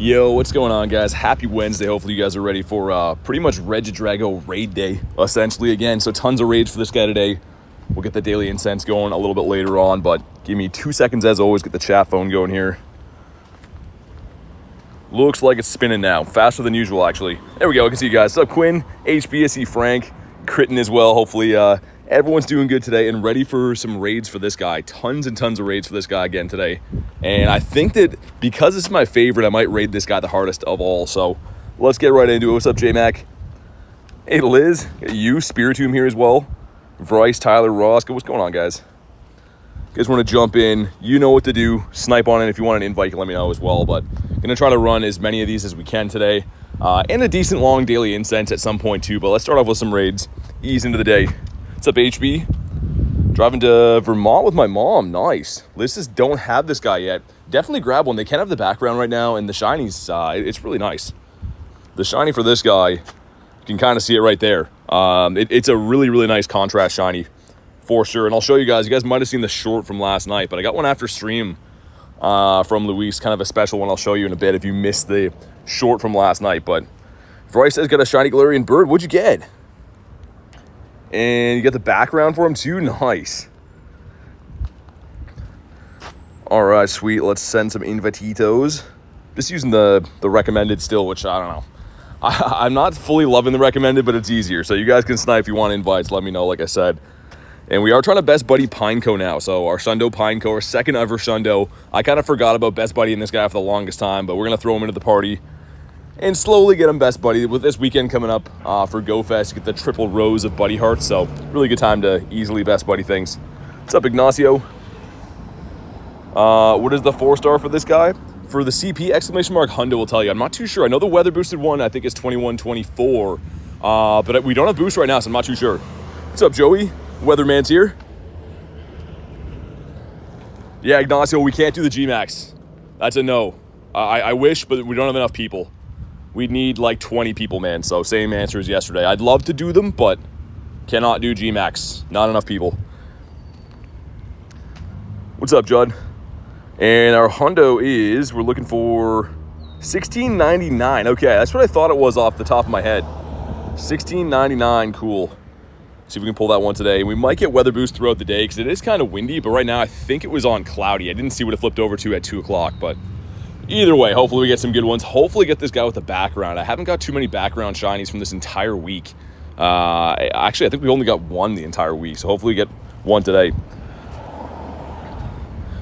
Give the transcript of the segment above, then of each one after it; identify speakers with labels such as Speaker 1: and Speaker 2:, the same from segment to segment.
Speaker 1: Yo, what's going on, guys? Happy Wednesday. Hopefully you guys are ready for pretty much Regidrago raid day, essentially, again. So tons of raids for this guy today. We'll get the daily incense going a little bit later on, but give me 2 seconds as always, get the chat phone going here. Looks like it's spinning now. Faster than usual, actually. There we go. I can see you guys. What's up, Quinn? HB, I see Frank. Critton as well. Hopefully everyone's doing good today and ready for some raids for this guy. Tons and tons of raids for this guy again today. And I think that because this is my favorite, I might raid this guy the hardest of all. So let's get right into it. What's up, J-Mac? Hey, Liz. You, Spiritomb here as well. Bryce, Tyler, Ross. What's going on, guys? You guys want to jump in, you know what to do. Snipe on it. If you want an invite, you can let me know as well. But I'm going to try to run as many of these as we can today. And a decent long daily incense at some point too. But let's start off with some raids. Ease into the day. What's up, HB? Driving to Vermont with my mom. Nice. Lists don't have this guy yet. Definitely grab one. They can have the background right now. And the shinies, it's really nice. The shiny for this guy, you can kind of see it right there. It's a really, really nice contrast shiny. For sure, and I'll show you guys. You guys might have seen the short from last night, but I got one after stream from Luis, kind of a special one I'll show you in a bit if you missed the short from last night. But Bryce says got a shiny Galarian bird. What'd you get? And you got the background for him too. Nice. All right, sweet. Let's send some invititos. Just using the recommended still, which I don't know. I'm not fully loving the recommended, but it's easier. So you guys can snipe if you want invites. Let me know, like I said. And we are trying to best buddy Pineco now. So our Shundo Pineco, our second ever Shundo. I kind of forgot about best buddying this guy for the longest time, but we're going to throw him into the party and slowly get him best buddy. With this weekend coming up for Go Fest, get the triple rows of buddy hearts. So really good time to easily best buddy things. What's up, Ignacio? What is the 4-star for this guy? For the CP, exclamation mark Hundo will tell you. I'm not too sure. I know the weather boosted one, I think, is 21-24. But we don't have boost right now, so I'm not too sure. What's up, Joey? Weatherman's here. Yeah, Ignacio, we can't do the G-Max. That's a no. I wish, but we don't have enough people. We need like 20 people, man. So same answer as yesterday. I'd love to do them, but cannot do G-Max. Not enough people. What's up, Judd? And our hundo is, we're looking for $16.99. Okay, that's what I thought it was off the top of my head. $16.99, cool. See if we can pull that one today. We might get weather boost throughout the day because it is kind of windy, but right now I think it was on cloudy. I didn't see what it flipped over to at 2 o'clock, but either way, hopefully we get some good ones. Hopefully get this guy with the background. I haven't got too many background shinies from this entire week. Actually, I think we only got one the entire week, so hopefully we get one today.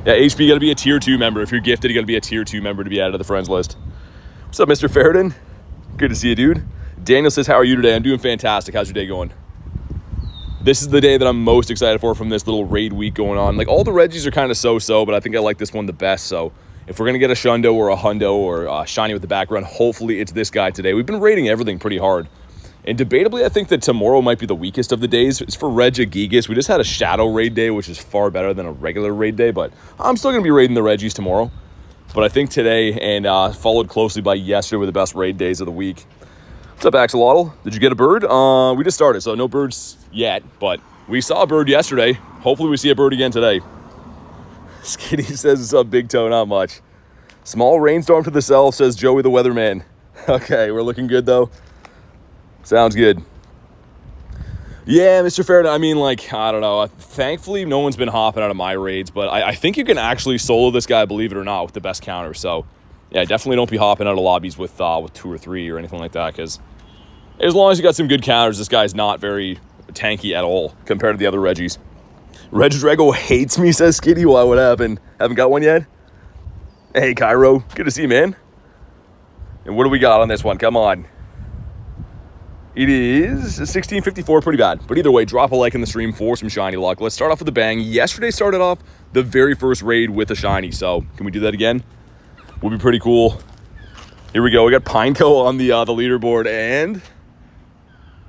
Speaker 1: Yeah, HP, you got to be a tier 2 member. If you're gifted, you got to be a tier 2 member to be added to the friends list. What's up, Mr. Ferritin? Good to see you, dude. Daniel says, how are you today? I'm doing fantastic. How's your day going? This is the day that I'm most excited for from this little raid week going on. Like, all the Regis are kind of so-so, but I think I like this one the best. So if we're going to get a Shundo or a Hundo or a shiny with the background, hopefully it's this guy today. We've been raiding everything pretty hard. And debatably, I think that tomorrow might be the weakest of the days. It's for Regigigas. We just had a Shadow raid day, which is far better than a regular raid day. But I'm still going to be raiding the Regis tomorrow. But I think today, and followed closely by yesterday, were the best raid days of the week. What's up, Axolotl? Did you get a bird? We just started, so no birds yet, but we saw a bird yesterday. Hopefully we see a bird again today. Skitty says, what's up, Big Toe? Not much. Small rainstorm to the south, says Joey the weatherman. Okay, we're looking good, though. Sounds good. Yeah, Mr. Fairden, I mean, like, I don't know. Thankfully, no one's been hopping out of my raids, but I think you can actually solo this guy, believe it or not, with the best counter, so yeah, definitely don't be hopping out of lobbies with 2 or 3 or anything like that, because as long as you got some good counters, this guy's not very tanky at all compared to the other Regis. Regidrago hates me, says Skitty. Why, what happened? Haven't got one yet? Hey, Cairo. Good to see you, man. And what do we got on this one? Come on. It is 1654, pretty bad. But either way, drop a like in the stream for some shiny luck. Let's start off with a bang. Yesterday started off the very first raid with a shiny, so can we do that again? Would be pretty cool. Here we go. We got Pineco on the leaderboard, and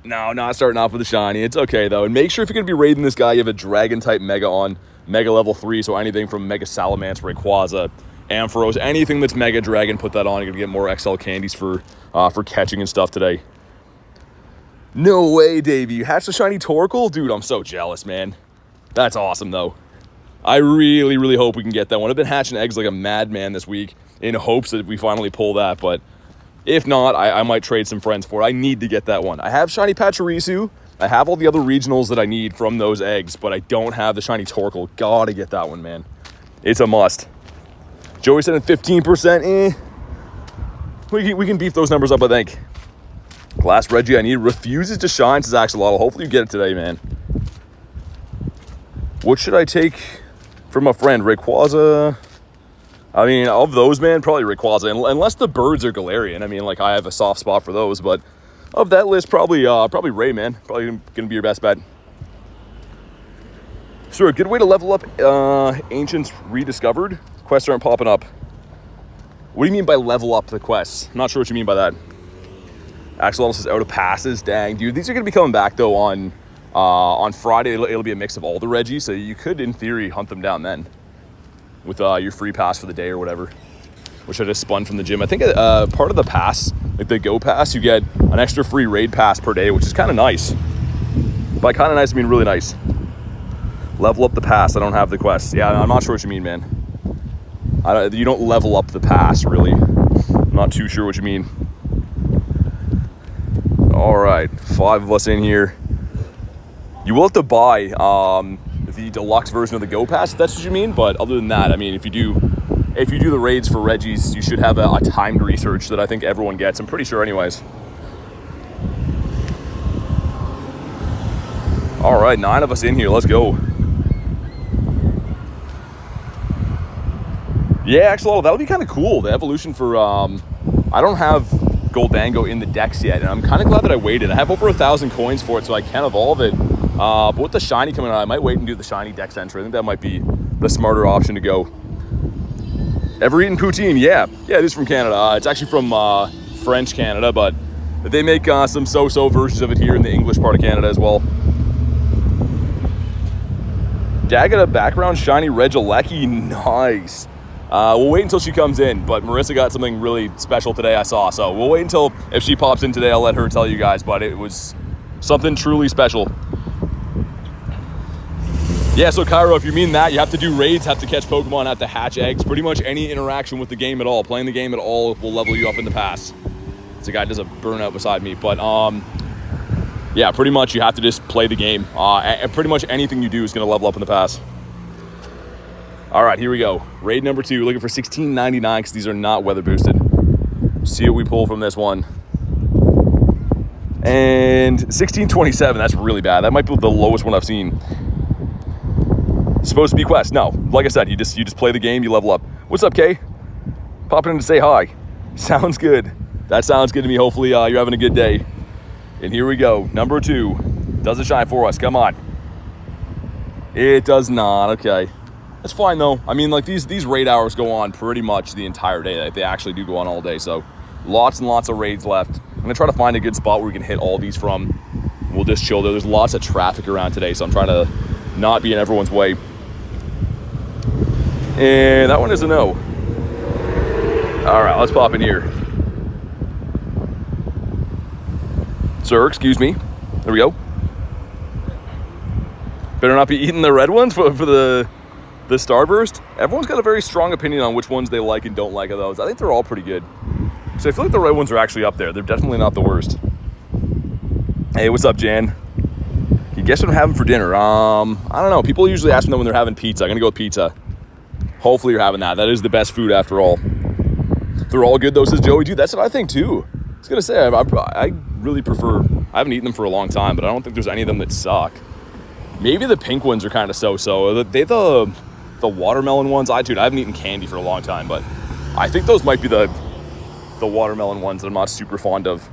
Speaker 1: no, not starting off with a shiny. It's okay, though. And make sure if you're going to be raiding this guy, you have a Dragon-type Mega on Mega level 3, so anything from Mega Salamence, Rayquaza, Ampharos, anything that's Mega Dragon, put that on. You're going to get more XL candies for catching and stuff today. No way, Davey. You hatched a shiny Torkoal? Dude, I'm so jealous, man. That's awesome, though. I really, really hope we can get that one. I've been hatching eggs like a madman this week. in hopes that we finally pull that. But if not, I might trade some friends for it. I need to get that one. I have shiny Pachirisu. I have all the other regionals that I need from those eggs, but I don't have the shiny Torkoal. Gotta get that one, man. It's a must. Joey said at 15%, we can beef those numbers up, I think. Last Reggie I need refuses to shine, says Axolotl. Hopefully you get it today, man. What should I take from a friend? Rayquaza? I mean, of those, man, probably Rayquaza. Unless the birds are Galarian. I mean, like, I have a soft spot for those, but of that list, probably Ray, man. Probably gonna be your best bet. So a good way to level up Ancients Rediscovered. Quests aren't popping up. What do you mean by level up the quests? I'm not sure what you mean by that. Axolotl says out of passes. Dang, dude. These are going to be coming back, though, on Friday. It'll be a mix of all the Reggies, so you could, in theory, hunt them down then with your free pass for the day or whatever, which I just spun from the gym. I think part of the pass, like the Go Pass, you get an extra free raid pass per day, which is kind of nice. By kind of nice, I mean really nice. Level up the pass. I don't have the quest. Yeah, I'm not sure what you mean, man. You don't level up the pass, really. I'm not too sure what you mean. All right, 5 of us in here. You will have to buy the deluxe version of the Go Pass, if that's what you mean. But other than that, I mean, if you do the raids for Reggies, you should have a timed research that I think everyone gets. I'm pretty sure, anyways. All right, 9 of us in here. Let's go. Yeah, Axolotl, that'll be kind of cool. The evolution for, I don't have Goldango in the decks yet, and I'm kind of glad that I waited. I have over 1,000 coins for it, so I can evolve it. But with the shiny coming out, I might wait and do the shiny dex entry. I think that might be the smarter option to go. Ever eaten poutine? Yeah, it is from Canada. It's actually from French Canada, but they make some so-so versions of it here in the English part of Canada as well. Daggett background shiny Regidrago, nice. We'll wait until she comes in, but Marissa got something really special today I saw, so we'll wait until, if she pops in today, I'll let her tell you guys, but it was something truly special. Yeah, so Cairo, if you mean that, you have to do raids, have to catch Pokemon, have to hatch eggs. Pretty much any interaction with the game at all, playing the game at all, will level you up in the pass. This guy does a burnout beside me, but yeah, pretty much you have to just play the game. And pretty much anything you do is going to level up in the pass. All right, here we go. Raid number 2, looking for 16.99 because these are not weather boosted. See what we pull from this one. And 16.27, that's really bad. That might be the lowest one I've seen. Supposed to be quest. No, like I said, you just play the game, you level up. What's up, Kay? Popping in to say hi. Sounds good. That sounds good to me. Hopefully you're having a good day. And here we go. Number 2. Does it shine for us? Come on. It does not. Okay. That's fine, though. I mean, like, these raid hours go on pretty much the entire day. Like, they actually do go on all day, so lots and lots of raids left. I'm going to try to find a good spot where we can hit all these from. We'll just chill there. There's lots of traffic around today, so I'm trying to not be in everyone's way. And that one is a no. All right, let's pop in here. Sir, excuse me. There we go. Better not be eating the red ones for the Starburst. Everyone's got a very strong opinion on which ones they like and don't like of those. I think they're all pretty good. So I feel like the red ones are actually up there. They're definitely not the worst. Hey, what's up, Jan? You guess what I'm having for dinner? I don't know. People usually ask me that when they're having pizza. I'm gonna go with pizza. Hopefully you're having that. That is the best food after all. They're all good though, says Joey. Dude, that's what I think too. I was gonna say, I really prefer, I haven't eaten them for a long time, but I don't think there's any of them that suck. Maybe the pink ones are kind of so-so. The watermelon ones, I haven't eaten candy for a long time, but I think those might be the watermelon ones that I'm not super fond of.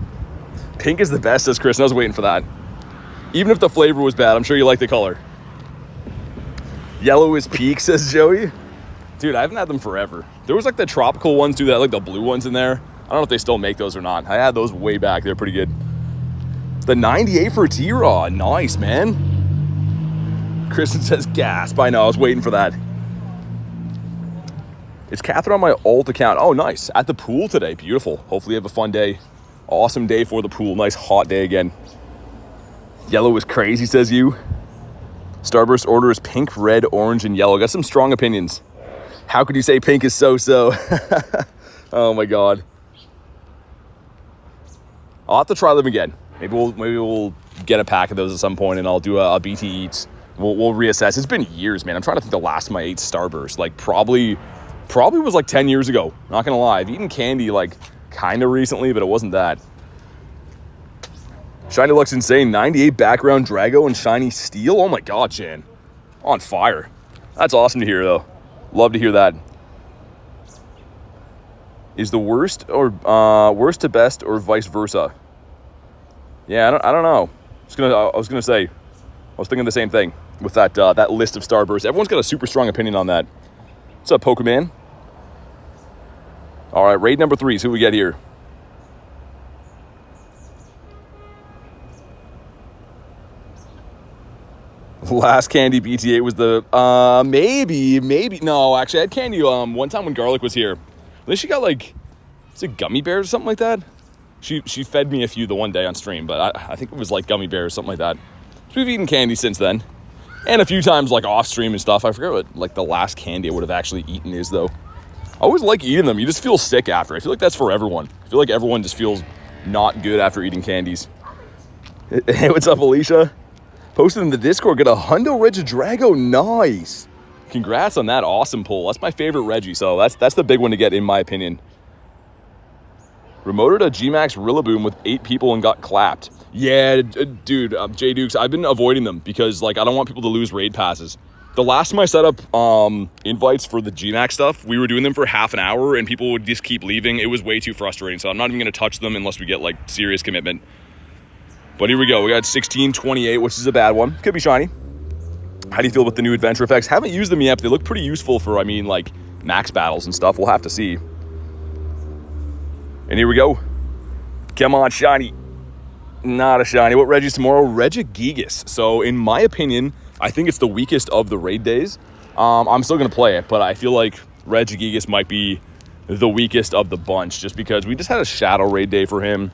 Speaker 1: Pink is the best, says Chris, and I was waiting for that. Even if the flavor was bad, I'm sure you like the color. Yellow is peak, says Joey. Dude, I haven't had them forever. There was like the tropical ones too, that like the blue ones in there. I don't know if they still make those or not. I had those way back. They're pretty good. The 98 for T-Raw. Nice, man. Kristen says gasp. I know, I was waiting for that. It's Catherine on my alt account. Oh, nice. At the pool today. Beautiful. Hopefully you have a fun day. Awesome day for the pool. Nice hot day again. Yellow is crazy, says you. Starburst order is pink, red, orange, and yellow. Got some strong opinions. How could you say pink is so-so? Oh my god. I'll have to try them again. Maybe we'll get a pack of those at some point, and I'll do a BT Eats. We'll reassess. It's been years, man. I'm trying to think the last time I ate Starburst. Like probably was like 10 years ago. Not gonna lie. I've eaten candy like kind of recently, but it wasn't that. Shiny looks insane. 98 background Drago and shiny steel. Oh my god, Chan. On fire. That's awesome to hear, though. Love to hear that. Is the worst to best or vice versa? Yeah, I don't know. I was gonna say, I was thinking the same thing with that list of Starbursts. Everyone's got a super strong opinion on that. What's up, Pokemon? All right, raid number 3. So who we get here? Last candy BT8 was the maybe no, actually I had candy one time when Garlic was here. At least she got like, is it gummy bears or something like that? She fed me a few the one day on stream, but I think it was like gummy bears, something like that. So we've eaten candy since then, and a few times like off stream and stuff. I forget what like the last candy I would have actually eaten is though. I always like eating them. You just feel sick after. I feel like that's for everyone. I feel like everyone just feels not good after eating candies. Hey, what's up, Alicia? Posted in the Discord, got a Hundo Regidrago. Nice. Congrats on that awesome pull. That's my favorite Reggie, so that's the big one to get in my opinion. Remoted a G-Max Rillaboom with 8 people and got clapped. Yeah, dude, J Dukes, I've been avoiding them because like I don't want people to lose raid passes. The last time I set up invites for the G-Max stuff, we were doing them for half an hour and people would just keep leaving. It was way too frustrating, so I'm not even going to touch them unless we get like serious commitment. But here we go. We got 1628, which is a bad one. Could be shiny. How do you feel about the new adventure effects? Haven't used them yet, but they look pretty useful for, I mean, like, max battles and stuff. We'll have to see. And here we go. Come on, shiny. Not a shiny. What Reggie's tomorrow? Regigigas. So, in my opinion, I think it's the weakest of the raid days. I'm still going to play it, but I feel like Regigigas might be the weakest of the bunch just because we just had a shadow raid day for him.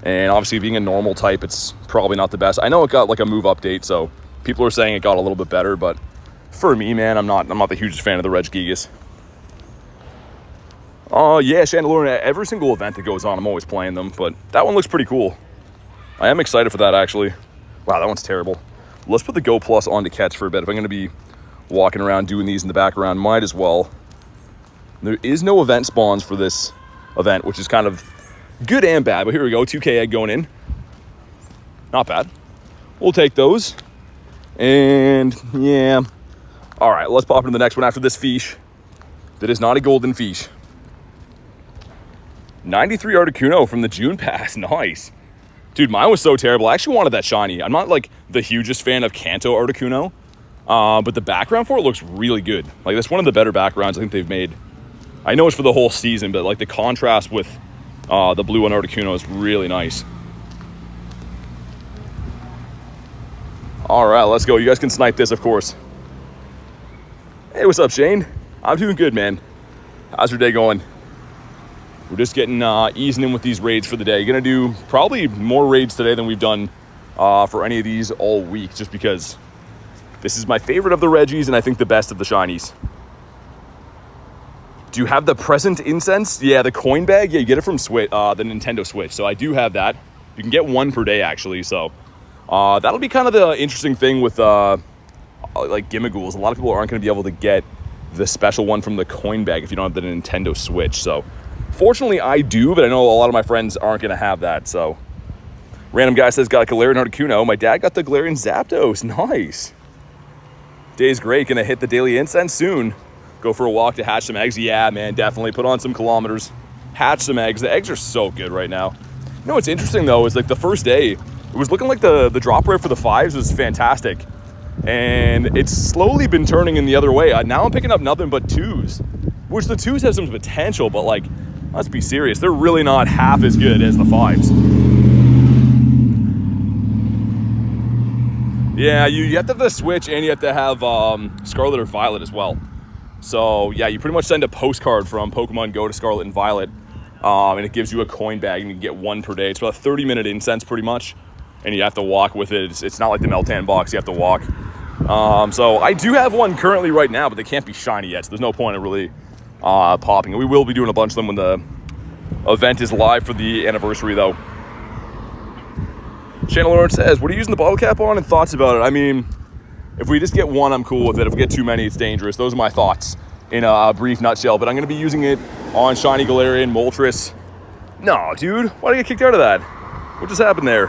Speaker 1: And obviously being a normal type, it's probably not the best. I know it got like a move update, so people are saying it got a little bit better, but for me, man, I'm not the hugest fan of the Regigigas. Oh yeah, Chandelure, every single event that goes on, I'm always playing them, but that one looks pretty cool. I am excited for that, actually. Wow, that one's terrible. Let's put the Go Plus on to catch for a bit. If I'm going to be walking around doing these in the background, might as well. There is no event spawns for this event, which is kind of good and bad, but here we go. 2K egg going in. Not bad. We'll take those. And yeah. All right, let's pop into the next one after this fish. That is not a golden fish. 93 Articuno from the June pass. Nice. Dude, mine was so terrible. I actually wanted that shiny. I'm not like the hugest fan of Kanto Articuno, but the background for it looks really good. Like that's one of the better backgrounds I think they've made. I know it's for the whole season, but like the contrast with the blue on Articuno is really nice. All right, let's go. You guys can snipe this, of course. Hey, what's up, Shane? I'm doing good, man. How's your day going? We're just getting easing in with these raids for the day. Gonna do probably more raids today than we've done for any of these all week, just because this is my favorite of the Reggies and I think the best of the shinies. Do you have the present incense? Yeah, the coin bag. Yeah, you get it from Switch, the Nintendo Switch. So I do have that. You can get one per day, actually. So that'll be kind of the interesting thing with like Gimmighoul's. A lot of people aren't going to be able to get the special one from the coin bag if you don't have the Nintendo Switch. So fortunately, I do, but I know a lot of my friends aren't going to have that. So random guy says, got a Galarian Articuno. My dad got the Galarian Zapdos. Nice. Day's great. Going to hit the daily incense soon. Go for a walk to hatch some eggs. Yeah, man, definitely. Put on some kilometers. Hatch some eggs. The eggs are so good right now. You know what's interesting, though, is like the first day, it was looking like the drop rate for the 5s was fantastic. And it's slowly been turning in the other way. Now I'm picking up nothing but 2s, which the 2s have some potential, but like, let's be serious. They're really not half as good as the 5s. Yeah, you have to have the Switch and you have to have Scarlet or Violet as well. So yeah, you pretty much send a postcard from Pokemon GO to Scarlet and Violet, and it gives you a coin bag and you can get one per day. It's about a 30-minute incense pretty much, and you have to walk with it. It's not like the Meltan box, you have to walk. So I do have one currently right now, but they can't be shiny yet, so there's no point in really popping. We will be doing a bunch of them when event is live for the anniversary, though. Shannon Lawrence says, what are you using the bottle cap on and thoughts about it? I mean, if we just get one, I'm cool with it. If we get too many, it's dangerous. Those are my thoughts in a brief nutshell. But I'm going to be using it on Shiny Galarian, Moltres. No, dude. Why did I get kicked out of that? What just happened there?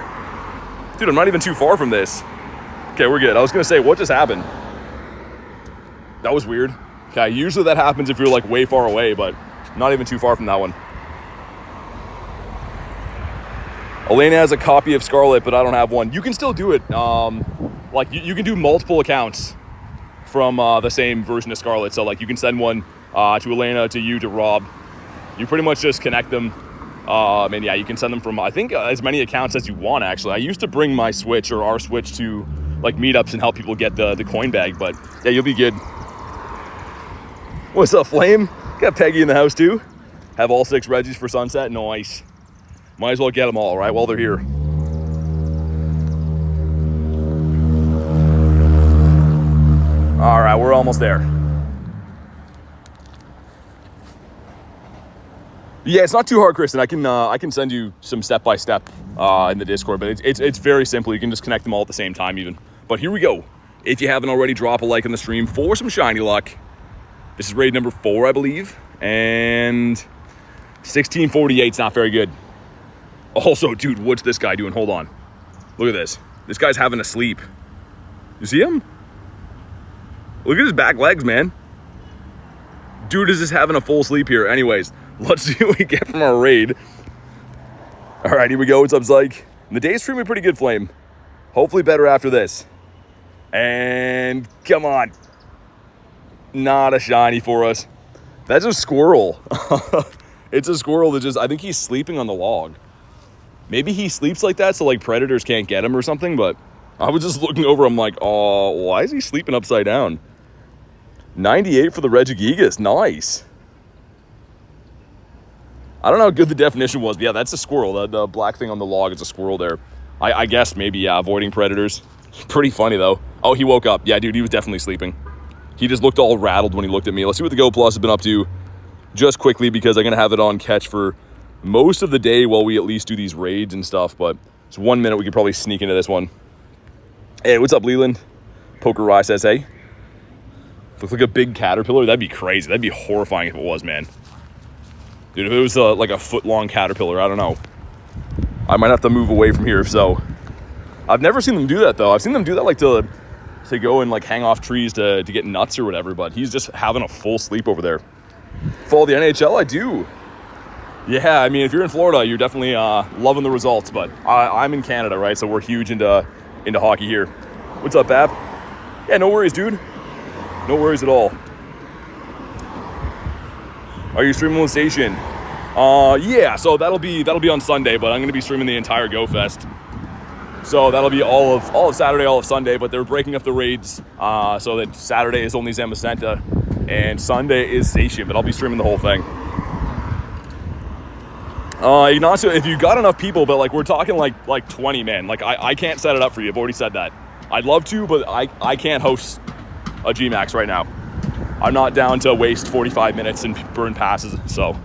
Speaker 1: Dude, I'm not even too far from this. Okay, we're good. I was going to say, what just happened? That was weird. Okay, usually that happens if you're like way far away, but not even too far from that one. Elena has a copy of Scarlet, but I don't have one. You can still do it. Like you can do multiple accounts from the same version of Scarlet. So like you can send one to Elena, to you, to Rob. You pretty much just connect them. And yeah, you can send them from, I think, as many accounts as you want, actually. I used to bring my Switch or our Switch to like meetups and help people get the coin bag, but yeah, you'll be good. What's up, Flame? Got Peggy in the house too. Have all 6 Reggies for Sunset. Nice. Might as well get them all, right, while they're here. All right, we're almost there. Yeah, it's not too hard, Kristen. I can send you some step-by-step in the Discord, but it's very simple. You can just connect them all at the same time even. But here we go. If you haven't already, drop a like on the stream for some shiny luck. This is raid number 4, I believe. And 1648 is not very good. Also, dude, what's this guy doing? Hold on. Look at this. This guy's having a sleep. You see him? Look at his back legs, man. Dude is just having a full sleep here. Anyways, let's see what we get from our raid. All right, here we go. What's up, Zyke? And the day's streaming pretty good, Flame. Hopefully better after this. And come on. Not a shiny for us. That's a squirrel. It's a squirrel that just, I think he's sleeping on the log. Maybe he sleeps like that so like predators can't get him or something, but I was just looking over, I'm like, oh, why is he sleeping upside down? 98 for the Regigigas, nice. I don't know how good the definition was, but yeah, that's a squirrel. The black thing on the log is a squirrel there. I guess maybe, yeah, avoiding predators. Pretty funny though. Oh, he woke up. Yeah, dude, he was definitely sleeping. He just looked all rattled when he looked at me. Let's see what the Go Plus has been up to just quickly, because I'm going to have it on catch for most of the day while we at least do these raids and stuff, but it's 1 minute we could probably sneak into this one. Hey, what's up, Leland? Poker Rye says, hey. Looks like a big caterpillar. That'd be crazy. That'd be horrifying if it was, man. Dude, if it was like a foot-long caterpillar, I don't know. I might have to move away from here if so. I've never seen them do that, though. I've seen them do that like to go and like hang off trees to get nuts or whatever, but he's just having a full sleep over there. Follow the NHL? I do. Yeah, I mean, if you're in Florida, you're definitely loving the results, but I'm in Canada, right? So we're huge into hockey here. What's up, Bab? Yeah, no worries, dude. No worries at all. Are you streaming with Station? Yeah, so that'll be on Sunday, but I'm going to be streaming the entire Go Fest. So that'll be all of Saturday, all of Sunday, but they're breaking up the raids so that Saturday is only Zamacenta and Sunday is Station, but I'll be streaming the whole thing. Ignacio, if you got enough people, but like we're talking like 20, man. Like I can't set it up for you. I've already said that. I'd love to, but I can't host a Gmax right now. I'm not down to waste 45 minutes and burn passes. So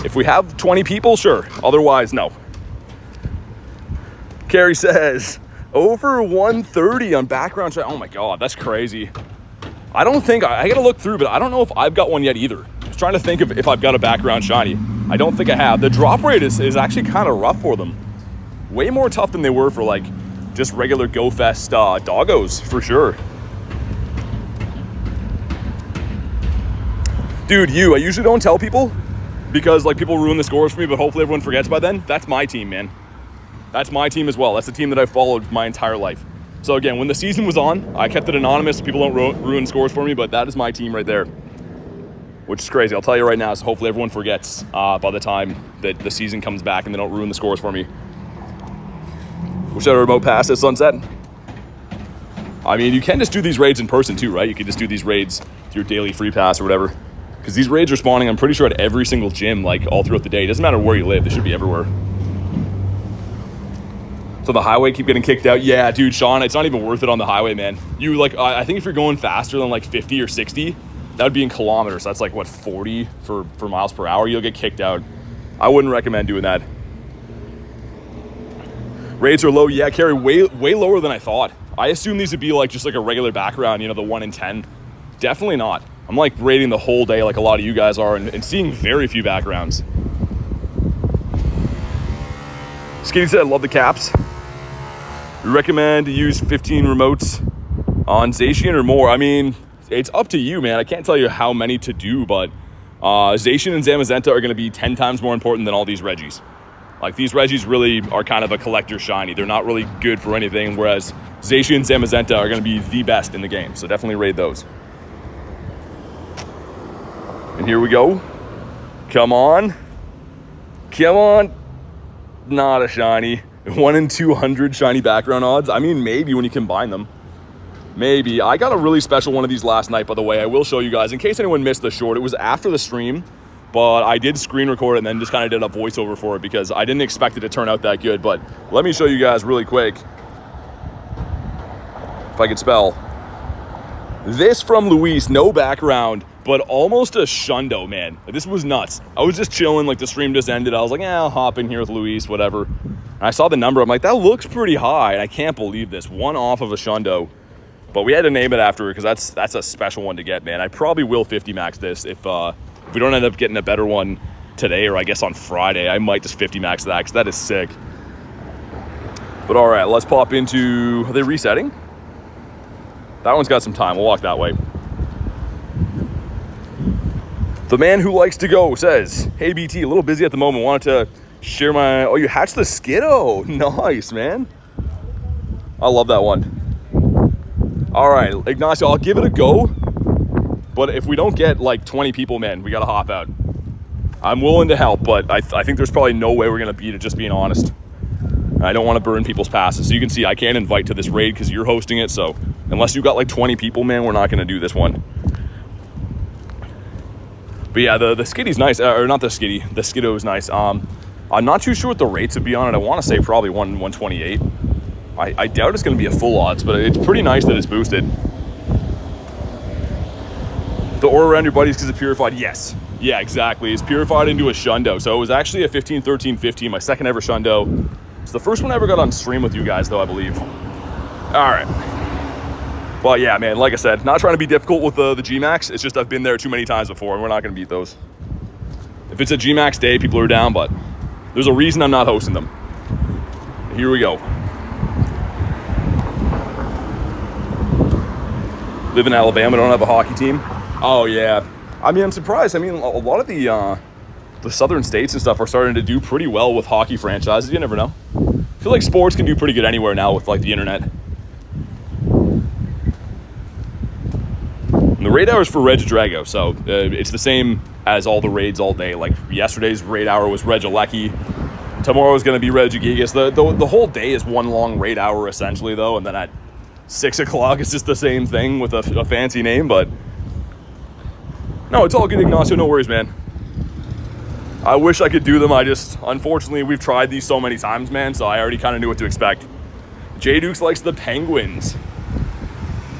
Speaker 1: if we have 20 people, sure. Otherwise, no. Carrie says over 130 on background check. Oh my God, that's crazy. I don't think I gotta look through, but I don't know if I've got one yet either. I was trying to think if I've got a background shiny. I don't think I have. The drop rate is actually kind of rough for them. Way more tough than they were for like just regular Go Fest doggos for sure. Dude, I usually don't tell people because like people ruin the scores for me, but hopefully everyone forgets by then. That's my team, man. That's my team as well. That's the team that I've followed my entire life. So again, when the season was on, I kept it anonymous so people don't ruin scores for me, but that is my team right there. Which is crazy. I'll tell you right now, so hopefully everyone forgets by the time that the season comes back and they don't ruin the scores for me. Wish I had a remote pass at Sunset. I mean, you can just do these raids in person too, right? You can just do these raids through daily free pass or whatever. Because these raids are spawning, I'm pretty sure, at every single gym, like all throughout the day. It doesn't matter where you live, they should be everywhere. So the highway keep getting kicked out. Yeah, dude, Sean, it's not even worth it on the highway, man. You like, I think if you're going faster than like 50 or 60, that would be in kilometers. That's like, what, 40 for miles per hour? You'll get kicked out. I wouldn't recommend doing that. Raids are low. Yeah, Carrie, way lower than I thought. I assumed these would be like just like a regular background, you know, the 1 in 10. Definitely not. I'm like raiding the whole day like a lot of you guys are and seeing very few backgrounds. Skitty said, I love the caps. We recommend to use 15 remotes on Zacian or more. I mean, it's up to you, man. I can't tell you how many to do, but Zacian and Zamazenta are going to be 10 times more important than all these Regis. Like, these Regis really are kind of a collector shiny. They're not really good for anything, whereas Zacian and Zamazenta are going to be the best in the game. So definitely raid those. And here we go. Come on. Come on. Not a shiny. 1 in 200 shiny background odds. I mean, maybe when you combine them. Maybe. I got a really special one of these last night, by the way. I will show you guys. In case anyone missed the short, it was after the stream. But I did screen record it and then just kind of did a voiceover for it because I didn't expect it to turn out that good. But let me show you guys really quick. If I could spell. This from Luis, no background, but almost a shundo, man. This was nuts. I was just chilling, like the stream just ended. I was like, I'll hop in here with Luis, whatever. And I saw the number. I'm like, that looks pretty high. And I can't believe this. 1 off of a shundo. But we had to name it after it because that's a special one to get, man. I probably will 50 max this if we don't end up getting a better one today, or I guess on Friday. I might just 50 max that because that is sick. But all right, let's pop into... Are they resetting? That one's got some time. We'll walk that way. The man who likes to go says, hey, BT, a little busy at the moment. Wanted to share my... Oh, you hatched the Skiddo. Nice, man. I love that one. All right, Ignacio, I'll give it a go. But if we don't get like 20 people, man, we got to hop out. I'm willing to help, but I think there's probably no way we're going to beat it, just being honest. I don't want to burn people's passes. So you can see I can't invite to this raid because you're hosting it. So unless you got like 20 people, man, we're not going to do this one. But yeah, the Skitty's nice. Or not the Skitty. The Skiddo is nice. I'm not too sure what the rates would be on it. I want to say probably 128. I doubt it's going to be a full odds, but it's pretty nice that it's boosted. The aura around your buddies because it's purified. Yes. Yeah, exactly. It's purified into a shundo. So it was actually a 15, 13, 15, my second ever shundo. It's the first one I ever got on stream with you guys, though, I believe. All right. Well, yeah, man, like I said, not trying to be difficult with the G-Max. It's just I've been there too many times before, and we're not going to beat those. If it's a G-Max day, people are down, but there's a reason I'm not hosting them. Here we go. Live in Alabama, don't have a hockey team. Oh, yeah. I mean, I'm surprised. I mean, a lot of the southern states and stuff are starting to do pretty well with hockey franchises. You never know. I feel like sports can do pretty good anywhere now with, like, the internet. And the raid hours for Regidrago, so it's the same as all the raids all day. Like, yesterday's raid hour was Regilecki. Tomorrow is going to be Regigigas. The whole day is one long raid hour, essentially, though. And then at 6 o'clock, it's just the same thing with a fancy name, but... No, it's all good, Ignacio. No worries, man. I wish I could do them. Unfortunately, we've tried these so many times, man, so I already kind of knew what to expect. J Dukes likes the Penguins.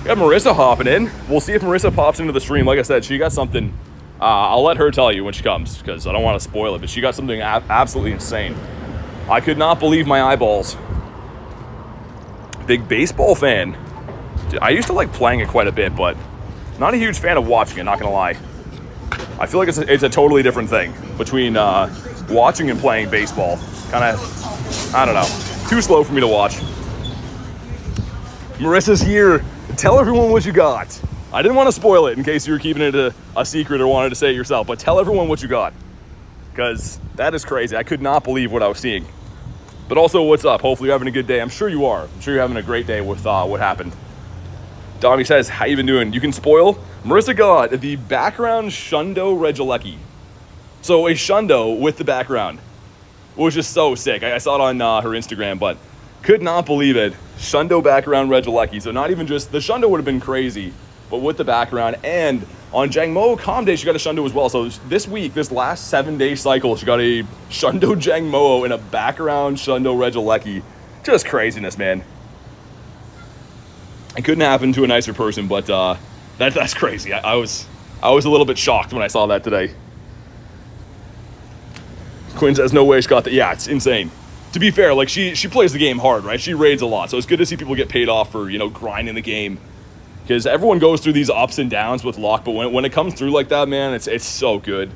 Speaker 1: We got Marissa hopping in. We'll see if Marissa pops into the stream. Like I said, she got something. I'll let her tell you when she comes because I don't want to spoil it, but she got something absolutely insane. I could not believe my eyeballs. Big baseball fan. I used to like playing it quite a bit, but not a huge fan of watching it, not going to lie. I feel like it's a totally different thing between watching and playing baseball. Kind of, I don't know, too slow for me to watch. Marissa's here. Tell everyone what you got. I didn't want to spoil it in case you were keeping it a secret or wanted to say it yourself, but tell everyone what you got. Because that is crazy. I could not believe what I was seeing. But also, what's up? Hopefully you're having a good day. I'm sure you are. I'm sure you're having a great day with what happened. Dommy says, how you been doing? You can spoil. Marissa got the background Shundo Regilecki. So a Shundo with the background, which is so sick. I saw it on her Instagram, but could not believe it. Shundo background Regilecki. So not even just, the Shundo would have been crazy, but with the background. And on Jangmo Calm Day, she got a Shundo as well. So this week, this last 7-day cycle, she got a Shundo Jangmo in a background Shundo Regilecki. Just craziness, man. It couldn't happen to a nicer person, but that's crazy. I was I was a little bit shocked when I saw that today. Quinn says, no way she got that. Yeah, it's insane. To be fair, like, she plays the game hard, right? She raids a lot, so it's good to see people get paid off for, you know, grinding the game. Because everyone goes through these ups and downs with luck, but when it comes through like that, man, it's so good.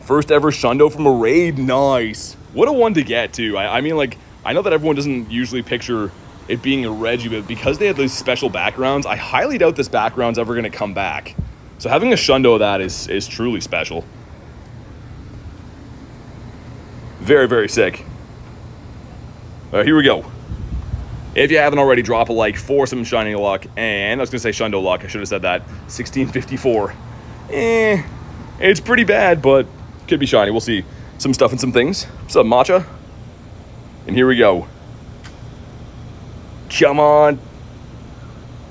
Speaker 1: First ever Shundo from a raid, nice. What a one to get, too. I mean, like, I know that everyone doesn't usually picture it being a Regi, but because they have these special backgrounds, I highly doubt this background's ever going to come back. So having a Shundo of that is truly special. Very, very sick. Here we go. If you haven't already, drop a like for some shiny luck. And I was going to say Shundo luck. I should have said that. 1654. It's pretty bad, but could be shiny. We'll see. Some stuff and some things. What's up, Matcha? And here we go. Come on.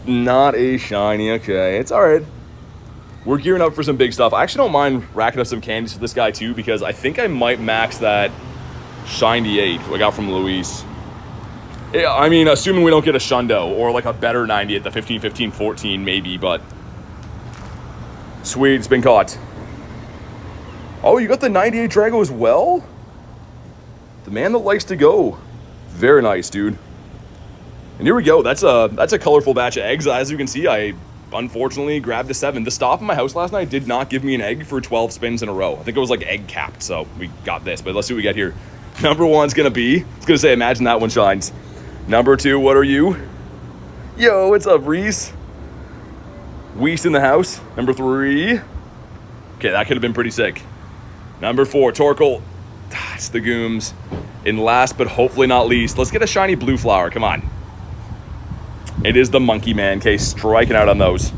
Speaker 1: Not a shiny. Okay, it's all right. We're gearing up for some big stuff. I actually don't mind racking up some candies for this guy too, because I think I might max that shiny 8 I got from Luis. Yeah, I mean, assuming we don't get a Shundo or like a better 90 at the 15, 15, 14 maybe, but sweet, it's been caught. Oh, you got the 98 Drago as well? The man that likes to go. Very nice, dude. And here we go. That's a colorful batch of eggs. As you can see, I unfortunately grabbed a 7. The stop in my house last night did not give me an egg for 12 spins in a row. I think it was like egg capped, so we got this. But let's see what we get here. Number 1's gonna be, it's gonna say, imagine that one shines. Number 2, what are you? Yo, what's up, Reese? Weiss in the house. Number 3. Okay, that could have been pretty sick. Number 4, Torkoal. It's the Gooms. And last but hopefully not least, let's get a shiny blue flower. Come on. It is the Monkey Man case, striking out on those.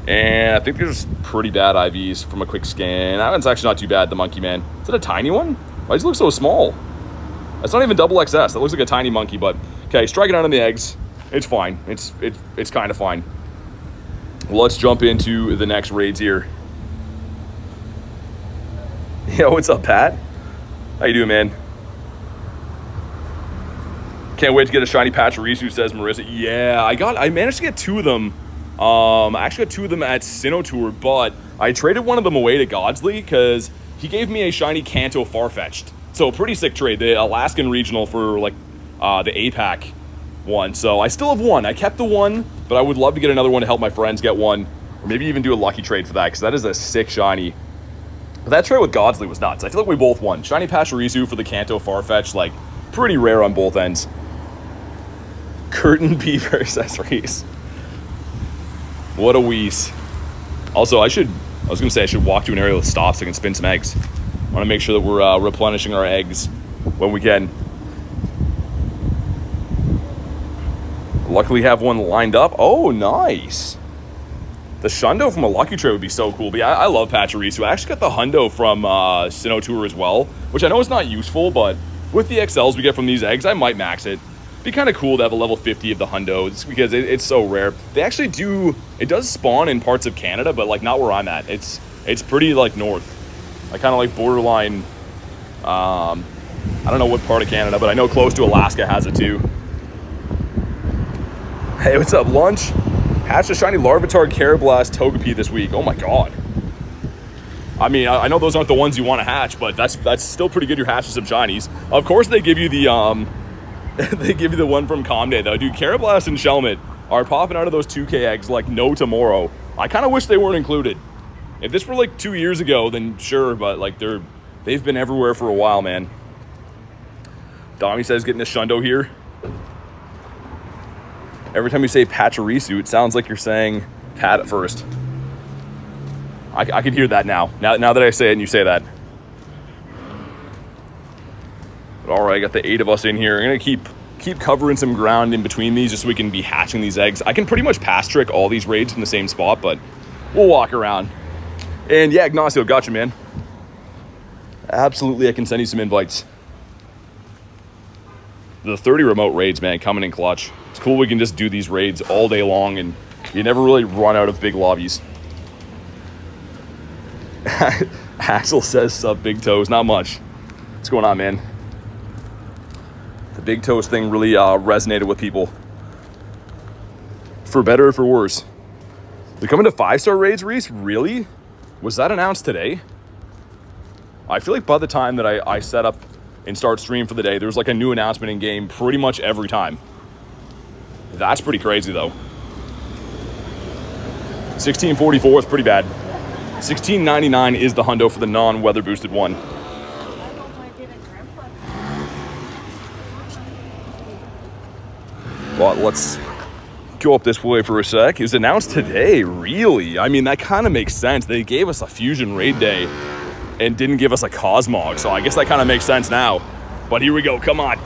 Speaker 1: And I think there's pretty bad IVs from a quick scan. That one's actually not too bad, the Monkey Man. Is it a tiny one? Why does it look so small? That's not even double XS. That looks like a tiny monkey, but okay, striking out on the eggs. It's fine. It's kind of fine. Well, let's jump into the next raids here. Yo, what's up, Pat? How you doing, man? Can't wait to get a shiny Pachirisu, says Marissa. Yeah, I managed to get 2 of them. I actually got 2 of them at Sinnoh Tour, but I traded one of them away to Godsley because he gave me a shiny Kanto Farfetch'd. So pretty sick trade. The Alaskan Regional for like the APAC one. So I still have 1. I kept the 1, but I would love to get another one to help my friends get one. Or maybe even do a lucky trade for that, because that is a sick shiny. But that trade with Godsley was nuts. I feel like we both won. Shiny Pachirisu for the Kanto Farfetch'd, like pretty rare on both ends. Curtain Beaver accessories. What a Weiss. Also, I was gonna say I should walk to an area with stops so I can spin some eggs. I want to make sure that we're replenishing our eggs when we can. Luckily have one lined up. Oh, nice. The Shundo from a lucky trade would be so cool. But yeah, I love Pachirisu. I actually got the Hundo from Sinnoh Tour as well, which I know is not useful, but with the XLs we get from these eggs, I might max it. Be kind of cool to have a level 50 of the Hundo because it's so rare. They actually it does spawn in parts of Canada, but like not where I'm at. It's pretty like north. I kind of like borderline, I don't know what part of Canada, but I know close to Alaska has it too. Hey, what's up, Lunch? Hatched a shiny Larvitar Carablast Togepi this week. Oh my god. I mean, I know those aren't the ones you want to hatch, but that's still pretty good. You're hatching some shinies. Of course they give you the they give you the one from Comday though. Dude, Carablast and Shelmet are popping out of those 2K eggs like no tomorrow. I kind of wish they weren't included. If this were like 2 years ago, then sure, but like they've been everywhere for a while, man. Dommy says getting a Shundo here. Every time you say Pachirisu, it sounds like you're saying Pat at first. I can hear that now. Now that I say it and you say that. But all right, got the 8 of us in here. I'm gonna keep covering some ground in between these just so we can be hatching these eggs. I can pretty much pass trick all these raids in the same spot, but we'll walk around. And yeah, Ignacio, gotcha, man. Absolutely, I can send you some invites. The 30 remote raids, man, coming in clutch. It's cool we can just do these raids all day long and you never really run out of big lobbies. Axel says sub big toes. Not much. What's going on, man? The big toes thing really resonated with people. For better or for worse. They're coming to 5-star raids, Reese? Really? Was that announced today? I feel like by the time that I set up and start stream for the day, there's like a new announcement in game pretty much every time. That's pretty crazy though. 1644 is pretty bad. 1699 is the hundo for the non-weather boosted one. Well, let's go up this way for a sec. It was announced today, really? I mean, that kind of makes sense. They gave us a fusion raid day and didn't give us a Cosmog, so I guess that kind of makes sense now. But here we go, come on.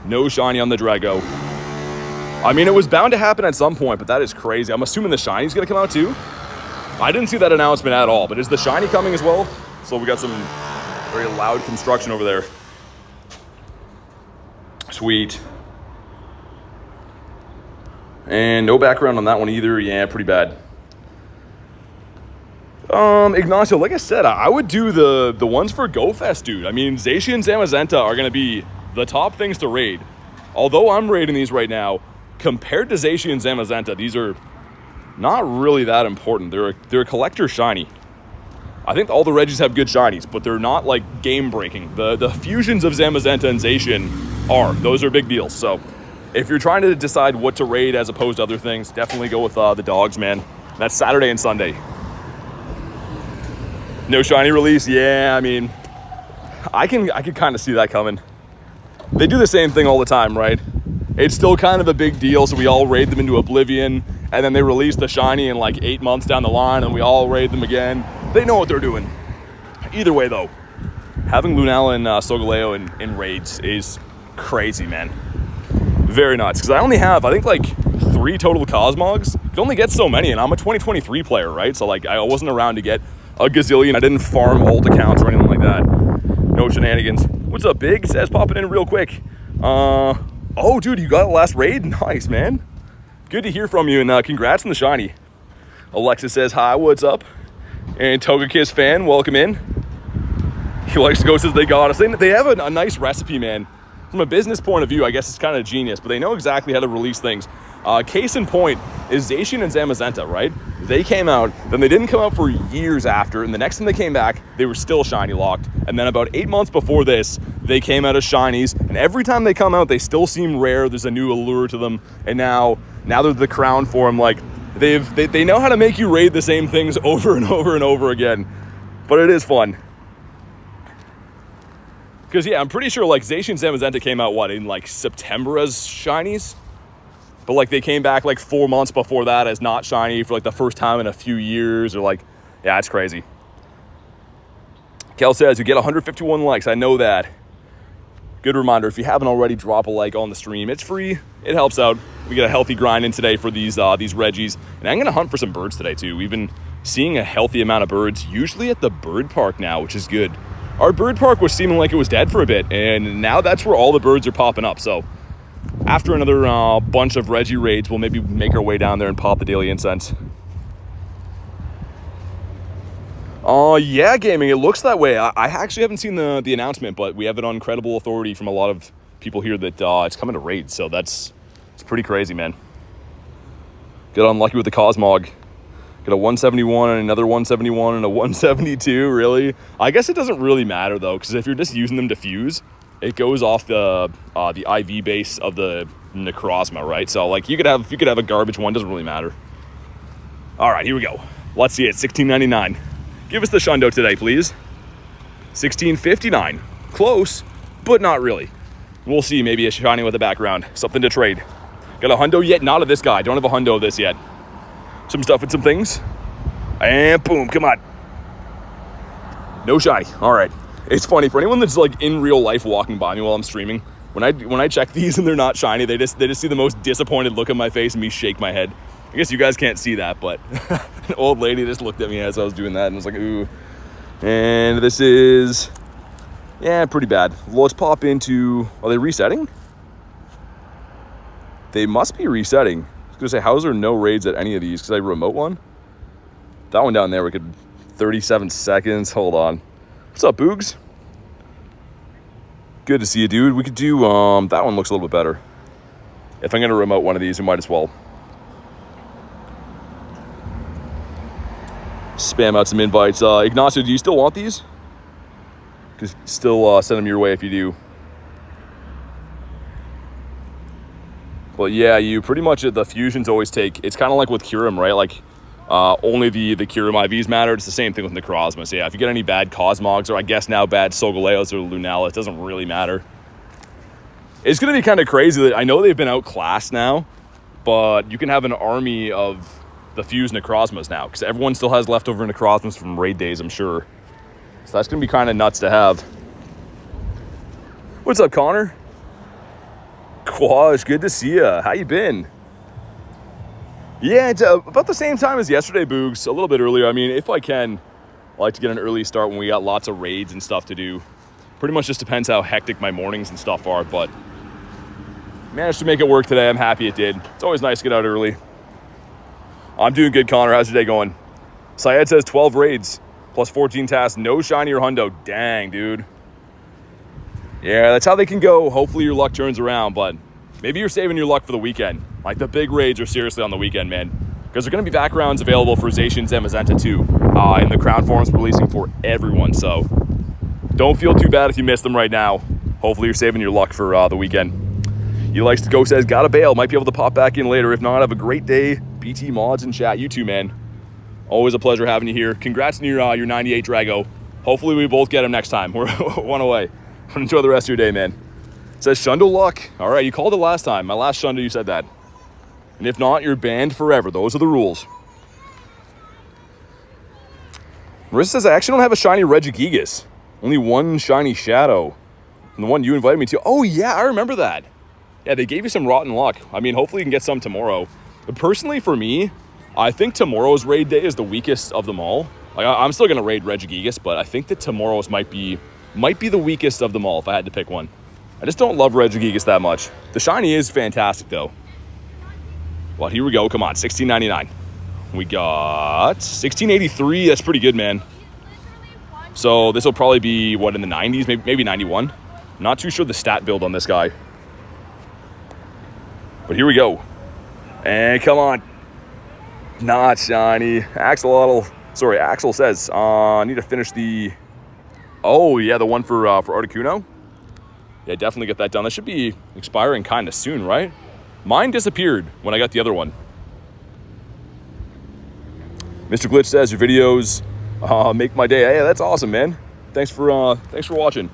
Speaker 1: No shiny on the Drago. I mean, it was bound to happen at some point, but that is crazy. I'm assuming the shiny's gonna come out too. I didn't see that announcement at all, but is the shiny coming as well? So we got some very loud construction over there. Sweet. And no background on that one either. Yeah, pretty bad. Ignacio, like I said, I would do the ones for GoFest, dude. I mean, Zacian and Zamazenta are gonna be the top things to raid. Although I'm raiding these right now, compared to Zacian and Zamazenta, these are not really that important. They're a collector shiny. I think all the Regis have good shinies, but they're not like game breaking. The fusions of Zamazenta and Zacian are. Those are big deals. So if you're trying to decide what to raid as opposed to other things, definitely go with the dogs, man. That's Saturday and Sunday. No shiny release? Yeah, I mean, I can kind of see that coming. They do the same thing all the time, right? It's still kind of a big deal, so we all raid them into oblivion, and then they release the shiny in like 8 months down the line, and we all raid them again. They know what they're doing. Either way, though, having Lunala and Solgaleo in raids is crazy, man. Very nuts, because I only have, I think, like 3 total Cosmogs. You can only get so many, and I'm a 2023 player, right? So, like, I wasn't around to get a gazillion. I didn't farm alt accounts or anything like that. No shenanigans. What's up, Big? Says popping in real quick. Oh, dude, you got the last raid? Nice, man. Good to hear from you, and congrats on the shiny. Alexis says, hi, what's up? And Togekiss fan, welcome in. He likes to go, says they got us. They have a nice recipe, man. From a business point of view, I guess it's kind of genius, but they know exactly how to release things. Case in point is Zacian and Zamazenta, right? They came out, then they didn't come out for years after, and the next time they came back, they were still shiny locked. And then about 8 months before this, they came out as shinies, and every time they come out, they still seem rare. There's a new allure to them, and now they're the crown for them. Like, they know how to make you raid the same things over and over and over again. But it is fun. Because, yeah, I'm pretty sure, like, Zacian and Zamazenta came out, in, like, September as shinies? But, like, they came back, like, 4 months before that as not shiny for, like, the first time in a few years. Or, like, yeah, it's crazy. Kel says, you get 151 likes. I know that. Good reminder, if you haven't already, drop a like on the stream. It's free. It helps out. We get a healthy grind in today for these Regis. And I'm going to hunt for some birds today, too. We've been seeing a healthy amount of birds, usually at the bird park now, which is good. Our bird park was seeming like it was dead for a bit, and now that's where all the birds are popping up. So after another bunch of Regi raids, we'll maybe make our way down there and pop the daily incense. Yeah, gaming, it looks that way. I actually haven't seen the announcement, but we have it on credible authority from a lot of people here that it's coming to raids, so it's pretty crazy, man. Got unlucky with the Cosmog. Got a 171 and another 171 and a 172, really? I guess it doesn't really matter, though, because if you're just using them to fuse, it goes off the IV base of the Necrozma, right? So, like, you could have a garbage one, doesn't really matter. All right, here we go. Let's see it, 1699. Give us the Shundo today, please. 1659. Close, but not really. We'll see, maybe a shiny with a background. Something to trade. Got a hundo yet? Not of this guy. Don't have a hundo of this yet. Some stuff and some things. And boom, come on. No shiny. All right. It's funny, for anyone that's like in real life walking by me while I'm streaming, when I check these and they're not shiny, they just see the most disappointed look on my face and me shake my head. I guess you guys can't see that, but an old lady just looked at me as I was doing that and was like, ooh. And this is, yeah, pretty bad. Let's pop into, are they resetting? They must be resetting. I was gonna say, how's there no raids at any of these? Because I remote one. That one down there, we could, 37 seconds. Hold on. What's up, Boogs? Good to see you, dude. We could do, that one looks a little bit better. If I'm gonna remote one of these, we might as well. Spam out some invites. Ignacio, do you still want these? Just still send them your way if you do. But yeah, you pretty much, the fusions always take, it's kind of like with Kyurem, right? Like, only the Kyurem IVs matter. It's the same thing with Necrozma. Yeah, if you get any bad Cosmogs, or I guess now bad Solgaleos or Lunala, it doesn't really matter. It's going to be kind of crazy that I know they've been outclassed now, but you can have an army of the fused Necrozmas now, because everyone still has leftover Necrozmas from raid days, I'm sure. So that's going to be kind of nuts to have. What's up, Connor? Quash, good to see ya. How you been? Yeah, it's about the same time as yesterday, Boogs. A little bit earlier. I mean, if I can, I like to get an early start when we got lots of raids and stuff to do. Pretty much just depends how hectic my mornings and stuff are, but managed to make it work today. I'm happy it did. It's always nice to get out early. I'm doing good, Connor. How's your day going? Syed says 12 raids plus 14 tasks. No shiny or hundo. Dang, dude. Yeah, that's how they can go. Hopefully your luck turns around, but maybe you're saving your luck for the weekend. Like, the big raids are seriously on the weekend, man. Because there are going to be backgrounds available for Zacians and Mazenta too. And the crown forms releasing for everyone, so don't feel too bad if you miss them right now. Hopefully you're saving your luck for the weekend. He likes to go, says, gotta bail. Might be able to pop back in later. If not, have a great day. BT mods and chat. You too, man. Always a pleasure having you here. Congrats on your 98 Drago. Hopefully we both get him next time. We're one away. Enjoy the rest of your day, man. It says Shundo luck. All right, you called it last time. My last Shundo, you said that. And if not, you're banned forever. Those are the rules. Marissa says, I actually don't have a shiny Regigigas. Only one shiny Shadow. And the one you invited me to. Oh, yeah, I remember that. Yeah, they gave you some rotten luck. I mean, hopefully you can get some tomorrow. But personally, for me, I think tomorrow's raid day is the weakest of them all. Like, I'm still going to raid Regigigas, but I think that tomorrow's might be the weakest of them all if I had to pick one. I just don't love Regigigas that much. The shiny is fantastic, though. Well, here we go. Come on, 1699. We got 1683. That's pretty good, man. So this will probably be, what, in the 90s? Maybe 91. Not too sure the stat build on this guy. But here we go. And come on. Not shiny. Axel says, I need to finish the... Oh, yeah, the one for Articuno. Yeah, definitely get that done. That should be expiring kind of soon, right? Mine disappeared when I got the other one. Mr. Glitch says, your videos make my day. Hey, that's awesome, man. Thanks for watching.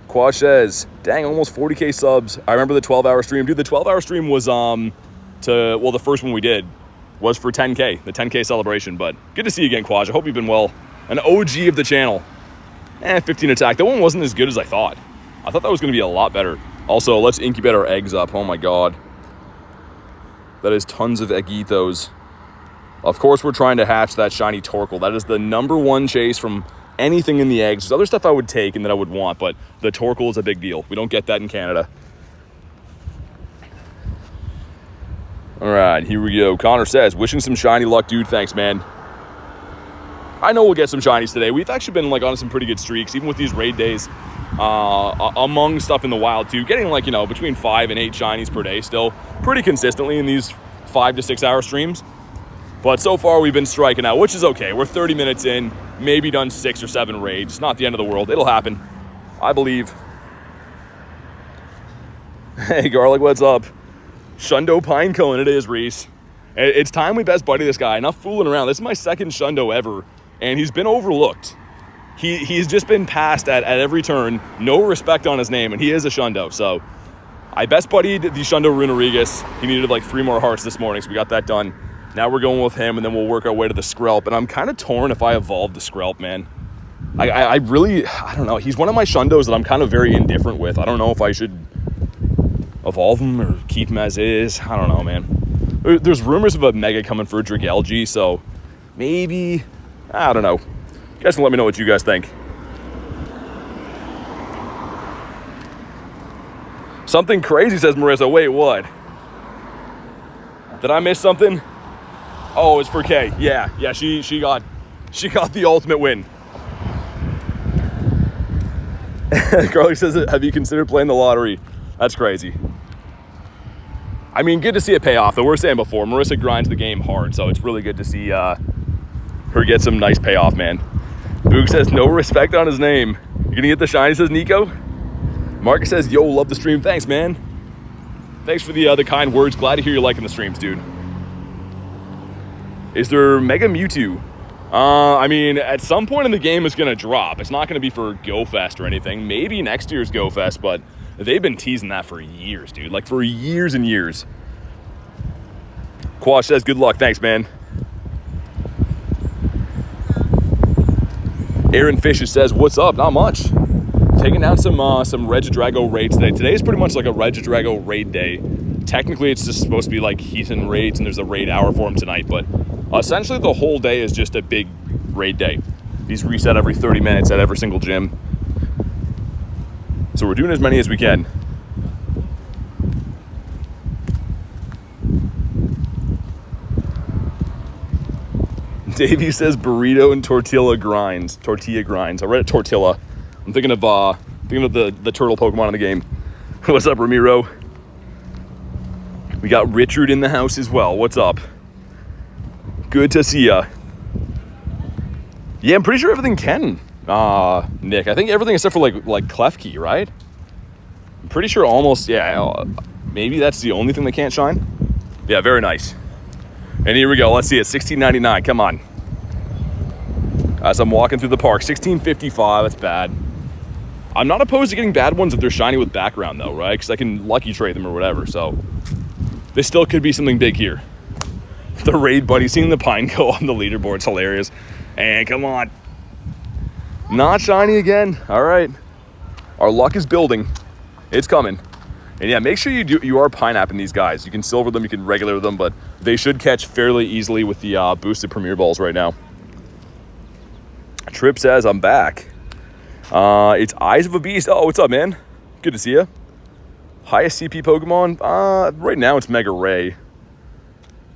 Speaker 1: Quash says, dang, almost 40K subs. I remember the 12-hour stream. Dude, the 12-hour stream was, the first one we did was for 10K, the 10K celebration. But good to see you again, Quash. I hope you've been well. An OG of the channel. 15 attack. That one wasn't as good as I thought. I thought that was going to be a lot better. Also, let's incubate our eggs up. Oh my god. That is tons of eggitos. Of course, we're trying to hatch that shiny Torkoal. That is the #1 chase from anything in the eggs. There's other stuff I would take and that I would want, but the Torkoal is a big deal. We don't get that in Canada. All right, here we go. Connor says, wishing some shiny luck, dude. Thanks, man. I know we'll get some shinies today. We've actually been on some pretty good streaks, even with these raid days. Among stuff in the wild too, getting between 5 and 8 shinies per day still, pretty consistently in these 5 to 6 hour streams. But so far we've been striking out, which is okay. We're 30 minutes in, maybe done 6 or 7 raids. It's not the end of the world. It'll happen, I believe. Hey, Garlic, what's up? Shundo Pinecone, it is, Reese. It's time we best buddy this guy. Enough fooling around. This is my second Shundo ever, and he's been overlooked. He's just been passed at every turn. No respect on his name, and he is a Shundo. So I best buddied the Shundo Runerigus. He needed 3 more hearts this morning, so we got that done. Now we're going with him, and then we'll work our way to the Skrelp. And I'm kind of torn if I evolve the Skrelp, man. I don't know. He's one of my Shundos that I'm kind of very indifferent with. I don't know if I should evolve him or keep him as is. I don't know, man. There's rumors of a Mega coming for Dragalge, so maybe, I don't know. You guys can let me know what you guys think. Something crazy, says Marissa. Wait, what? Did I miss something? Oh, it's for K. Yeah, she got the ultimate win. Garlic says, have you considered playing the lottery? That's crazy. I mean, good to see it pay off. Though we're saying before, Marissa grinds the game hard, so it's really good to see or get some nice payoff, man. Boog says, no respect on his name. You're gonna get the shiny, says Nico. Marcus says, yo, love the stream. Thanks, man. Thanks for the kind words. Glad to hear you liking the streams, dude. Is there Mega Mewtwo? I mean, at some point in the game it's gonna drop. It's not gonna be for Go Fest or anything. Maybe next year's Go Fest, but they've been teasing that for years, dude. Like for years and years. Quash says, good luck. Thanks, man. Aaron Fisher says, what's up? Not much. Taking down some Regidrago raids today. Today is pretty much like a Regidrago raid day. Technically, it's just supposed to be like Heathen raids, and there's a raid hour for them tonight, but essentially the whole day is just a big raid day. These reset every 30 minutes at every single gym. So we're doing as many as we can. Davey says burrito and tortilla grinds. Tortilla grinds. I read it tortilla. I'm thinking of the turtle Pokemon in the game. What's up, Ramiro? We got Richard in the house as well. What's up? Good to see ya. Yeah, I'm pretty sure everything can. Nick, I think everything except for like Klefki, right? I'm pretty sure almost. Yeah, maybe that's the only thing that can't shine. Yeah, very nice. And here we go. Let's see it. $16.99. Come on. As I'm walking through the park, $16.55. That's bad. I'm not opposed to getting bad ones if they're shiny with background, though, right? Because I can lucky trade them or whatever. So this still could be something big here. The raid buddy, seeing the pine go on the leaderboard's hilarious. And come on. Not shiny again. All right. Our luck is building. It's coming. And yeah, make sure you are pine-apping these guys. You can silver them, you can regular them, but they should catch fairly easily with the boosted Premier Balls right now. Trip says, I'm back. It's Eyes of a Beast. Oh, what's up, man? Good to see you. Highest CP Pokemon? Right now it's Mega Ray.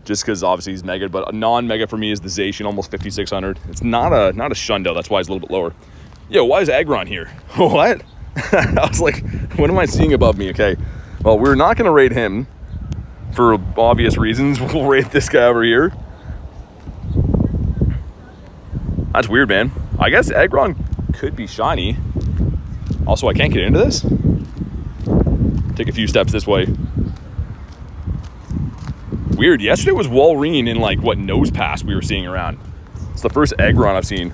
Speaker 1: Just because obviously he's Mega, but a non-Mega for me is the Zacian, almost 5,600. It's not a Shundo, that's why it's a little bit lower. Yo, why is Aggron here? What? I was like, what am I seeing above me? Okay, well, we're not going to raid him for obvious reasons. We'll raid this guy over here. That's weird, man. I guess Aggron could be shiny. Also, I can't get into this. Take a few steps this way. Weird. Yesterday was Walrein in like what nose pass we were seeing around. It's the first Aggron I've seen.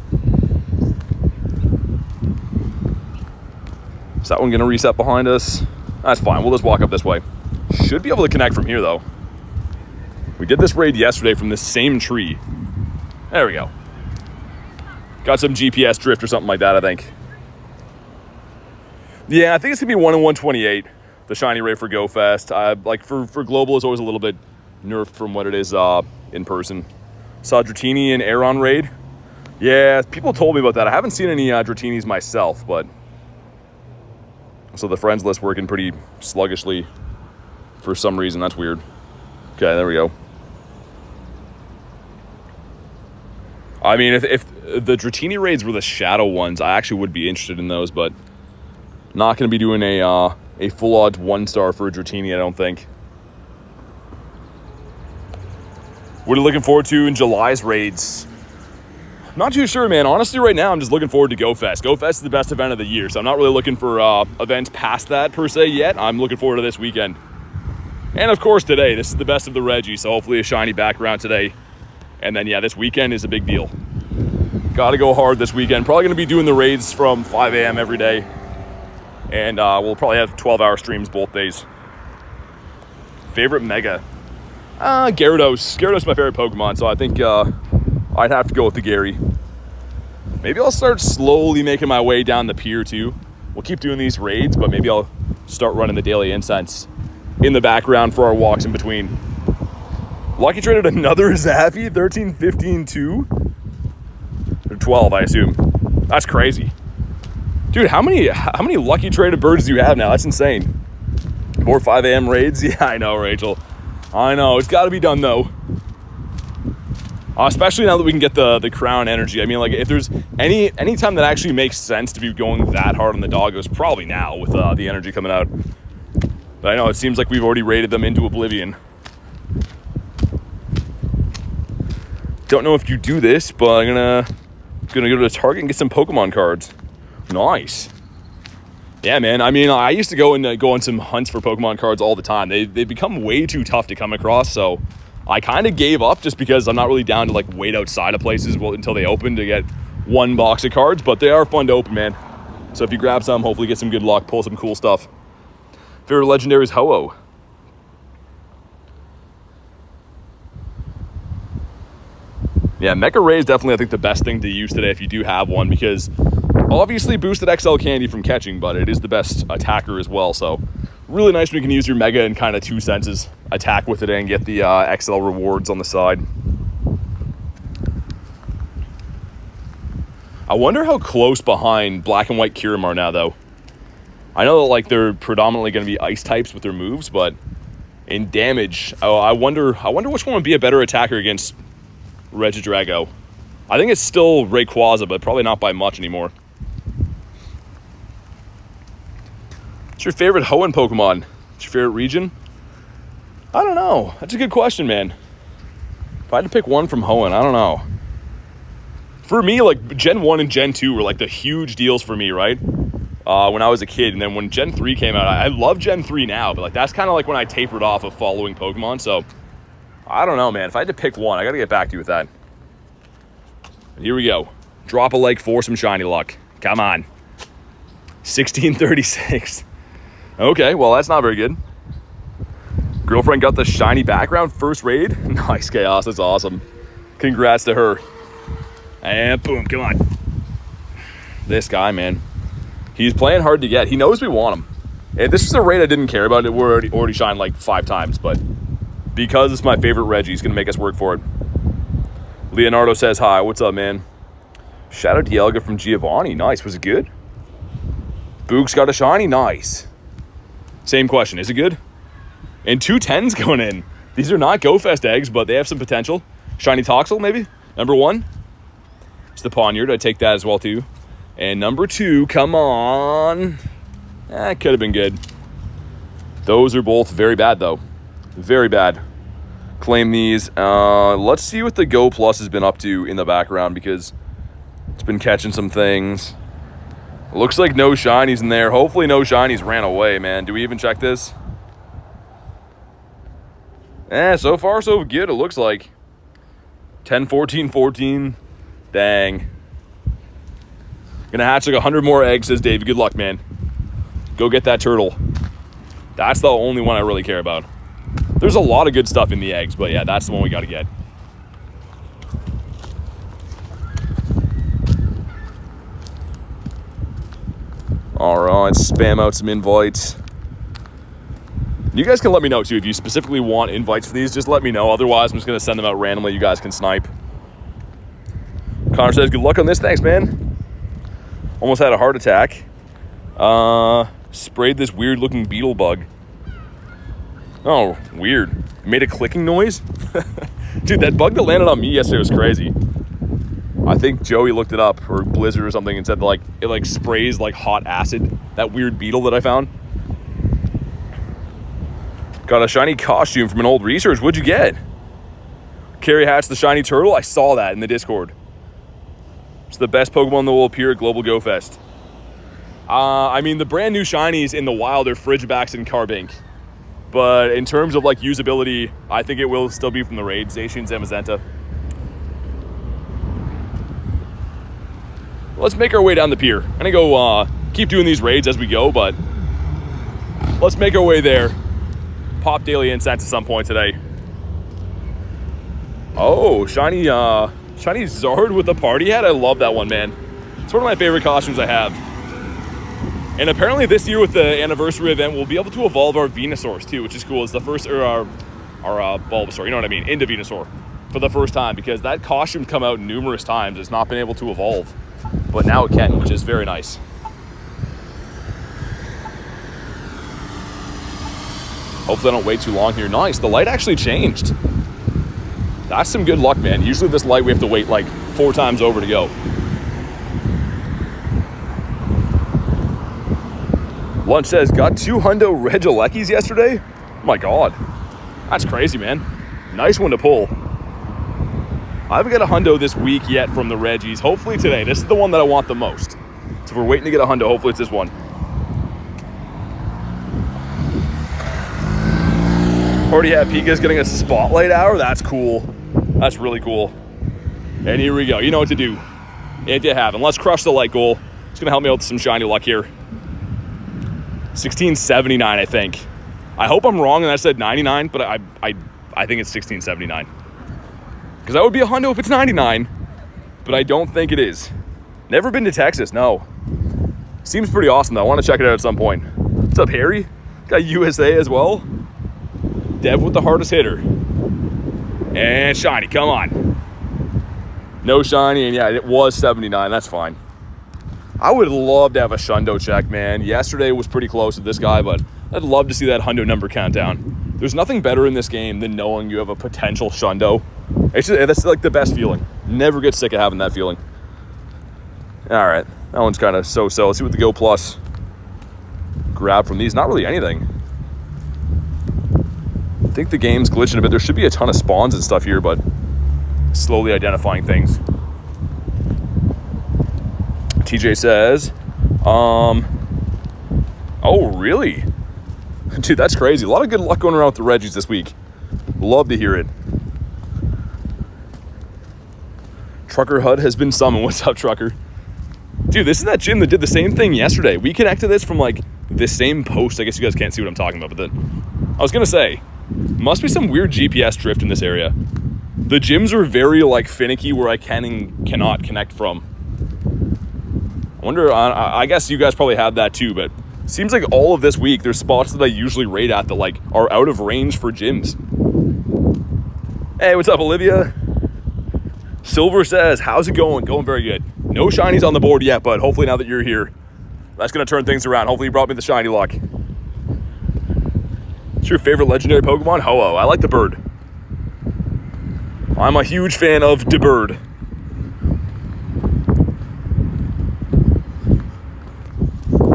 Speaker 1: Is that one going to reset behind us? That's fine. We'll just walk up this way. Should be able to connect from here, though. We did this raid yesterday from this same tree. There we go. Got some GPS drift or something like that, I think. Yeah, I think it's going to be 1 in 128, the shiny raid for Go Fest. Like, for Global, it's always a little bit nerfed from what it is in person. Saw Dratini and Aeron raid. Yeah, people told me about that. I haven't seen any Dratinis myself, but... So the friends list working pretty sluggishly for some reason. That's weird. Okay, there we go. I mean, if the Dratini raids were the shadow ones, I actually would be interested in those, but not going to be doing a full odds 1-star for a Dratini, I don't think. What are you looking forward to in July's raids? Not too sure, man. Honestly, right now, I'm just looking forward to Go Fest. Go Fest is the best event of the year, so I'm not really looking for events past that, per se, yet. I'm looking forward to this weekend. And, of course, today. This is the best of the Reggie, so hopefully a shiny background today. And then, yeah, this weekend is a big deal. Got to go hard this weekend. Probably going to be doing the raids from 5 a.m. every day. And we'll probably have 12-hour streams both days. Favorite Mega? Gyarados. Gyarados is my favorite Pokemon, so I think... I'd have to go with the Gary. Maybe I'll start slowly making my way down the pier too. We'll keep doing these raids, but maybe I'll start running the daily incense in the background for our walks in between. Lucky traded another Zappy, 13, 15, 2. Or 12, I assume. That's crazy. Dude, how many lucky traded birds do you have now? That's insane. More 5 a.m. raids? Yeah, I know, Rachel. I know. It's got to be done, though. Especially now that we can get the crown energy. I mean, like, if there's any time that actually makes sense to be going that hard on the doggos, probably now with the energy coming out. But I know it seems like we've already raided them into oblivion. Don't know if you do this, but I'm gonna go to the Target and get some Pokemon cards. Nice. Yeah, man. I mean, I used to go on some hunts for Pokemon cards all the time. They become way too tough to come across, so I kind of gave up just because I'm not really down to like wait outside of places until they open to get one box of cards, but they are fun to open, man. So if you grab some, hopefully get some good luck, pull some cool stuff. Favorite legendary is Ho-Oh. Yeah, Mecha Ray is definitely, I think, the best thing to use today if you do have one, because obviously boosted XL candy from catching, but it is the best attacker as well. So really nice when you can use your Mega in kind of two senses. Attack with it and get the XL rewards on the side. I wonder how close behind Black and White Kyurem are now, though. I know that like they're predominantly going to be ice types with their moves, but in damage, I wonder which one would be a better attacker against Regidrago. I think it's still Rayquaza, but probably not by much anymore. What's your favorite Hoenn Pokemon? What's your favorite region? I don't know. That's a good question, man. If I had to pick one from Hoenn, I don't know. For me, like Gen 1 and Gen 2 were like the huge deals for me, right? When I was a kid. And then when Gen 3 came out, I love Gen 3 now, but like that's kind of like when I tapered off of following Pokemon. So I don't know, man. If I had to pick one, I got to get back to you with that. Here we go. Drop a like for some shiny luck. Come on. 1636. Okay, well, that's not very good. Girlfriend got the shiny background first raid. Nice, Chaos. That's awesome. Congrats to her. And boom, come on. This guy, man. He's playing hard to get. He knows we want him. And this is a raid I didn't care about. We're already shined like 5 times, but because it's my favorite Reggie, he's going to make us work for it. Leonardo says hi. What's up, man? Shadow Dialga from Giovanni. Nice. Was it good? Boog's got a shiny. Nice. Same question. Is it good? And 2 10s going in. These are not GoFest eggs, but they have some potential. Shiny Toxel, maybe? Number 1. It's the Poniard. I'd take that as well, too. And number 2, come on. Could have been good. Those are both very bad, though. Very bad. Claim these. Let's see what the Go Plus has been up to in the background, because it's been catching some things. Looks like no shinies in there. Hopefully no shinies ran away, man. Do we even check this? So far so good, it looks like. 10, 14, 14. Dang. Gonna hatch like 100 more eggs, says Dave. Good luck, man. Go get that turtle. That's the only one I really care about. There's a lot of good stuff in the eggs, but yeah, that's the one we gotta get. Alright, spam out some invites. You guys can let me know too if you specifically want invites for these. Just let me know. Otherwise, I'm just gonna send them out randomly. You guys can snipe. Connor says, good luck on this. Thanks, man. Almost had a heart attack. Sprayed this weird looking beetle bug. Oh, weird. It made a clicking noise? Dude, that bug that landed on me yesterday was crazy. I think Joey looked it up, or Blizzard or something, and said that, it sprays like hot acid. That weird beetle that I found. Got a shiny costume from an old research. What'd you get? Carry hatch the shiny turtle? I saw that in the Discord. It's the best Pokemon that will appear at Global Go Fest. I mean, the brand new shinies in the wild are Frigibax and Carbink. But in terms of usability, I think it will still be from the raid. Zacian, Zamazenta. Let's make our way down the pier. I'm gonna go keep doing these raids as we go, but let's make our way there. Pop daily incense at some point today. Oh, shiny Zard with the party hat. I love that one, man. It's one of my favorite costumes I have. And apparently this year with the anniversary event, we'll be able to evolve our Venusaurs too, which is cool. It's the first, or our Bulbasaur, you know what I mean, into Venusaur for the first time, because that costume's come out numerous times. It's not been able to evolve, but now it can, which is very nice. Hopefully I don't wait too long here. Nice, the light actually changed. That's some good luck, man. Usually this light we have to wait 4 times over to go. Lunch says, got 2 hundo Regileckies yesterday? Oh my god. That's crazy, man. Nice one to pull. I haven't got a hundo this week yet from the Reggies. Hopefully today. This is the one that I want the most. So if we're waiting to get a hundo, hopefully it's this one. Already have Pika's getting a spotlight hour. That's cool. That's really cool. And here we go. You know what to do if you haven't. Let's crush the light goal. It's going to help me out with some shiny luck here. 1679, I think. I hope I'm wrong and I said 99, but I think it's 1679. Because that would be a hundo if it's 99, but I don't think it is. Never been to Texas, no. Seems pretty awesome though. I want to check it out at some point. What's up, Harry? Got USA as well. Dev with the hardest hitter. And shiny, come on. No shiny, and yeah, it was 79. That's fine. I would love to have a shundo check, man. Yesterday was pretty close to this guy, but I'd love to see that hundo number countdown. There's nothing better in this game than knowing you have a potential shundo. That's like the best feeling. Never get sick of having that feeling. All right, that one's kind of so-so. Let's see what the Go Plus grab from these. Not really anything. I think the game's glitching a bit. There should be a ton of spawns and stuff here, but slowly identifying things. TJ says, oh, really? Dude, that's crazy. A lot of good luck going around with the Reggies this week. Love to hear it. Trucker HUD has been summoned. What's up, Trucker? Dude, this is that gym that did the same thing yesterday. We connected this from like this same post. I guess you guys can't see what I'm talking about, but I was gonna say, must be some weird GPS drift in this area. The gyms are very like finicky where I can and cannot connect from. I wonder, I guess you guys probably have that too, but seems like all of this week there's spots that I usually raid at that like are out of range for gyms. Hey, what's up, Olivia? Silver says, how's it going? Going very good. No shinies on the board yet, but hopefully now that you're here, that's going to turn things around. Hopefully you brought me the shiny luck. What's your favorite legendary Pokemon? Ho-Oh. I like the bird. I'm a huge fan of the bird.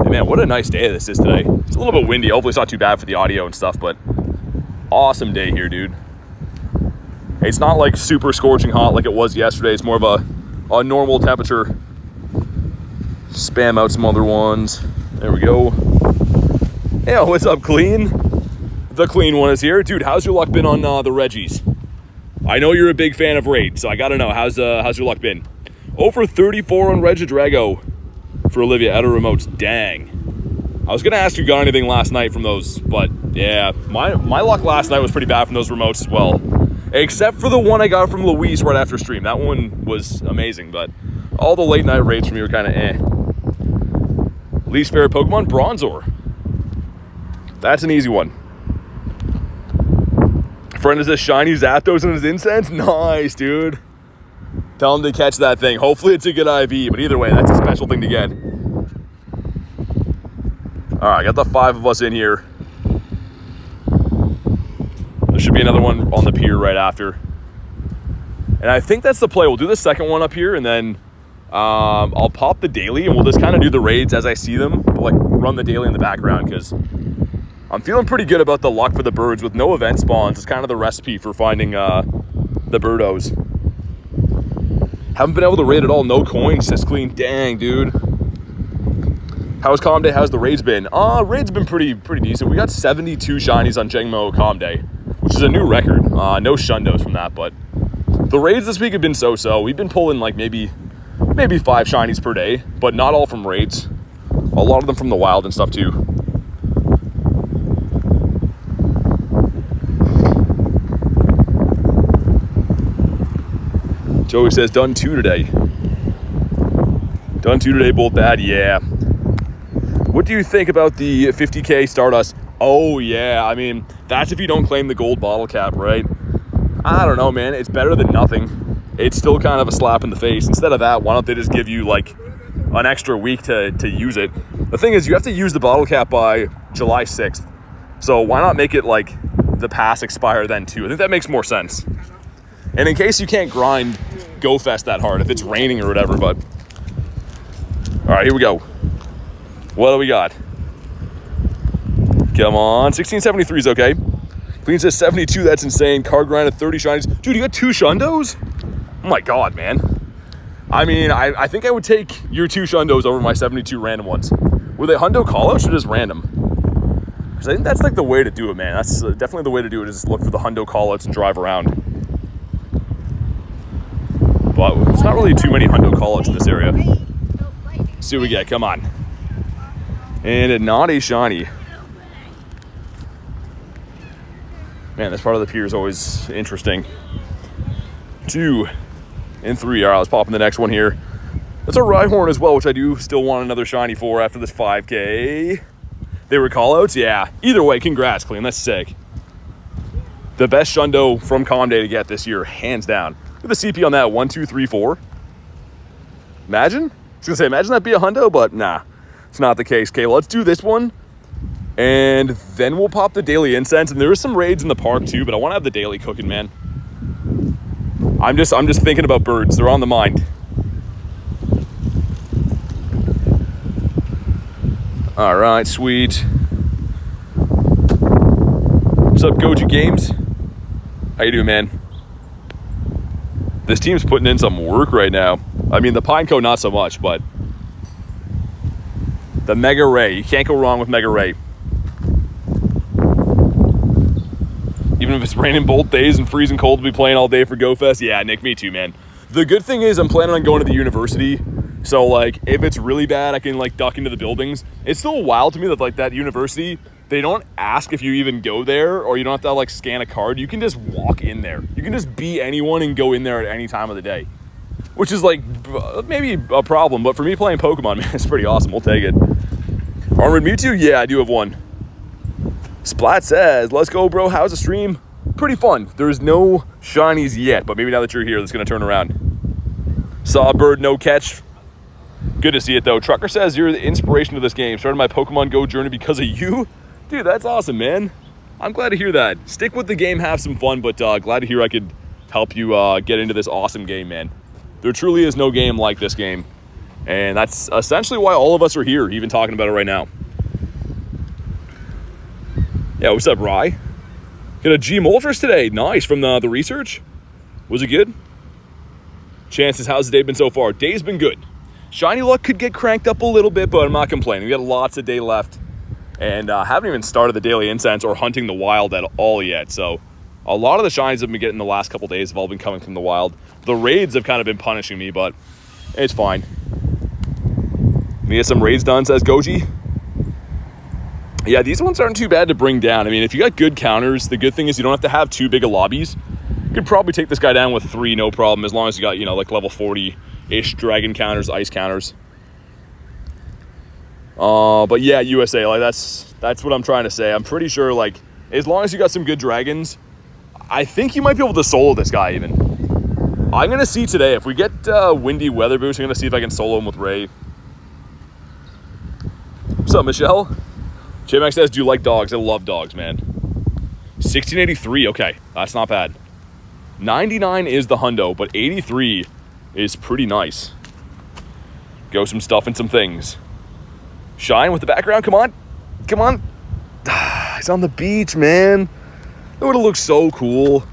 Speaker 1: Hey man, what a nice day this is today. It's a little bit windy. Hopefully it's not too bad for the audio and stuff, but awesome day here, dude. It's not like super scorching hot like it was yesterday. It's more of a normal temperature. Spam out some other ones. There we go. Hey, what's up, Clean? The Clean one is here. Dude, how's your luck been on the Reggies? I know you're a big fan of Raid, so I gotta know, how's your luck been? Over 34 on Regidrago for Olivia out of remotes. Dang. I was gonna ask if you got anything last night from those, but yeah, my luck last night was pretty bad from those remotes as well. Except for the one I got from Louise right after stream. That one was amazing, but all the late night raids from you were kind of eh. Least favorite Pokemon? Bronzor. That's an easy one. Friend is a shiny Zapdos in his incense? Nice, dude. Tell him to catch that thing. Hopefully it's a good IV, but either way, that's a special thing to get. All right, I got the 5 of us in here. There should be another one on the pier right after. And I think that's the play. We'll do the second one up here, and then I'll pop the daily, and we'll just kind of do the raids as I see them. But like run the daily in the background, because I'm feeling pretty good about the luck for the birds with no event spawns. It's kind of the recipe for finding the birdos. Haven't been able to raid at all. No coins, says Clean. Dang, dude. How's Calm Day? How's the raids been? Raids been pretty decent. We got 72 shinies on Jengmo Calm Day, which is a new record. No shundos from that, but the raids this week have been so-so. We've been pulling like maybe 5 shinies per day, but not all from raids. A lot of them from the wild and stuff too. Joey says, done 2 today. Done 2 today, both bad, yeah. What do you think about the 50K Stardust? Oh yeah, I mean, that's if you don't claim the gold bottle cap, right? I don't know, man. It's better than nothing. It's still kind of a slap in the face. Instead of that, why don't they just give you like an extra week to use it? The thing is, you have to use the bottle cap by July 6th. So why not make it like the pass expire then too? I think that makes more sense. And in case you can't grind Go Fest that hard, if it's raining or whatever, but... All right, here we go. What do we got? Come on, 1673 is okay. Clean says 72, that's insane. Card grind of 30 shinies. Dude, you got 2 shundos? Oh my God, man. I mean, I think I would take your 2 Shundos over my 72 random ones. Were they Hundo callouts or just random? Because I think that's like the way to do it, man. That's definitely the way to do it, is just look for the Hundo callouts and drive around. But there's not really too many Hundo callouts in this area. Let's see what we get. Come on. And not a shiny. Man, this part of the pier is always interesting. 2 and 3. All right, let's pop in the next one here. That's a Rhyhorn as well, which I do still want another shiny for after this 5K. They were callouts? Yeah. Either way, congrats, Clean. That's sick. The best Shundo from Comday to get this year, hands down. Look at the CP on that. 1, 2, 3, 4. Imagine? I was going to say, imagine that be a Hundo, but nah. It's not the case. Okay, let's do this one. And then we'll pop the daily incense. And there is some raids in the park too, but I want to have the daily cooking, man. I'm just thinking about birds. They're on the mind. All right, sweet. What's up, Goji Games? How you doing, man? This team's putting in some work right now. I mean, the Pineco not so much, but the Mega Ray. You can't go wrong with Mega Ray. Even if it's raining both days and freezing cold to be playing all day for GoFest. Yeah, Nick, me too, man. The good thing is I'm planning on going to the university. So, like, if it's really bad, I can, like, duck into the buildings. It's still wild to me that, like, that university, they don't ask if you even go there, or you don't have to, like, scan a card. You can just walk in there. You can just be anyone and go in there at any time of the day. Which is, like, maybe a problem. But for me playing Pokemon, man, it's pretty awesome. We'll take it. Armored Mewtwo? Yeah, I do have one. Splat says, let's go, bro. How's the stream? Pretty fun. There's no shinies yet, but maybe now that you're here, that's going to turn around. Saw a bird, no catch. Good to see it, though. Trucker says, you're the inspiration of this game. Started my Pokemon GO journey because of you. Dude, that's awesome, man. I'm glad to hear that. Stick with the game, have some fun, but glad to hear I could help you get into this awesome game, man. There truly is no game like this game. And that's essentially why all of us are here, even talking about it right now. Yeah, what's up, Rye? Got a G Moltres today. Nice. From the research. Was it good? Chances, how's the day been so far? Day's been good. Shiny luck could get cranked up a little bit, but I'm not complaining. We got lots of day left. And haven't even started the daily incense or hunting the wild at all yet. So a lot of the shinies I've been getting the last couple days have all been coming from the wild. The raids have kind of been punishing me, but it's fine. We get some raids done, says Goji. Yeah, these ones aren't too bad to bring down. I mean, if you got good counters, the good thing is you don't have to have too big of lobbies. You could probably take this guy down with 3, no problem, as long as you got, you know, like level 40-ish dragon counters, ice counters. But yeah, USA, like that's what I'm trying to say. I'm pretty sure, like, as long as you got some good dragons, I think you might be able to solo this guy even. I'm going to see today. If we get windy weather boost, I'm going to see if I can solo him with Ray. What's up, Michelle? JMax says, do you like dogs? I love dogs, man. 1683, okay, that's not bad. 99 is the hundo, but 83 is pretty nice. Go some stuff and some things. Shine with the background, come on. Come on. It's on the beach, man. It would have looked so cool.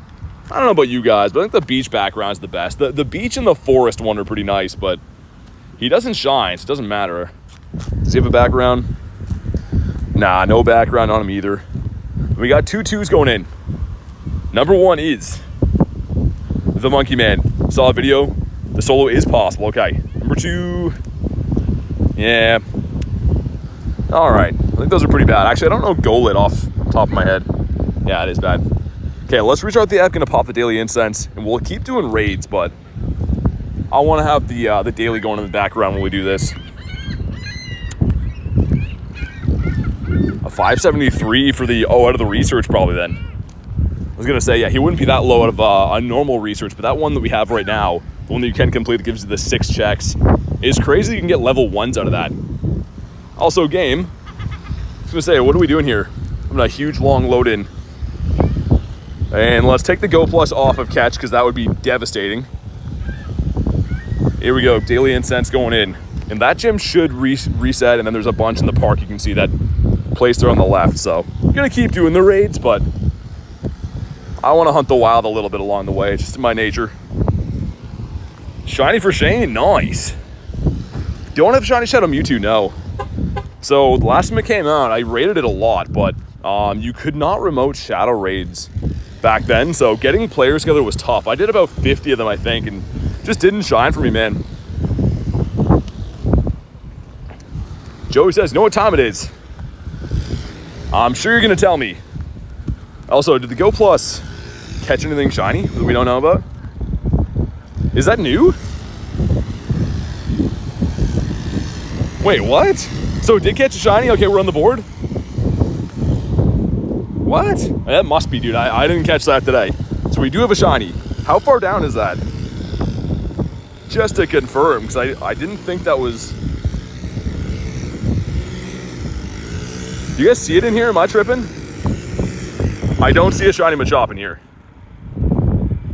Speaker 1: I don't know about you guys, but I think the beach background is the best. The beach and the forest one are pretty nice, but he doesn't shine, so it doesn't matter. Does he have a background? Nah, no background on him either. We got 2 2s going in. Number 1 is the Monkey Man. Saw a video. The solo is possible. Okay. Number 2. Yeah. All right. I think those are pretty bad. Actually, I don't know Golit off the top of my head. Yeah, it is bad. Okay, let's restart the app. Gonna pop the daily incense, and we'll keep doing raids, but I want to have the daily going in the background when we do this. A 573 for the, out of the research probably then. I was going to say, yeah, he wouldn't be that low out of a normal research, but that one that we have right now, the one that you can complete that gives you the 6 checks, is crazy. You can get level 1s out of that. Also, game, I was going to say, what are we doing here? I'm in a huge long load in. And let's take the Go Plus off of catch because that would be devastating. Here we go, daily incense going in. And that gym should reset, and then there's a bunch in the park. You can see that place there on the left. So I'm gonna keep doing the raids, but I want to hunt the wild a little bit along the way. It's just in my nature. Shiny for Shane, nice. Don't have Shiny Shadow Mewtwo, no. So the last time it came out, I rated it a lot, but you could not remote Shadow raids back then, so getting players together was tough. I did about 50 of them, I think, and just didn't shine for me, man. Joey says, know what time it is? I'm sure you're gonna tell me. Also, did the Go Plus catch anything shiny that we don't know about? Is that new? Wait, what? So it did catch a shiny? Okay, we're on the board. What? That must be, dude. I didn't catch that today. So we do have a shiny. How far down is that? Just to confirm, because I didn't think that was... Do you guys see it in here? Am I tripping? I don't see a shiny Machop in here.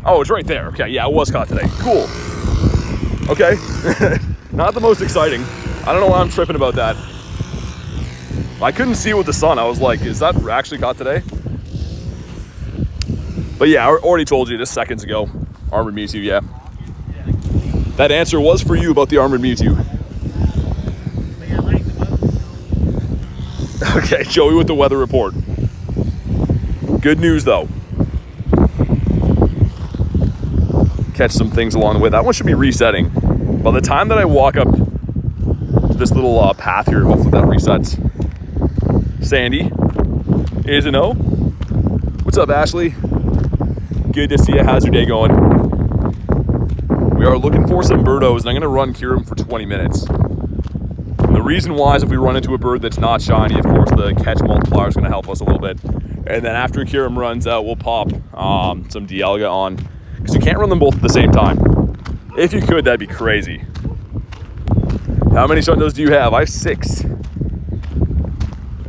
Speaker 1: Oh, it's right there. Okay, yeah, it was caught today. Cool. Okay. Not the most exciting. I don't know why I'm tripping about that. I couldn't see it with the sun. I was like, is that actually caught today? But yeah, I already told you just seconds ago. Armored Mewtwo, yeah. That answer was for you about the Armored Mewtwo. Okay, Joey with the weather report. Good news though. Catch some things along the way. That one should be resetting. By the time that I walk up to this little path here, hopefully that resets. Sandy is a no. What's up, Ashley? Good to see you. How's your day going? We are looking for some birdos, and I'm going to run Kyurem for 20 minutes. And the reason why is if we run into a bird that's not shiny, of course, the catch multiplier is going to help us a little bit. And then after Kyurem runs out, we'll pop some Dialga on. Because you can't run them both at the same time. If you could, that'd be crazy. How many Shundos do you have? I have 6.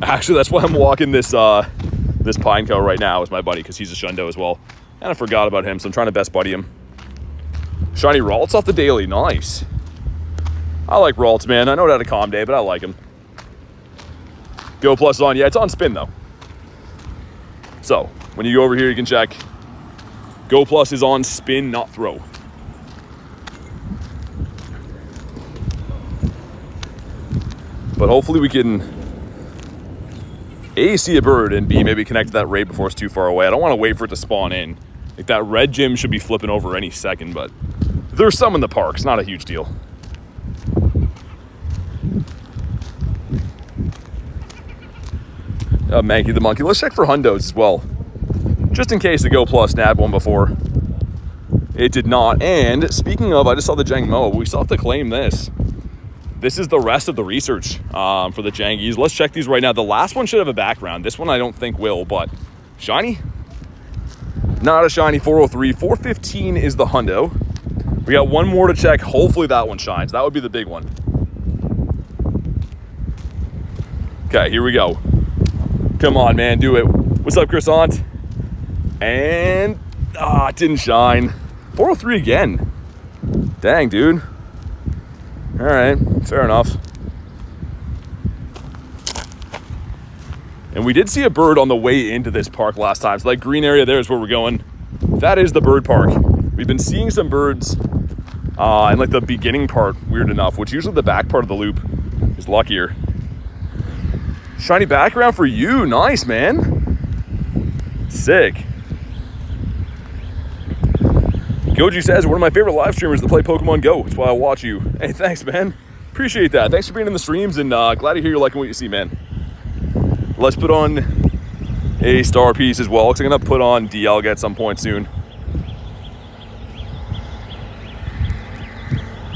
Speaker 1: Actually, that's why I'm walking this this Pineco right now with my buddy, because he's a Shundo as well. And I forgot about him, so I'm trying to best buddy him. Shiny Ralts off the daily, nice. I like Ralts, man. I know it had a calm day, but I like him. Go Plus is on. Yeah, it's on spin, though. So, when you go over here, you can check. Go Plus is on spin, not throw. But hopefully we can A, see a bird, and B, maybe connect to that raid before it's too far away. I don't want to wait for it to spawn in. Like, that red gym should be flipping over any second, but there's some in the park. It's not a huge deal. Mankey the Monkey. Let's check for Hundos as well. Just in case the Go Plus nabbed one before. It did not. And speaking of, I just saw the Jang Mo. We still have to claim this. This is the rest of the research for the Jangies. Let's check these right now. The last one should have a background. This one I don't think will, but shiny? Not a shiny. 403. 415 is the Hundo. We got one more to check. Hopefully that one shines. That would be the big one. Okay, here we go. Come on, man, do it. What's up, Croissant? And, it didn't shine. 403 again. Dang, dude. All right, fair enough. And we did see a bird on the way into this park last time. So that green area there is where we're going. That is the bird park. We've been seeing some birds in like the beginning part, weird enough, which usually the back part of the loop is luckier. Shiny background for you. Nice, man. Sick. Goji says, one of my favorite live streamers to play Pokemon GO. That's why I watch you. Hey, thanks, man. Appreciate that. Thanks for being in the streams, and glad to hear you're liking what you see, man. Let's put on a star piece as well, because I'm going to put on Dialga at some point soon.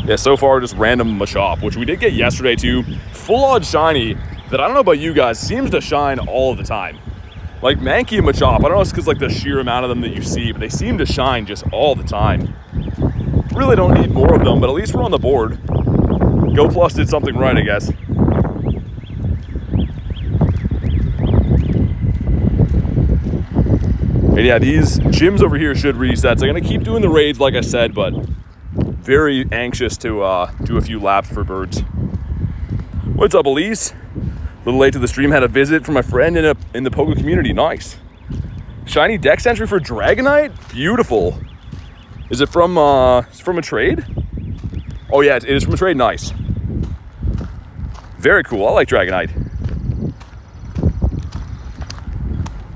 Speaker 1: Yeah, so far, just random Machop, which we did get yesterday, too. Full-on shiny that, I don't know about you guys, seems to shine all the time. Like Mankey and Machop, I don't know if it's because like the sheer amount of them that you see, but they seem to shine just all the time. Really don't need more of them, but at least we're on the board. Go Plus did something right, I guess. And yeah, these gyms over here should reset. So I'm gonna keep doing the raids like I said, but very anxious to do a few laps for birds. What's up, Elise? A little late to the stream, had a visit from a friend in the Pogo community. Nice. Shiny Dex entry for Dragonite? Beautiful. Is it from a trade? Oh yeah, it is from a trade. Nice. Very cool. I like Dragonite.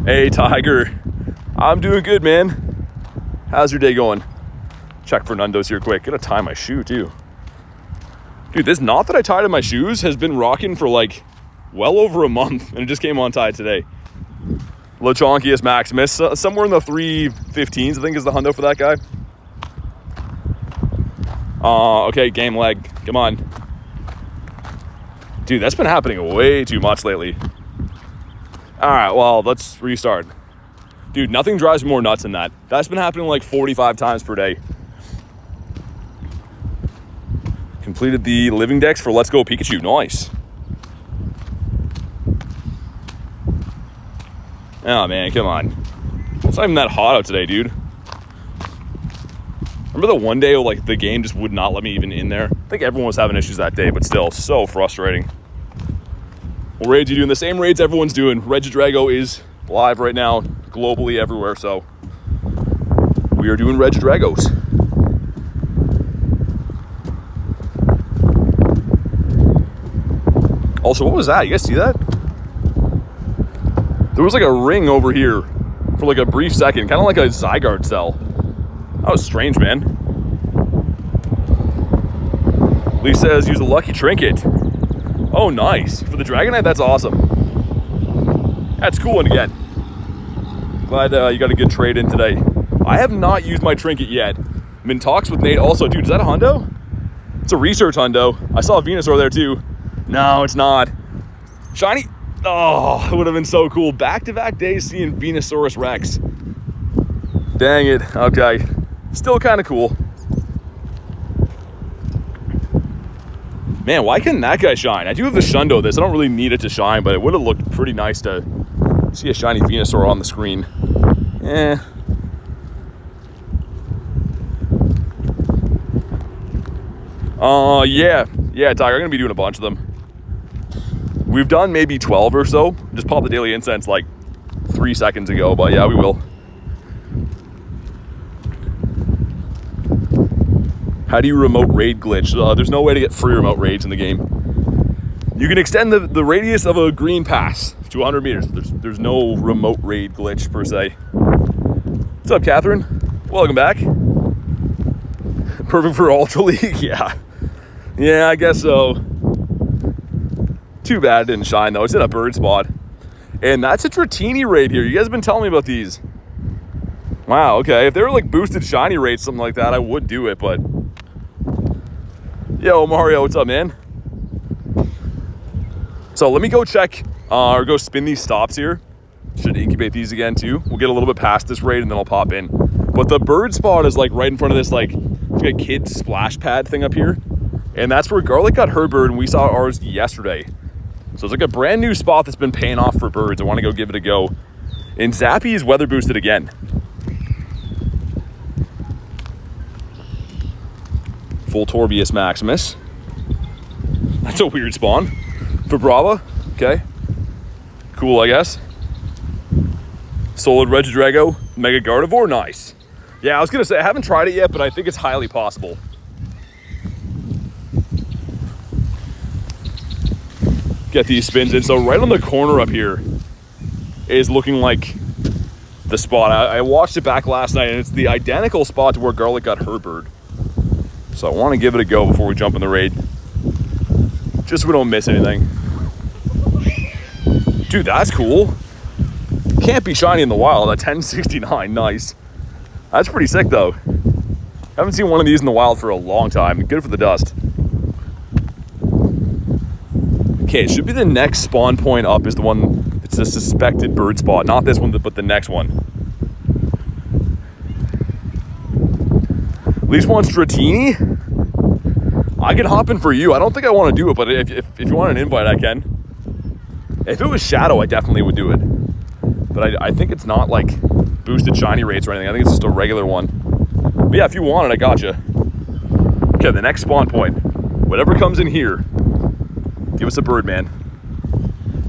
Speaker 1: Hey, Tiger. I'm doing good, man. How's your day going? Check Fernando's here quick. Gotta tie my shoe, too. Dude, this knot that I tied in my shoes has been rocking for like well over a month, and it just came untied today. Lechonkius Maximus, somewhere in the 315s, I think is the hundo for that guy. Okay, game lag. Come on. Dude, that's been happening way too much lately. All right, well, let's restart. Dude, nothing drives me more nuts than that. That's been happening like 45 times per day. Completed the living dex for Let's Go Pikachu. Nice. Oh, man, come on. It's not even that hot out today, dude. Remember the one day like the game just would not let me even in there? I think everyone was having issues that day, but still, so frustrating. What raids are you doing? The same raids everyone's doing. Regidrago is live right now, globally everywhere, so we are doing Regidragos. Also, what was that? You guys see that? There was like a ring over here for like a brief second, kind of like a Zygarde cell. That was strange, man. Lee says use a lucky trinket. Oh, nice. For the Dragonite, that's awesome. That's a cool one to get. Glad you got a good trade in today. I have not used my trinket yet. I'm in talks with Nate. Also, dude, is that a hundo? It's a research hundo. I saw a Venusaur there too. No, it's not. Shiny. Oh, it would have been so cool. Back-to-back days seeing Venusaurus Rex. Dang it. Okay. Still kind of cool. Man, why couldn't that guy shine? I do have the Shundo this. I don't really need it to shine, but it would have looked pretty nice to see a shiny Venusaur on the screen. Yeah, Tiger, I'm gonna be doing a bunch of them. We've done maybe 12 or so. Just popped the daily incense like 3 seconds ago, but yeah, we will. How do you remote raid glitch? There's no way to get free remote raids in the game. You can extend the radius of a green pass to 100 meters. There's no remote raid glitch per se. What's up, Catherine? Welcome back. Perfect for Ultra League? Yeah, I guess so. Too bad it didn't shine though. It's in a bird spot. And that's a Dratini raid here. You guys have been telling me about these. Wow, okay. If they were like boosted shiny rates, something like that, I would do it, but... Yo, Mario, what's up, man? So let me go check, or go spin these stops here. Should incubate these again too. We'll get a little bit past this raid and then I'll pop in. But the bird spot is like right in front of this like a kid's splash pad thing up here. And that's where Garlic got her bird and we saw ours yesterday. So it's like a brand new spot that's been paying off for birds. I want to go give it a go. And Zappy is weather boosted again. Full Torbius Maximus. That's a weird spawn. For Brava. Okay. Cool, I guess. Solid Regidrago. Mega Gardevoir. Nice. Yeah, I was going to say, I haven't tried it yet, but I think it's highly possible. Get these spins in. So right on the corner up here is looking like the spot. I watched it back last night, and it's the identical spot to where Garlic got her bird. So I want to give it a go before we jump in the raid. Just so we don't miss anything. Dude, that's cool. Can't be shiny in the wild. A 1069, nice. That's pretty sick though. Haven't seen one of these in the wild for a long time. Good for the dust. Okay, it should be the next spawn point up is the one, it's a suspected bird spot. Not this one, but the next one. At least one Dratini. I can hop in for you. I don't think I want to do it, but if you want an invite, I can. If it was Shadow, I definitely would do it. But I think it's not like boosted shiny rates or anything. I think it's just a regular one. But yeah, if you want it, I gotcha. Okay, the next spawn point. Whatever comes in here, give us a bird, man.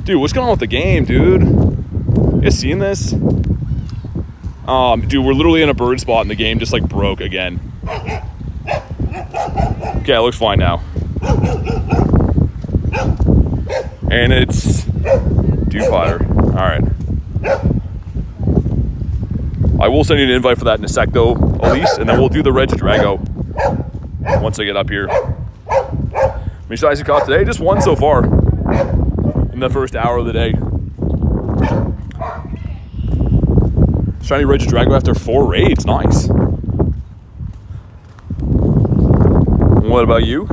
Speaker 1: Dude, what's going on with the game, dude? You guys seeing this? Dude, we're literally in a bird spot and the game just like broke again. Okay, it looks fine now. And it's Dewpider. Alright. I will send you an invite for that in a sec though, Elise, and then we'll do the Regidrago once I get up here. How many shinies you caught today? Just one so far in the first hour of the day. Shiny Regidrago after 4 raids. Nice. What about you?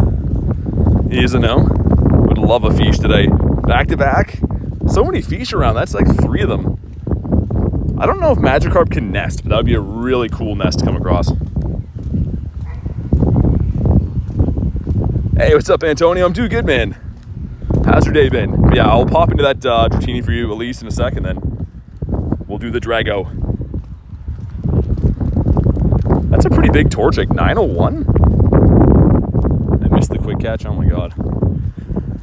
Speaker 1: He is a no. Would love a fish today. Back to back. So many fish around. That's like 3 of them. I don't know if Magikarp can nest, but that would be a really cool nest to come across. Hey, what's up, Antonio? I'm doing good, man. How's your day been? Yeah, I'll pop into that Dratini for you, Elise, in a second, then we'll do the Drago. That's a pretty big Torchic. 901? I missed the quick catch. Oh my god.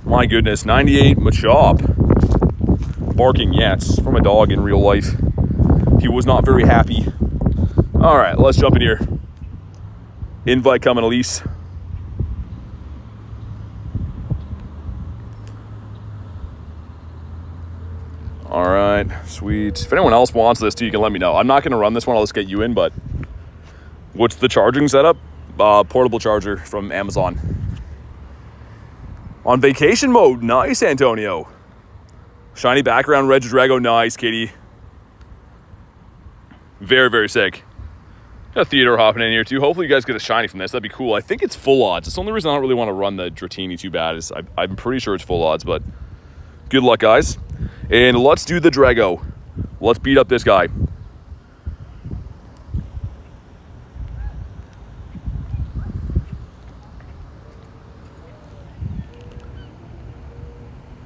Speaker 1: My goodness. 98 Machop. Barking, yes, from a dog in real life. He was not very happy. All right, let's jump in here. Invite coming, Elise. All right, sweet. If anyone else wants this too, you can let me know. I'm not gonna run this one, I'll just get you in, but what's the charging setup? Portable charger from Amazon. On vacation mode, nice, Antonio. Shiny background, Regidrago, nice, Katie. Very, very sick. Got Theodore hopping in here too. Hopefully you guys get a shiny from this. That'd be cool. I think it's full odds. It's the only reason I don't really want to run the Dratini too bad is I'm pretty sure it's full odds, but good luck, guys. And let's do the Drago. Let's beat up this guy.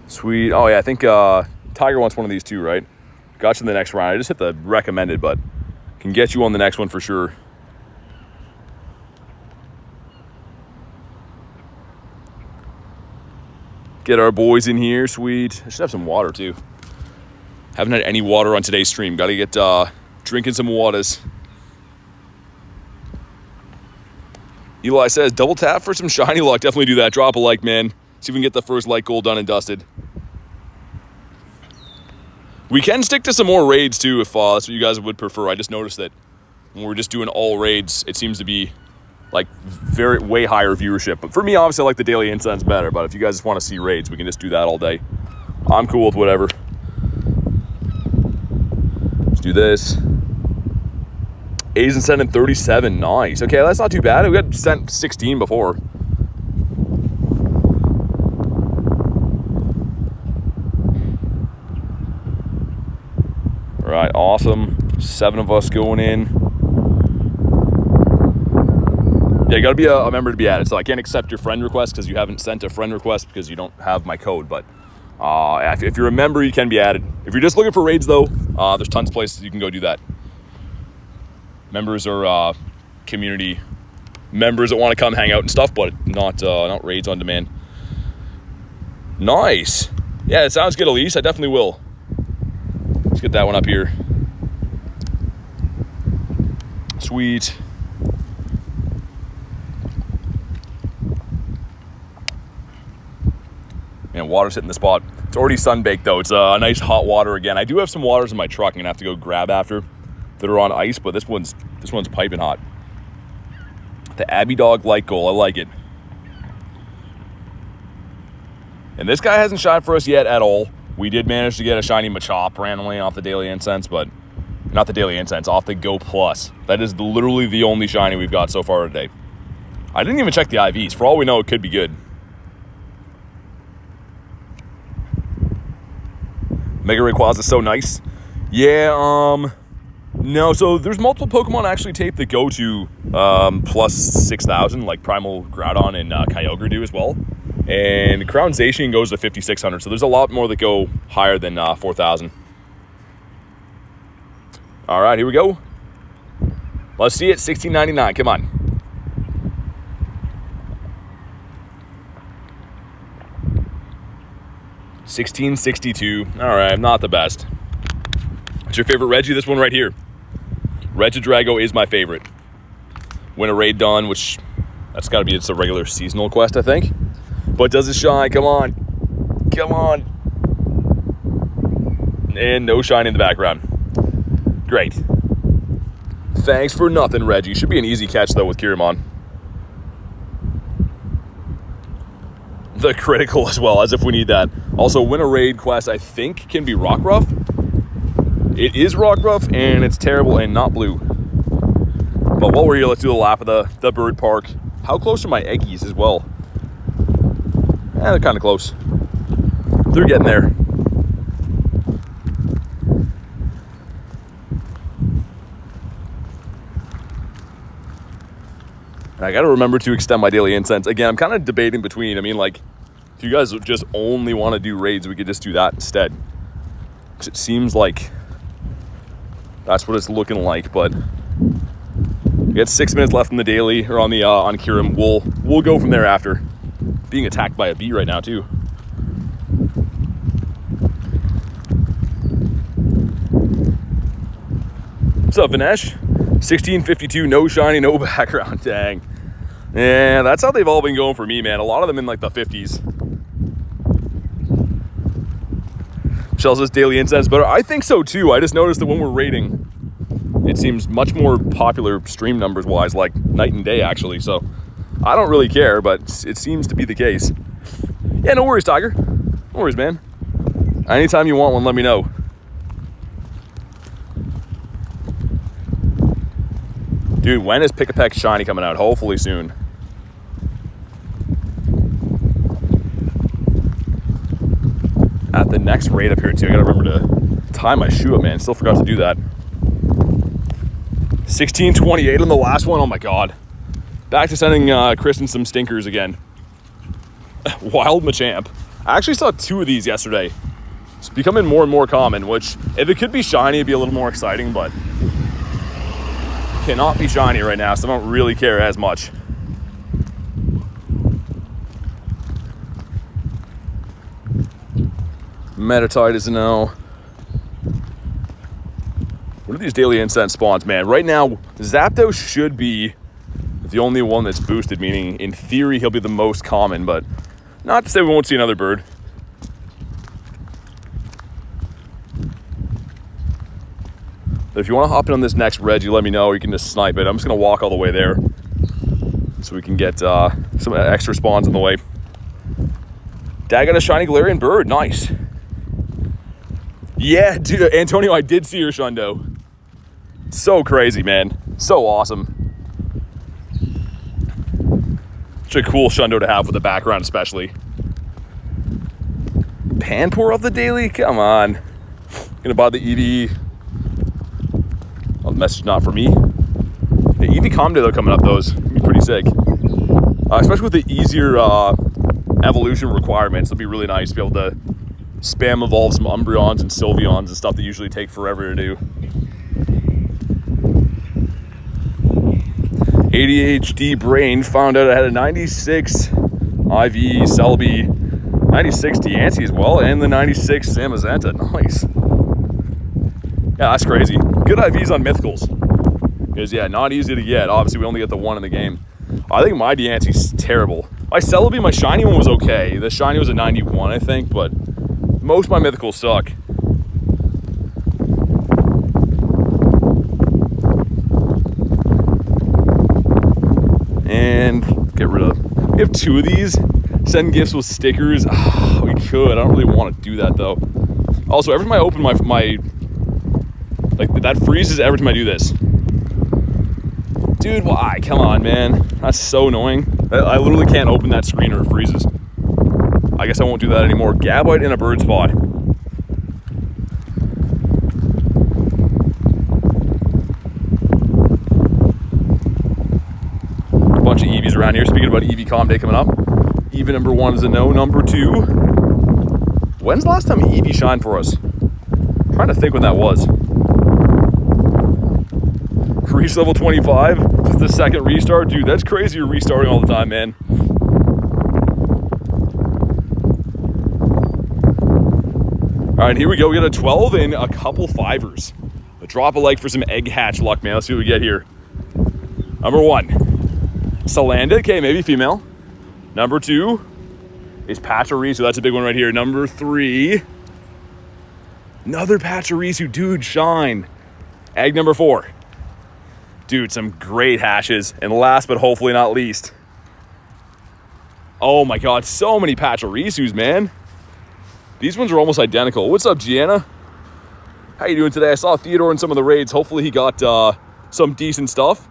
Speaker 1: Sweet. Oh yeah, I think Tiger wants one of these too, right? Got you in the next round. I just hit the recommended, but can get you on the next one for sure. Get our boys in here, sweet. I should have some water too. Haven't had any water on today's stream. Gotta get drinking some waters. Eli says, double tap for some shiny luck. Definitely do that. Drop a like, man. See if we can get the first light goal done and dusted. We can stick to some more raids too if that's what you guys would prefer. I just noticed that when we're just doing all raids, it seems to be like way higher viewership. But for me, obviously, I like the daily incense better. But if you guys just want to see raids, we can just do that all day. I'm cool with whatever. Let's do this. A's and sent in 37. Nice. Okay, that's not too bad. We got sent 16 before. All right, awesome. 7 of us going in. Yeah, you gotta be a member to be added. So I can't accept your friend request because you haven't sent a friend request because you don't have my code. But if you're a member, you can be added. If you're just looking for raids though, there's tons of places you can go do that. Members are community members that want to come hang out and stuff, but not raids on demand. Nice. Yeah, it sounds good, Elise. I definitely will. Let's get that one up here. Sweet. Man, water's hitting the spot. It's already sunbaked though. It's nice hot water again. I do have some waters in my truck I'm gonna have to go grab after that are on ice, but this one's piping hot. The Abby Dog light goal, I like it. And this guy hasn't shot for us yet at all. We did manage to get a shiny Machop randomly off the Daily Incense, but not the Daily Incense, off the Go Plus. That is literally the only shiny we've got so far today. I didn't even check the IVs. For all we know, it could be good. Mega Rayquaza is so nice. Yeah, no, so there's multiple Pokemon actually taped that go to plus 6,000, like Primal Groudon and Kyogre do as well. And Crown Zacian goes to 5,600, so there's a lot more that go higher than 4,000. All right, here we go. Let's see it, 16.99, come on. $16.62, all right, not the best. What's your favorite Reggie? This one right here. Regidrago is my favorite. Win a raid done, which That's got to be it's a regular seasonal quest, I think. But does it shine? Come on. Come on. And no shine in the background. Great. Thanks for nothing, Reggie. Should be an easy catch, though, with Kiramon. The critical as well, as if we need that. Also, win a raid quest, I think, can be Rockruff. It is Rockruff, and it's terrible and not blue. But while we're here, let's do a lap of the bird park. How close are my Eggies as well? They're kind of close. They're getting there. And I got to remember to extend my daily incense. Again, I'm kind of debating between, I mean, like, if you guys just only want to do raids, we could just do that instead. Because it seems like that's what it's looking like, but we got 6 minutes left in the daily, or on the on Kiram. We'll go from there after. Being attacked by a bee right now, too. What's up, Vinesh? 1652, no shiny, no background. Dang. Yeah, that's how they've all been going for me, man. A lot of them in like the 50s. Michelle says daily incense better. I think so too. I just noticed that when we're raiding, it seems much more popular stream numbers wise, like night and day actually. So I don't really care, but it seems to be the case. Yeah, no worries, Tiger. No worries, man. Anytime you want one, let me know. Dude, when is Pick-a-Peck Shiny coming out? Hopefully soon. At the next raid up here too. I gotta remember to tie my shoe up, man. Still forgot to do that. 1628 on the last one. Oh my god. Back to sending Kristen some stinkers again. Wild Machamp. I actually saw 2 of these yesterday. It's becoming more and more common, which if it could be shiny, it'd be a little more exciting, but cannot be shiny right now, so I don't really care as much. Metatite is a no. What are these daily incense spawns, man? Right now, Zapdos should be the only one that's boosted, meaning in theory he'll be the most common, but not to say we won't see another bird. But if you want to hop in on this next reg, you let me know. You can just snipe it. I'm just going to walk all the way there so we can get some extra spawns on the way. Dad got a shiny Galarian bird. Nice. Yeah, dude, Antonio, I did see your Shundo. So crazy, man. So awesome. Such a cool Shundo to have with the background, especially. Panpour off the daily? Come on. Gonna buy the Eevee. Oh, the message not for me. The Eevee Calm Day, though, coming up, though, is gonna be pretty sick. Especially with the easier evolution requirements. It'll be really nice to be able to spam evolve some Umbreons and Sylveons and stuff that usually take forever to do. ADHD brain found out I had a 96 IV Celebi, 96 Deancey as well, and the 96 Zamazenta. Nice. Yeah, that's crazy. Good IVs on Mythicals. Because, yeah, not easy to get. Obviously, we only get the one in the game. I think my Deancey's terrible. My Celebi, my shiny one was okay. The shiny was a 91, I think, but most of my Mythicals suck. And get rid of... We have 2 of these. Send gifts with stickers. Oh, we could. I don't really want to do that, though. Also, every time I open my like, that freezes every time I do this. Dude, why? Come on, man. That's so annoying. I literally can't open that screen or it freezes. I guess I won't do that anymore. Gabite in a bird spot. A bunch of Eevees around here. Speaking about Eevee Calm Day coming up. Eevee number 1 is a no. Number 2. When's the last time Eevee shined for us? I'm trying to think when that was. Reach level 25. Just the second restart. Dude, that's crazy. You're restarting all the time, man. All right, here we go. We got a 12 and a couple 5ers. A drop a like for some egg hatch luck, man. Let's see what we get here. Number 1. Salanda, okay, maybe female. Number 2 is Pachirisu. That's a big one right here. Number 3, another Pachirisu. Dude, shine. Egg number 4. Dude, some great hashes. And last but hopefully not least, oh my God, so many Pachirisus, man. These ones are almost identical. What's up, Gianna? How you doing today? I saw Theodore in some of the raids. Hopefully he got some decent stuff.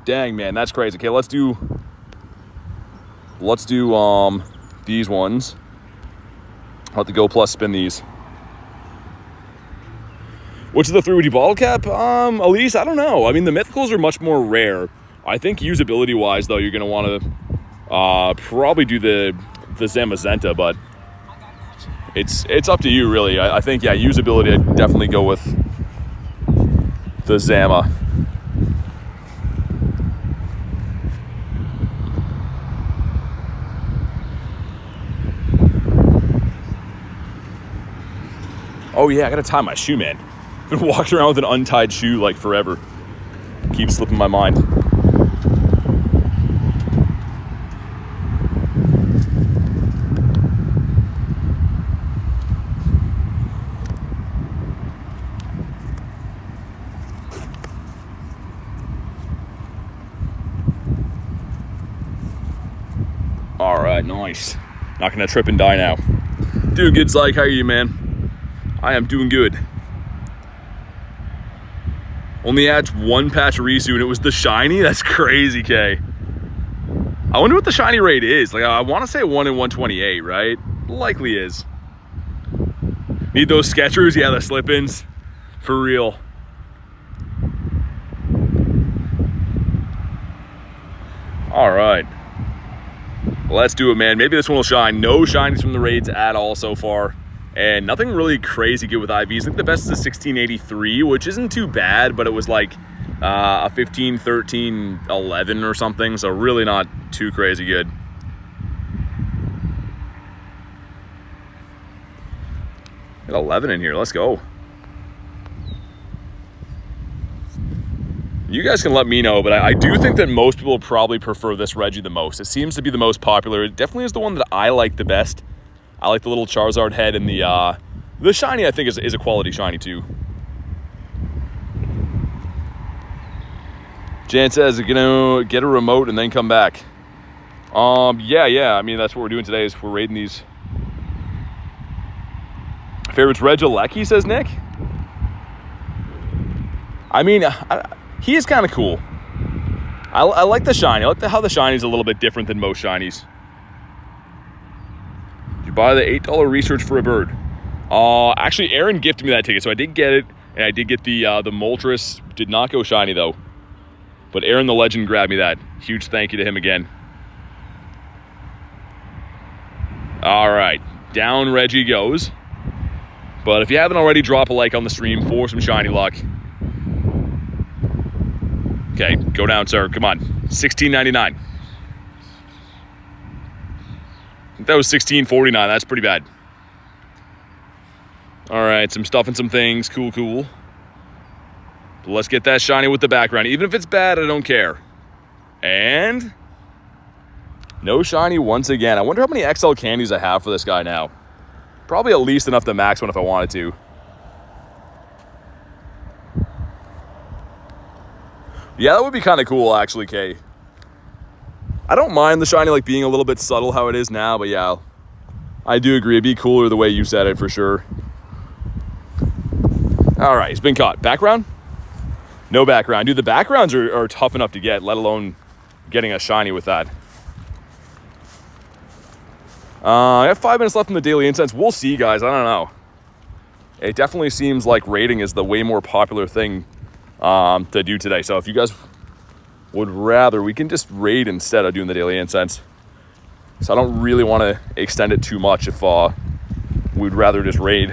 Speaker 1: Dang, man, that's crazy. Okay, let's do these ones. I'll have to go plus spin these. Which of the 3 would you bottle cap? Elise, I don't know. I mean, the mythicals are much more rare. I think usability-wise, though, you're going to want to probably do the Zamazenta, but it's up to you, really. I think, yeah, usability, I'd definitely go with the Zama. Oh, yeah, I got to tie my shoe, man. Been walking around with an untied shoe like forever. Keeps slipping my mind. All right, nice. Not gonna trip and die now. Doing good, Zyke. How are you, man? I am doing good. Only adds 1 Pachirisu, and it was the shiny? That's crazy, K. I wonder what the shiny rate is. Like, I want to say 1 in 128, right? Likely is. Need those Skechers? Yeah, the slip-ins. For real. All right. Let's do it, man. Maybe this one will shine. No shinies from the raids at all so far. And nothing really crazy good with IVs. I think the best is a 1683, which isn't too bad, but it was like a 15, 13, 11 or something. So really not too crazy good. Got 11 in here. Let's go. You guys can let me know, but I do think that most people probably prefer this Regi the most. It seems to be the most popular. It definitely is the one that I like the best. I like the little Charizard head, and the shiny I think is a quality shiny too. Jan says, you know, get a remote and then come back. Yeah. I mean, that's what we're doing today is we're raiding these. Favorites Regidrago, says Nick. I mean, he is kind of cool. I like the shiny. I like how the shiny's a little bit different than most shinies. You buy the $8 research for a bird. Actually, Aaron gifted me that ticket, so I did get it, and I did get the Moltres. Did not go shiny though, but Aaron the legend grabbed me that. Huge thank you to him again. All right, down Reggie goes. But if you haven't already, drop a like on the stream for some shiny luck. Okay, go down, sir. Come on, $16.99. That was $16.49. That's pretty bad. All right, some stuff and some things. Cool. But let's get that shiny with the background. Even if it's bad, I don't care. And no shiny once again. I wonder how many XL candies I have for this guy now. Probably at least enough to max one if I wanted to. Yeah, that would be kind of cool, actually, Kay. I don't mind the shiny like being a little bit subtle how it is now, but yeah, I do agree. It'd be cooler the way you said it for sure. All right, he's been caught. Background? No background. Dude, the backgrounds are tough enough to get, let alone getting a shiny with that. I have 5 minutes left in the daily incense. We'll see, guys. I don't know. It definitely seems like raiding is the way more popular thing to do today. So if you guys would rather, we can just raid instead of doing the daily incense. So I don't really want to extend it too much if we'd rather just raid.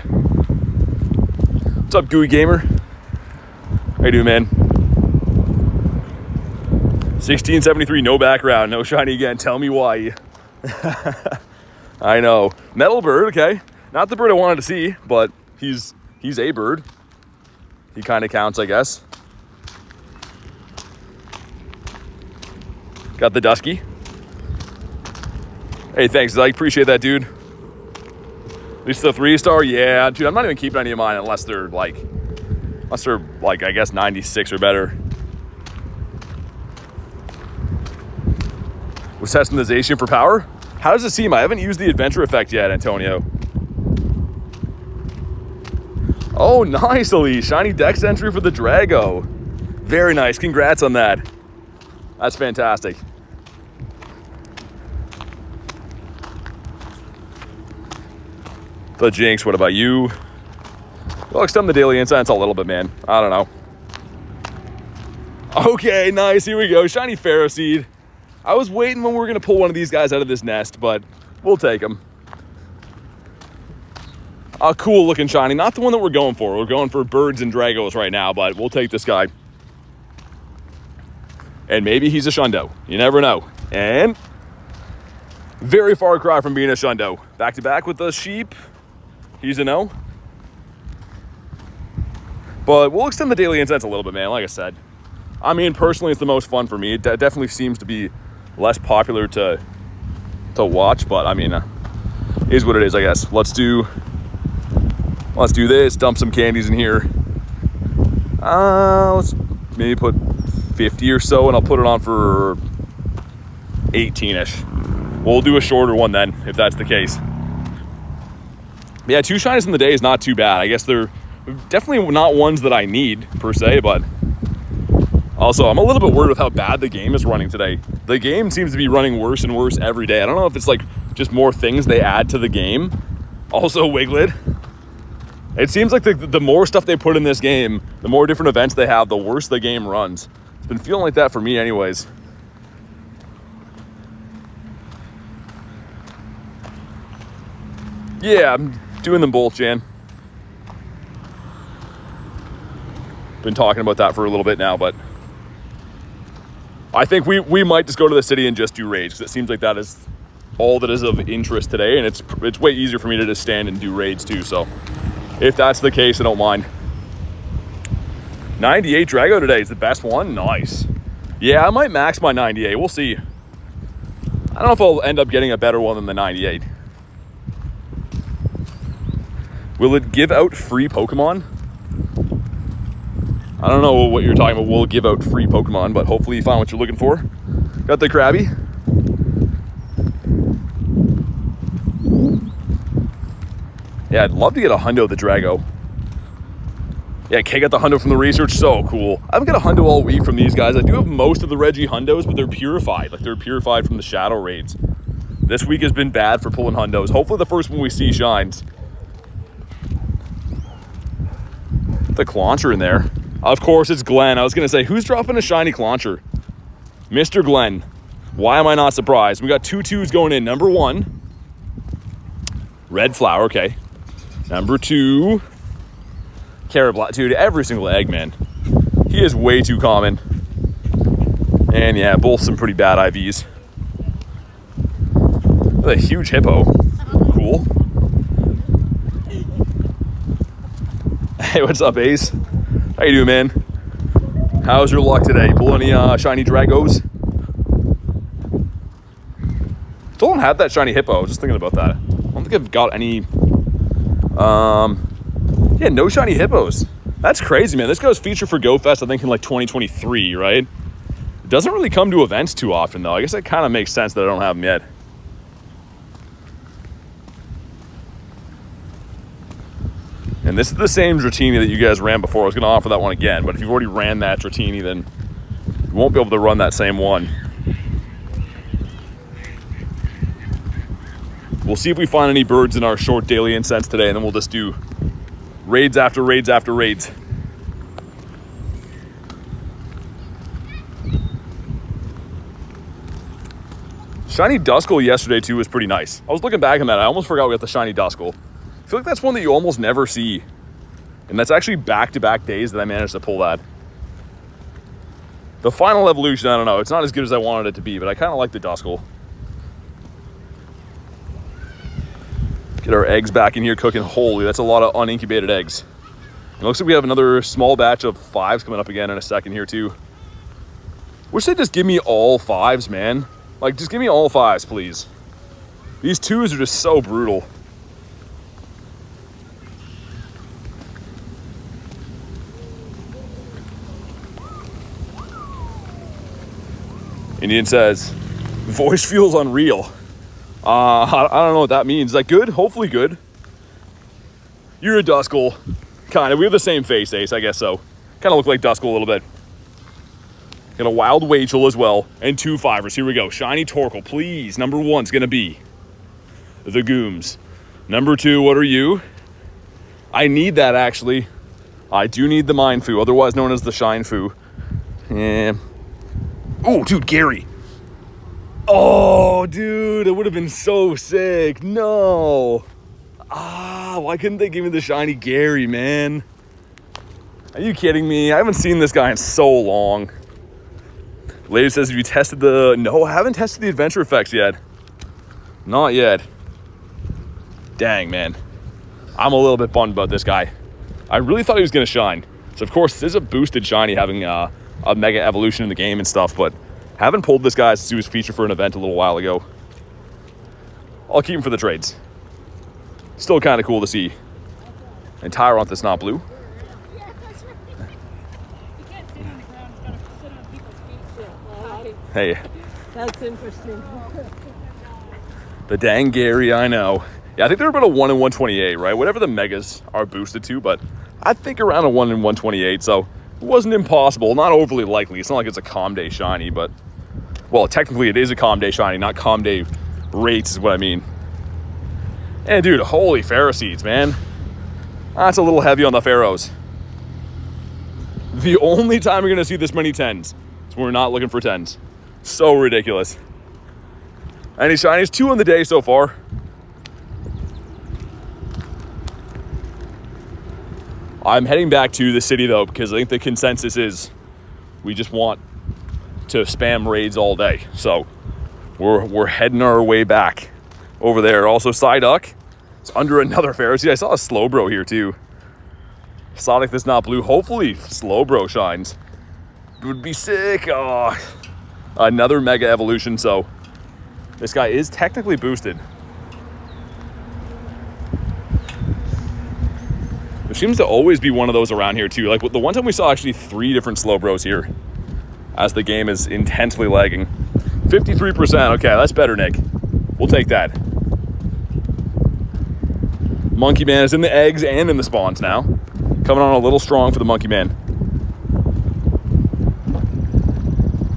Speaker 1: What's up, Gooey Gamer? How you doing, man? 1673, no background, no shiny again. Tell me why. I know. Metal bird, okay. Not the bird I wanted to see, but he's a bird. He kind of counts, I guess. Got the Dusky. Hey, thanks, Zyke. Appreciate that, dude. At least the 3-star, yeah, dude. I'm not even keeping any of mine unless they're like, I guess 96 or better. Was testing the Zacian for power. How does it seem? I haven't used the adventure effect yet, Antonio. Oh, nice, Elise. Shiny Dex entry for the Drago. Very nice. Congrats on that. That's fantastic. The Jinx, what about you? We'll extend the daily insights a little bit, man. I don't know. Okay, nice. Here we go. Shiny Ferroseed. I was waiting when we were going to pull one of these guys out of this nest, but we'll take him. A cool looking shiny. Not the one that we're going for. We're going for birds and Dragos right now, but we'll take this guy. And maybe he's a Shundo. You never know. And very far cry from being a Shundo. Back to back with the sheep. He's a no. But we'll extend the daily insights a little bit, man. Like I said. I mean, personally, it's the most fun for me. It definitely seems to be less popular to watch, but I mean, is what it is, I guess. Let's do this. Dump some candies in here. Let's maybe put 50 or so, and I'll put it on for 18-ish. We'll do a shorter one then, if that's the case. Yeah, 2 shinies in the day is not too bad. I guess they're definitely not ones that I need, per se, but also, I'm a little bit worried with how bad the game is running today. The game seems to be running worse and worse every day. I don't know if it's like just more things they add to the game. Also, Wiglet. It seems like the more stuff they put in this game, the more different events they have, the worse the game runs. It's been feeling like that for me anyways. Yeah, I'm doing them both, Jan. Been talking about that for a little bit now, but I think we might just go to the city and just do raids, because it seems like that is all that is of interest today, and it's way easier for me to just stand and do raids too, so if that's the case, I don't mind. 98 Drago today is the best one. Nice. Yeah, I might max my 98. We'll see. I don't know if I'll end up getting a better one than the 98. Will it give out free Pokemon? I don't know what you're talking about. We'll give out free Pokemon, but hopefully you find what you're looking for. Got the Krabby. Yeah, I'd love to get a hundo of the Drago. Yeah, Kay got the hundo from the research. So cool. I haven't got a hundo all week from these guys. I do have most of the Regi hundos, but they're purified. Like, they're purified from the shadow raids. This week has been bad for pulling hundos. Hopefully the first one we see shines. The Clauncher in there. Of course, it's Glenn. I was going to say, who's dropping a shiny Clauncher? Mr. Glenn. Why am I not surprised? We got 2 2s going in. Number 1. Red Flower, okay. Number 2. Carrot Black. Dude, every single egg, man. He is way too common. And yeah, both some pretty bad IVs. Look at a huge hippo. Cool. Hey, what's up, Ace? How you doing, man? How's your luck today? Pull any shiny Dragos? Still don't have that shiny hippo. I was just thinking about that. I don't think I've got any. Yeah, no shiny hippos. That's crazy, man. This guy was featured for Go Fest, I think, in like 2023, right? It doesn't really come to events too often, though. I guess that kind of makes sense that I don't have him yet. And this is the same Dratini that you guys ran before. I was going to offer that one again, but if you've already ran that Dratini, then you won't be able to run that same one. We'll see if we find any birds in our short daily incense today, and then we'll just do raids after raids after raids. Shiny Duskull yesterday, too, was pretty nice. I was looking back on that. I almost forgot we got the Shiny Duskull. I feel like that's one that you almost never see. And that's actually back-to-back days that I managed to pull that. The final evolution, I don't know. It's not as good as I wanted it to be, but I kind of like the Duskull. Get our eggs back in here cooking. Holy, that's a lot of unincubated eggs. It looks like we have another small batch of 5s coming up again in a second here, too. Wish they'd just give me all 5s, man. Like, just give me all 5s, please. These 2s are just so brutal. Indian says, voice feels unreal. I don't know what that means. Is that good? Hopefully good. You're a Duskull. Kind of. We have the same face, Ace. I guess so. Kind of look like Duskull a little bit. Got a Wild Wachel as well. And 2 5ers. Here we go. Shiny Torkoal. Please. Number 1's going to be the Gooms. Number 2, what are you? I need that, actually. I do need the Mindfu, otherwise known as the Shine Fu. Yeah. Oh, dude, Gary. Oh, dude, it would have been so sick. No. Why couldn't they give me the shiny Gary, man? Are you kidding me? I haven't seen this guy in so long. Lady says, have you tested the... No, I haven't tested the adventure effects yet. Not yet. Dang, man. I'm a little bit bummed about this guy. I really thought he was going to shine. So, of course, this is a boosted shiny having a mega evolution in the game and stuff, but haven't pulled this guy as a feature for an event a little while ago. I'll keep him for the trades. Still kind of cool to see. And Tyrant that's not blue.
Speaker 2: Yeah, that's right. You can't sit on the ground. You gotta sit on people's feet still.
Speaker 1: Hey.
Speaker 2: That's interesting.
Speaker 1: The dang Gary, I know. Yeah, I think they're about a 1 in 128, right? Whatever the megas are boosted to, but I think around a 1 in 128, so it wasn't impossible. Not overly likely. It's not like it's a Calm Day shiny, but... Well, technically it is a Calm Day shiny, not Calm Day rates is what I mean. And dude, holy Pharaoh seeds, man. That's a little heavy on the Pharaohs. The only time you're going to see this many 10s is when we're not looking for 10s. So ridiculous. Any shinies? 2 on the day so far. I'm heading back to the city though, because I think the consensus is we just want to spam raids all day. So we're heading our way back over there. Also, Psyduck. It's under another Pharisee. I saw a Slowbro here too. Sonic that's not blue. Hopefully Slowbro shines. It would be sick. Oh, another mega evolution. So this guy is technically boosted. There seems to always be one of those around here too. Like the one time we saw actually 3 different Slowbros here as the game is intensely lagging. 53%. Okay, that's better, Nick. We'll take that. Monkey Man is in the eggs and in the spawns now. Coming on a little strong for the Monkey Man.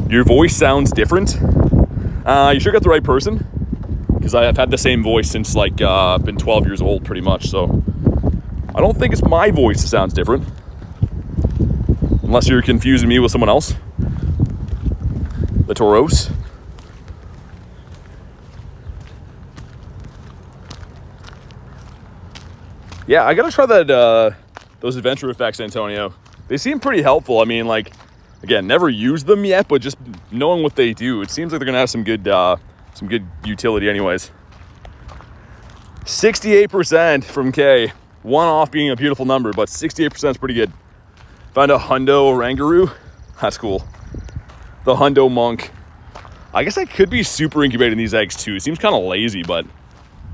Speaker 1: Your voice sounds different. You sure got the right person? Because I've had the same voice since like been 12 years old pretty much, so I don't think it's my voice that sounds different. Unless you're confusing me with someone else. The Tauros. Yeah, I gotta try that those adventure effects, Antonio. They seem pretty helpful. I mean, like, again, never used them yet, but just knowing what they do, it seems like they're gonna have some good utility anyways. 68% from K. 1 off being a beautiful number, but 68% is pretty good. Found a Hundo Oranguru. That's cool. The Hundo Monk. I guess I could be super incubating these eggs too. It seems kind of lazy, but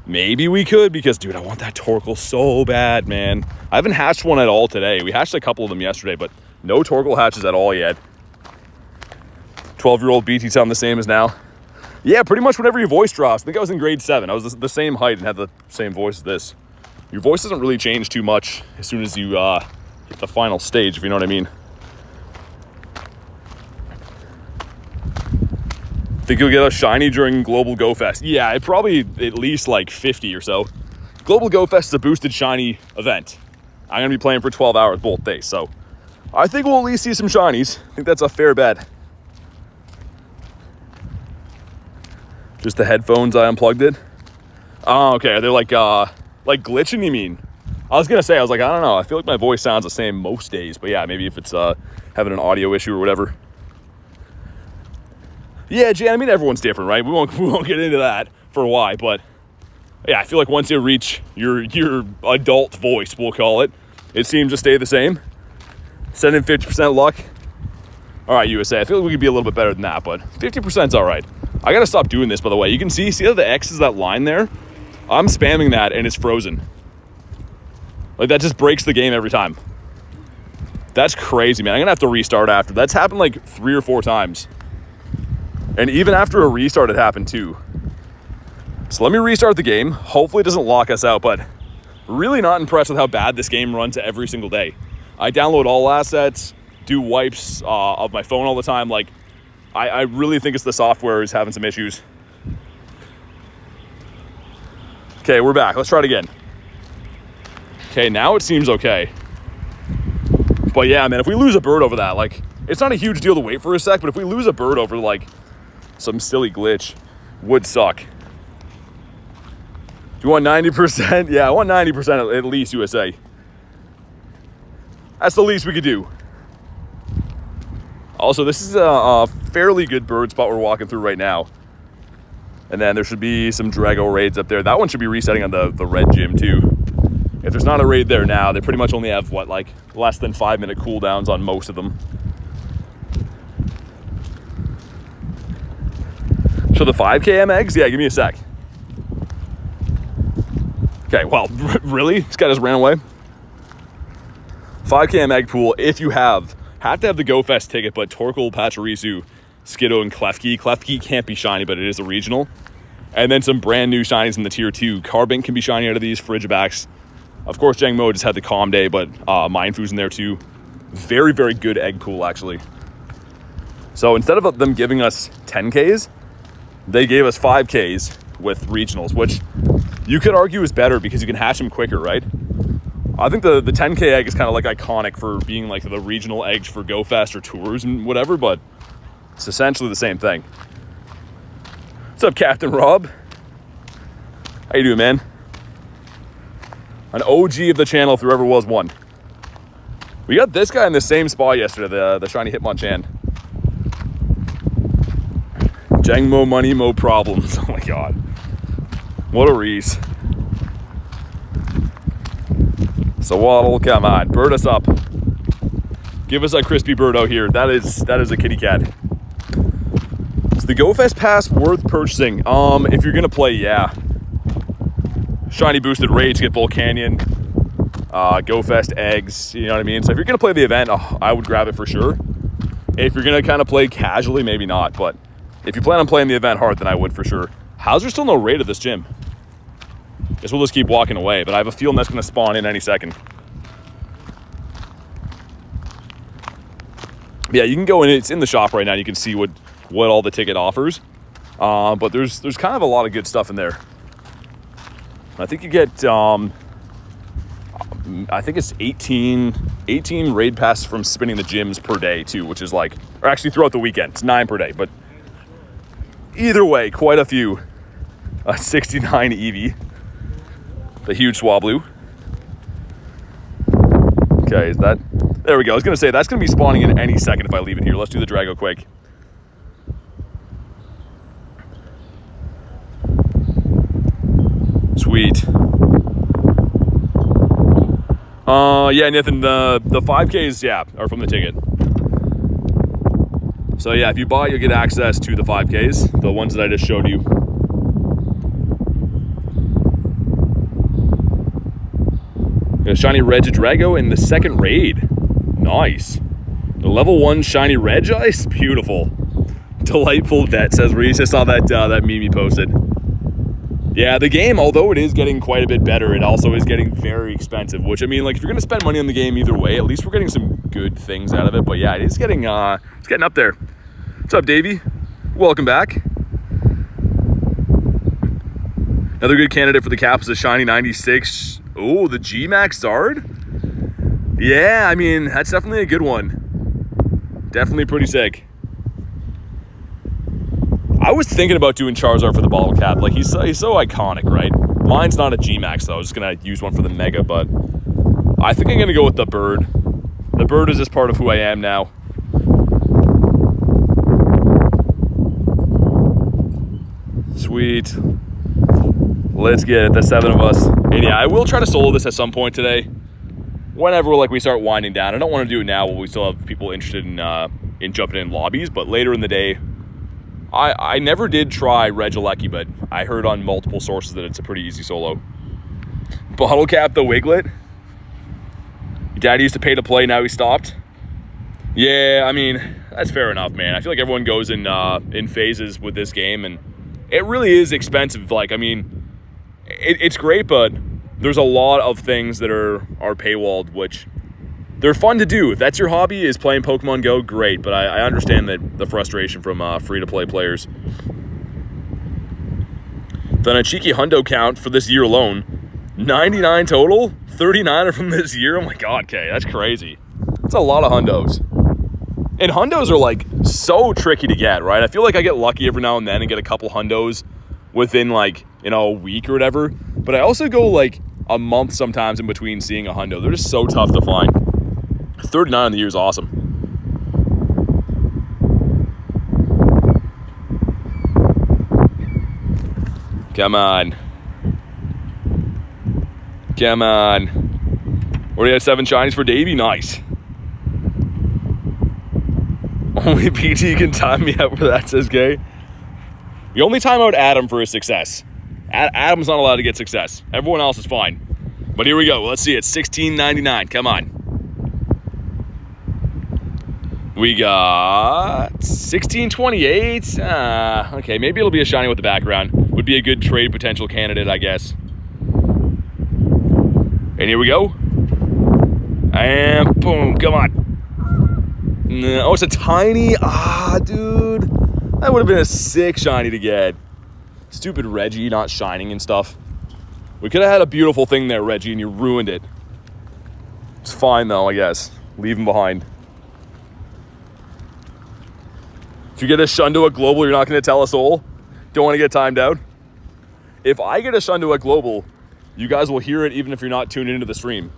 Speaker 1: maybe we could because, dude, I want that Torkoal so bad, man. I haven't hatched one at all today. We hatched a couple of them yesterday, but no Torkoal hatches at all yet. 12-year-old BT sound the same as now. Yeah, pretty much whenever your voice drops. I think I was in grade 7. I was the same height and had the same voice as this. Your voice doesn't really change too much as soon as you hit the final stage, if you know what I mean. Think you'll get a shiny during Global Go Fest? Yeah, probably at least like 50 or so. Global Go Fest is a boosted shiny event. I'm going to be playing for 12 hours both days, so I think we'll at least see some shinies. I think that's a fair bet. Just the headphones, I unplugged it. Oh, okay. They're like glitching, you mean? I was gonna say, I was like, I don't know. I feel like my voice sounds the same most days, but yeah, maybe if it's having an audio issue or whatever. Yeah, Jan, I mean, everyone's different, right? We won't get into that for why, but yeah, I feel like once you reach your adult voice, we'll call it, it seems to stay the same. Send in 50% luck. All right, USA. I feel like we could be a little bit better than that, but 50% is all right. I got to stop doing this, by the way. You can see how the X is that line there? I'm spamming that, and it's frozen. Like, that just breaks the game every time. That's crazy, man. I'm going to have to restart after. That's happened like 3 or 4 times. And even after a restart, it happened too. So let me restart the game. Hopefully it doesn't lock us out, but really not impressed with how bad this game runs every single day. I download all assets, do wipes of my phone all the time. Like, I really think it's the software is having some issues. Okay, we're back. Let's try it again. Okay, now it seems okay. But yeah, man, if we lose a bird over that, like, it's not a huge deal to wait for a sec, but if we lose a bird over, like, some silly glitch, would suck. Do you want 90%? Yeah, I want 90% at least, USA. That's the least we could do. Also, this is a fairly good bird spot we're walking through right now. And then there should be some Drago raids up there. That one should be resetting on the red gym too. If there's not a raid there now, they pretty much only have, what, like less than 5-minute cooldowns on most of them. So the 5K eggs? Yeah, give me a sec. Okay, well, really? This guy just ran away? 5K egg pool, if you have to have the Go Fest ticket, but Torkoal, Pachirisu, Skiddo, and Klefki. Klefki can't be shiny, but it is a regional. And then some brand new shinies in the tier 2. Carbink can be shiny out of these, Frigibacks. Of course, Jangmo just had the Calm Day, but Mindfoo's in there too. Very, very good egg pool, actually. So instead of them giving us 10Ks, they gave us 5Ks with regionals, which you could argue is better because you can hatch them quicker, right? I think the 10K egg is kind of like iconic for being like the regional eggs for Go Fest or tours and whatever, but it's essentially the same thing. What's up, Captain Rob? How you doing, man? An OG of the channel if there ever was one. We got this guy in the same spot yesterday, the shiny Hitmonchan. Jangmo money, mo problems. Oh my god. What a Reese. So Waddle, come on, bird us up. Give us a crispy birdo here. That is a kitty cat. Is the Go Fest pass worth purchasing? If you're gonna play, yeah. Shiny boosted raids, get Volcanion, Go Fest eggs, you know what I mean? So if you're gonna play the event, I would grab it for sure. If you're gonna kind of play casually, maybe not, but if you plan on playing the event hard, then I would for sure. How's there still no raid at this gym? Guess we'll just keep walking away, but I have a feeling that's gonna spawn in any second. Yeah, you can go in, it's in the shop right now, you can see what all the ticket offers. But there's kind of a lot of good stuff in there. I think you get, I think it's 18 raid passes from spinning the gyms per day too, which is like, or actually throughout the weekend, it's 9 per day, but either way, quite a few. 69 Eevee. The huge Swablu. Okay, is that... There we go. I was going to say, that's going to be spawning in any second if I leave it here. Let's do the Drago quick. Sweet. Yeah, Nathan, the 5Ks, yeah, are from the ticket. So yeah, if you buy, you'll get access to the 5Ks, the ones that I just showed you. Got a shiny Regidrago in the second raid. Nice. The level 1 shiny Regi, beautiful. Delightful vet, says Reese. I saw that meme you posted. Yeah, the game, although it is getting quite a bit better, it also is getting very expensive, which, I mean, like, if you're going to spend money on the game either way, at least we're getting some good things out of it. But yeah, it's getting up there. What's up, Davey? Welcome back. Another good candidate for the cap is a shiny 96. Oh, the G-Max Zard? Yeah, I mean, that's definitely a good one. Definitely pretty sick. I was thinking about doing Charizard for the bottle cap. Like, he's so iconic, right? Mine's not a G-Max, though. I was just going to use one for the Mega, but I think I'm going to go with the bird. The bird is just part of who I am now. Sweet. Let's get it, the 7 of us. And yeah, I will try to solo this at some point today. Whenever we start winding down. I don't want to do it now while we still have people interested in in jumping in lobbies, but later in the day, I never did try Regidrago, but I heard on multiple sources that it's a pretty easy solo. Bottle Cap the Wiglet. Your daddy used to pay to play, now he stopped. Yeah, I mean, that's fair enough, man. I feel like everyone goes in phases with this game, and it really is expensive. Like, I mean, it's great, but there's a lot of things that are paywalled, which they're fun to do. If that's your hobby, is playing Pokemon GO, great. But I understand that the frustration from free-to-play players. Then a cheeky hundo count for this year alone. 99 total, 39 are from this year. Oh my God, Kay, that's crazy. That's a lot of hundos. And hundos are like so tricky to get, right? I feel like I get lucky every now and then and get a couple hundos within like, you know, a week or whatever. But I also go like a month sometimes in between seeing a hundo. They're just so tough to find. 39 on the year is awesome. Come on. Come on. Already had 7 shinies for Davey. Nice. Only PT can time me out for that, says Gay. You only time out Adam for his success. Adam's not allowed to get success. Everyone else is fine. But here we go. Let's see. It's $16.99. Come on. We got $16.28. Okay, maybe it'll be a shiny with the background. Would be a good trade potential candidate, I guess. And here we go. And boom. Come on. Oh, it's a tiny. Dude. That would have been a sick shiny to get. Stupid Reggie not shining and stuff. We could have had a beautiful thing there, Reggie, and you ruined it. It's fine, though, I guess. Leave him behind. If you get a Shundo at Global, you're not going to tell us all? Don't want to get timed out? If I get a Shundo at Global, you guys will hear it even if you're not tuned into the stream.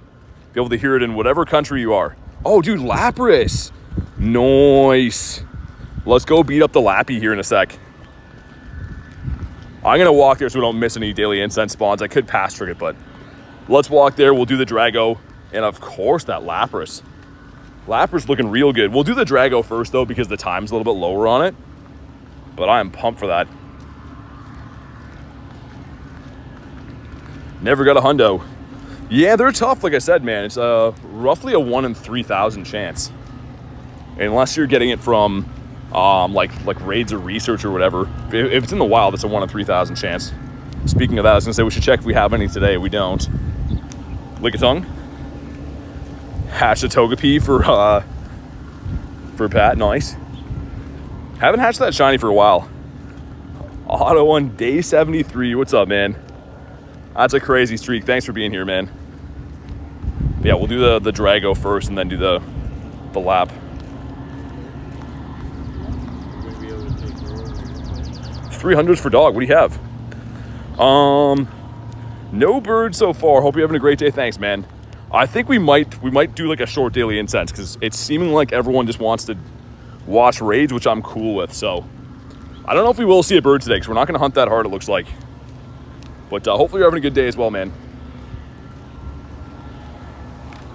Speaker 1: Be able to hear it in whatever country you are. Oh, dude, Lapras. Nice. Let's go beat up the Lappy here in a sec. I'm going to walk there so we don't miss any daily incense spawns. I could pass trick it, but let's walk there. We'll do the Drago. And of course, that Lapras. Lapras looking real good. We'll do the Drago first, though, because the time's a little bit lower on it. But I am pumped for that. Never got a hundo. Yeah, they're tough, like I said, man. It's roughly a 1 in 3,000 chance. Unless you're getting it from like raids or research or whatever. If it's in the wild, it's a 1 in 3,000 chance. Speaking of that, I was gonna say we should check if we have any today. We don't. Lickitung. Hatch a Togepi for Pat. Nice. Haven't hatched that shiny for a while. Auto on day 73. What's up, man? That's a crazy streak. Thanks for being here, man. But yeah, we'll do the Drago first and then do the lap. 300s for dog. What do you have? No bird so far. Hope you're having a great day. Thanks, man. I think we might do like a short daily incense because it's seeming like everyone just wants to watch raids, which I'm cool with. So I don't know if we will see a bird today because we're not going to hunt that hard, it looks like. But hopefully you're having a good day as well, man.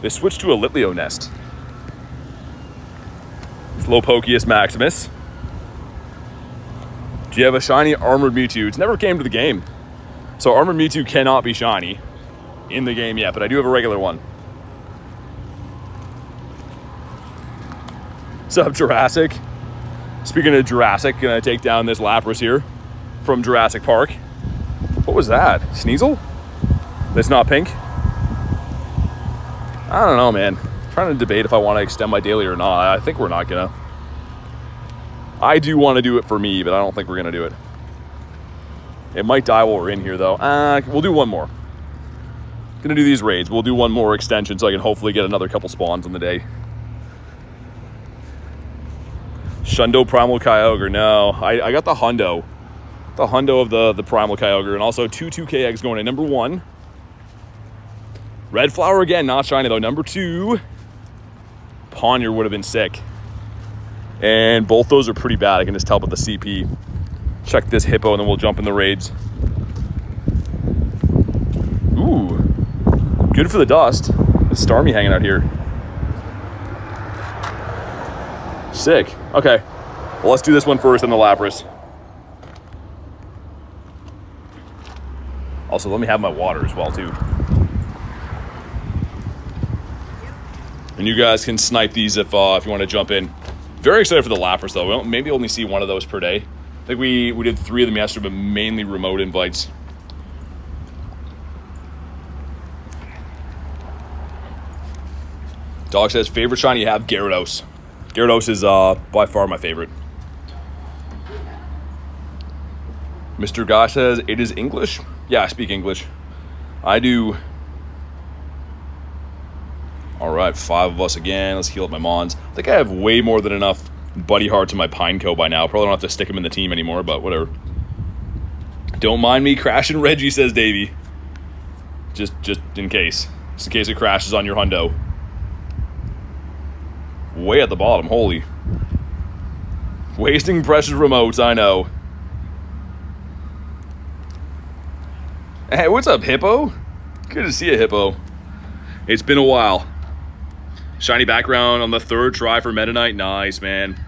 Speaker 1: They switched to a Litleo nest. Slowpokeus Maximus. Do you have a shiny Armored Mewtwo? It's never came to the game. So Armored Mewtwo cannot be shiny in the game yet, but I do have a regular one. What's up, Jurassic? Speaking of Jurassic, gonna take down this Lapras here from Jurassic Park. What was that? Sneasel? That's not pink? I don't know, man. I'm trying to debate if I want to extend my daily or not. I think we're not gonna. I do want to do it for me, but I don't think we're gonna do it. It might die while we're in here, though. We'll do one more. Gonna do these raids. We'll do one more extension so I can hopefully get another couple spawns on the day. Shundo Primal Kyogre. No, I got the Hundo. The Hundo of the Primal Kyogre. And also 2 2K eggs going in. Number 1. Red Flower again. Not shiny, though. Number 2. Poniard would have been sick. And both those are pretty bad. I can just tell by the CP. Check this Hippo, and then we'll jump in the raids. Ooh. Good for the dust. It's Starmie hanging out here. Sick. Okay. Well, let's do this one first in the Lapras. Also, let me have my water as well, too. And you guys can snipe these if you want to jump in. Very excited for the Lapras, though. We'll maybe only see one of those per day. I think we did 3 of them yesterday, but mainly remote invites. Dog says, favorite shiny you have? Gyarados. Gyarados is by far my favorite. Mr. Guy says, it is English? Yeah, I speak English. I do. All right, 5 of us again. Let's heal up my Mons. I think I have way more than enough buddy hearts in my Pineco by now. Probably don't have to stick them in the team anymore, but whatever. Don't mind me crashing Reggie, says Davey. Just in case. Just in case it crashes on your hundo. Way at the bottom, holy. Wasting precious remotes, I know. Hey, what's up, Hippo? Good to see you, Hippo. It's been a while. Shiny background on the 3rd try for Meta Knight. Nice, man.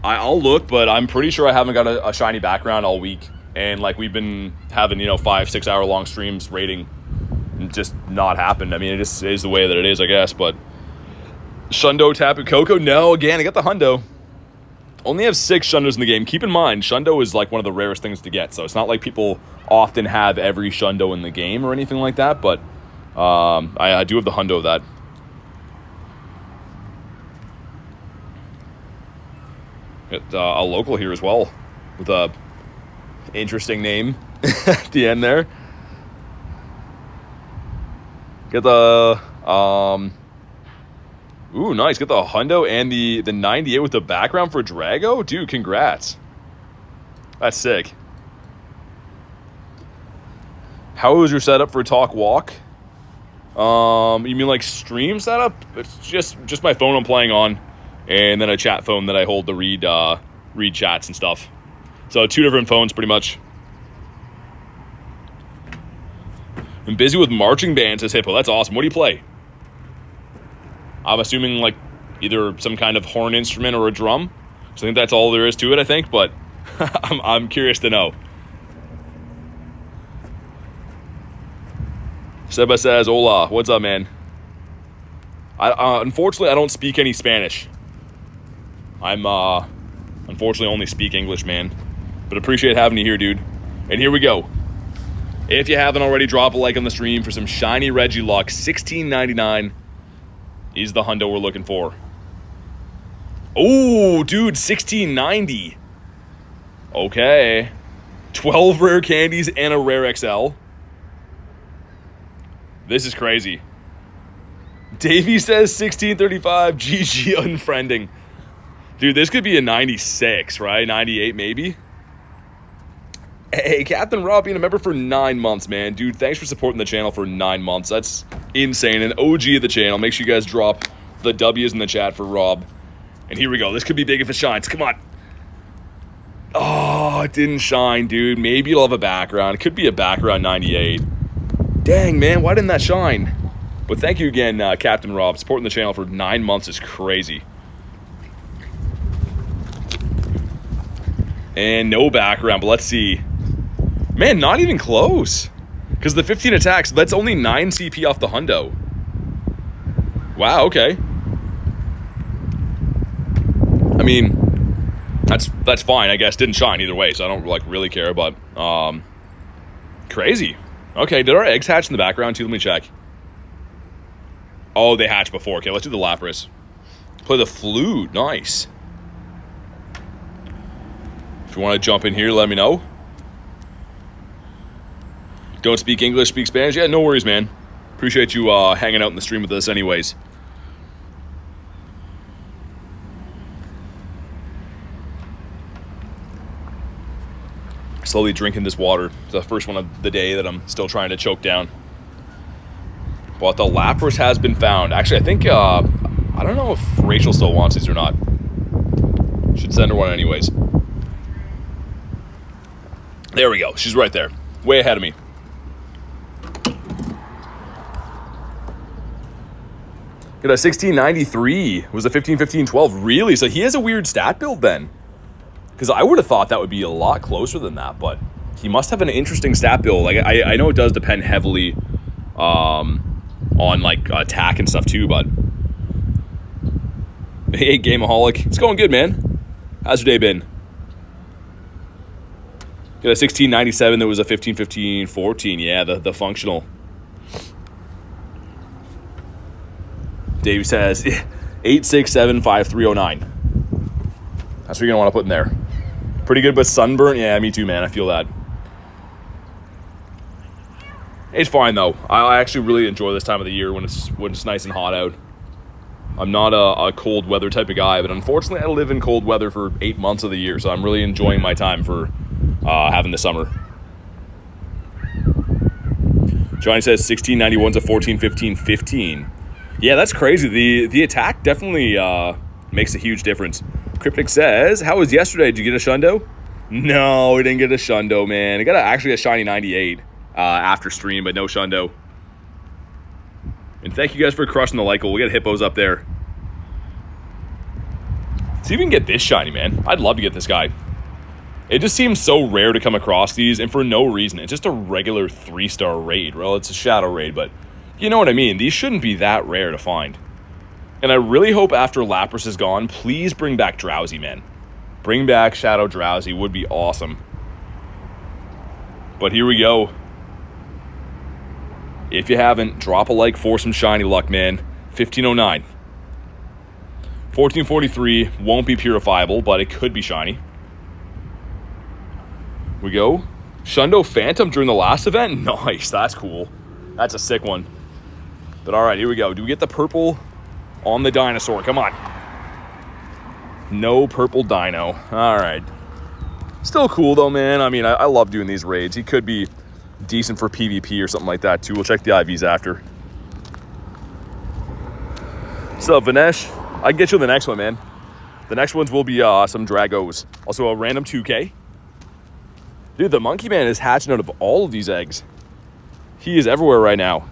Speaker 1: I'll look, but I'm pretty sure I haven't got a shiny background all week. And, like, we've been having, 5-6 hour long streams rating. And just not happened. I mean, it just is the way that it is, I guess. But Shundo, Tapu Koko. No, again, I got the hundo. Only have 6 Shundos in the game. Keep in mind, Shundo is, like, one of the rarest things to get. So it's not like people often have every Shundo in the game or anything like that. But I do have the hundo of that. Got a local here as well with a interesting name at the end there. Get the ooh, nice. Get the hundo and the 98 with the background for Drago. Dude, congrats. That's sick. How was your setup for Talk Walk? You mean like stream setup? It's just my phone I'm playing on. And then a chat phone that I hold to read chats and stuff. So 2 different phones, pretty much. I'm busy with marching band, says Hippo. That's awesome. What do you play? I'm assuming like either some kind of horn instrument or a drum. So I think that's all there is to it, I think. But I'm curious to know. Seba says, hola. What's up, man? Unfortunately, I don't speak any Spanish. I'm unfortunately only speak English, man. But appreciate having you here, dude. And here we go. If you haven't already, drop a like on the stream for some shiny Regiluck. $16.99 is the hundo we're looking for. Oh, dude, $16.90. Okay. 12 rare candies and a rare XL. This is crazy. Davey says $16.35. GG unfriending. Dude, this could be a 96, right? 98 maybe. Hey, Captain Rob being a member for 9 months, man. Dude, thanks for supporting the channel for 9 months. That's insane. An OG of the channel. Make sure you guys drop the W's in the chat for Rob. And here we go. This could be big if it shines. Come on. Oh, it didn't shine, dude. Maybe it'll have a background. It could be a background 98. Dang, man. Why didn't that shine? But thank you again, Captain Rob. Supporting the channel for 9 months is crazy. And no background, but let's see. Man, not even close. Because the 15 attacks, that's only 9 CP off the hundo. Wow, okay. I mean, that's fine, I guess. Didn't shine either way, so I don't like really care, but crazy. Okay, did our eggs hatch in the background too? Let me check. Oh, they hatched before. Okay, let's do the Lapras. Play the flute. Nice. If you want to jump in here, let me know. Don't speak English, speak Spanish. Yeah, no worries, man. Appreciate you hanging out in the stream with us anyways. Slowly drinking this water. It's the first one of the day that I'm still trying to choke down. But the Lapras has been found. Actually, I think, I don't know if Rachel still wants these or not. Should send her one anyways. There we go. She's right there. Way ahead of me. Got a 1693. Was a 15, 15, 12. Really? So he has a weird stat build then. Because I would have thought that would be a lot closer than that, but he must have an interesting stat build. Like I know it does depend heavily on like attack and stuff too, but hey, Gameaholic, it's going good, man. How's your day been? Got a 1697. There was a 15, 15, 14. Yeah, the functional. Dave says 8675309. That's what you're gonna want to put in there. Pretty good, but sunburn. Yeah, me too, man. I feel that. It's fine though. I actually really enjoy this time of the year when it's nice and hot out. I'm not a cold weather type of guy, but unfortunately I live in cold weather for 8 months of the year, so I'm really enjoying my time for having the summer. Johnny says 1691's a 14, 15, 15. Yeah, that's crazy. The attack definitely makes a huge difference. Cryptic says, how was yesterday? Did you get a shundo? No, we didn't get a shundo, man. I got actually a shiny 98 after stream, but no shundo. And thank you guys for crushing the like goal. We got hippos up there. See if we can get this shiny, man. I'd love to get this guy. It just seems so rare to come across these, and for no reason. It's just a regular 3-star raid. Well, it's a shadow raid, but you know what I mean. These shouldn't be that rare to find. And I really hope after Lapras is gone, please bring back Drowsy, man. Bring back Shadow Drowsy would be awesome. But here we go. If you haven't, drop a like for some shiny luck, man. 1509. 1443 won't be purifiable, but it could be shiny. We go. Shundo Phantom during the last event? Nice, that's cool. That's a sick one. But all right, here we go. Do we get the purple on the dinosaur? Come on. No purple dino. All right. Still cool though, man. I mean, I love doing these raids. He could be decent for PvP or something like that too. We'll check the IVs after. What's up, Vinesh? I can get you the next one, man. The next ones will be some Dragos. Also a random 2K. Dude, the Monkey Man is hatching out of all of these eggs. He is everywhere right now.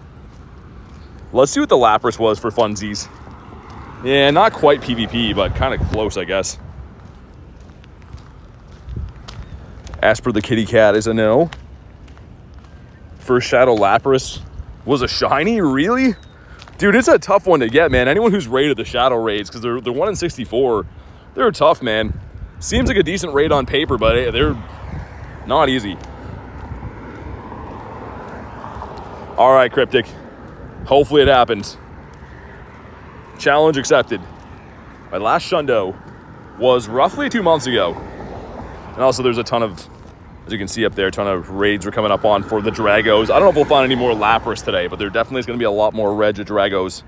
Speaker 1: Let's see what the Lapras was for funsies. Yeah, not quite PvP, but kind of close, I guess. As per the kitty cat is a no. First Shadow Lapras was a shiny? Really? Dude, it's a tough one to get, man. Anyone who's rated the Shadow raids, because they're 1 in 64, they're tough, man. Seems like a decent raid on paper, but they're not easy. All right, Cryptic. Hopefully it happens. Challenge accepted. My last shundo was roughly 2 months ago. And also there's a ton of, as you can see up there, a ton of raids we're coming up on for the Dragos. I don't know if we'll find any more Lapras today, but there definitely is going to be a lot more Regidragos.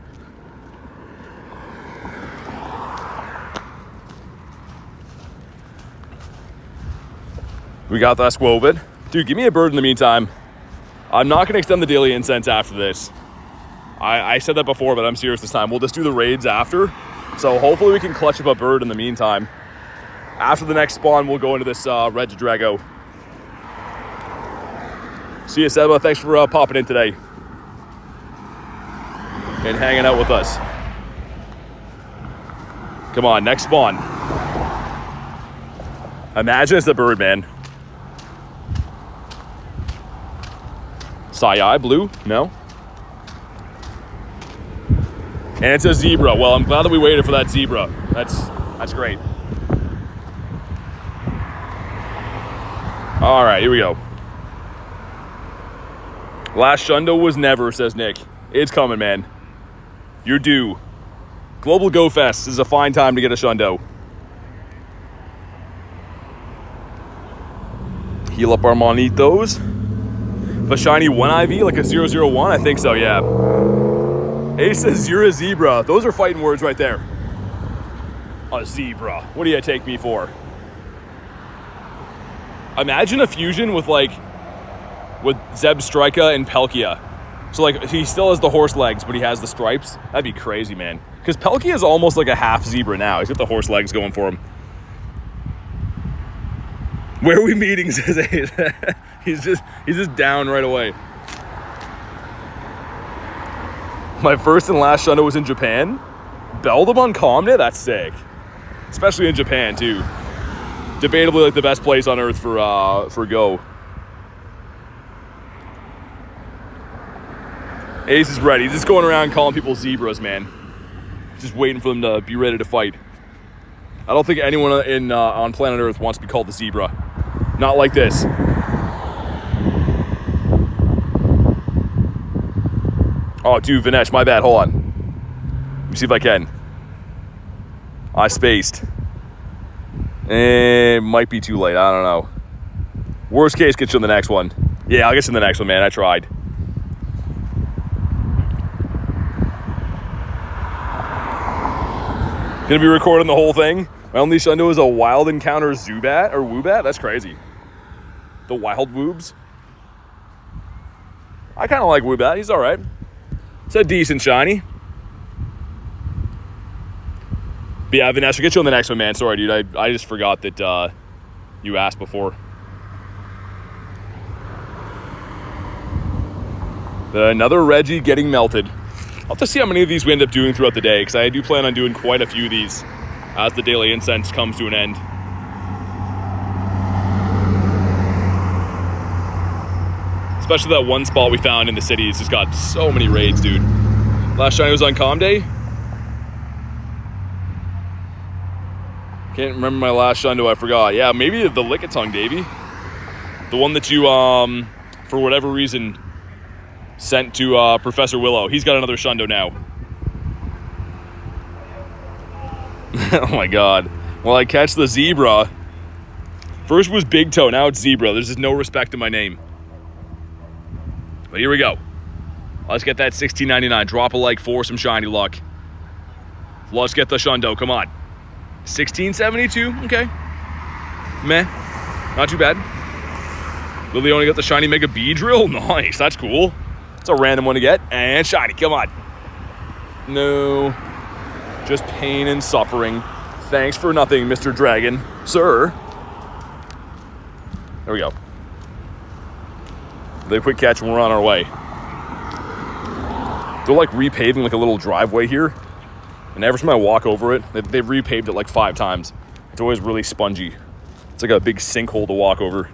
Speaker 1: We got that Squovid. Dude, give me a bird in the meantime. I'm not going to extend the daily incense after this. I said that before, but I'm serious this time. We'll just do the raids after. So hopefully we can clutch up a bird in the meantime. After the next spawn, we'll go into this Regidrago. See you, Seba. Thanks for popping in today and hanging out with us. Come on, next spawn. Imagine it's the bird, man. Sai blue? No? And it's a zebra. Well, I'm glad that we waited for that zebra. That's great. All right, here we go. Last shundo was never, says Nick. It's coming, man. You're due. Global Go Fest is a fine time to get a shundo. Heal up our Monitos. The shiny 1 IV, like a 001? I think so, yeah. Ace says, you're a zebra. Those are fighting words right there. A zebra. What do you take me for? Imagine a fusion with Zebstrika and Palkia. So he still has the horse legs, but he has the stripes. That'd be crazy, man. Because Palkia is almost like a half zebra now. He's got the horse legs going for him. Where are we meeting, says Ace. He's just down right away. My first and last shundo was in Japan. Beldam on Calm Day? That's sick. Especially in Japan, too. Debatably, like, the best place on earth for Go. Ace is ready. He's just going around calling people zebras, man. Just waiting for them to be ready to fight. I don't think anyone on planet Earth wants to be called the zebra. Not like this. Oh, dude, Vinesh, my bad. Hold on. Let me see if I can. I spaced. It might be too late. I don't know. Worst case, get you on the next one. Yeah, I'll get you on the next one, man. I tried. Gonna be recording the whole thing. My only shundo is a wild encounter Zubat or Woobat. That's crazy. The wild Woobs. I kind of like Woobat. He's all right. It's a decent shiny. But yeah, Vanessa, I'll get you on the next one, man. Sorry, dude. I just forgot that you asked before. Another Reggie getting melted. I'll have to see how many of these we end up doing throughout the day, because I do plan on doing quite a few of these as the daily incense comes to an end. Especially that one spot we found in the city. It's just got so many raids, dude. Last shiny was on Calm Day. Can't remember my last shundo, I forgot. Yeah, maybe the Lickitung, Davey. The one that you, for whatever reason, sent to Professor Willow. He's got another shundo now. Oh my god. Well, I catch the zebra. First was Big Toe, now it's Zebra. There's just no respect in my name. But here we go. Let's get that $16.99. Drop a like for some shiny luck. Let's get the shundo. Come on. $16.72. Okay. Meh. Not too bad. Lily only got the shiny Mega Beedrill. Nice. That's cool. It's a random one to get. And shiny. Come on. No. Just pain and suffering. Thanks for nothing, Mr. Dragon. Sir. There we go. The quick catch when we're on our way. They're like repaving like a little driveway here. And every time I walk over it, they've repaved it like 5 times. It's always really spongy. It's like a big sinkhole to walk over.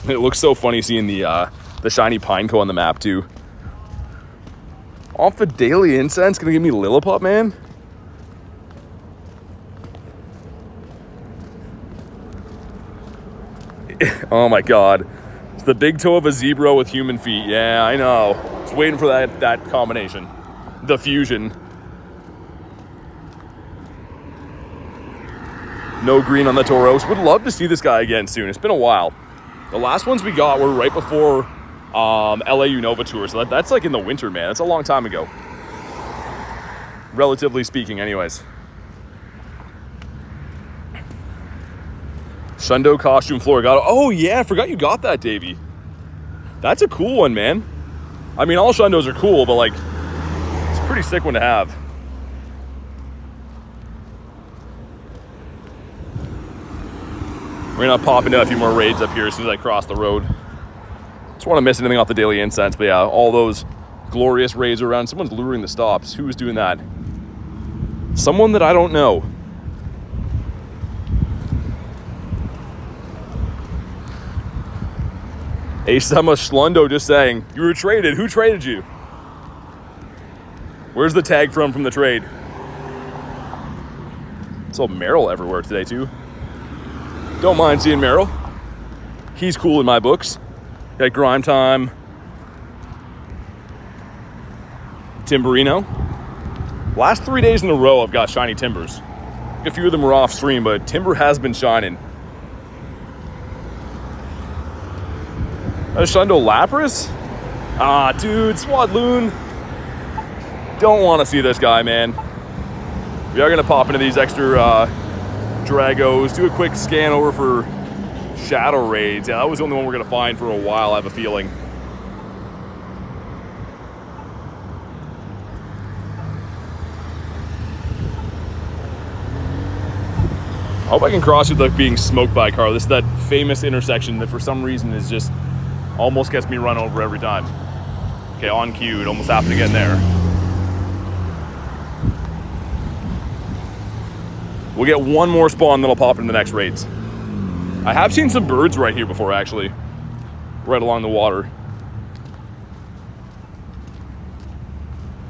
Speaker 1: It looks so funny seeing the shiny Pineco on the map too. Off the daily incense, gonna give me Lillipup, man? Oh my god. It's the big toe of a zebra with human feet. Yeah, I know. Just waiting for that combination. The fusion. No green on the Tauros. Would love to see this guy again soon. It's been a while. The last ones we got were right before LA Unova Tour, so that's like in the winter, man. That's a long time ago. Relatively speaking, anyways. Shundo costume Florigato. Oh yeah, I forgot you got that, Davey. That's a cool one, man. I mean, all Shundos are cool, but like, it's a pretty sick one to have. We're gonna pop into a few more raids up here as soon as I cross the road. Just want to miss anything off the daily incense, but yeah, all those glorious raids around. Someone's luring the stops. Who is doing that? Someone that I don't know. Asama Schlundo just saying, you were traded. Who traded you? Where's the tag from the trade? Saw Merrill everywhere today too. Don't mind seeing Merrill. He's cool in my books. Got Grime Time. Timberino. Last 3 days in a row I've got shiny Timbers. A few of them were off stream, but Timber has been shining. Shundo Lapras? Ah, dude, Swadloon. Don't want to see this guy, man. We are going to pop into these extra Dragos, do a quick scan over for Shadow Raids. Yeah, that was the only one we're going to find for a while, I have a feeling. I hope I can cross without being smoked by a car. This is that famous intersection that for some reason is just Almost gets me run over every time. Okay, on cue, it almost happened again there. We'll get one more spawn, then I'll pop in the next raids. I have seen some birds right here before, actually. Right along the water.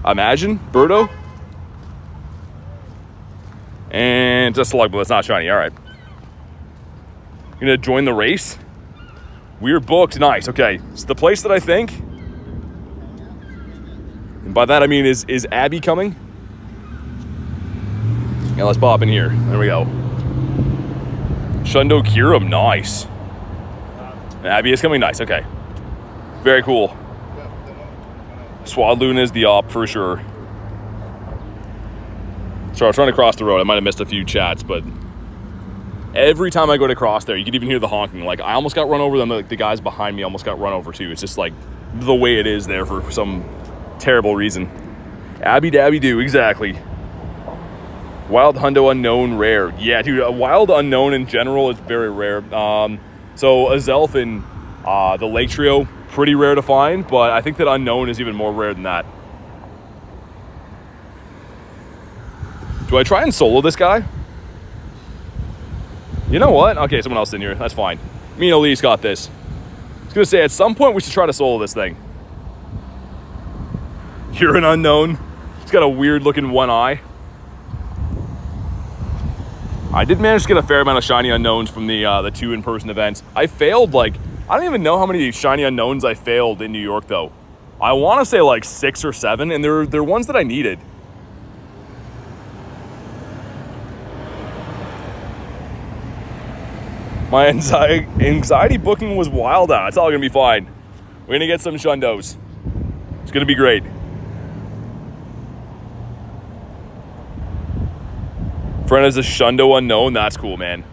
Speaker 1: Imagine, birdo. And just a slug, but it's not shiny, all right. You're gonna join the race? We're booked, nice, okay. So the place that I think, and by that I mean, is Abby coming? Yeah, let's pop in here. There we go. Shundo Kiram, nice. Abby is coming, nice, okay. Very cool. Swadloon is the op for sure. Sorry, I was trying to cross the road. I might have missed a few chats, but every time I go to cross there, you can even hear the honking. Like, I almost got run over, then the guys behind me almost got run over too. It's just like the way it is there for some terrible reason. Abby Dabby Doo, exactly. Wild Hundo Unknown rare. Yeah, dude, a Wild Unknown in general is very rare. So Azelf in the Lake Trio, pretty rare to find, but I think that Unknown is even more rare than that. Do I try and solo this guy? You know what? Okay, someone else in here. That's fine. Me and Elise got this. I was gonna say, at some point we should try to solo this thing. You're an Unknown. He's got a weird looking one eye. I did manage to get a fair amount of shiny Unknowns from the 2 in-person events. I failed, like, I don't even know how many shiny Unknowns I failed in New York, though. I want to say like 6 or 7, and they're ones that I needed. My anxiety booking was wild out. It's all gonna be fine. We're gonna get some Shundos. It's gonna be great. Friend is a Shundo Unknown. That's cool, man.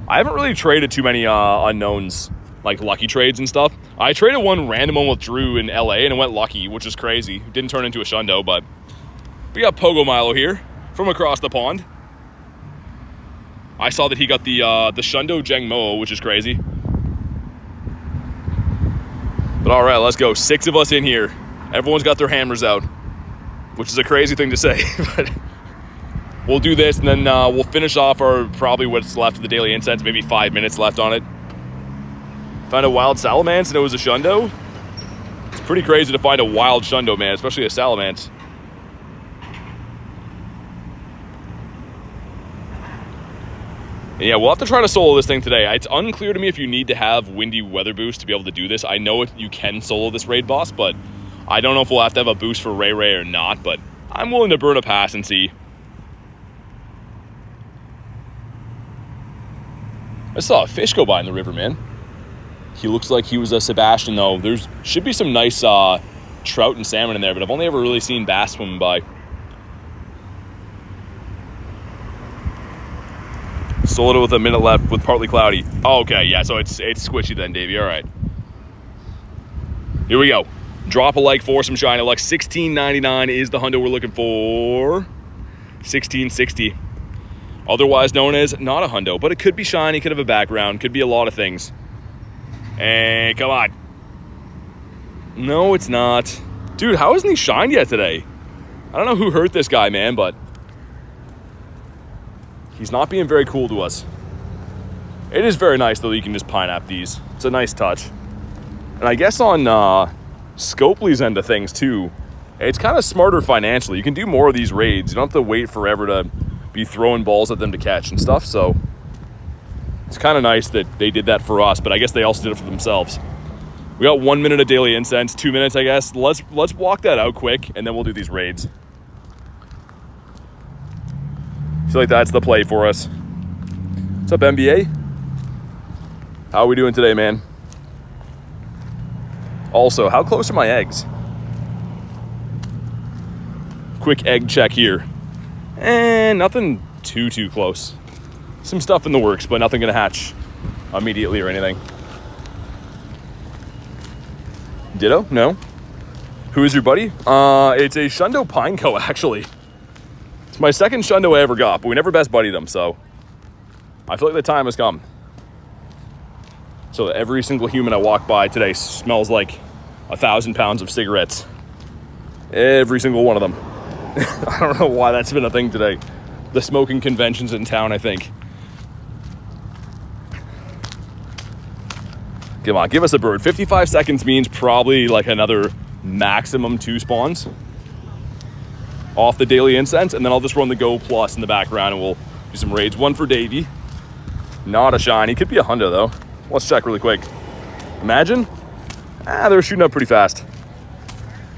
Speaker 1: I haven't really traded too many Unknowns, like lucky trades and stuff. I traded one random one with Drew in LA and it went lucky, which is crazy. Didn't turn into a Shundo, but we got Pogo Milo here from across the pond. I saw that he got the Shundo Jengmo, which is crazy. But all right, let's go. 6 of us in here. Everyone's got their hammers out, which is a crazy thing to say, but we'll do this and then we'll finish off our probably what's left of the daily incense, maybe 5 minutes left on it. Found a wild Salamence and it was a Shundo. It's pretty crazy to find a wild Shundo, man, especially a Salamence. Yeah, we'll have to try to solo this thing today. It's unclear to me if you need to have windy weather boost to be able to do this. I know you can solo this raid boss, but I don't know if we'll have to have a boost for Ray Ray or not, but I'm willing to burn a pass and see. I saw a fish go by in the river, man. He looks like he was a Sebastian, though. There should be some nice trout and salmon in there, but I've only ever really seen bass swimming by. Soloed with a minute left with partly cloudy. Oh, okay, yeah, so it's squishy then, Davey. All right. Here we go. Drop a like for some shiny luck. $16.99 is the hundo we're looking for. $16.60. Otherwise known as not a hundo, but it could be shiny, could have a background, could be a lot of things. And come on. No, it's not. Dude, how isn't he shined yet today? I don't know who hurt this guy, man, but he's not being very cool to us. It is very nice, though, that you can just pine-app these. It's a nice touch. And I guess on Scopely's end of things, too, it's kind of smarter financially. You can do more of these raids. You don't have to wait forever to be throwing balls at them to catch and stuff, so it's kind of nice that they did that for us, but I guess they also did it for themselves. We got 1 minute of daily incense, 2 minutes, I guess. Let's walk that out quick, and then we'll do these raids. I feel like that's the play for us. What's up, NBA? How are we doing today, man? Also, how close are my eggs? Quick egg check here. And nothing too close. Some stuff in the works, but nothing gonna hatch immediately or anything. Ditto? No. Who is your buddy? It's a Shundo Pineco, actually. It's my second Shundo I ever got, but we never best buddied them, so I feel like the time has come. So every single human I walk by today smells like 1,000 pounds of cigarettes. Every single one of them. I don't know why that's been a thing today. The smoking conventions in town, I think. Come on, give us a bird. 55 seconds means probably like another maximum 2 spawns off the daily incense, and then I'll just run the Go Plus in the background and we'll do some raids. One for Davey. Not a shiny. Could be a hundo though. Let's check really quick. Imagine. They're shooting up pretty fast.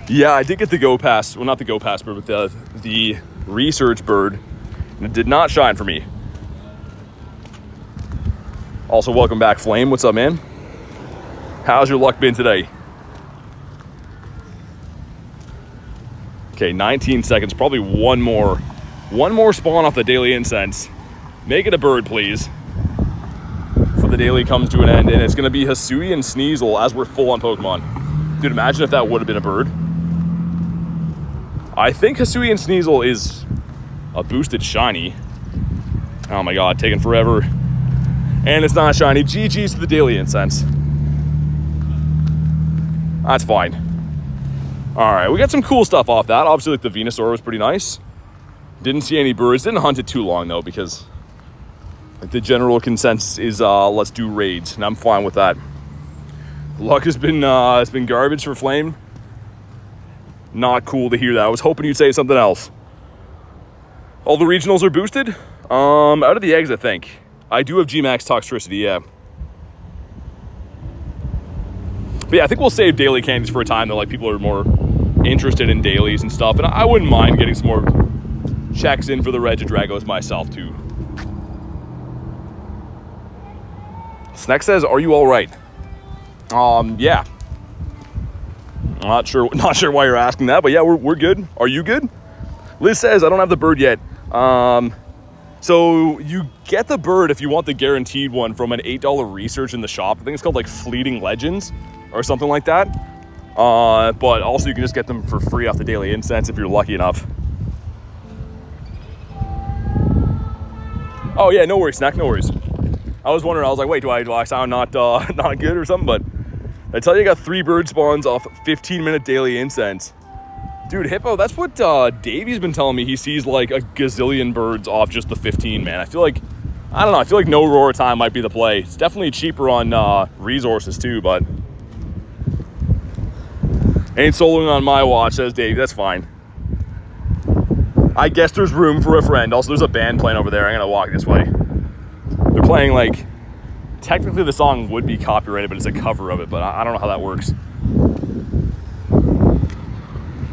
Speaker 1: Yeah, I did get the Go Pass. Well, not the Go Pass bird, but the research bird. And it did not shine for me. Also, welcome back, Flame. What's up, man? How's your luck been today? Okay, 19 seconds. Probably one more spawn off the daily incense. Make it a bird, please. Before the daily comes to an end. And it's going to be Hisui and Sneasel as we're full on Pokemon. Dude, imagine if that would have been a bird. I think Hisui and Sneasel is a boosted shiny. Oh my god, taking forever. And it's not shiny. GG's to the daily incense. That's fine. Alright, we got some cool stuff off that. Obviously, like the Venusaur was pretty nice. Didn't see any birds. Didn't hunt it too long though, because like the general consensus is let's do raids, and I'm fine with that. Luck has been it's been garbage for Flame. Not cool to hear that. I was hoping you'd say something else. All the regionals are boosted. Out of the eggs, I think. I do have G-Max Toxtricity, yeah. But yeah, I think we'll save daily candies for a time that like people are more interested in dailies and stuff. And I wouldn't mind getting some more checks in for the Regidragos myself too. Snack says, "Are you all right?" Yeah. I'm not sure why you're asking that, but yeah, we're good. Are you good? Liz says, "I don't have the bird yet." So you get the bird if you want the guaranteed one from an $8 research in the shop. I think it's called like Fleeting Legends or something like that. But also you can just get them for free off the daily incense if you're lucky enough. Oh yeah, no worries, Snack, no worries. I was wondering, I was like, wait, do I sound not good or something? But I tell you, I got 3 bird spawns off 15-minute daily incense. Dude, Hippo, that's what Davey's been telling me. He sees like a gazillion birds off just the 15, man. I feel like no roar time might be the play. It's definitely cheaper on resources too, but ain't soloing on my watch, says Davey. That's fine. I guess there's room for a friend. Also, there's a band playing over there. I'm gonna walk this way. They're playing like, technically the song would be copyrighted, but it's a cover of it, but I don't know how that works.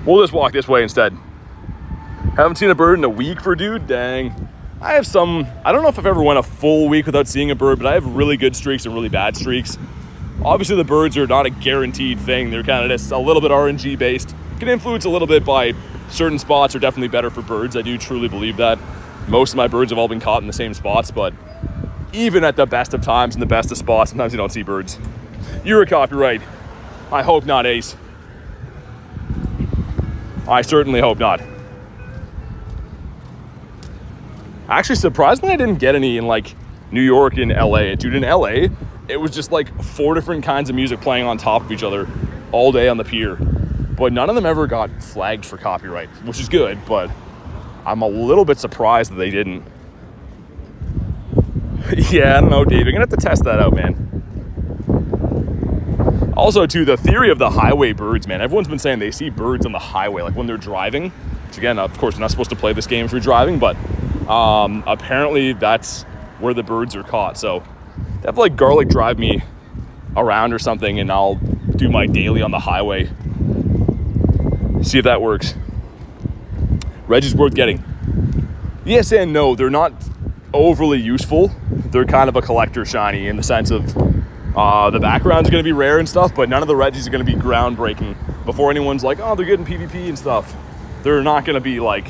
Speaker 1: We'll just walk this way instead. Haven't seen a bird in a week for dude? Dang. I have some, I don't know if I've ever went a full week without seeing a bird, but I have really good streaks and really bad streaks. Obviously the birds are not a guaranteed thing. They're kind of just a little bit RNG based. Can influence a little bit by certain spots are definitely better for birds. I do truly believe that. Most of my birds have all been caught in the same spots, but even at the best of times and the best of spots, sometimes you don't see birds. You're a copyright. I hope not, Ace. I certainly hope not. Actually, surprisingly, I didn't get any in like New York and LA. Dude, in LA, it was just like 4 different kinds of music playing on top of each other all day on the pier. But none of them ever got flagged for copyright, which is good, but I'm a little bit surprised that they didn't. Yeah, I don't know, Dave. You're gonna have to test that out, man. Also, too, the theory of the highway birds, man. Everyone's been saying they see birds on the highway, like when they're driving. Which, again, of course, you're not supposed to play this game if you're driving, but apparently that's where the birds are caught. So, they have to, like, garlic drive me around or something, and I'll do my daily on the highway. See if that works. Reggie's worth getting. Yes and no, they're not overly useful. They're kind of a collector shiny in the sense of the background's going to be rare and stuff, but none of the Reggies are going to be groundbreaking before anyone's like, oh, they're good in PvP and stuff. They're not going to be like,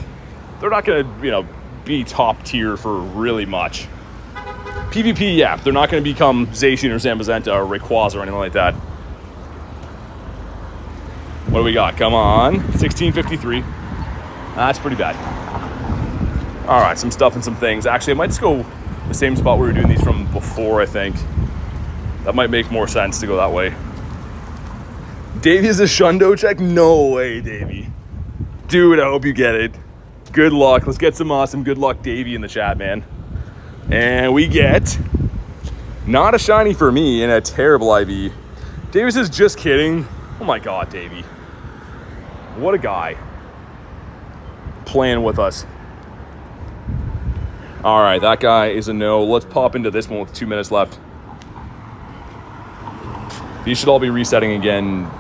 Speaker 1: they're not going to, you know, be top tier for really much. PvP, yeah, they're not going to become Zacian or Zambazenta or Rayquaza or anything like that. What do we got? Come on. 1653. That's pretty bad. All right, some stuff and some things. Actually, I might just go the same spot we were doing these from before, I think. That might make more sense to go that way. Davey is a shundo check? No way, Davey. Dude, I hope you get it. Good luck. Let's get some awesome good luck Davey in the chat, man. And we get not a shiny for me and a terrible IV. Davey says, just kidding. Oh my God, Davey. What a guy. Playing with us. All right, that guy is a no. Let's pop into this one with 2 minutes left. These should all be resetting again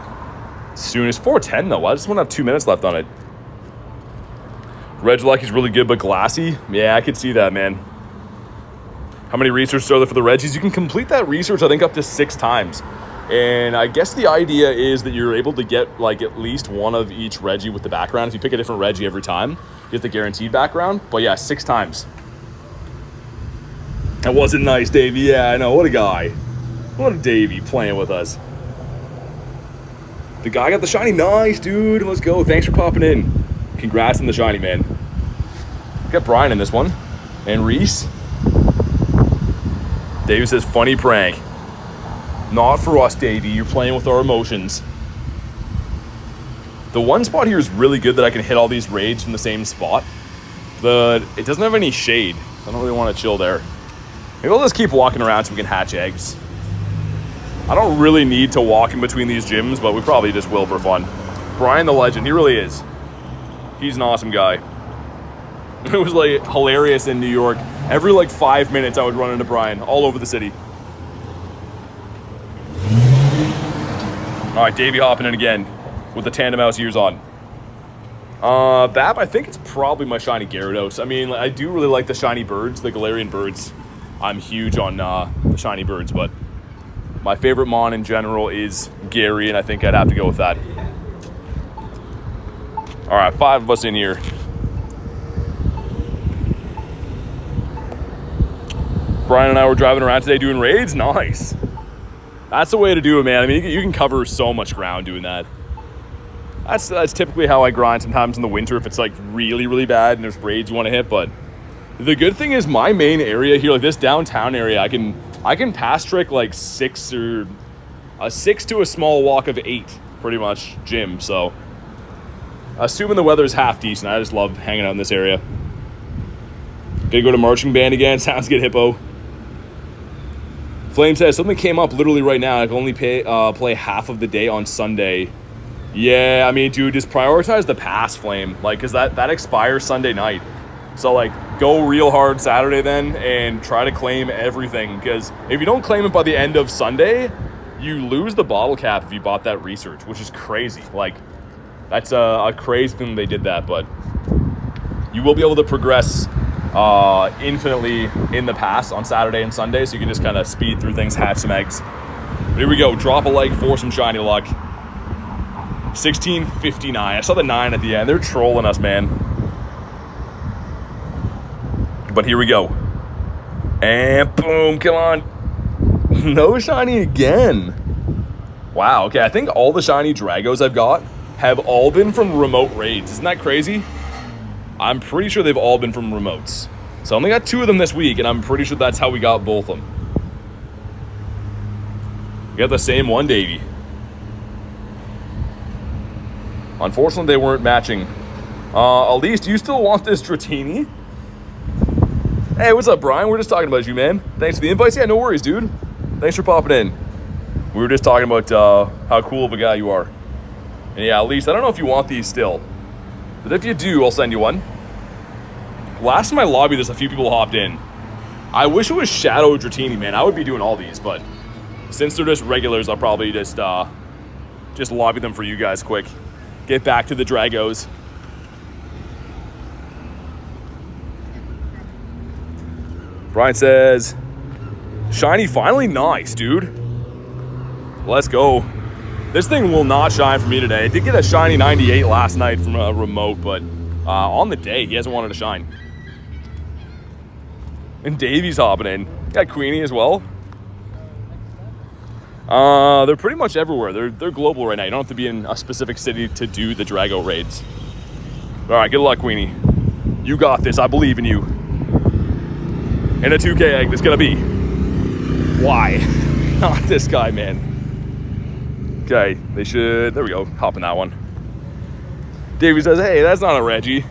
Speaker 1: soon. It's 4:10 though. I just want to have 2 minutes left on it. Regidrago is really good, but glassy. Yeah, I could see that, man. How many researches are there for the Regis? You can complete that research, I think, up to 6 times. And I guess the idea is that you're able to get like at least one of each Regi with the background. If you pick a different Regi every time, you get the guaranteed background. But yeah, 6 times. That wasn't nice, Davey. Yeah, I know. What a guy. What a Davey playing with us. The guy got the shiny. Nice, dude. Let's go. Thanks for popping in. Congrats on the shiny, man. Got Brian in this one. And Reese. Davey says, funny prank. Not for us, Davey. You're playing with our emotions. The one spot here is really good that I can hit all these raids from the same spot. But it doesn't have any shade. So I don't really want to chill there. Maybe I'll just keep walking around so we can hatch eggs. I don't really need to walk in between these gyms, but we probably just will for fun. Brian the legend, he really is. He's an awesome guy. It was like hilarious in New York. Every like 5 minutes I would run into Brian all over the city. All right, Davey hopping in again with the Tandem Mouse ears on. Bap, I think it's probably my shiny Gyarados. I mean, I do really like the shiny birds, the Galarian birds. I'm huge on the shiny birds, but my favorite mon in general is Gary, and I think I'd have to go with that. All right, 5 of us in here. Brian and I were driving around today doing raids. Nice. That's the way to do it, man. I mean, you can cover so much ground doing that. That's typically how I grind sometimes in the winter if it's like really, really bad and there's raids you want to hit. But the good thing is my main area here, like this downtown area, I can pass trick like 6 to a small walk of 8, pretty much, gym. So assuming the weather's half decent, I just love hanging out in this area. Gonna go to marching band again. Sounds good, Hippo. Flame says something came up literally right now. I can only play half of the day on Sunday. Yeah, I mean, dude, just prioritize the pass, Flame. Like, cause that expires Sunday night. So like, go real hard Saturday then and try to claim everything. Because if you don't claim it by the end of Sunday, you lose the bottle cap if you bought that research, which is crazy. Like, that's a crazy thing they did that, but you will be able to progress infinitely in the pass on Saturday and Sunday, so you can just kind of speed through things, hatch some eggs. But here we go. Drop a like for some shiny luck. 1659. I saw the 9 at the end. They're trolling us, man. But here we go. And boom, come on. No shiny again. Wow, okay. I think all the shiny Dragos I've got have all been from remote raids. Isn't that crazy? I'm pretty sure they've all been from remotes. So I only got 2 of them this week, and I'm pretty sure that's how we got both of them. We got the same one, Davey. Unfortunately, they weren't matching. Elise, do you still want this Dratini? Hey, what's up, Brian? We're just talking about you, man. Thanks for the invites. Yeah, no worries, dude. Thanks for popping in. We were just talking about how cool of a guy you are. And yeah, Elise, I don't know if you want these still. But if you do, I'll send you one. Last time I lobbied, there's a few people hopped in. I wish it was Shadow Dratini, man. I would be doing all these, but since they're just regulars, I'll probably just lobby them for you guys quick. Get back to the Dragos. Brian says, shiny finally? Nice, dude. Let's go. This thing will not shine for me today. I did get a shiny 98 last night from a remote, but on the day, he hasn't wanted to shine. And Davey's hopping in. Got Queenie as well. They're pretty much everywhere. They're global right now. You don't have to be in a specific city to do the Drago raids. All right, good luck, Queenie. You got this. I believe in you. And a 2K egg that's gonna be. Why? Not this guy, man. Okay, they should, there we go, hop in that one. Davey says, hey, that's not a Reggie.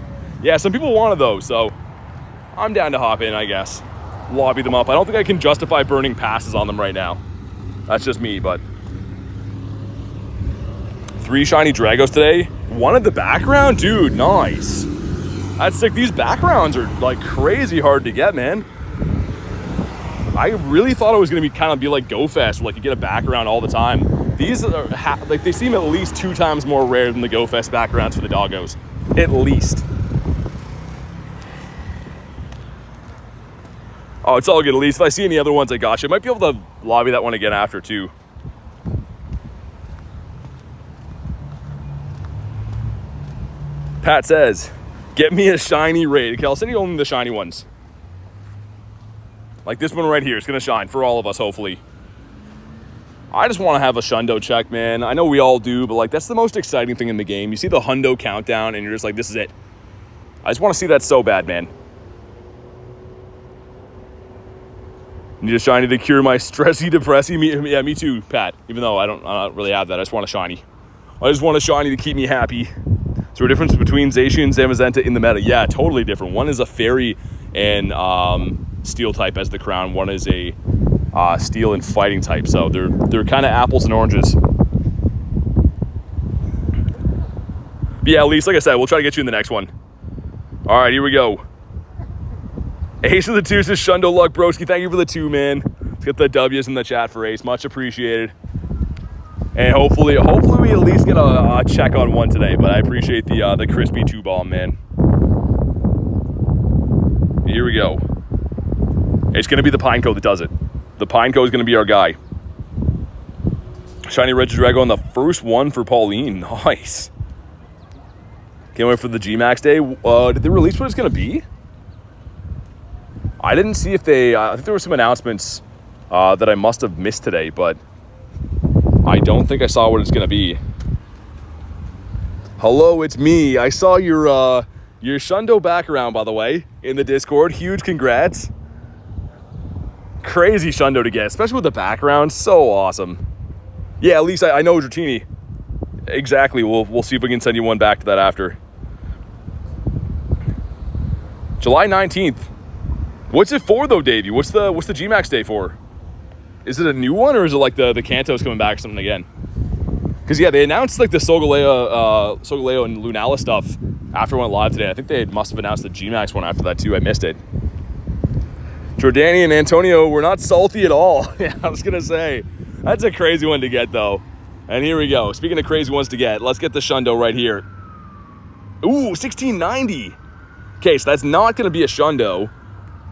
Speaker 1: Yeah, some people wanted those, so I'm down to hop in, I guess. Lobby them up. I don't think I can justify burning passes on them right now. That's just me, but 3 shiny Dragos today. One at the background? Dude, nice. That's sick. These backgrounds are like crazy hard to get, man. I really thought it was going to be kind of be like Go Fest, where like you get a background all the time. These are like they seem at least 2 times more rare than the Go Fest backgrounds for the doggos. At least. Oh, it's all good. At least if I see any other ones, I got you. I might be able to lobby that one again after too. Pat says, get me a shiny raid. Okay, I'll send you only the shiny ones. Like this one right here. It's going to shine for all of us, hopefully. I just want to have a Shundo check, man. I know we all do, but like that's the most exciting thing in the game. You see the Hundo countdown and you're just like, this is it. I just want to see that so bad, man. Need a shiny to cure my stressy, depressy. Yeah, me too, Pat. Even though I don't really have that. I just want a shiny. I just want a shiny to keep me happy. Is there a difference between Zacian and Zamazenta in the meta? Yeah, totally different. One is a fairy and steel type as the crown. One is a steel and fighting type. So they're kind of apples and oranges. But yeah, at least, like I said, we'll try to get you in the next one. All right, here we go. Ace of the 2 says Shundo luck, broski. Thank you for the 2, man. Let's get the W's in the chat for Ace. Much appreciated. And hopefully we at least get a check on one today. But I appreciate the crispy 2 bomb, man. Here we go. It's going to be the Pineco that does it. The Pineco is going to be our guy. Shiny Regidrago on the first one for Pauline. Nice. Can't wait for the G-Max day. Did they release what it's going to be? I didn't see if they... I think there were some announcements that I must have missed today, but I don't think I saw what it's going to be. Hello, it's me. I saw your Shundo background, by the way, in the Discord. Huge congrats. Crazy Shundo to get, especially with the background. So awesome. Yeah, at least I know Dratini. Exactly. We'll see if we can send you one back to that after. July 19th. What's it for though, Davey? What's the G-Max day for? Is it a new one or is it like the Kanto's coming back or something again? Because yeah, they announced like the Solgaleo and Lunala stuff after it went live today. I think they must have announced the G-Max one after that too. I missed it. Jordani and Antonio were not salty at all. Yeah, I was gonna say that's a crazy one to get though. And here we go. Speaking of crazy ones to get, let's get the Shundo right here. Ooh, 1690. Okay, so that's not gonna be a Shundo,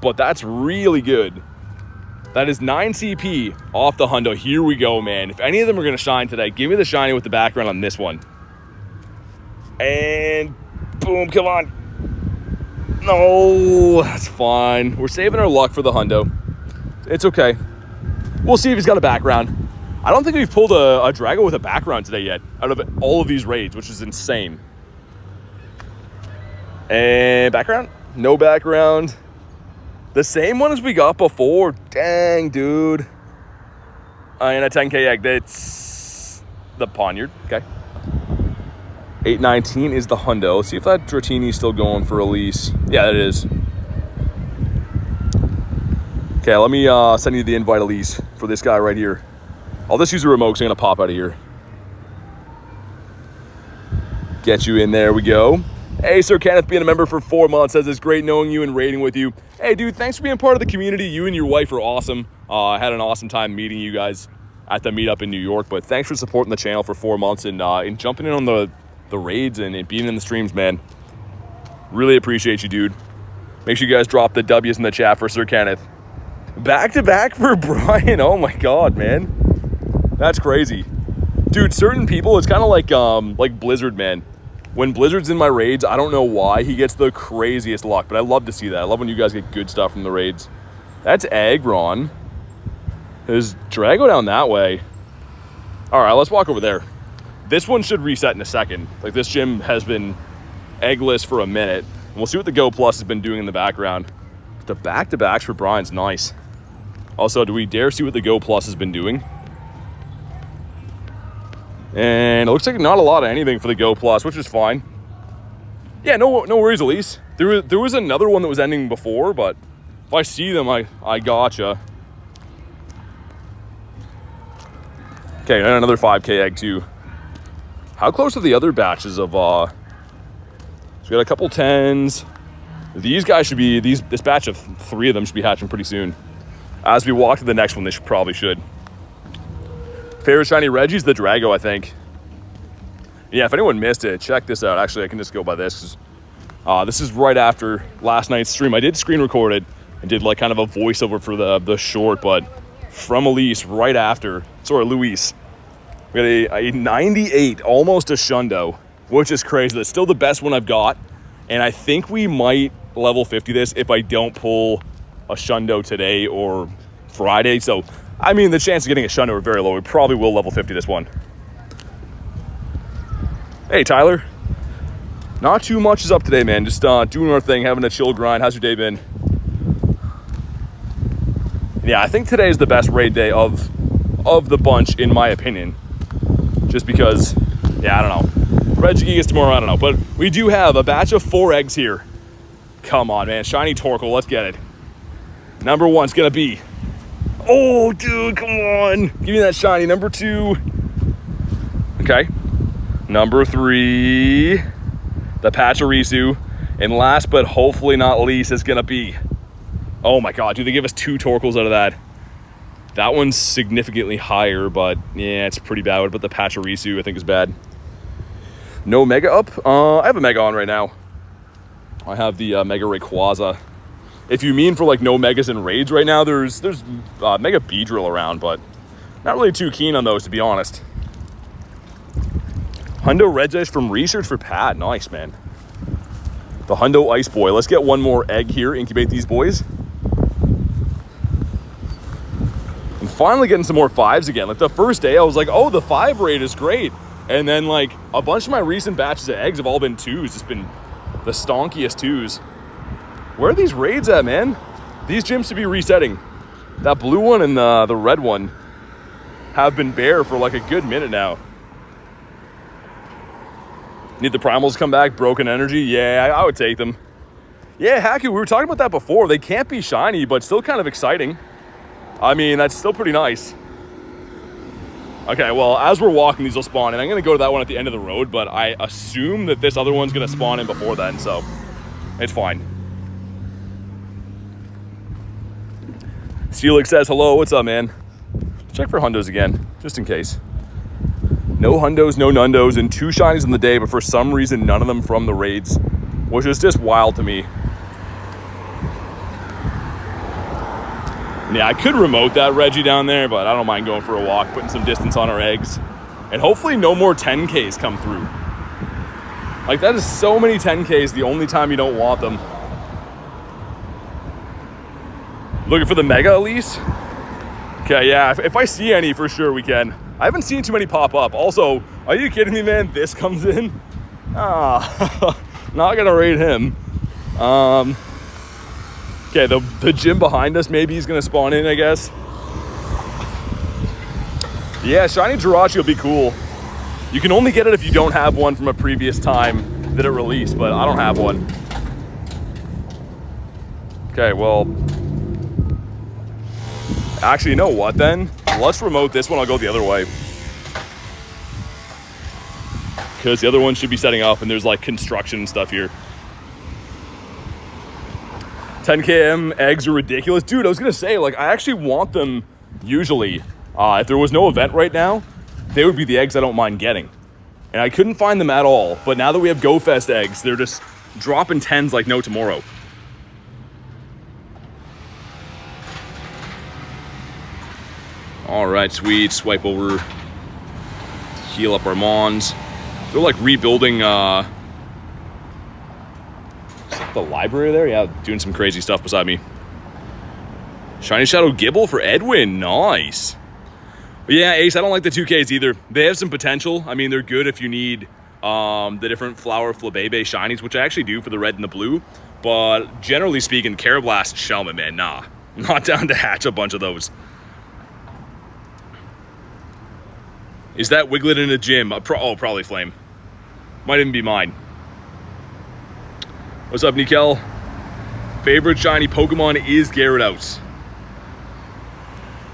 Speaker 1: but that's really good. That is 9 CP off the Hundo. Here we go, man. If any of them are going to shine today, give me the shiny with the background on this one. And boom, come on. No, that's fine. We're saving our luck for the Hundo. It's okay. We'll see if he's got a background. I don't think we've pulled a Drago with a background today yet out of all of these raids, which is insane. And background? No background. The same one as we got before. Dang, dude. And a 10k egg. That's the Poniard. Okay. 819 is the Hundo. Let's see if that Dratini is still going for release. Yeah, it is. Okay, let me send you the invite, Elise, for this guy right here. I'll just use a remote because I'm going to pop out of here. Get you in. There we go. Hey, Sir Kenneth, being a member for 4 months, says it's great knowing you and raiding with you. Hey, dude, thanks for being part of the community. You and your wife are awesome. I had an awesome time meeting you guys at the meetup in New York, but thanks for supporting the channel for 4 months and jumping in on the raids and being in the streams, man. Really appreciate you, dude. Make sure you guys drop the W's in the chat for Sir Kenneth. Back-to-back for Brian. Oh, my God, man. That's crazy. Dude, certain people, it's kind of like Blizzard, man. When Blizzard's in my raids, I don't know why he gets the craziest luck, but I love to see that. I love when you guys get good stuff from the raids. That's Aggron. There's Drago down that way. All right, let's walk over there. This one should reset in a second. Like, this gym has been eggless for a minute. And we'll see what the Go Plus has been doing in the background. But the back-to-backs for Brian's nice. Also, do we dare see what the Go Plus has been doing? And it looks like not a lot of anything for the Go Plus, which is fine. Yeah, no worries, Elise. There was another one that was ending before, but if I see them, I gotcha. Okay, and another 5K egg too. How close are the other batches of so we got a couple 10s. These guys should be, this batch of 3 of them should be hatching pretty soon. As we walk to the next one, they probably should. Favorite shiny Reggie's the Drago, I think. Yeah, if anyone missed it, check this out. Actually, I can just go by this. This is right after last night's stream. I did screen record it and did like kind of a voiceover for the short, but from Elise right after, sorry, Luis. We got a 98, almost a Shundo, which is crazy. That's still the best one I've got. And I think we might level 50 this if I don't pull a Shundo today or Friday. So, I mean, the chance of getting a Shundo are very low. We probably will level 50 this one. Hey, Tyler. Not too much is up today, man. Just doing our thing, having a chill grind. How's your day been? Yeah, I think today is the best raid day of the bunch, in my opinion. Just because, yeah, I don't know. Regidrago is tomorrow, I don't know. But we do have a batch of 4 eggs here. Come on, man. Shiny Torkoal, let's get it. Number 1's gonna be, oh, dude, come on. Give me that shiny. Number 2. Okay. Number 3, the Pachirisu. And last but hopefully not least is gonna be, oh my God, dude, they give us 2 Torkoals out of that. That one's significantly higher, but yeah, it's pretty bad. But the Pachirisu, I think, is bad. No Mega up? I have a Mega on right now. I have the Mega Rayquaza. If you mean for like no Megas in raids right now, there's Mega Beedrill around, but not really too keen on those, to be honest. Hundo Regish from Research for Pat. Nice, man. The Hundo Ice Boy. Let's get one more egg here, incubate these boys. And finally getting some more 5s again. Like the first day, I was like, oh, the 5 raid is great. And then like a bunch of my recent batches of eggs have all been 2s. It's been the stonkiest 2s. Where are these raids at, man? These gyms should be resetting. That blue one and the red one have been bare for like a good minute now. Need the primals to come back, broken energy. Yeah, I would take them. Yeah, Haku, we were talking about that before. They can't be shiny, but still kind of exciting. I mean, that's still pretty nice. Okay, well, as we're walking, these will spawn in. I'm going to go to that one at the end of the road, but I assume that this other one's going to spawn in before then, so it's fine. Steelix says, hello, what's up, man? Check for Hundos again, just in case. No Hundos, no Nundos, and 2 shinies in the day, but for some reason, none of them from the raids, which is just wild to me. Yeah, I could remote that Reggie down there, but I don't mind going for a walk, putting some distance on our eggs. And hopefully no more 10Ks come through. Like, that is so many 10Ks the only time you don't want them. Looking for the Mega Elise? Okay, yeah, if I see any, for sure we can. I haven't seen too many pop up. Also, are you kidding me, man? This comes in? Ah, not gonna raid him. Okay, the gym behind us, maybe he's gonna spawn in, I guess. Yeah, shiny Jirachi will be cool. You can only get it if you don't have one from a previous time that it released, but I don't have one. Okay, well, actually, you know what then? Let's remote this one, I'll go the other way. Because the other one should be setting up and there's like construction and stuff here. 10km eggs are ridiculous. Dude, I was gonna say, like, I actually want them usually. If there was no event right now, they would be the eggs I don't mind getting. And I couldn't find them at all. But now that we have GoFest eggs, they're just dropping 10s like no tomorrow. All right, sweet. Swipe over. Heal up our Mons. They're like rebuilding is that the library there? Yeah, doing some crazy stuff beside me. Shiny Shadow Gibble for Edwin. Nice. But yeah, Ace, I don't like the 2Ks either. They have some potential. I mean, they're good if you need the different Flower Flabebe shinies, which I actually do for the red and the blue. But generally speaking, Carablast and Shelmet, man, nah. Not down to hatch a bunch of those. Is that Wiglet in a gym? Oh, probably Flame. Might even be mine. What's up, Nikel? Favorite shiny Pokemon is Gyarados.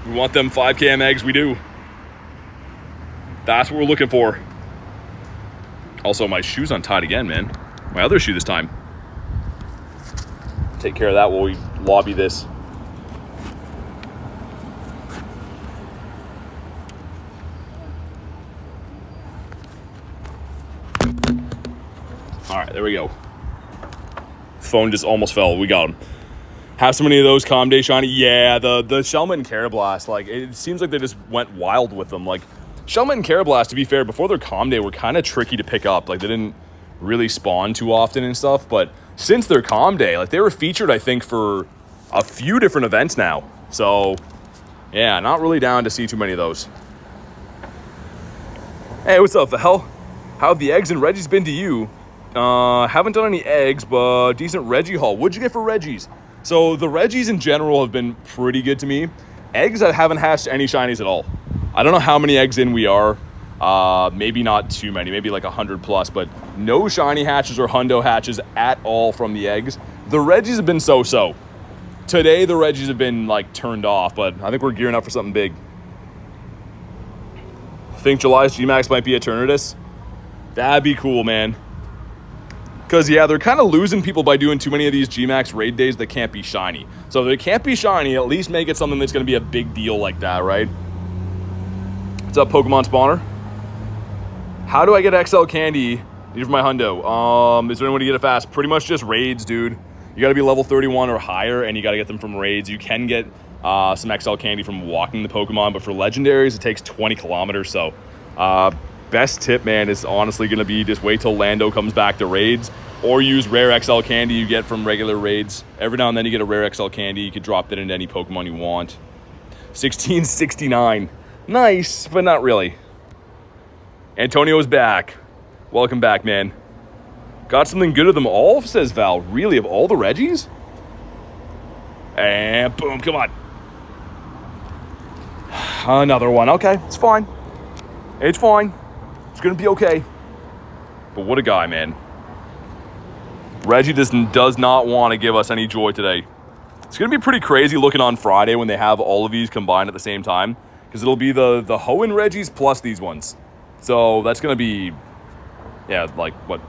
Speaker 1: We want them 5km eggs, we do. That's what we're looking for. Also, my shoe's untied again, man. My other shoe this time. Take care of that while we lobby this. All right, there we go. Phone just almost fell. We got him. Have so many of those Calm Day shiny. Yeah, the Shelmet and Carablast, like, it seems like they just went wild with them. Like, Shelmet and Carablast, to be fair, before their Calm Day were kind of tricky to pick up. Like, they didn't really spawn too often and stuff. But since their Calm Day, like, they were featured, I think, for a few different events now. So, yeah, not really down to see too many of those. Hey, what's up, Val? How have the eggs and Reggies been to you? Haven't done any eggs, but decent Reggie haul. What'd you get for Reggies? So the Reggies in general have been pretty good to me. Eggs, I haven't hatched any shinies at all. I don't know how many eggs in we are. Maybe not too many, maybe like 100 plus, but no shiny hatches or hundo hatches at all from the eggs. The Reggies have been so-so. Today, the Reggies have been like turned off, but I think we're gearing up for something big. Think July's Gmax might be Eternatus? That'd be cool, man. Because, yeah, they're kind of losing people by doing too many of these Gmax raid days that can't be shiny. So if they can't be shiny, at least make it something that's going to be a big deal like that, right? What's up, Pokemon Spawner? How do I get XL candy? Need for my hundo. Is there any way to get it fast? Pretty much just raids, dude. You got to be level 31 or higher, and you got to get them from raids. You can get some XL candy from walking the Pokemon, but for legendaries, it takes 20 kilometers. So, best tip, man, is honestly going to be just wait till Lando comes back to raids, or use rare XL candy you get from regular raids. Every now and then you get a rare XL candy. You could drop that into any Pokemon you want. 1669. Nice, but not really. Antonio's back. Welcome back, man. Got something good of them all, says Val. Really, of all the Reggies? And boom, come on. Another one. Okay, it's fine. It's fine. It's going to be okay. But what a guy, man. Reggie just does not want to give us any joy today. It's going to be pretty crazy looking on Friday when they have all of these combined at the same time. Because it'll be the Hoenn Reggies plus these ones. So that's going to be, yeah, like, what,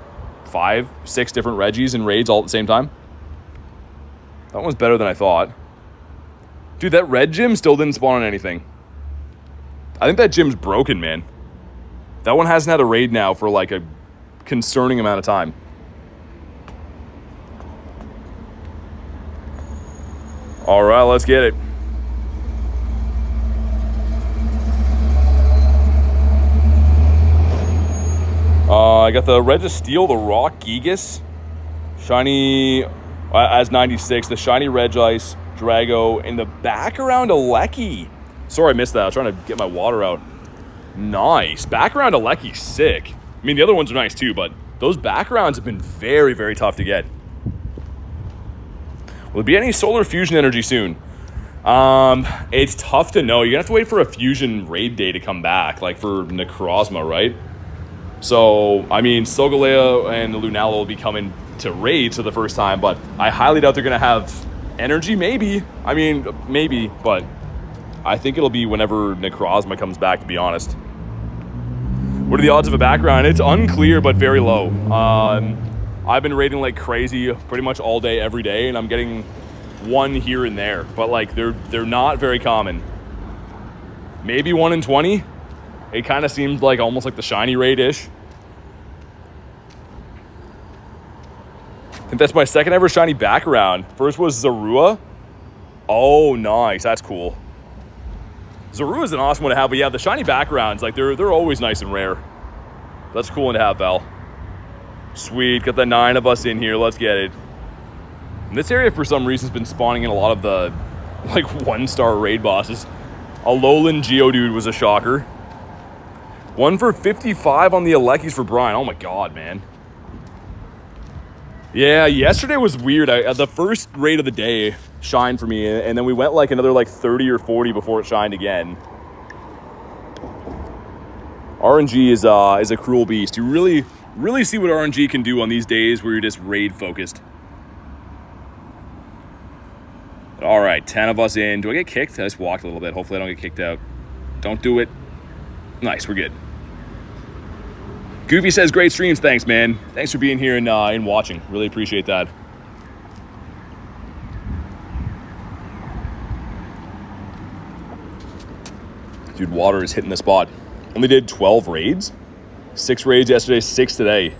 Speaker 1: 5, 6 different Reggies in raids all at the same time? That one's better than I thought. Dude, that red gym still didn't spawn on anything. I think that gym's broken, man. That one hasn't had a raid now for like a concerning amount of time. All right, let's get it. I got the Registeel, the Rock Gigas, shiny as 96, the shiny Regice, Drago, in the background Alecki. Sorry I missed that. I was trying to get my water out. Nice. Background Alecki, sick. I mean, the other ones are nice too, but those backgrounds have been very, very tough to get. Will there be any solar fusion energy soon? It's tough to know. You're gonna have to wait for a fusion raid day to come back, like for Necrozma, right? So, I mean, Solgaleo and Lunala will be coming to raids for the first time, but I highly doubt they're gonna have energy, maybe. I mean, maybe, but I think it'll be whenever Necrozma comes back, to be honest. What are the odds of a background? It's unclear, but very low. I've been raiding like crazy pretty much all day, every day, and I'm getting one here and there, but like they're not very common. Maybe 1 in 20. It kind of seems like almost like the shiny raid-ish. I think that's my second ever shiny background. First was Zorua. Oh, nice. That's cool. Zorua is an awesome one to have, but yeah, the shiny backgrounds, like they're always nice and rare. That's a cool one to have, Val. Sweet, got the 9 of us in here. Let's get it. And this area, for some reason, has been spawning in a lot of the like 1-star raid bosses. Alolan Geodude was a shocker. 1 for 55 on the Alekkis for Brian. Oh my god, man. Yeah, yesterday was weird. The first raid of the day, shine for me, and then we went like another like 30 or 40 before it shined again. RNG is a cruel beast. You really see what RNG can do on these days where you're just raid focused. All right, 10 of us in. Do I get kicked? I just walked a little bit. Hopefully I don't get kicked out. Don't do it. Nice, we're good. Goofy says, great streams. Thanks, man. Thanks for being here and watching. Really appreciate that. Dude, water is hitting the spot. Only did 12 raids. 6 raids yesterday, 6 today.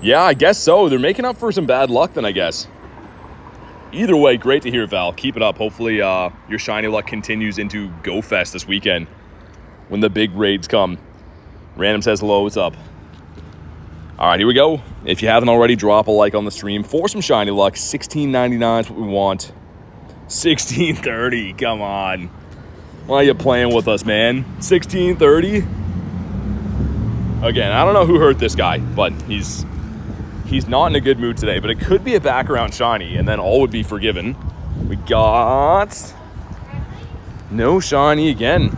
Speaker 1: Yeah, I guess so. They're making up for some bad luck then, I guess. Either way, great to hear, Val. Keep it up. Hopefully your shiny luck continues into Go Fest this weekend when the big raids come. Random says hello, what's up? All right, here we go. If you haven't already, drop a like on the stream for some shiny luck. $16.99 is what we want. $16.30, come on. Why are you playing with us, man? $16.30? Again, I don't know who hurt this guy, but he's not in a good mood today, but it could be a background shiny, and then all would be forgiven. We got no shiny again.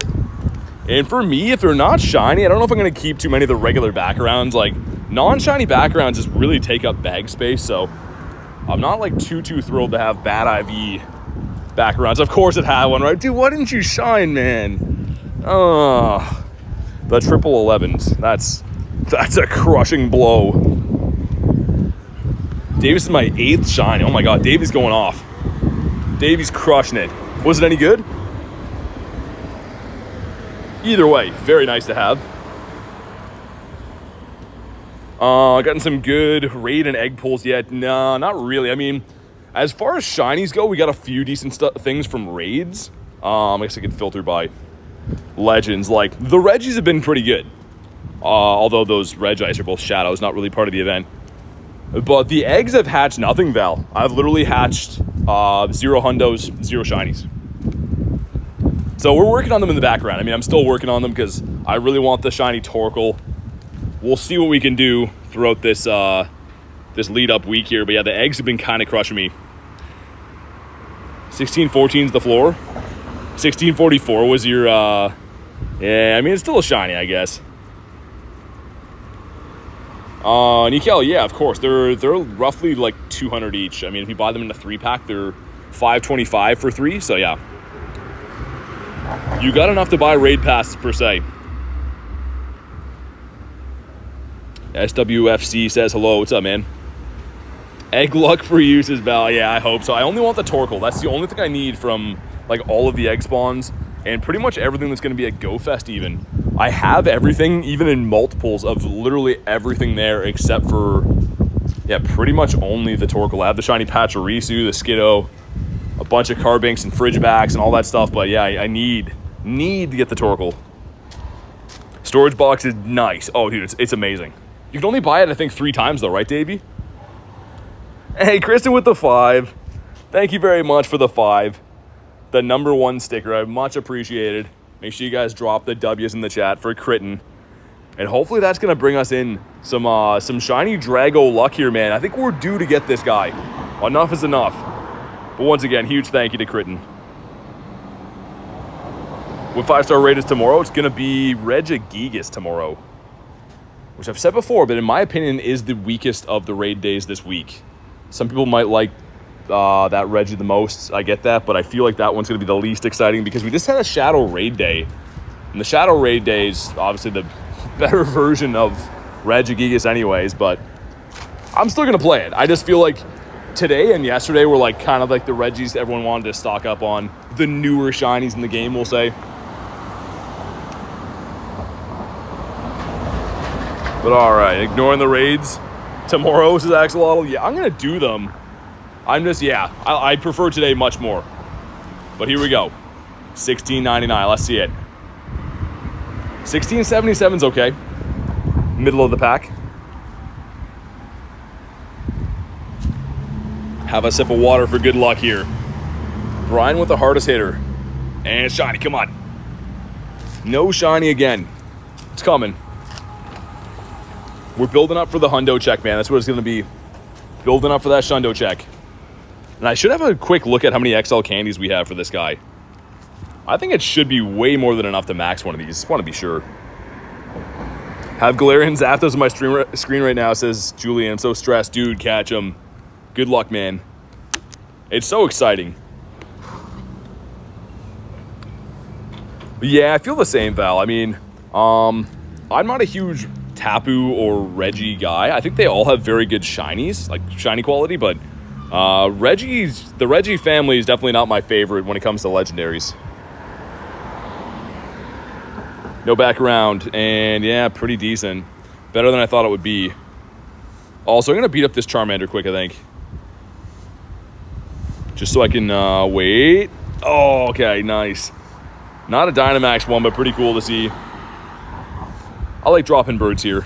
Speaker 1: And for me, if they're not shiny, I don't know if I'm going to keep too many of the regular backgrounds. Like, non-shiny backgrounds just really take up bag space, so I'm not, like, too thrilled to have bad IV backgrounds. Of course it had one, right? Dude, why didn't you shine, man? Oh, the 11s. That's a crushing blow. Davis is my 8th shine. Oh my god, Davey's going off. Davey's crushing it. Was it any good? Either way, very nice to have. Gotten some good raid and egg pulls yet? No, not really. I mean, as far as shinies go, we got a few decent things from raids. I guess I could filter by legends. Like, the Regis have been pretty good. Although those Regis are both shadows, not really part of the event. But the eggs have hatched nothing, Val. I've literally hatched 0 hundos, 0 shinies. So we're working on them in the background. I mean, I'm still working on them because I really want the shiny Torkoal. We'll see what we can do throughout this this lead up week here. But yeah, the eggs have been kind of crushing me. 1614 is the floor. 1644 was your yeah, I mean, it's still a shiny, I guess. Nikel, yeah, of course. They're roughly like 200 each. I mean, if you buy them in a 3-pack, they're $5.25 for 3. So yeah, you got enough to buy raid passes per se. SWFC says hello. What's up, man? Egg luck for use is Val. Yeah, I hope so. I only want the Torkoal. That's the only thing I need from like all of the egg spawns and pretty much everything that's going to be at Go Fest even. I have everything, even in multiples of literally everything there except for, yeah, pretty much only the Torkoal. I have the shiny Pachirisu, the Skiddo, a bunch of Carbanks and Frigibax and all that stuff. But yeah, I need to get the Torkoal. Storage box is nice. Oh, dude, it's amazing. You can only buy it, I think, 3 times though, right, Davey? Hey, Kristen with the 5. Thank you very much for the 5. The #1 sticker. I much appreciated. Make sure you guys drop the W's in the chat for Critten. And hopefully that's going to bring us in some shiny Drago luck here, man. I think we're due to get this guy. Enough is enough. But once again, huge thank you to Critten. With 5-star raid is tomorrow, it's going to be Regidrago tomorrow. Which I've said before, but in my opinion is the weakest of the raid days this week. Some people might like that Reggie the most. I get that, but I feel like that one's going to be the least exciting because we just had a Shadow Raid Day. And the Shadow Raid Day is obviously the better version of Regidrago anyways, but I'm still going to play it. I just feel like today and yesterday were like kind of like the Regis everyone wanted to stock up on. The newer shinies in the game, we'll say. But alright, ignoring the raids. Tomorrow is Axolotl. Yeah, I'm going to do them. I prefer today much more. But here we go. $16.99. Let's see it. $16.77 is okay. Middle of the pack. Have a sip of water for good luck here. Brian with the hardest hitter. And shiny, come on. No shiny again. It's coming. We're building up for the hundo check, man. That's what it's going to be. Building up for that shundo check. And I should have a quick look at how many XL candies we have for this guy. I think it should be way more than enough to max one of these. Just want to be sure. Have Galarian Zapdos on my screen right now, says Julian. I'm so stressed. Dude, catch him. Good luck, man. It's so exciting. But yeah, I feel the same, Val. I mean, I'm not a huge Tapu or Reggie guy. I think they all have very good shinies, like shiny quality, but the Reggie family is definitely not my favorite when it comes to legendaries. No background, and yeah, pretty decent. Better than I thought it would be. Also, I'm going to beat up this Charmander quick, I think. Just so I can wait. Oh, okay, nice. Not a Dynamax one, but pretty cool to see. I like dropping birds here.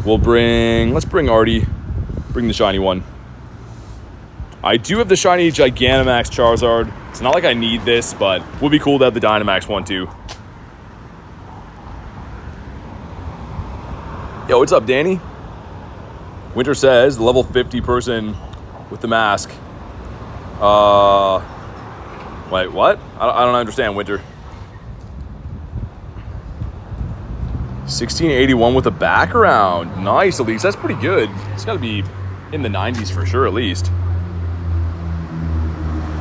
Speaker 1: Let's bring Artie. Bring the shiny one. I do have the shiny Gigantamax Charizard. It's not like I need this, but it would be cool to have the Dynamax one too. Yo, what's up, Danny? Winter says, the level 50 person with the mask. Wait, what? I don't understand, Winter. 1681 with a background. Nice, at least. That's pretty good. It's got to be in the 90s for sure, at least.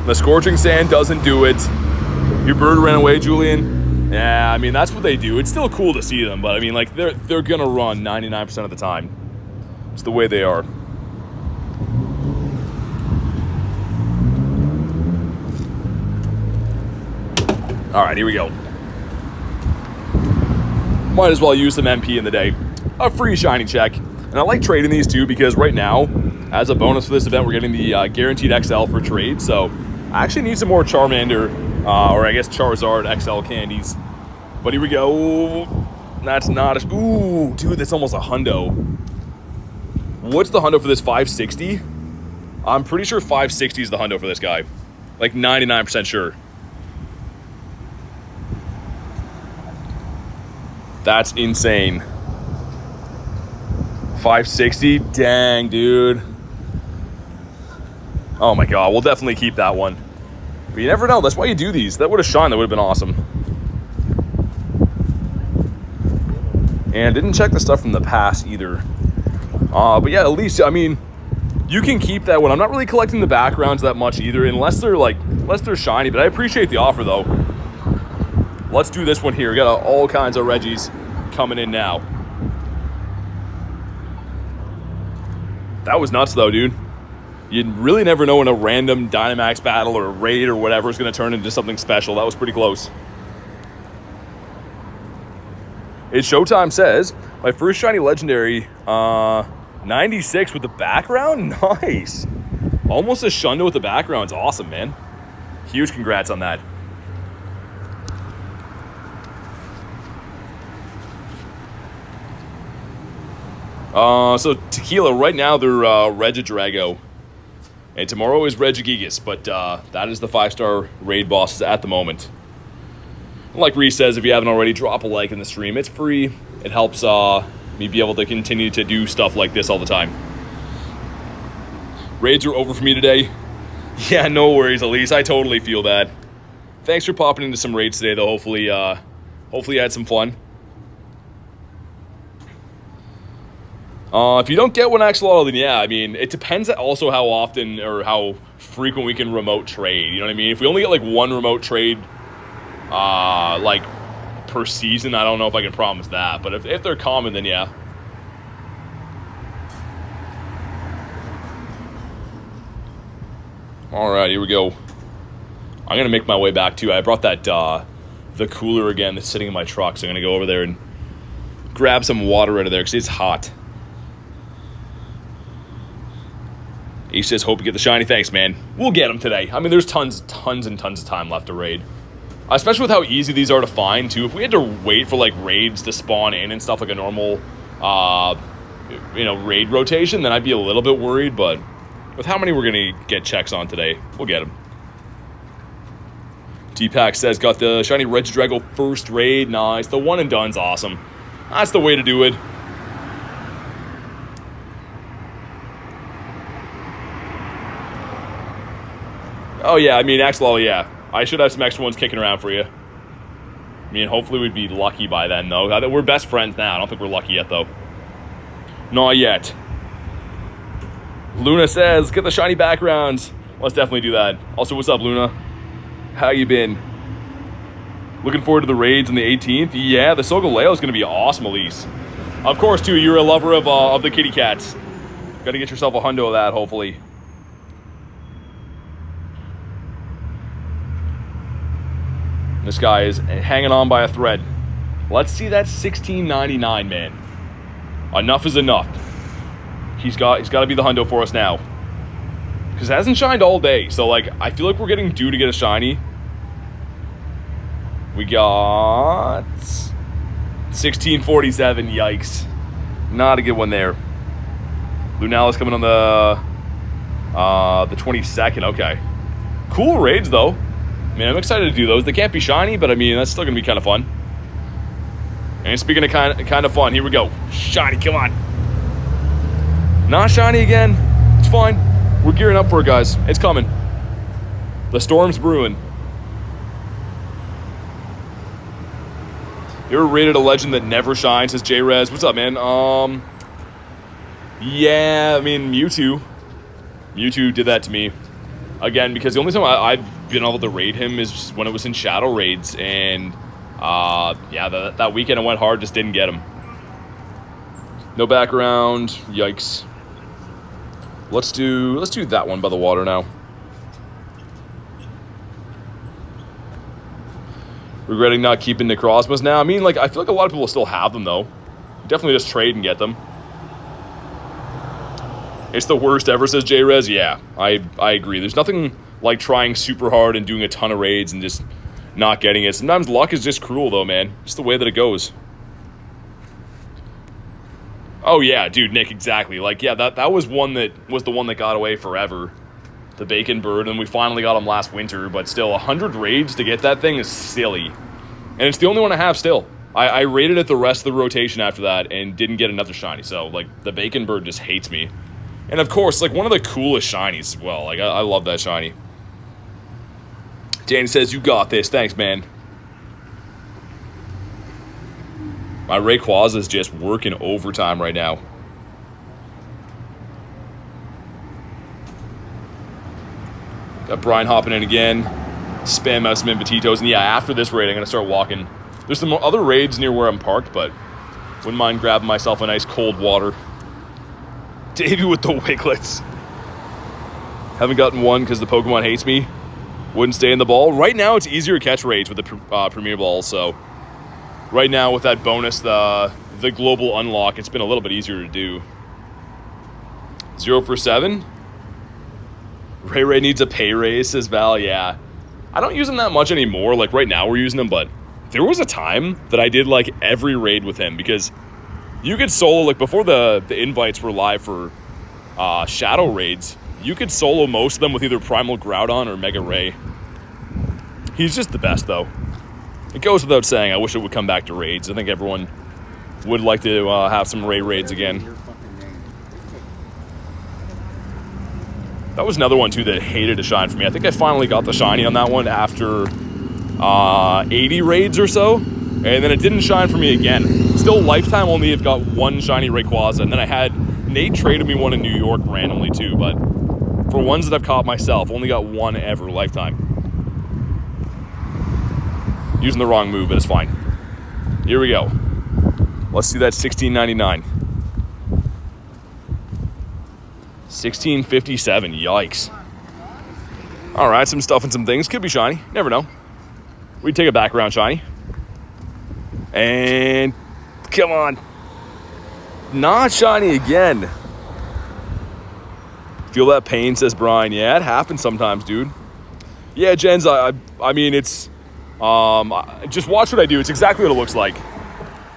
Speaker 1: The Scorching Sand doesn't do it. Your bird ran away, Julian. Yeah, I mean, that's what they do. It's still cool to see them, but I mean, like, they're going to run 99% of the time. It's the way they are. All right, here we go. Might as well use some MP in the day. A free shiny check. And I like trading these too because right now, as a bonus for this event, we're getting the guaranteed XL for trade. So I actually need some more Charmander, or I guess Charizard XL candies. But here we go. That's not a... Ooh, dude, that's almost a hundo. What's the hundo for this? 560? I'm pretty sure 560 is the hundo for this guy. Like 99% sure. That's insane. 560? Dang, dude. Oh my god, we'll definitely keep that one. But you never know, that's why you do these. That would have shined, that would have been awesome. And didn't check the stuff from the past either. But yeah, at least, I mean, you can keep that one. I'm not really collecting the backgrounds that much either, unless they're shiny, but I appreciate the offer though. Let's do this one here. We got all kinds of Reggies coming in now. That was nuts though, dude. You really never know when a random Dynamax battle or raid or whatever is going to turn into something special. That was pretty close. It's Showtime says, my first shiny legendary, 96 with the background? Nice. Almost a Shundo with the background. It's awesome, man. Huge congrats on that. So Tequila, right now they're Regidrago. And tomorrow is Regigigas, but that is the 5-star raid bosses at the moment. Like Reese says, if you haven't already, drop a like in the stream. It's free. It helps me be able to continue to do stuff like this all the time. Raids are over for me today. Yeah, no worries, Elise. I totally feel that. Thanks for popping into some raids today, though. Hopefully you had some fun. If you don't get one axolotl, then yeah, I mean, it depends also how often or how frequent we can remote trade. You know what I mean? If we only get like one remote trade, like per season, I don't know if I can promise that. But if they're common, then yeah. All right, here we go. I'm gonna make my way back too. I brought that the cooler again that's sitting in my truck, so I'm gonna go over there and grab some water out of there because it's hot. He says, hope you get the shiny. Thanks, man. We'll get them today. I mean, there's tons and tons of time left to raid. Especially with how easy these are to find, too. If we had to wait for, like, raids to spawn in and stuff like a normal, raid rotation, then I'd be a little bit worried. But with how many we're going to get checks on today, we'll get them. T-Pack says, got the shiny Regidrago first raid. Nice. The one and done's awesome. That's the way to do it. Oh, yeah, I mean, Axolotl, yeah. I should have some extra ones kicking around for you. I mean, hopefully we'd be lucky by then, though. We're best friends now. I don't think we're lucky yet, though. Not yet. Luna says, get the shiny backgrounds. Let's definitely do that. Also, what's up, Luna? How you been? Looking forward to the raids on the 18th? Yeah, the Solgaleo is going to be awesome, Elise. Of course, too, you're a lover of the kitty cats. Got to get yourself a hundo of that, hopefully. This guy is hanging on by a thread. Let's see that $16.99, man. Enough is enough. He's got to be the hundo for us now. Because it hasn't shined all day. So, like, I feel like we're getting due to get a shiny. We got $16.47. Yikes. Not a good one there. Lunala's coming on the 22nd. Okay. Cool raids, though. I mean, I'm excited to do those. They can't be shiny, but I mean, that's still going to be kind of fun. And speaking of kind of fun, here we go. Shiny, come on. Not shiny again. It's fine. We're gearing up for it, guys. It's coming. The storm's brewing. You ever rated a legend that never shines? Says J-Rez. What's up, man? Yeah, I mean, Mewtwo. Mewtwo did that to me. Again, because the only time I've been able to raid him is when it was in Shadow Raids. And, yeah, that weekend I went hard, just didn't get him. No background. Yikes. Let's do that one by the water now. Regretting not keeping Necrozmas now. I mean, like, I feel like a lot of people still have them, though. Definitely just trade and get them. It's the worst ever, says J-Rez. Yeah, I agree. There's nothing like trying super hard and doing a ton of raids and just not getting it. Sometimes luck is just cruel, though, man. Just the way that it goes. Oh, yeah, dude, Nick, exactly. Like, yeah, that was the one that got away forever. The Bacon Bird, and we finally got him last winter, but still, 100 raids to get that thing is silly. And it's the only one I have still. I raided it the rest of the rotation after that and didn't get another shiny, so, like, the Bacon Bird just hates me. And, of course, like, one of the coolest shinies as well. Like, I love that shiny. Danny says, you got this. Thanks, man. My Rayquaza is just working overtime right now. Got Brian hopping in again. Spam out some Invititos. And yeah, after this raid, I'm going to start walking. There's some other raids near where I'm parked, but wouldn't mind grabbing myself a nice cold water. Davey with the Wiglets. Haven't gotten one because the Pokemon hates me. Wouldn't stay in the ball. Right now, it's easier to catch raids with the Premier Ball, so... Right now, with that bonus, the global unlock, it's been a little bit easier to do. 0 for 7. Ray needs a pay raise, says Val. Yeah. I don't use him that much anymore. Like, right now we're using him, but there was a time that I did, like, every raid with him because you could solo, like, before the invites were live for Shadow Raids, you could solo most of them with either Primal Groudon or Mega Ray. He's just the best, though. It goes without saying, I wish it would come back to raids. I think everyone would like to have some raids again. That was another one, too, that hated to shine for me. I think I finally got the shiny on that one after 80 raids or so. And then it didn't shine for me again. Still, lifetime only have got one shiny Rayquaza. And then I had Nate traded me one in New York randomly, too. But for ones that I've caught myself, only got one ever lifetime. Using the wrong move, but it's fine. Here we go. Let's do that $16.99. $16.57. Yikes. All right, some stuff and some things. Could be shiny. Never know. We'd take a background shiny. And come on. Not shiny again. Feel that pain, says Brian. Yeah, it happens sometimes, dude. Yeah, Jens, I mean, it's... just watch what I do. It's exactly what it looks like.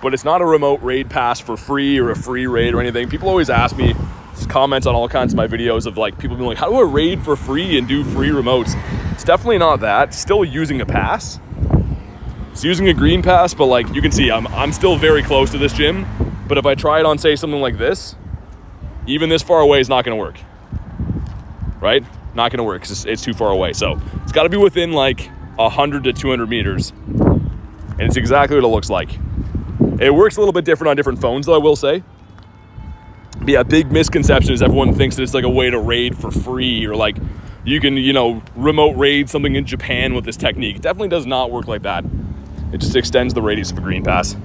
Speaker 1: But it's not a remote raid pass for free or a free raid or anything. People always ask me, comments on all kinds of my videos of like people being like, how do I raid for free and do free remotes? It's definitely not that. Still using a pass. It's using a green pass, but like you can see I'm still very close to this gym. But if I try it on, say, something like this, even this far away is not going to work. Right? not gonna work because it's too far away. So it's got to be within like 100 to 200 meters, and it's exactly what it looks like. It works a little bit different on different phones, though, I will say. But yeah, big misconception is everyone thinks that it's like a way to raid for free, or like you can, you know, remote raid something in Japan with this technique. It definitely does not work like that. It just extends the radius of a green pass.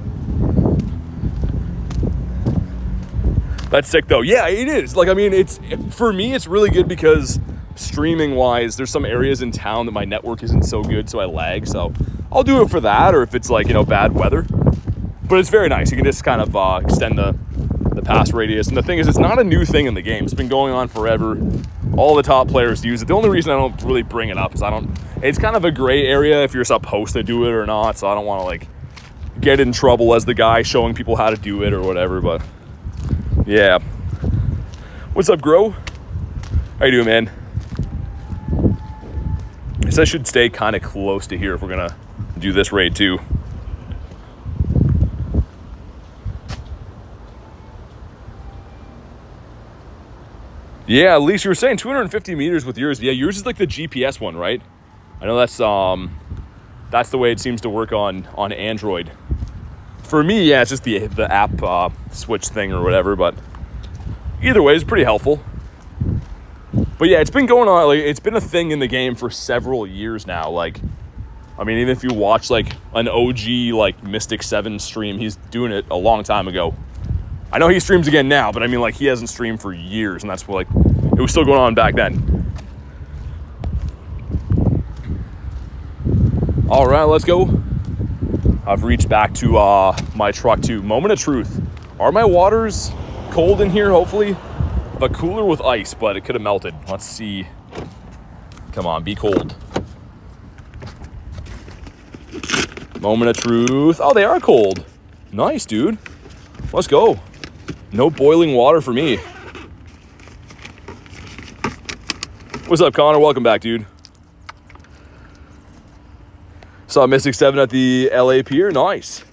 Speaker 1: That's sick though. Yeah, it is. Like, I mean, for me, it's really good because streaming wise, there's some areas in town that my network isn't so good, so I lag. So I'll do it for that, or if it's like, you know, bad weather. But it's very nice. You can just kind of extend the pass radius. And the thing is, it's not a new thing in the game. It's been going on forever. All the top players use it. The only reason I don't really bring it up is it's kind of a gray area if you're supposed to do it or not. So I don't want to like get in trouble as the guy showing people how to do it or whatever. But yeah. What's up, Gro? How you doing, man? I guess I should stay kind of close to here if we're going to do this raid too. Yeah, at least you were saying 250 meters with yours. Yeah, yours is like the GPS one, right? I know that's the way it seems to work on Android. For me, yeah, it's just the app switch thing or whatever, but either way, it's pretty helpful. But yeah, it's been going on, like, it's been a thing in the game for several years now. Like, I mean, even if you watch like an OG like Mystic 7 stream, he's doing it a long time ago. I know he streams again now, but I mean, like, he hasn't streamed for years, and that's what, like, it was still going on back then. All right, let's go. I've reached back to my truck too. Moment of truth. Are my waters cold in here? Hopefully. A cooler with ice, but it could have melted. Let's see. Come on, be cold. Moment of truth. Oh, they are cold. Nice, dude. Let's go. No boiling water for me. What's up, Connor? Welcome back, dude. Saw Mystic 7 at the LA Pier. Nice.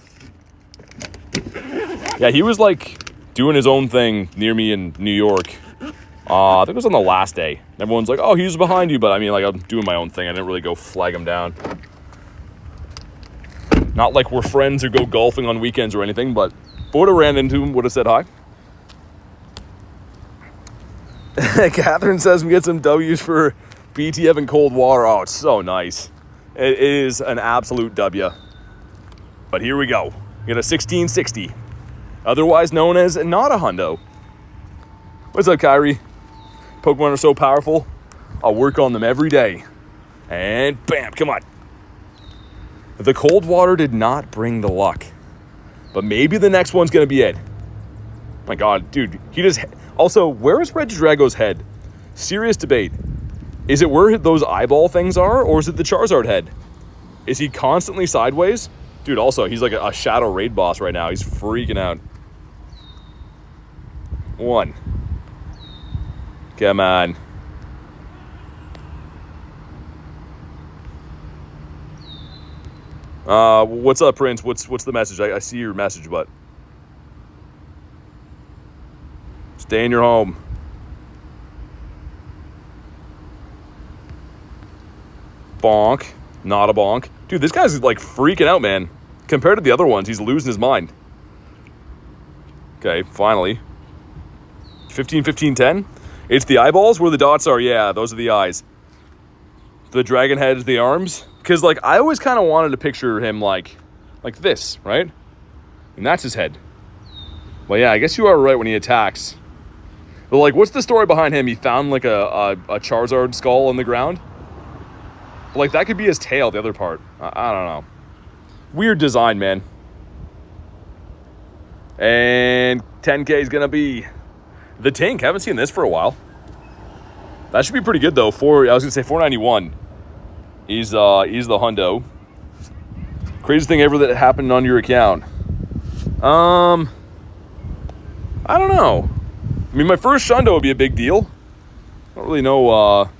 Speaker 1: Yeah, he was like doing his own thing near me in New York. I think it was on the last day. Everyone's like, oh, he's behind you. But I mean, like, I'm doing my own thing. I didn't really go flag him down. Not like we're friends or go golfing on weekends or anything, but if I would have ran into him, would have said hi. Catherine says we get some W's for BTF and cold water. Oh, it's so nice. It is an absolute W. But here we go. We got a 1660. Otherwise known as not a hundo. What's up, Kyrie? Pokemon are so powerful. I'll work on them every day. And bam, come on. The cold water did not bring the luck. But maybe the next one's going to be it. My God, dude. He just... Also, where is Regidrago's head? Serious debate. Is it where those eyeball things are, or is it the Charizard head? Is he constantly sideways? Dude, also, he's like a shadow raid boss right now. He's freaking out. One. Come on. What's up, Prince? What's the message? I see your message, but... Stay in your home. Bonk. Not a bonk. Dude, this guy's like freaking out, man. Compared to the other ones, he's losing his mind. Okay, finally. 15, 15, 10. It's the eyeballs where the dots are. Yeah, those are the eyes. The dragon head is the arms. Because, like, I always kind of wanted to picture him like this, right? And that's his head. Well, yeah, I guess you are right when he attacks. But, like, what's the story behind him? He found, like, a Charizard skull on the ground? But, like, that could be his tail, the other part. I don't know. Weird design, man. And 10K is going to be the Tink. Haven't seen this for a while. That should be pretty good, though. I was going to say 491 is the hundo. Craziest thing ever that happened on your account. I don't know. I mean, my first shundo would be a big deal. I don't really know.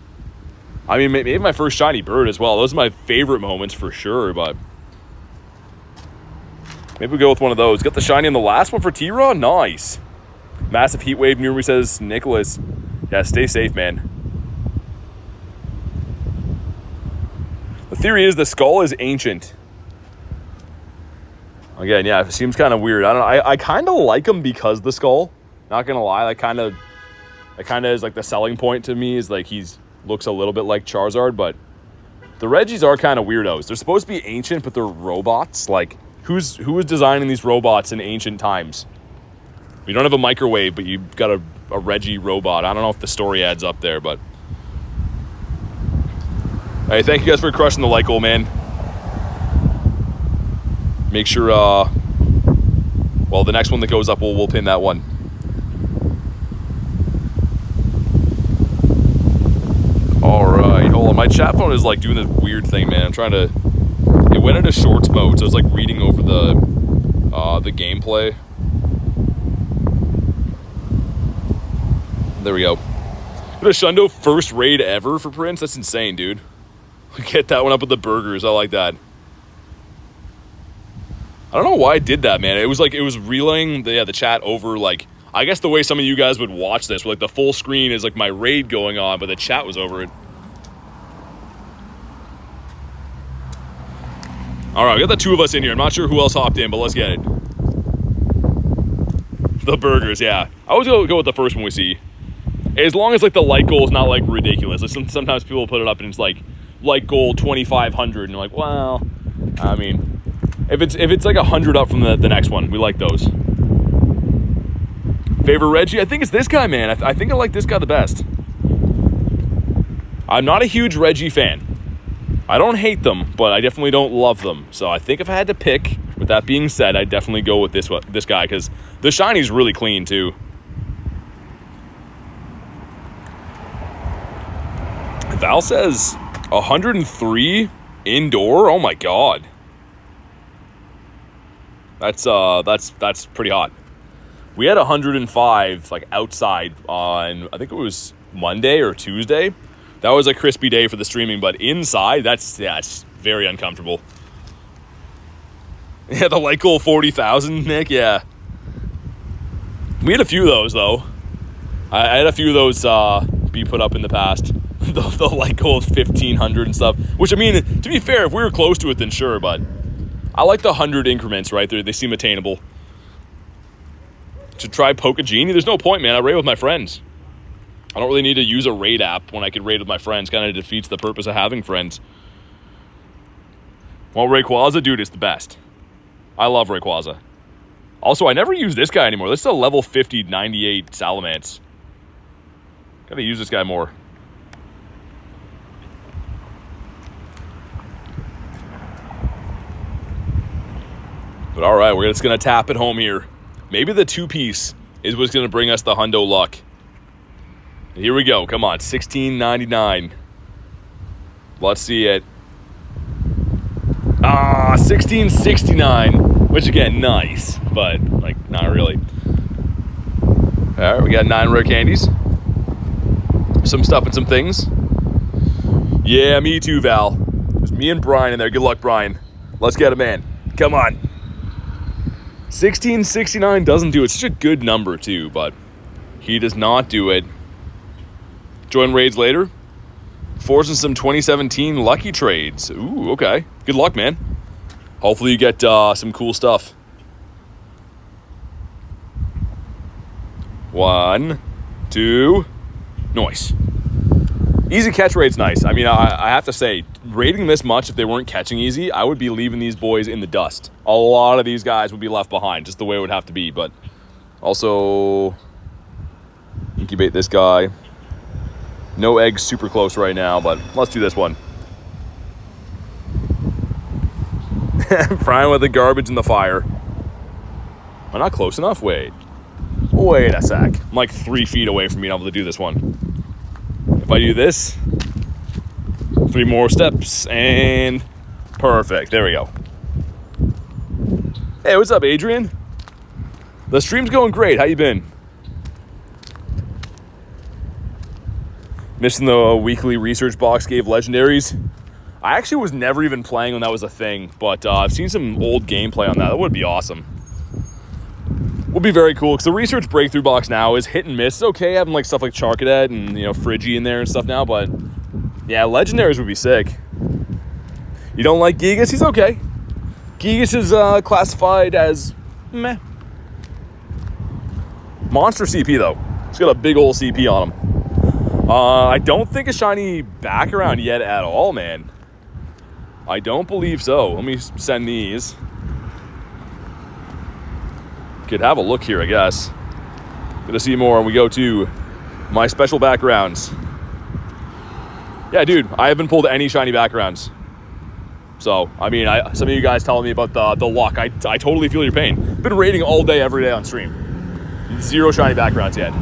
Speaker 1: I mean, maybe my first shiny bird as well. Those are my favorite moments for sure, but maybe we go with one of those. Got the shiny on the last one for T-Raw? Nice. Massive heat wave near me, says Nicholas. Yeah, stay safe, man. The theory is the skull is ancient. Again, yeah, it seems kind of weird. I don't know. I kind of like him because of the skull. Not gonna lie, that kind of is like the selling point to me. Is like looks a little bit like Charizard, but the Regis are kind of weirdos. They're supposed to be ancient, but they're robots. Like who was designing these robots in ancient times? You don't have a microwave, but you've got a Regi robot. I don't know if the story adds up there, but hey, thank you guys for crushing the like goal, man. Make sure, well, the next one that goes up, we'll pin that one. All right, hold on. My chat phone is like doing this weird thing, man. I'm trying to. It went into shorts mode, so it's like reading over the gameplay. There we go. Got a Shundo first raid ever for Prince. That's insane, dude. Get that one up with the burgers. I like that. I don't know why I did that, man. It was like, it was relaying the chat over, like, I guess the way some of you guys would watch this, where like the full screen is like my raid going on, but the chat was over it. All right, we got the two of us in here. I'm not sure who else hopped in, but let's get it. The burgers, yeah. I always go with the first one we see. As long as like the like goal is not like ridiculous. Like sometimes people put it up and it's like goal 2,500, and you're like, well, I mean, if it's like 100 up from the next one, we like those. Favorite Regi? I think it's this guy, man. I think I like this guy the best. I'm not a huge Regi fan. I don't hate them, but I definitely don't love them. So I think if I had to pick, with that being said, I'd definitely go with this guy, because the shiny's really clean too. Val says 103 indoor. Oh my god. That's pretty hot. We had 105 like outside on, I think it was Monday or Tuesday. That was a crispy day for the streaming, but inside, that's very uncomfortable. Yeah, the like goal 40,000, Nick, yeah. We had a few of those, though. I had a few of those be put up in the past. the like goal of 1,500 and stuff. Which, I mean, to be fair, if we were close to it, then sure, but I like the 100 increments, right? They seem attainable. To try Pokegenie? There's no point, man. I raid with my friends. I don't really need to use a raid app when I could raid with my friends. Kind of defeats the purpose of having friends. Well, Rayquaza, dude, is the best. I love Rayquaza. Also, I never use this guy anymore. This is a level 50, 98 Salamence. Gotta use this guy more. But all right, we're just gonna tap it home here. Maybe the two-piece is what's gonna bring us the hundo luck. Here we go. Come on, $16.99. Let's see it. Ah, $16.69, which again, nice, but like not really. All right, we got 9 rare candies, some stuff and some things. Yeah, me too, Val. There's me and Brian in there. Good luck, Brian. Let's get it, man. Come on. $16.69 doesn't do it. It's such a good number too, but he does not do it. Join raids later. Forcing some 2017 lucky trades. Ooh, okay. Good luck, man. Hopefully you get some cool stuff. 1, 2. Nice. Easy catch rate's nice. I mean, I have to say, rating this much, if they weren't catching easy, I would be leaving these boys in the dust. A lot of these guys would be left behind, just the way it would have to be. But also, incubate this guy. No eggs super close right now, but let's do this one. Frying with the garbage in the fire. Am I not close enough? Wait a sec. I'm like 3 feet away from being able to do this one. If I do this, 3 more steps, and perfect. There we go. Hey, what's up, Adrian? The stream's going great. How you been? Missing the weekly research box gave legendaries. I actually was never even playing when that was a thing, but I've seen some old gameplay on that. That would be awesome. Would be very cool, because the research breakthrough box now is hit and miss. It's okay having like stuff like Charcadet and Friggy in there and stuff now, but yeah, legendaries would be sick. You don't like Gigas? He's okay. Gigas is classified as meh. Monster CP though. He's got a big old CP on him. I don't think a shiny background yet at all, man. I don't believe so. Let me send these. Could have a look here, I guess. Gonna see more when we go to my special backgrounds. Yeah, dude, I haven't pulled any shiny backgrounds. So, I mean, some of you guys telling me about the luck. I totally feel your pain. Been raiding all day, every day on stream. 0 shiny backgrounds yet.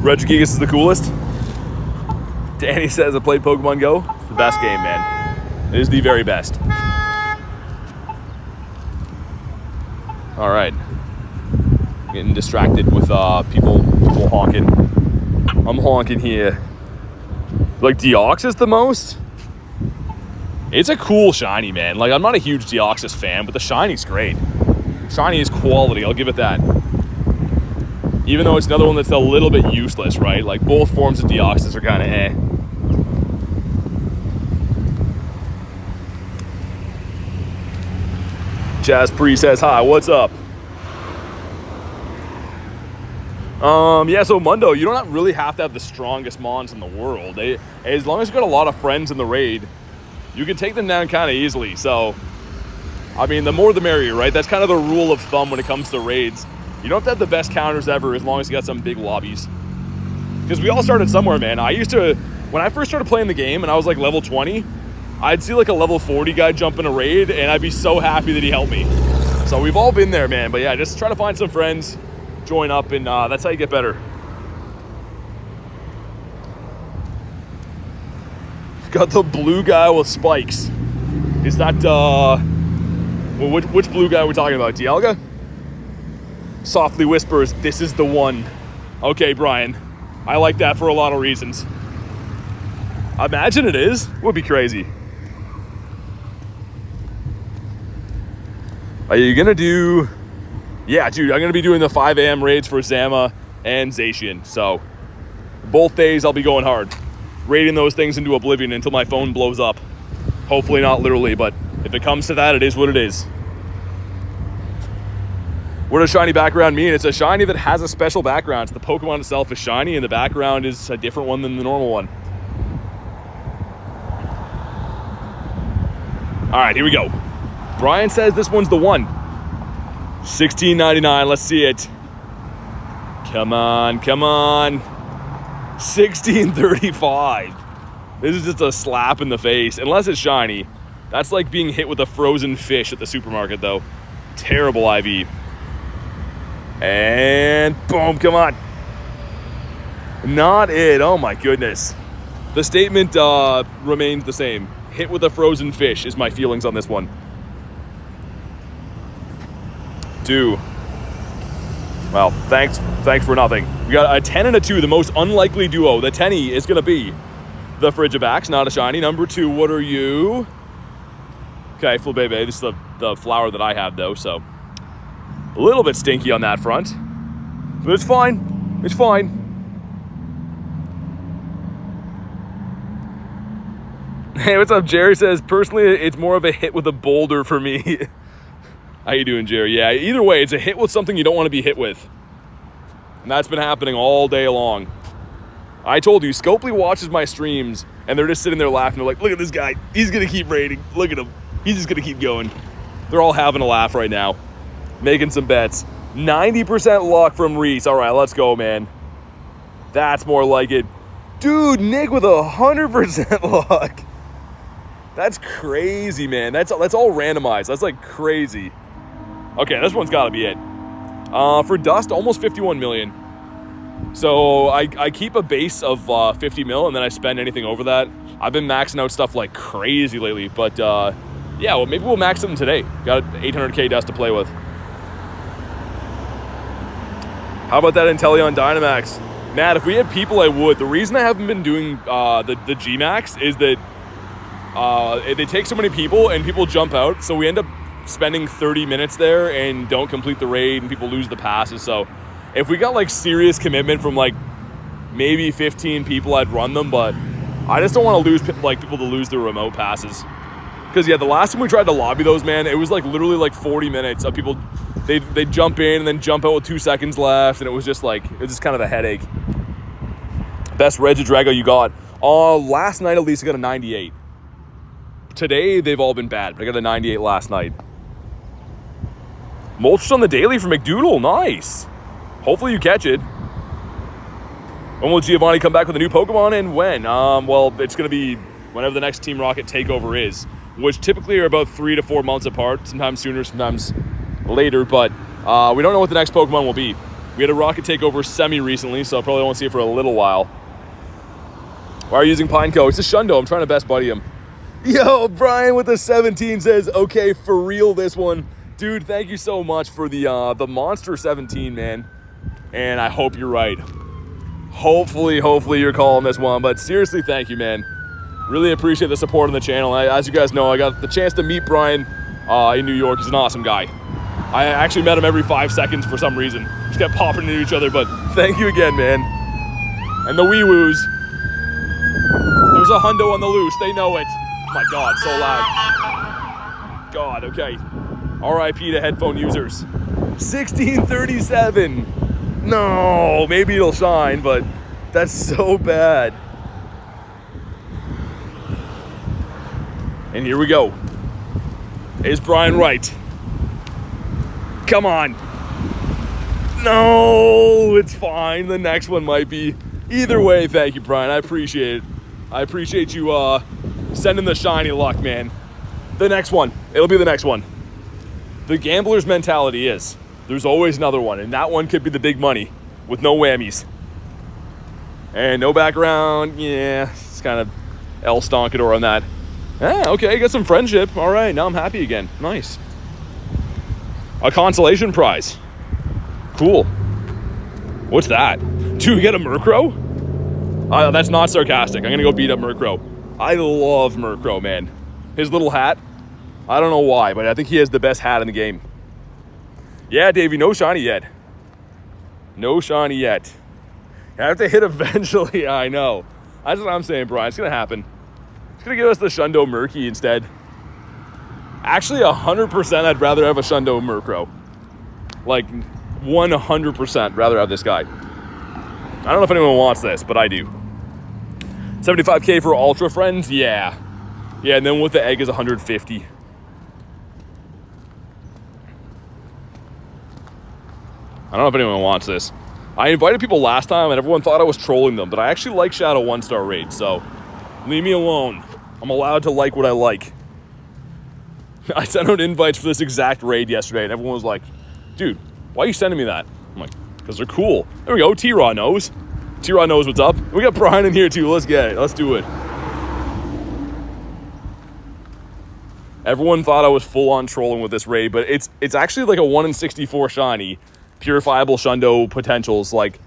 Speaker 1: Regidrago is the coolest. Danny says I played Pokemon GO. It's the best game, man. It is the very best. All right. Getting distracted with people honking. I'm honking here. Like Deoxys the most? It's a cool shiny, man. Like, I'm not a huge Deoxys fan, but the shiny's great. Shiny is quality, I'll give it that. Even though it's another one that's a little bit useless, right? Like, both forms of Deoxys are kind of eh. Jazz Pre says, hi, what's up? Yeah, so Mundo, you don't really have to have the strongest mons in the world. As long as you've got a lot of friends in the raid, you can take them down kind of easily. So, I mean, the more the merrier, right? That's kind of the rule of thumb when it comes to raids. You don't have to have the best counters ever as long as you got some big lobbies. Because we all started somewhere, man. When I first started playing the game and I was like level 20, I'd see like a level 40 guy jump in a raid and I'd be so happy that he helped me. So we've all been there, man. But yeah, just try to find some friends, join up, and that's how you get better. Got the blue guy with spikes. Is that, which blue guy are we talking about? Dialga? Softly whispers, this is the one. Okay, Brian. I like that for a lot of reasons. Imagine it is. Would be crazy. Are you gonna do... Yeah, dude, I'm gonna be doing the 5 a.m. raids for Zama and Zacian. So, both days I'll be going hard. Raiding those things into oblivion until my phone blows up. Hopefully not literally, but if it comes to that, it is what it is. What does shiny background mean? It's a shiny that has a special background. So the Pokemon itself is shiny and the background is a different one than the normal one. All right, here we go. Brian says this one's the one. $16.99, let's see it. Come on, come on. $16.35. This is just a slap in the face, unless it's shiny. That's like being hit with a frozen fish at the supermarket, though. Terrible IV. And boom, come on. Not it, oh my goodness. The statement remains the same. Hit with a frozen fish is my feelings on this one. 2. Well, thanks for nothing. We got a 10 and a 2, the most unlikely duo. The 10-y is gonna be the Frigibax, not a shiny. Number 2, what are you? Okay, full baby. This is the flower that I have though, so a little bit stinky on that front. But it's fine. It's fine. Hey, what's up? Jerry says, personally, it's more of a hit with a boulder for me. How you doing, Jerry? Yeah, either way, it's a hit with something you don't want to be hit with. And that's been happening all day long. I told you, Scopely watches my streams, and they're just sitting there laughing. They're like, look at this guy. He's going to keep raiding. Look at him. He's just going to keep going. They're all having a laugh right now. Making some bets. 90% luck from Reese. All right, let's go, man. That's more like it. Dude, Nick with 100% luck. That's crazy, man. That's all randomized. That's like crazy. Okay, this one's got to be it. For Dust, almost 51 million. So I keep a base of 50 mil, and then I spend anything over that. I've been maxing out stuff like crazy lately, but yeah, well, maybe we'll max them today. Got 800k Dust to play with. How about that Inteleon Dynamax? Matt, if we had people, I would. The reason I haven't been doing the G-Max is that they take so many people and people jump out, so we end up spending 30 minutes there and don't complete the raid and people lose the passes. So if we got like serious commitment from like maybe 15 people, I'd run them, but I just don't want to lose, like, people to lose their remote passes. Because, yeah, the last time we tried to lobby those, man, it was, like, literally, like, 40 minutes of people, they'd jump in and then jump out with 2 seconds left, and it was just, like, it was just kind of a headache. Best Regidrago you got? Last night, at least, I got a 98. Today, they've all been bad, but I got a 98 last night. Mulch on the daily for McDoodle. Nice. Hopefully you catch it. When will Giovanni come back with a new Pokemon, and when? Well, it's going to be whenever the next Team Rocket takeover is, which typically are about 3 to 4 months apart, sometimes sooner, sometimes later, but we don't know what the next Pokemon will be. We had a Rocket takeover semi-recently, so I probably won't see it for a little while. Why are you using Pineco? It's a Shundo. I'm trying to best buddy him. Yo, Brian with the 17 says, okay, for real this one. Dude, thank you so much for the monster 17, man. And I hope you're right. Hopefully you're calling this one. But seriously, thank you, man. Really appreciate the support on the channel. As you guys know, I got the chance to meet Brian in New York. He's an awesome guy. I actually met him every 5 seconds for some reason. Just kept popping into each other, but thank you again, man. And the wee-woos. There's a hundo on the loose. They know it. Oh my God, so loud. God, okay. RIP to headphone users. 1637. No, maybe it'll shine, but that's so bad. And here we go. Is Brian right? Come on. No, it's fine. The next one might be. Either way, thank you, Brian. I appreciate it. I appreciate you sending the shiny luck, man. The next one. It'll be the next one. The gambler's mentality is there's always another one, and that one could be the big money with no whammies. And no background. Yeah, it's kind of El Stonkador on that. Okay, got some friendship. All right, now I'm happy again. Nice. A consolation prize. Cool. What's that? Dude, we get a Murkrow? That's not sarcastic. I'm going to go beat up Murkrow. I love Murkrow, man. His little hat. I don't know why, but I think he has the best hat in the game. Yeah, Davey, no shiny yet. No shiny yet. I have to hit eventually. I know. That's what I'm saying, Brian. It's going to happen. It's going to give us the Shundo Murky instead. Actually, 100% I'd rather have a Shundo Murkrow. Like, 100% rather have this guy. I don't know if anyone wants this, but I do. 75K for Ultra Friends? Yeah. Yeah, and then with the egg is 150. I don't know if anyone wants this. I invited people last time and everyone thought I was trolling them, but I actually like Shadow 1-star raids, so leave me alone. I'm allowed to like what I like. I sent out invites for this exact raid yesterday and everyone was like, dude, why are you sending me that? I'm like, because they're cool. There we go, T-Raw knows. T-Raw knows what's up. We got Brian in here too, let's get it, let's do it. Everyone thought I was full on trolling with this raid, but it's actually like a 1 in 64 shiny, purifiable Shundo potentials. Like,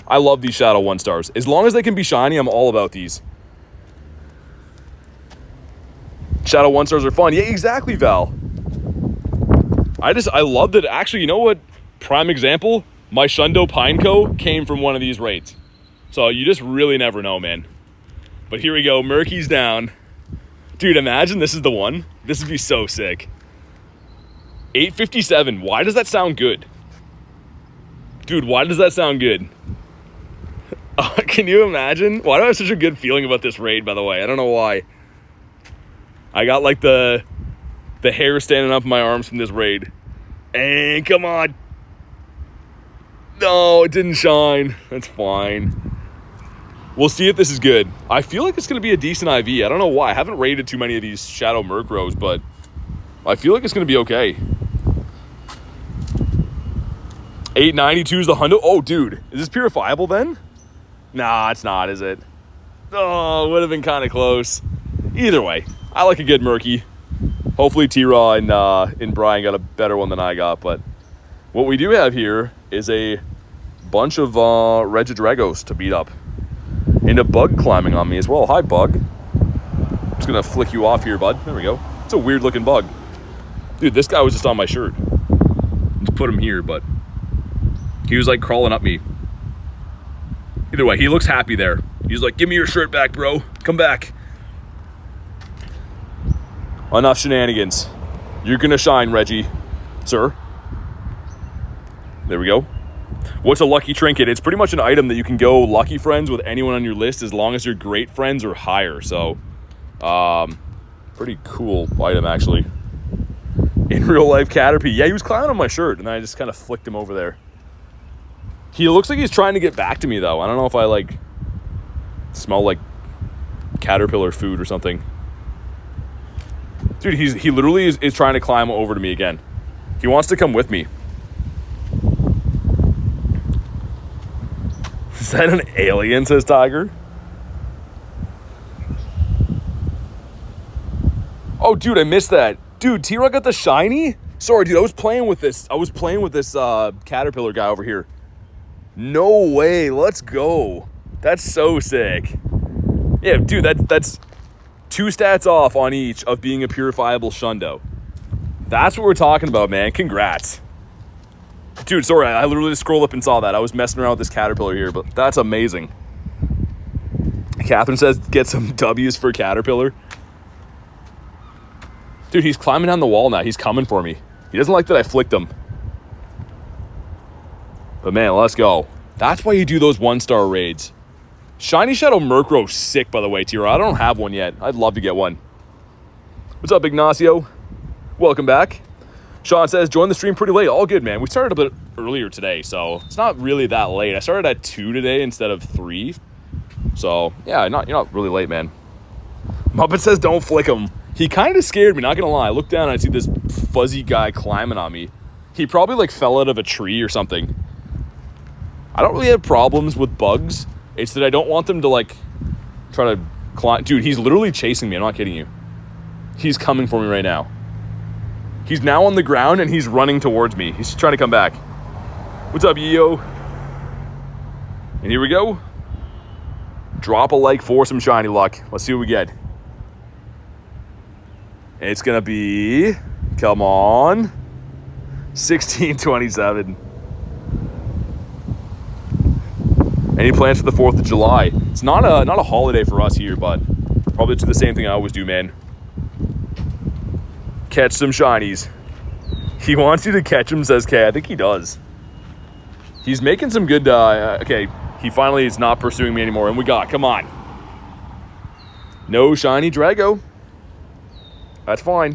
Speaker 1: I love these Shadow 1-stars. As long as they can be shiny, I'm all about these. Shadow 1-stars are fun. Yeah, exactly, Val. I love that. Actually, you know what? Prime example, my Shundo Pineco came from one of these raids. So you just really never know, man. But here we go. Murky's down. Dude, imagine this is the one. This would be so sick. 857. Why does that sound good? Dude, why does that sound good? Can you imagine? Why do I have such a good feeling about this raid, by the way? I don't know why. I got like the hair standing up in my arms from this raid. And come on. No, it didn't shine. That's fine. We'll see if this is good. I feel like it's going to be a decent IV. I don't know why. I haven't raided too many of these Shadow Murkrows, but I feel like it's going to be okay. 892 is the hundo. Oh, dude. Is this purifiable then? Nah, it's not, is it? Oh, it would have been kind of close. Either way, I like a good Murky. Hopefully T-Raw and Brian got a better one than I got, but what we do have here is a bunch of Regidragos to beat up. And a bug climbing on me as well. Hi, bug. I'm just going to flick you off here, bud. There we go. It's a weird looking bug. Dude, this guy was just on my shirt. Let's put him here, but he was like crawling up me. Either way, he looks happy there. He's like, give me your shirt back, bro. Come back. Enough shenanigans. You're gonna shine, Reggie, sir. There we go. What's a lucky trinket? It's pretty much an item that you can go lucky friends with anyone on your list as long as you're great friends or higher. So, pretty cool item, actually. In real life, Caterpie. Yeah, he was climbing on my shirt, and then I just kind of flicked him over there. He looks like he's trying to get back to me, though. I don't know if I, like, smell like caterpillar food or something. Dude, he literally is trying to climb over to me again. He wants to come with me. Is that an alien, says Tiger? Oh, dude, I missed that. Dude, T-Rock got the shiny? Sorry, dude, I was playing with this caterpillar guy over here. No way, let's go. That's so sick. Yeah, dude, that's 2 stats off on each of being a purifiable Shundo. That's what we're talking about, man. Congrats. Dude, sorry, I literally just scrolled up and saw that. I was messing around with this caterpillar here, but that's amazing. Catherine says, get some W's for caterpillar. Dude, he's climbing down the wall now. He's coming for me. He doesn't like that I flicked him. But man, let's go. That's why you do those 1-star raids. Shiny Shadow Murkrow, sick, by the way, Tira. I don't have one yet. I'd love to get one. What's up, Ignacio? Welcome back. Sean says, join the stream pretty late. All good, man. We started a bit earlier today, so it's not really that late. I started at 2 today instead of 3. So, yeah, you're not really late, man. Muppet says, don't flick him. He kind of scared me, not gonna lie. I looked down and I see this fuzzy guy climbing on me. He probably, like, fell out of a tree or something. I don't really have problems with bugs. It's that I don't want them to, like, try to climb. Dude, he's literally chasing me. I'm not kidding you. He's coming for me right now. He's now on the ground, and he's running towards me. He's trying to come back. What's up, Yo? And here we go. Drop a like for some shiny luck. Let's see what we get. It's going to be, come on, 1627. Any plans for the 4th of July? It's not a holiday for us here, but probably do the same thing I always do, man. Catch some shinies. He wants you to catch him, says Kay. I think he does. He's making some good, okay, he finally is not pursuing me anymore, and we got, come on. No shiny Drago. That's fine.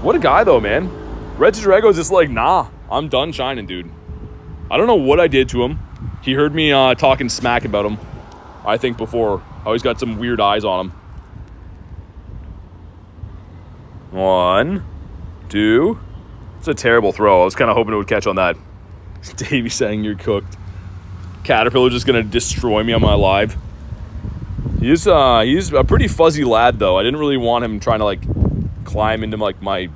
Speaker 1: What a guy, though, man. Regidrago's just like, nah, I'm done shining, dude. I don't know what I did to him. He heard me talking smack about him, I think, before. I always got some weird eyes on him. 1, 2. It's a terrible throw. I was kind of hoping it would catch on that. Davey saying you're cooked. Caterpillar just going to destroy me on my live. He's a pretty fuzzy lad, though. I didn't really want him trying to, like, climb into, like, my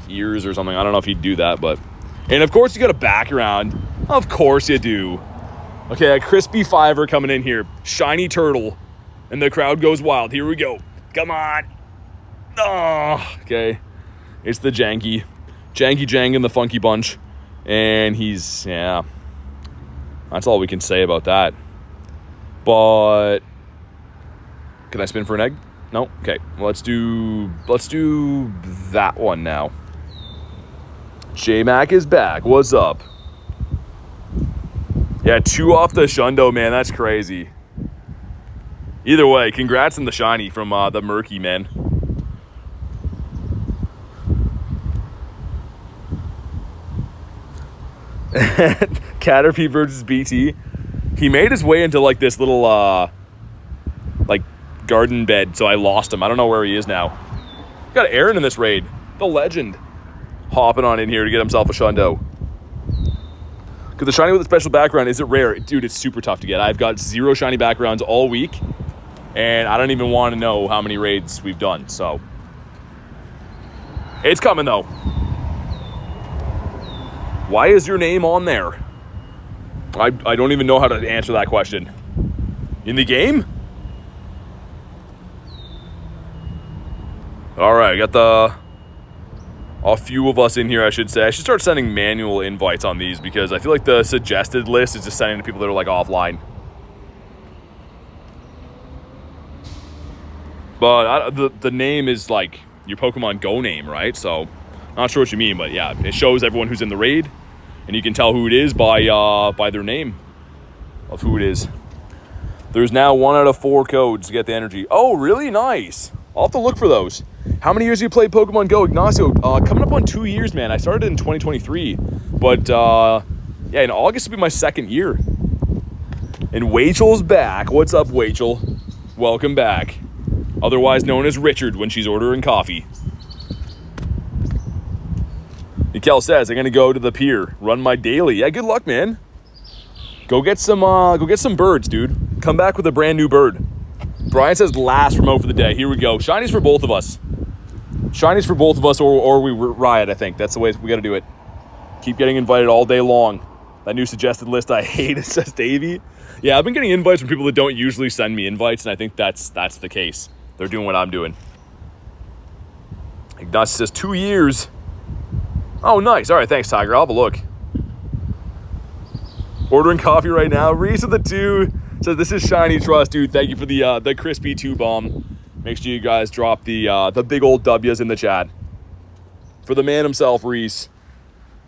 Speaker 1: ears or something. I don't know if he'd do that, but... And, of course, you got a background. Of course you do. Okay, a crispy fiver coming in here. Shiny turtle. And the crowd goes wild. Here we go. Come on. Oh, okay. It's the Janky Jang and the Funky Bunch. And he's, yeah. That's all we can say about that. But... Can I spin for an egg? No? Okay. Let's do that one now. J-Mac is back. What's up? Yeah, 2 off the Shundo, man. That's crazy. Either way, congrats on the shiny from the Murky, man. Caterpie versus BT. He made his way into, like, this little, like, garden bed, so I lost him. I don't know where he is now. Got Aaron in this raid. The legend. Hopping on in here to get himself a Shundo. Because the shiny with a special background, is it rare? Dude, it's super tough to get. I've got 0 shiny backgrounds all week, and I don't even want to know how many raids we've done, so. It's coming, though. Why is your name on there? I don't even know how to answer that question. In the game? All right, got the A few of us in here, I should say. I should start sending manual invites on these because I feel like the suggested list is just sending to people that are like offline. But the name is like your Pokemon Go name, right? So, not sure what you mean, but yeah, it shows everyone who's in the raid, and you can tell who it is by their name of who it is. There's now 1 out of 4 codes to get the energy. Oh, really? Nice. I'll have to look for those. How many years have you played Pokemon Go, Ignacio? Coming up on 2 years, man. I started in 2023, but yeah, in August will be my 2nd year. And Wachel's back. What's up, Wachel? Welcome back. Otherwise known as Richard when she's ordering coffee. Mikel says, I'm gonna go to the pier, run my daily. Yeah, good luck, man. Go get some birds, dude. Come back with a brand new bird. Brian says last remote for the day. Here we go. Shinies for both of us. Shinies for both of us, or we riot, I think. That's the way we got to do it. Keep getting invited all day long. That new suggested list I hate, it says Davey. Yeah, I've been getting invites from people that don't usually send me invites, and I think that's the case. They're doing what I'm doing. Ignacio says 2 years. Oh, nice. All right, thanks, Tiger. I'll have a look. Ordering coffee right now. Reese of the 2 says, this is Shiny Trust, dude. Thank you for the crispy 2 bomb. Make sure you guys drop the big old W's in the chat. For the man himself, Reese.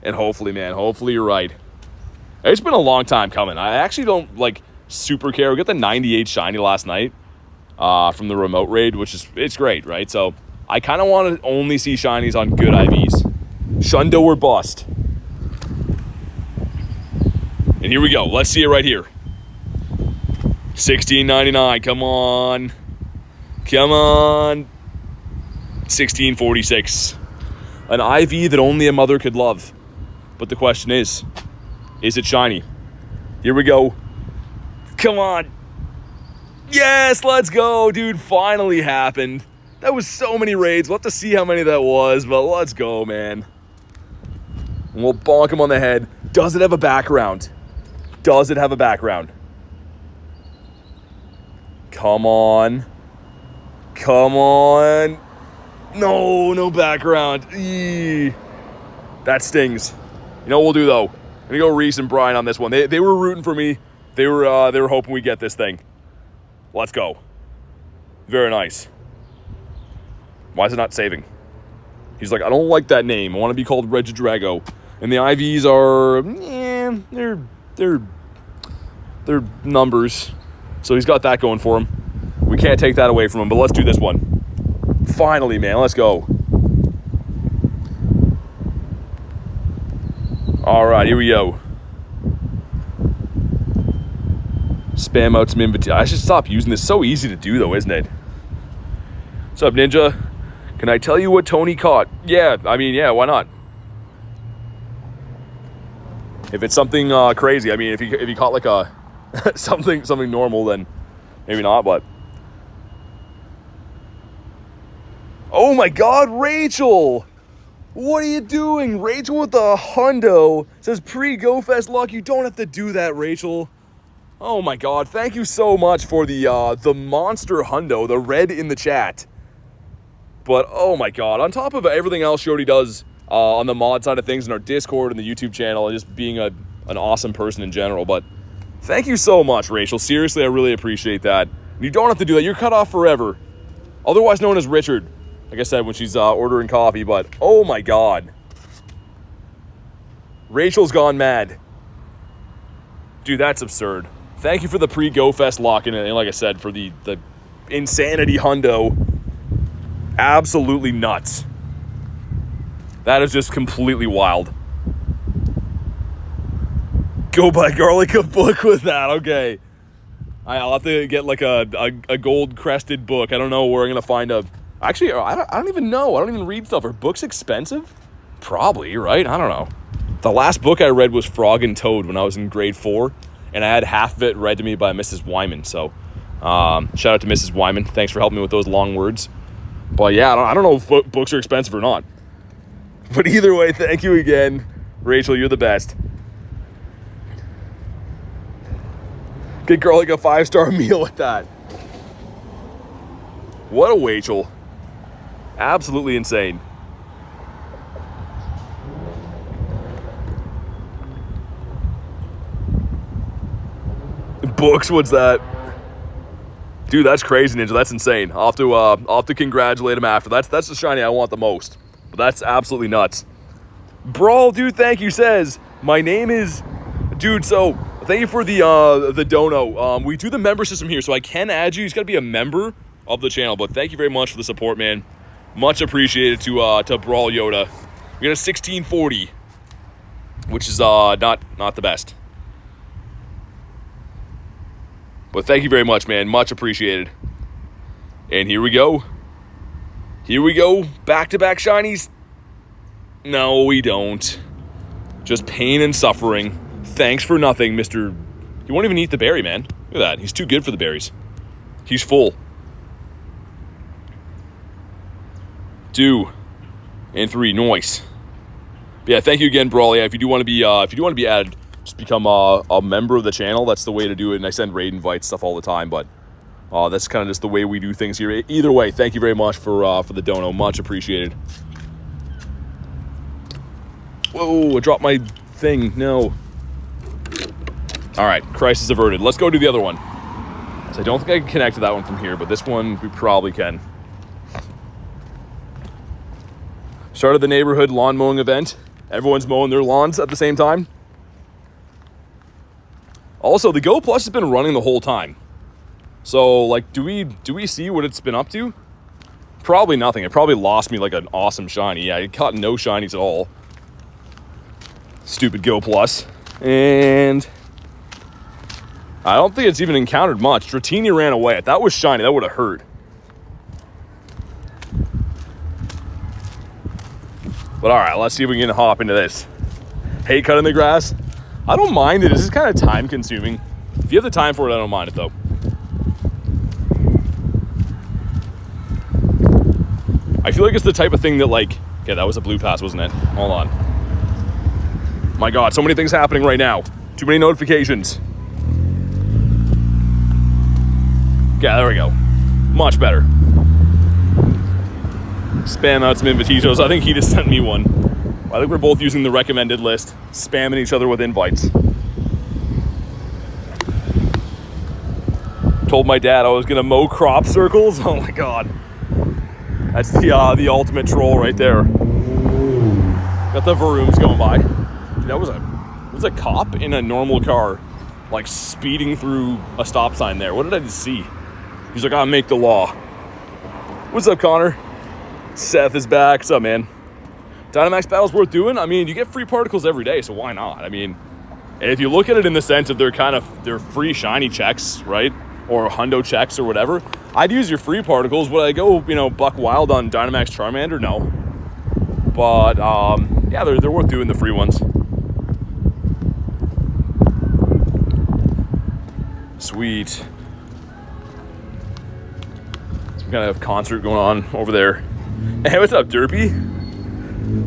Speaker 1: And hopefully, man, hopefully you're right. It's been a long time coming. I actually don't, like, super care. We got the 98 Shiny last night from the remote raid, which is, it's great, right? So I kind of want to only see Shinies on good IVs. Shundo or bust. And here we go. Let's see it right here. $16.99. Come on. Come on. $16.46. An IV that only a mother could love. But the question is it shiny? Here we go. Come on. Yes, let's go, dude. Finally happened. That was so many raids. We'll have to see how many that was, but let's go, man. And we'll bonk him on the head. Does it have a background? Does it have a background? Come on. Come on. No, no background. Eee. That stings. You know what we'll do, though? I'm going to go Reese and Brian on this one. They were rooting for me. They were hoping we get this thing. Let's go. Very nice. Why is it not saving? He's like, I don't like that name. I want to be called Regidrago. And the IVs are, they're numbers. So he's got that going for him. We can't take that away from him, but let's do this one. Finally, man, let's go. All right, here we go. Spam out some invitations. I should stop using this. So easy to do, though, isn't it? What's up, Ninja? Can I tell you what Tony caught? Yeah, I mean, yeah, why not? If it's something crazy, I mean, if he caught like a something normal, then maybe not. But oh my God, Rachel! What are you doing? Rachel with the hundo says pre-Go Fest luck. You don't have to do that, Rachel. Oh my God, thank you so much for the monster hundo, the red in the chat. But oh my God, on top of everything else she already does on the mod side of things in our Discord and the YouTube channel, and just being an awesome person in general. But thank you so much, Rachel. Seriously, I really appreciate that. You don't have to do that. You're cut off forever. Otherwise known as Richard. Like I said, when she's ordering coffee, but oh my God. Rachel's gone mad. Dude, that's absurd. Thank you for the pre-Go Fest lock-in, and like I said, for the insanity hundo. Absolutely nuts. That is just completely wild. Go buy garlic a book with that, okay. I'll have to get like a gold-crested book. I don't know where I'm going to find a... Actually, I don't even know. I don't even read stuff. Are books expensive? Probably, right? I don't know. The last book I read was Frog and Toad when I was in grade 4, and I had half of it read to me by Mrs. Wyman. So, shout out to Mrs. Wyman. Thanks for helping me with those long words. But yeah, I don't know if books are expensive or not. But either way, thank you again. Rachel, you're the best. Get garlic a 5-star meal with that. What a Rachel. Absolutely insane. Books, what's that? Dude, that's crazy, Ninja. That's insane. I'll have to congratulate him after. That's the shiny I want the most. But that's absolutely nuts. Brawl, dude, thank you, says, my name is... Dude, so thank you for the dono. We do the member system here, so I can add you. You just got to be a member of the channel. But thank you very much for the support, man. Much appreciated to Brawl Yoda. We got a 1640, which is not the best. But thank you very much, man. Much appreciated. And here we go. Here we go. Back-to-back shinies. No, we don't. Just pain and suffering. Thanks for nothing, Mr. He won't even eat the berry, man. Look at that. He's too good for the berries. He's full. 2 and 3. Nice. But yeah, thank you again, Brawl. Yeah, if you do want to be added, just become a member of the channel. That's the way to do it. And I send raid invites, stuff all the time. But that's kind of just the way we do things here. Either way, thank you very much for the dono. Much appreciated. Whoa, I dropped my thing. No. All right, crisis averted. Let's go do the other one. So I don't think I can connect to that one from here, but this one we probably can. Started the neighborhood lawn mowing event. Everyone's mowing their lawns at the same time. Also, the Go Plus has been running the whole time. So, like, do we see what it's been up to? Probably nothing. It probably lost me like an awesome shiny. Yeah, it caught no shinies at all. Stupid Go Plus. And I don't think it's even encountered much. Dratini ran away. If that was shiny, that would have hurt. But all right, let's see if we can hop into this. Hate cutting the grass. I don't mind it. It's just kind of time consuming. If you have the time for it, I don't mind it though. I feel like it's the type of thing that like, okay, that was a blue pass, wasn't it? Hold on. My God, so many things happening right now. Too many notifications. Yeah, there we go. Much better. Spam out some invitations. I think he just sent me one. I think we're both using the recommended list, spamming each other with invites. Told my dad I was gonna mow crop circles. Oh my God. That's the ultimate troll right there. Got the Varooms going by. Dude, that was a cop in a normal car, like speeding through a stop sign there. What did I just see? He's like, I'll make the law. What's up, Connor? Seth is back. What's up, man? Dynamax battle's worth doing. I mean, you get free particles every day, so why not? I mean, and if you look at it in the sense of they're free shiny checks, right? Or hundo checks or whatever, I'd use your free particles. Would I go, buck wild on Dynamax Charmander? No. But, yeah, they're worth doing, the free ones. Sweet. Some kind of concert going on over there. Hey, what's up, Derpy?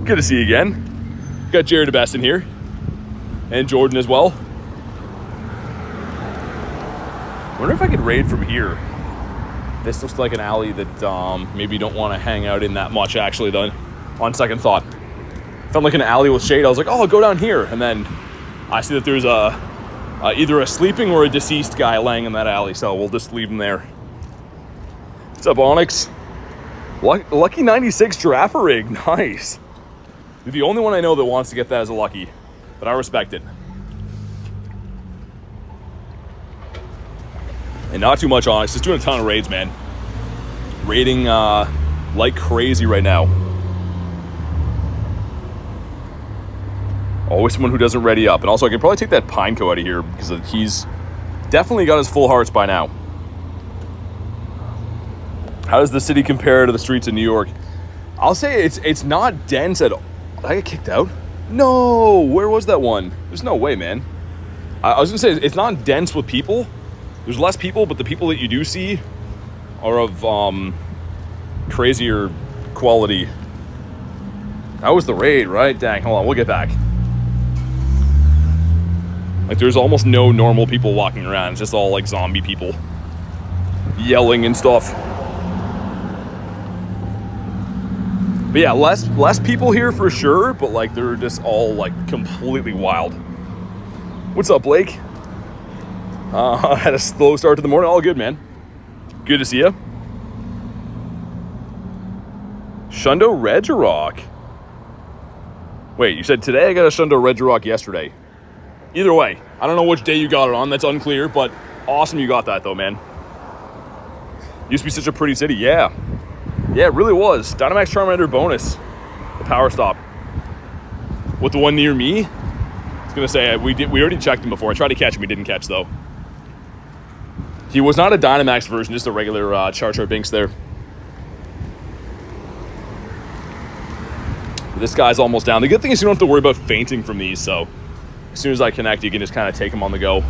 Speaker 1: Good to see you again. Got Jared Best in here. And Jordan as well. I wonder if I could raid from here. This looks like an alley that maybe you don't want to hang out in that much, actually, though, on second thought. Found like an alley with shade. I was like, oh, I'll go down here. And then I see that there's either a sleeping or a deceased guy laying in that alley, so we'll just leave him there. What's up, Onyx? Lucky 96 Giraffe rig. Nice. You're the only one I know that wants to get that as a lucky, but I respect it. And not too much Onyx, just doing a ton of raids, man. Raiding like crazy right now. Always someone who doesn't ready up. And also I can probably take that Pineco out of here because he's definitely got his full hearts by now. How does the city compare to the streets of New York? I'll say it's not dense at all. Did I get kicked out? No, where was that one? There's no way, man. I was gonna say, it's not dense with people. There's less people, but the people that you do see are of crazier quality. That was the raid, right? Dang, hold on, we'll get back. Like, there's almost no normal people walking around. It's just all like zombie people yelling and stuff. But yeah, less people here for sure, but like they're just all like completely wild. What's up, Blake? Had a slow start to the morning. All good, man. Good to see you. Shundo Regidrago. Wait, you said today? I got a Shundo Regidrago yesterday. Either way, I don't know which day you got it on. That's unclear, but awesome you got that though, man. Used to be such a pretty city. Yeah. Yeah, it really was. Dynamax Charmander bonus. The power stop. With the one near me? I was going to say, we already checked him before. I tried to catch him. He didn't catch, though. He was not a Dynamax version, just a regular Char Binks there. This guy's almost down. The good thing is you don't have to worry about fainting from these, so as soon as I connect, you can just kind of take him on the go.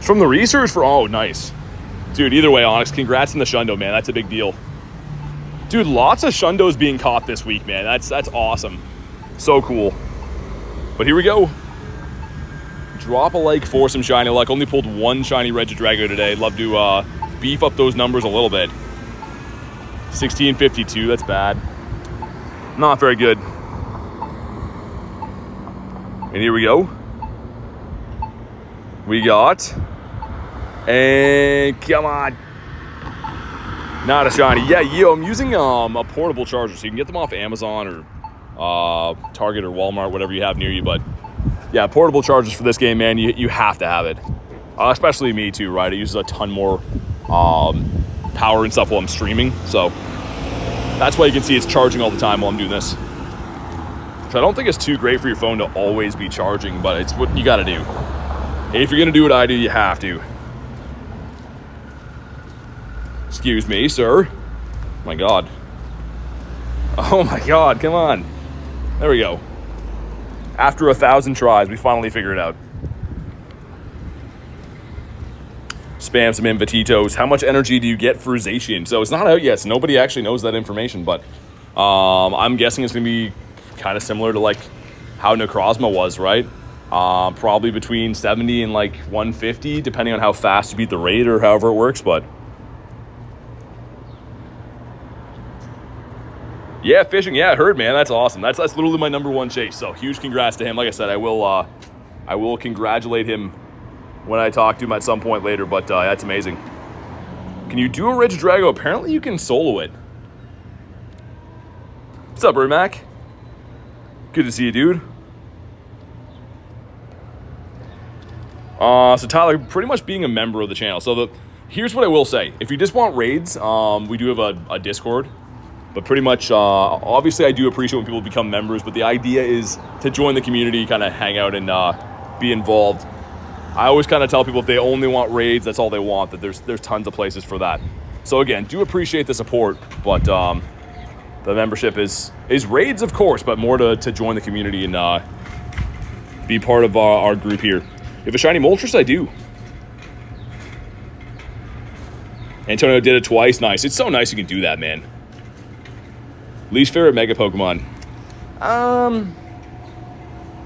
Speaker 1: From the research for... Oh, nice. Dude, either way, Onyx, congrats on the Shundo, man. That's a big deal. Dude, lots of Shundos being caught this week, man. That's awesome. So cool. But here we go. Drop a like for some shiny luck. Only pulled one shiny Regidrago today. Love to beef up those numbers a little bit. 1652, that's bad. Not very good. And here we go. We got... And come on. Not a shiny. Yeah, yo, I'm using a portable charger, so you can get them off Amazon or Target or Walmart, whatever you have near you. But yeah, portable chargers for this game, man, you have to have it. Especially me too, right? It uses a ton more power and stuff while I'm streaming. So that's why you can see it's charging all the time while I'm doing this. So I don't think it's too great for your phone to always be charging, but it's what you got to do. If you're going to do what I do, you have to. Excuse me, sir. Oh my God. Oh my God, come on. There we go. After 1,000 tries, we finally figured it out. Spam some Invititos. How much energy do you get for Zacian? So it's not out yet, so nobody actually knows that information, but I'm guessing it's going to be kind of similar to like how Necrozma was, right? Probably between 70 and like 150, depending on how fast you beat the raid or however it works, but... Yeah, fishing. Yeah, I heard, man. That's awesome. That's literally my #1 chase. So huge congrats to him. Like I said, I will congratulate him when I talk to him at some point later. But that's amazing. Can you do a Regidrago? Apparently, you can solo it. What's up, Mac? Good to see you, dude. So Tyler, pretty much being a member of the channel. So here's what I will say: if you just want raids, we do have a Discord. But pretty much, obviously, I do appreciate when people become members, but the idea is to join the community, kind of hang out and be involved. I always kind of tell people if they only want raids, that's all they want, that there's tons of places for that. So again, do appreciate the support, but the membership is raids, of course, but more to join the community and be part of our group here. You have a shiny Moltres? I do. Antonio did it twice. Nice. It's so nice you can do that, man. Least favorite Mega Pokemon? I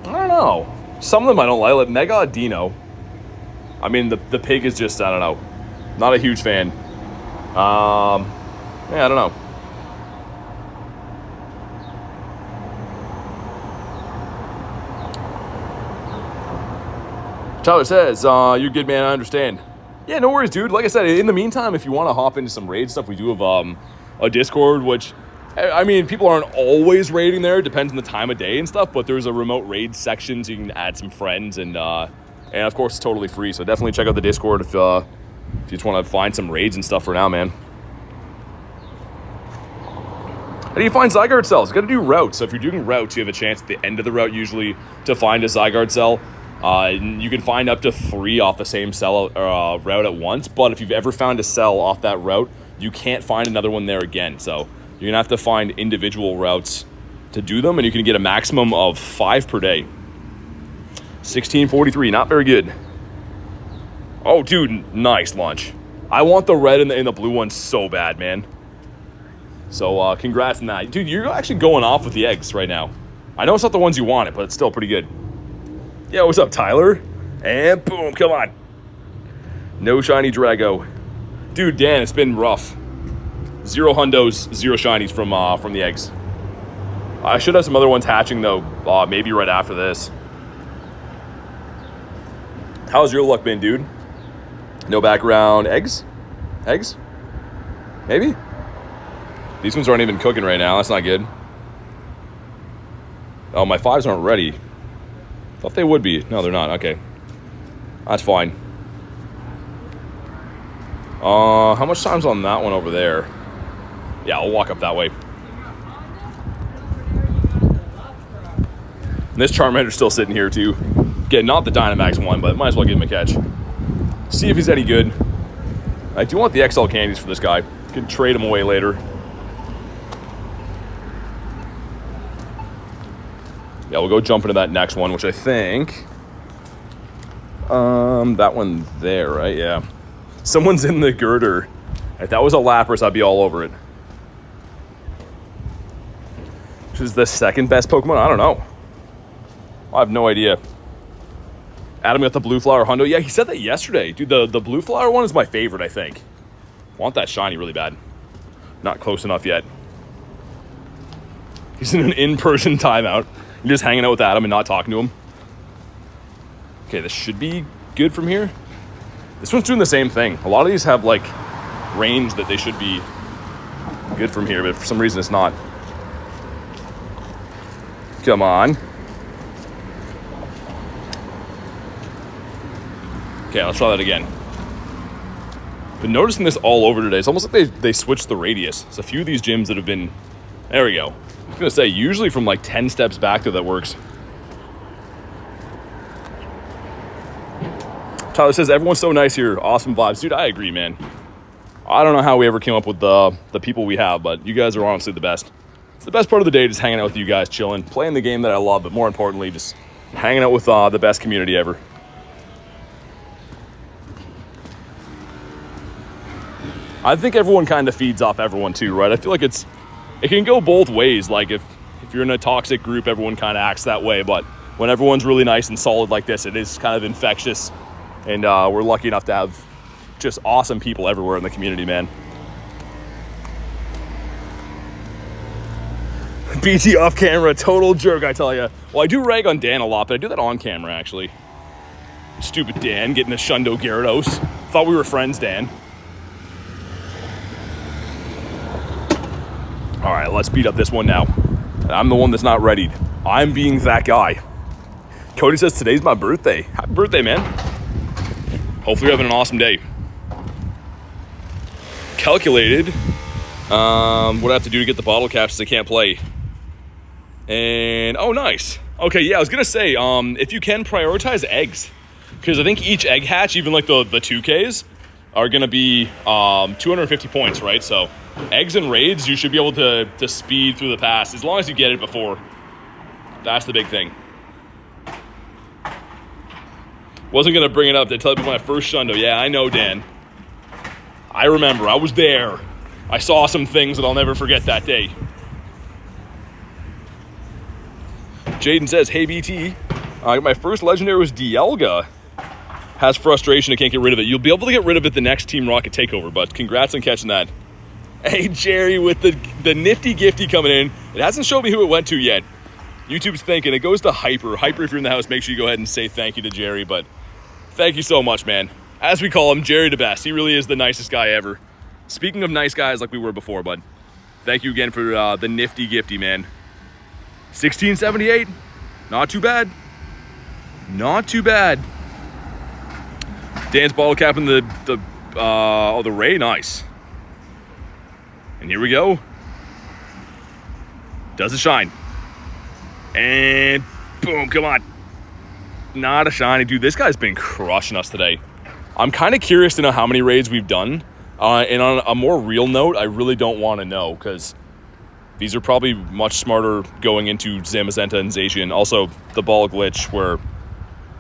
Speaker 1: don't know. Some of them I don't like Mega Dino. I mean, the pig is just, I don't know. Not a huge fan. Yeah, I don't know. Tyler says, you're good, man, I understand. Yeah, no worries, dude. Like I said, in the meantime, if you want to hop into some raid stuff, we do have a Discord, which... I mean, people aren't always raiding there. It depends on the time of day and stuff, but there's a remote raid section, so you can add some friends, and of course, it's totally free, so definitely check out the Discord if you just want to find some raids and stuff for now, man. How do you find Zygarde cells? You got to do routes, so if you're doing routes, you have a chance at the end of the route, usually, to find a Zygarde cell. You can find up to 3 off the same cell route at once, but if you've ever found a cell off that route, you can't find another one there again, so... You're going to have to find individual routes to do them, and you can get a maximum of 5 per day. 1643, not very good. Oh, dude, nice launch. I want the red and the blue one so bad, man. So, congrats on that. Dude, you're actually going off with the eggs right now. I know it's not the ones you wanted, but it's still pretty good. Yeah, what's up, Tyler? And boom, come on. No shiny Drago. Dude, Dan, it's been rough. 0 hundos, 0 shinies from the eggs. I should have some other ones hatching though, maybe right after this. How's your luck been, dude? No background eggs? Eggs? Maybe? These ones aren't even cooking right now. That's not good. Oh, my 5s aren't ready. Thought they would be. No, they're not. Okay. That's fine. How much time's on that one over there? Yeah, I'll walk up that way. And this Charmander's still sitting here too. Again, not the Dynamax one, but might as well give him a catch. See if he's any good. I do want the XL candies for this guy. Could trade him away later. Yeah, we'll go jump into that next one, which I think... that one there, right? Yeah. Someone's in the girder. If that was a Lapras, I'd be all over it. Which is the second best Pokemon? I don't know. I have no idea. Adam got the Blue Flower Hundo. Yeah, he said that yesterday. Dude, the Blue Flower one is my favorite, I think. Want that shiny really bad. Not close enough yet. He's in an in-person timeout. You're just hanging out with Adam and not talking to him. Okay, this should be good from here. This one's doing the same thing. A lot of these have, like, range that they should be good from here, but for some reason it's not. Come on. Okay, let's try that again. Been noticing this all over today. It's almost like they switched the radius. There's a few of these gyms that have been... There we go. I was going to say, usually from like 10 steps back that works. Tyler says, everyone's so nice here. Awesome vibes. Dude, I agree, man. I don't know how we ever came up with the people we have, but you guys are honestly the best. It's the best part of the day, just hanging out with you guys, chilling, playing the game that I love, but more importantly, just hanging out with the best community ever. I think everyone kind of feeds off everyone too, right? I feel like it can go both ways. Like if you're in a toxic group, everyone kind of acts that way. But when everyone's really nice and solid like this, it is kind of infectious. And we're lucky enough to have just awesome people everywhere in the community, man. BT off camera, total jerk, I tell you. Well, I do rag on Dan a lot, but I do that on camera, actually. Stupid Dan getting a Shundo Gyarados. Thought we were friends, Dan. All right, let's beat up this one now. I'm the one that's not readied. I'm being that guy. Cody says, today's my birthday. Happy birthday, man. Hopefully you're having an awesome day. Calculated. What I have to do to get the bottle caps since I can't play. And, oh, nice. Okay, yeah, I was going to say, if you can, prioritize eggs. Because I think each egg hatch, even like the 2Ks, are going to be 250 points, right? So eggs and raids, you should be able to speed through the pass as long as you get it before. That's the big thing. Wasn't going to bring it up to tell you my first Shundo. Yeah, I know, Dan. I remember. I was there. I saw some things that I'll never forget that day. Jaden says, hey, BT. My first legendary was Dialga. Has frustration, I can't get rid of it. You'll be able to get rid of it the next Team Rocket takeover, but congrats on catching that. Hey, Jerry, with the nifty gifty coming in. It hasn't shown me who it went to yet. YouTube's thinking. It goes to Hyper. Hyper, if you're in the house, make sure you go ahead and say thank you to Jerry, but thank you so much, man. As we call him, Jerry the best. He really is the nicest guy ever. Speaking of nice guys like we were before, bud, thank you again for the nifty gifty, man. 1678. Not too bad. Not too bad. Dan's bottle cap in the Ray, nice. And here we go. Does it shine? And boom, come on. Not a shiny. Dude, this guy's been crushing us today. I'm kind of curious to know how many raids we've done. And on a more real note, I really don't want to know because these are probably much smarter going into Zamazenta and Zacian. Also, the ball glitch where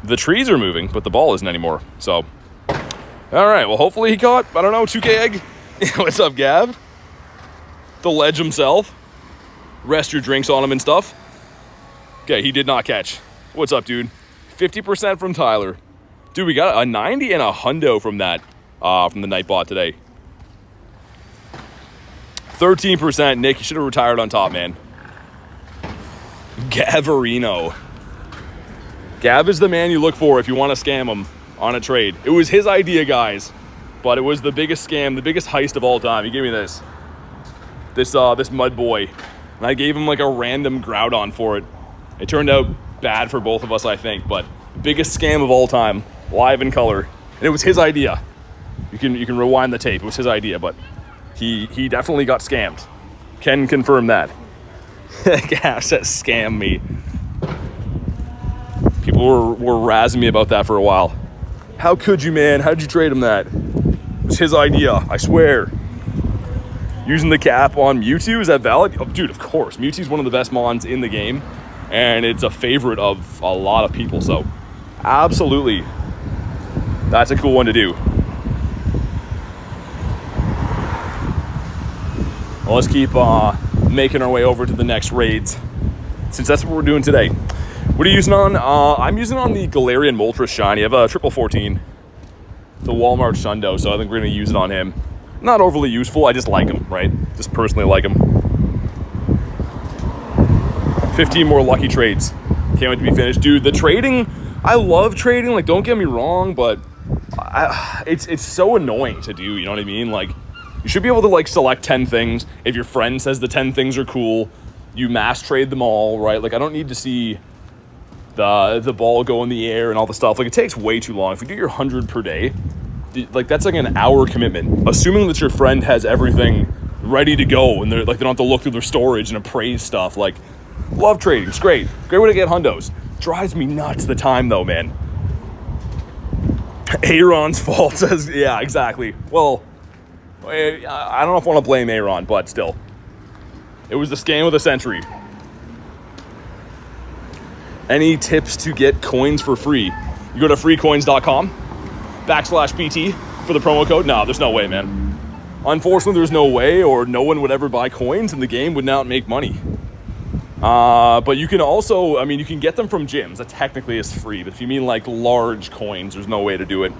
Speaker 1: the trees are moving, but the ball isn't anymore. So, all right. Well, hopefully he caught, I don't know, 2K egg. What's up, Gav? The ledge himself. Rest your drinks on him and stuff. Okay, he did not catch. What's up, dude? 50% from Tyler. Dude, we got a 90 and a hundo from that, from the Nightbot today. 13%. Nick, you should have retired on top, man. Gavarino. Gav is the man you look for if you want to scam him on a trade. It was his idea, guys, but it was the biggest scam, the biggest heist of all time. He gave me this mud boy, and I gave him like a random Groudon for it. It turned out bad for both of us, I think, but biggest scam of all time, live in color. And it was his idea. You can rewind the tape. It was his idea, but he definitely got scammed. Can confirm that. Gas says scam me. People were razzing me about that for a while. How could you, man? How'd you trade him that? It was his idea, I swear. Using the cap on Mewtwo, is that valid? Oh, dude, of course. Mewtwo's one of the best mons in the game, and it's a favorite of a lot of people, so absolutely. That's a cool one to do. Well, let's keep making our way over to the next raids, since that's what we're doing today. What are you using on? I'm using on the Galarian Moltres Shiny. I have a triple 14, the Walmart Shundo, so I think we're going to use it on him. Not overly useful, I just like him, right? Just personally like him. 15 more lucky trades. Can't wait to be finished. Dude, the trading, I love trading, like, don't get me wrong, but it's so annoying to do, you know what I mean? Like, you should be able to, like, select 10 things. If your friend says the 10 things are cool, you mass trade them all, right? Like, I don't need to see the ball go in the air and all the stuff. Like, it takes way too long. If you do your 100 per day, like, that's like an hour commitment. Assuming that your friend has everything ready to go and they don't have to look through their storage and appraise stuff. Like, love trading. It's great. Great way to get hundos. Drives me nuts the time, though, man. Aaron's fault says, yeah, exactly. Well, I don't know if I want to blame Aaron, but still. It was the scam of the century. Any tips to get coins for free? You go to freecoins.com/PT for the promo code. No, there's no way, man. Unfortunately, there's no way, or no one would ever buy coins and the game would not make money. But you can also, I mean, you can get them from gyms. That technically is free, but if you mean like large coins, there's no way to do it.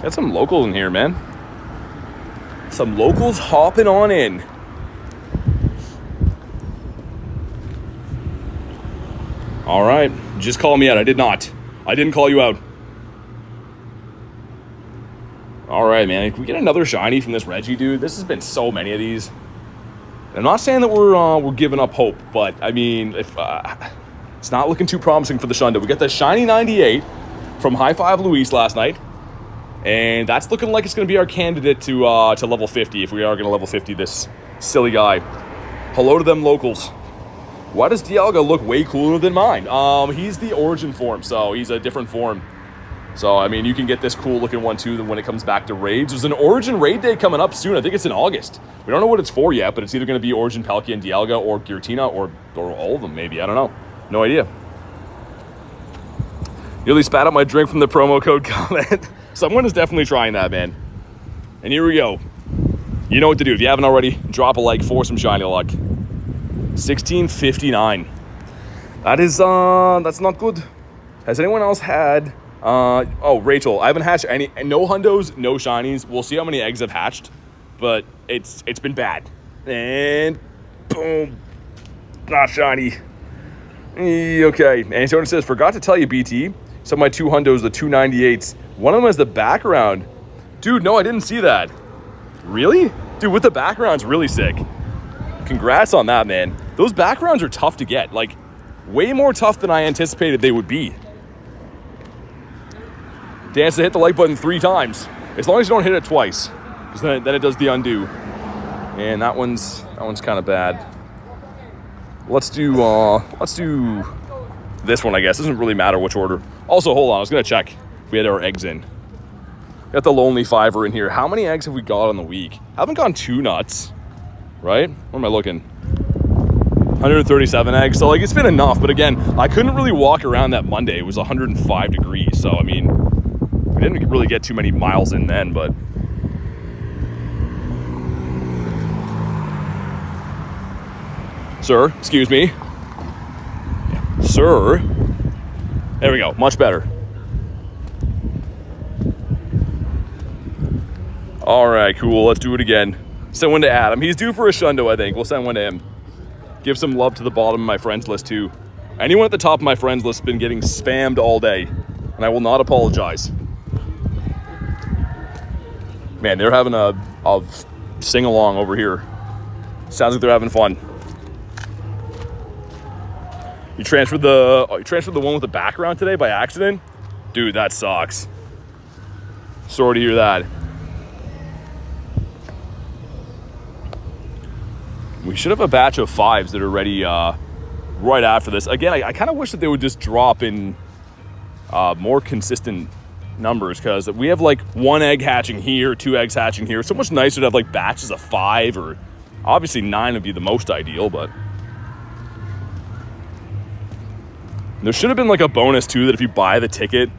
Speaker 1: Got some locals in here, man. Some locals hopping on in. All right, just call me out. I did not. I didn't call you out. All right, man. Can we get another shiny from this Reggie dude? This has been so many of these. I'm not saying that we're giving up hope, but I mean, if it's not looking too promising for the Shundo. We got the shiny 98 from High Five Luis last night, and that's looking like it's going to be our candidate to level 50 if we are going to level 50 this silly guy. Hello to them locals. Why does Dialga look way cooler than mine? He's the origin form, so he's a different form. So, I mean, you can get this cool looking one too when it comes back to raids. There's an origin raid day coming up soon. I think it's in August. We don't know what it's for yet, but it's either going to be Origin Palkia and Dialga or Giratina or all of them maybe. I don't know. No idea. Nearly spat out my drink from the promo code comment. Someone is definitely trying that, man. And here we go. You know what to do. If you haven't already, drop a like for some shiny luck. 1659. That is, that's not good. Has anyone else had, oh, Rachel, I haven't hatched no hundos, no shinies. We'll see how many eggs I've hatched, but it's been bad. And boom, not shiny. Okay, and Antonio says, forgot to tell you, BT, some of my two hundos, the 298s, one of them has the background. Dude, no, I didn't see that. Really? Dude, with the background's really sick. Congrats on that, man. Those backgrounds are tough to get. Like, way more tough than I anticipated they would be. Dance to hit the like button 3 times. As long as you don't hit it twice. Because then it does the undo. And that one's kind of bad. Let's do this one, I guess. It doesn't really matter which order. Also, hold on. I was going to check if we had our eggs in. Got the Lonely Fiver in here. How many eggs have we got on the week? Haven't gone too nuts. Right? Where am I looking? 137 eggs. So, like, it's been enough. But again, I couldn't really walk around that Monday. It was 105 degrees. So, I mean, we didn't really get too many miles in then, but... Sir, excuse me. Sir. There we go. Much better. All right, cool. Let's do it again. Send one to Adam. He's due for a Shundo, I think. We'll send one to him. Give some love to the bottom of my friends list, too. Anyone at the top of my friends list has been getting spammed all day, and I will not apologize. Man, they're having a sing-along over here. Sounds like they're having fun. You transferred the one with the background today by accident? Dude, that sucks. Sorry to hear that. We should have a batch of 5s that are ready right after this. Again, I kind of wish that they would just drop in more consistent numbers, because we have like 1 egg hatching here, 2 eggs hatching here. It's so much nicer to have like batches of 5, or obviously 9 would be the most ideal, but there should have been like a bonus too, that if you buy the ticket,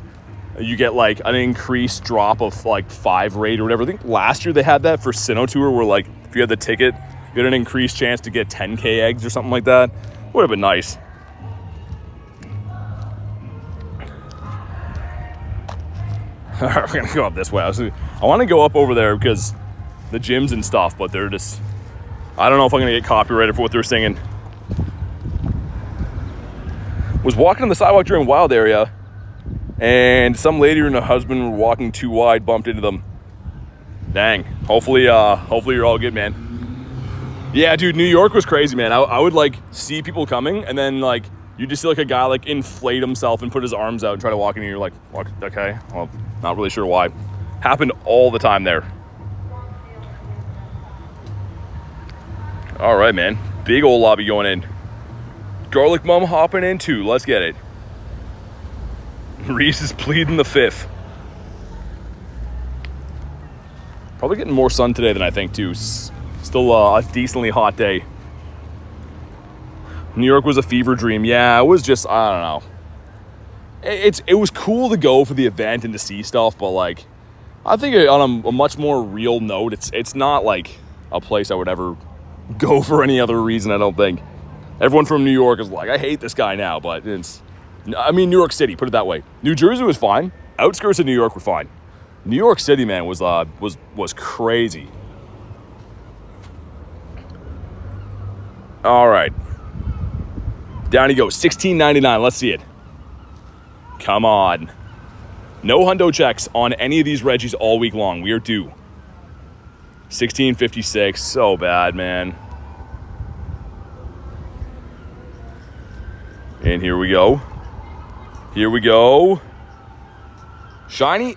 Speaker 1: you get like an increased drop of like 5 rate or whatever. I think last year they had that for Sinnoh Tour, where like if you had the ticket, you had an increased chance to get 10k eggs or something like that. Would have been nice. All right, we're gonna go up this way. I want to go up over there because the gyms and stuff, but they're just, I don't know if I'm gonna get copyrighted for what they're singing. Was walking on the sidewalk during Wild Area, and some lady and her husband were walking too wide, bumped into them. Dang. Hopefully you're all good, man. Yeah, dude, New York was crazy, man. I would like see people coming, and then like you just see like a guy like inflate himself and put his arms out and try to walk in, and you're like, okay, well, not really sure why. Happened all the time there. All right, man. Big old lobby going in. Garlic Mum hopping in too. Let's get it. Reese is pleading the 5th. Probably getting more sun today than I think too. Still a decently hot day. New York was a fever dream. Yeah, it was just, I don't know. It was cool to go for the event and to see stuff, but like, I think on a much more real note, it's not like a place I would ever go for any other reason, I don't think. Everyone from New York is like, I hate this guy now, but New York City, put it that way. New Jersey was fine. Outskirts of New York were fine. New York City, man, was crazy. All right. Down he goes, $16.99. Let's see it. Come on. No hundo checks on any of these Reggies all week long. We are due. $16.56. So bad, man. And here we go. Here we go. Shiny?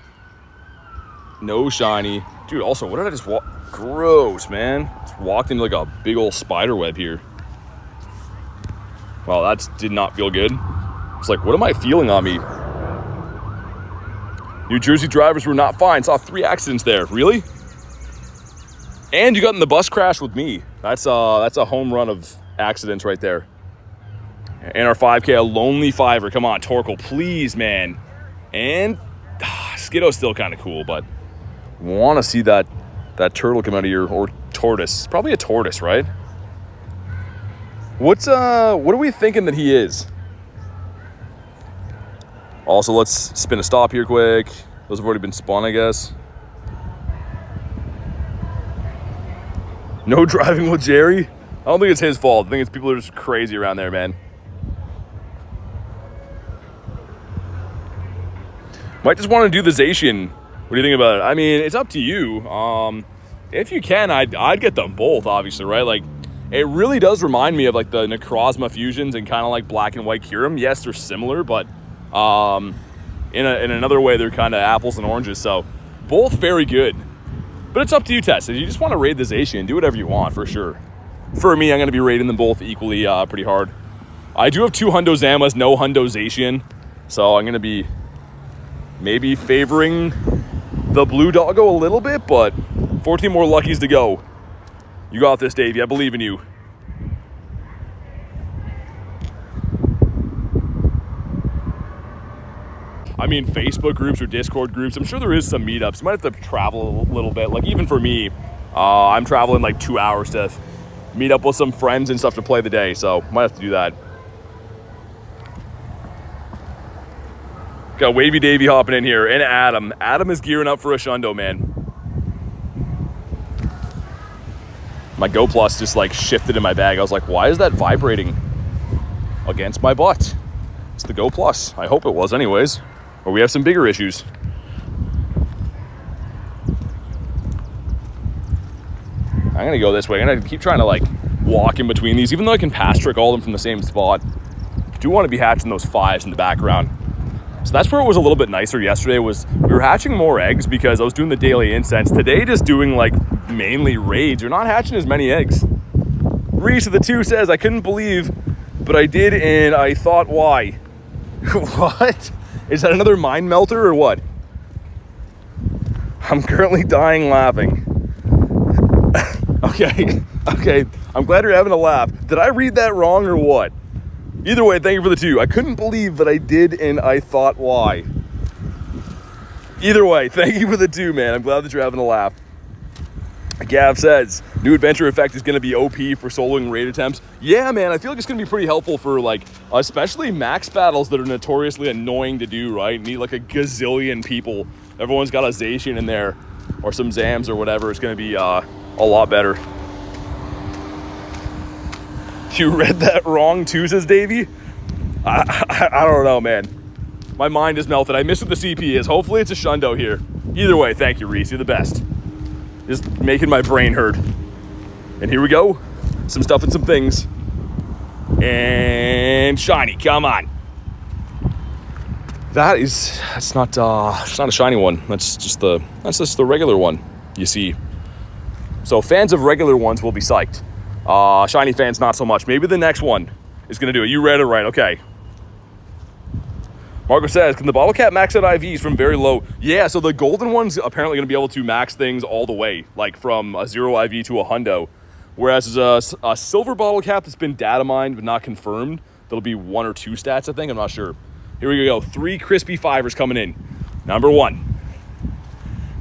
Speaker 1: No shiny. Dude, also, what did I just walk? Gross, man. Just walked into like a big old spider web here. Wow, that did not feel good. It's like, what am I feeling on me? New Jersey drivers were not fine. Saw 3 accidents there. Really? And you got in the bus crash with me. That's a home run of accidents right there. And our 5K, a lonely 5er. Come on, Torkoal, please, man. And Skiddo's still kind of cool, but want to see that turtle come out of here, or tortoise. Probably a tortoise, right? What are we thinking that he is? Also, let's spin a stop here quick. Those have already been spun, I guess. No driving with Jerry? I don't think it's his fault. I think it's people are just crazy around there, man. Might just want to do the Zacian. What do you think about it? I mean, it's up to you. If you can, I'd get them both, obviously, right? Like, it really does remind me of like the Necrozma fusions and kind of like Black and White Kyurem. Yes, they're similar, but in another way, they're kind of apples and oranges. So both very good. But it's up to you, Tess. If you just want to raid the Zacian, do whatever you want, for sure. For me, I'm going to be raiding them both equally pretty hard. I do have 2 Hundo Zamas, no Hundo Zacian. So I'm going to be maybe favoring the blue doggo a little bit, but 14 more luckies to go. You got this, Davey. I believe in you. I mean, Facebook groups or Discord groups, I'm sure there is some meetups. You might have to travel a little bit. Like, even for me, I'm traveling like 2 hours to meet up with some friends and stuff to play the day, so might have to do that. Got Wavy Davey hopping in here, and Adam. Adam is gearing up for a shundo, man. My Go Plus just like shifted in my bag. I was like, why is that vibrating? against my butt. It's the Go Plus. I hope it was anyways. Or we have some bigger issues. I'm gonna go this way. I'm gonna keep trying to like walk in between these, even though I can pass trick all of them from the same spot. I do want to be hatching those 5s in the background. So that's where it was a little bit nicer yesterday, was we were hatching more eggs because I was doing the daily incense. Today, just doing like mainly raids. You're not hatching as many eggs. Reese of the 2 says, I couldn't believe, but I did, and I thought, why? What? Is that another mind melter or what? I'm currently dying laughing. Okay. I'm glad you're having a laugh. Did I read that wrong or what? Either way, thank you for the 2. I couldn't believe that I did, and I thought, why? Either way, thank you for the 2, man. I'm glad that you're having a laugh. Gav says, new adventure effect is going to be OP for soloing raid attempts. Yeah, man, I feel like it's going to be pretty helpful for, like, especially max battles that are notoriously annoying to do, right? Need, like, a gazillion people. Everyone's got a Zacian in there, or some Zams or whatever. It's going to be a lot better. You read that wrong too, says Davey? I don't know, man. My mind is melted. I missed what the CP is. Hopefully it's a Shundo here. Either way, thank you, Reese. You're the best. Just making my brain hurt. And here we go. Some stuff and some things. And shiny, come on. That's not a shiny one. That's just the regular one, you see. So fans of regular ones will be psyched. Shiny fans, not so much. Maybe the next one is going to do it. You read it right. Okay. Marco says, can the bottle cap max out IVs from very low? Yeah, so the golden one's apparently going to be able to max things all the way, like from a 0 IV to a hundo. Whereas there's a silver bottle cap that's been data mined but not confirmed. That'll be 1 or 2 stats, I think. I'm not sure. Here we go. 3 crispy 5ers coming in. Number 1.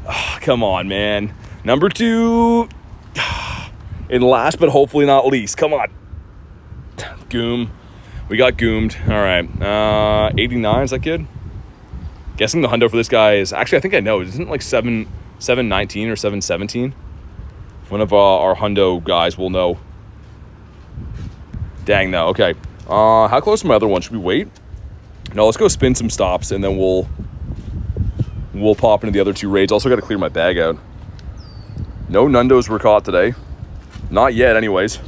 Speaker 1: Oh, come on, man. Number 2. And last but hopefully not least, come on. Goom. We got goomed. All right. 89, is that good? Guessing the hundo for this guy is, actually, I think I know. Isn't it like 719 or 717? One of our hundo guys will know. Dang, though. Okay. How close to my other one? Should we wait? No, let's go spin some stops, and then we'll pop into the other 2 raids. Also got to clear my bag out. No nundos were caught today. Not yet, anyways.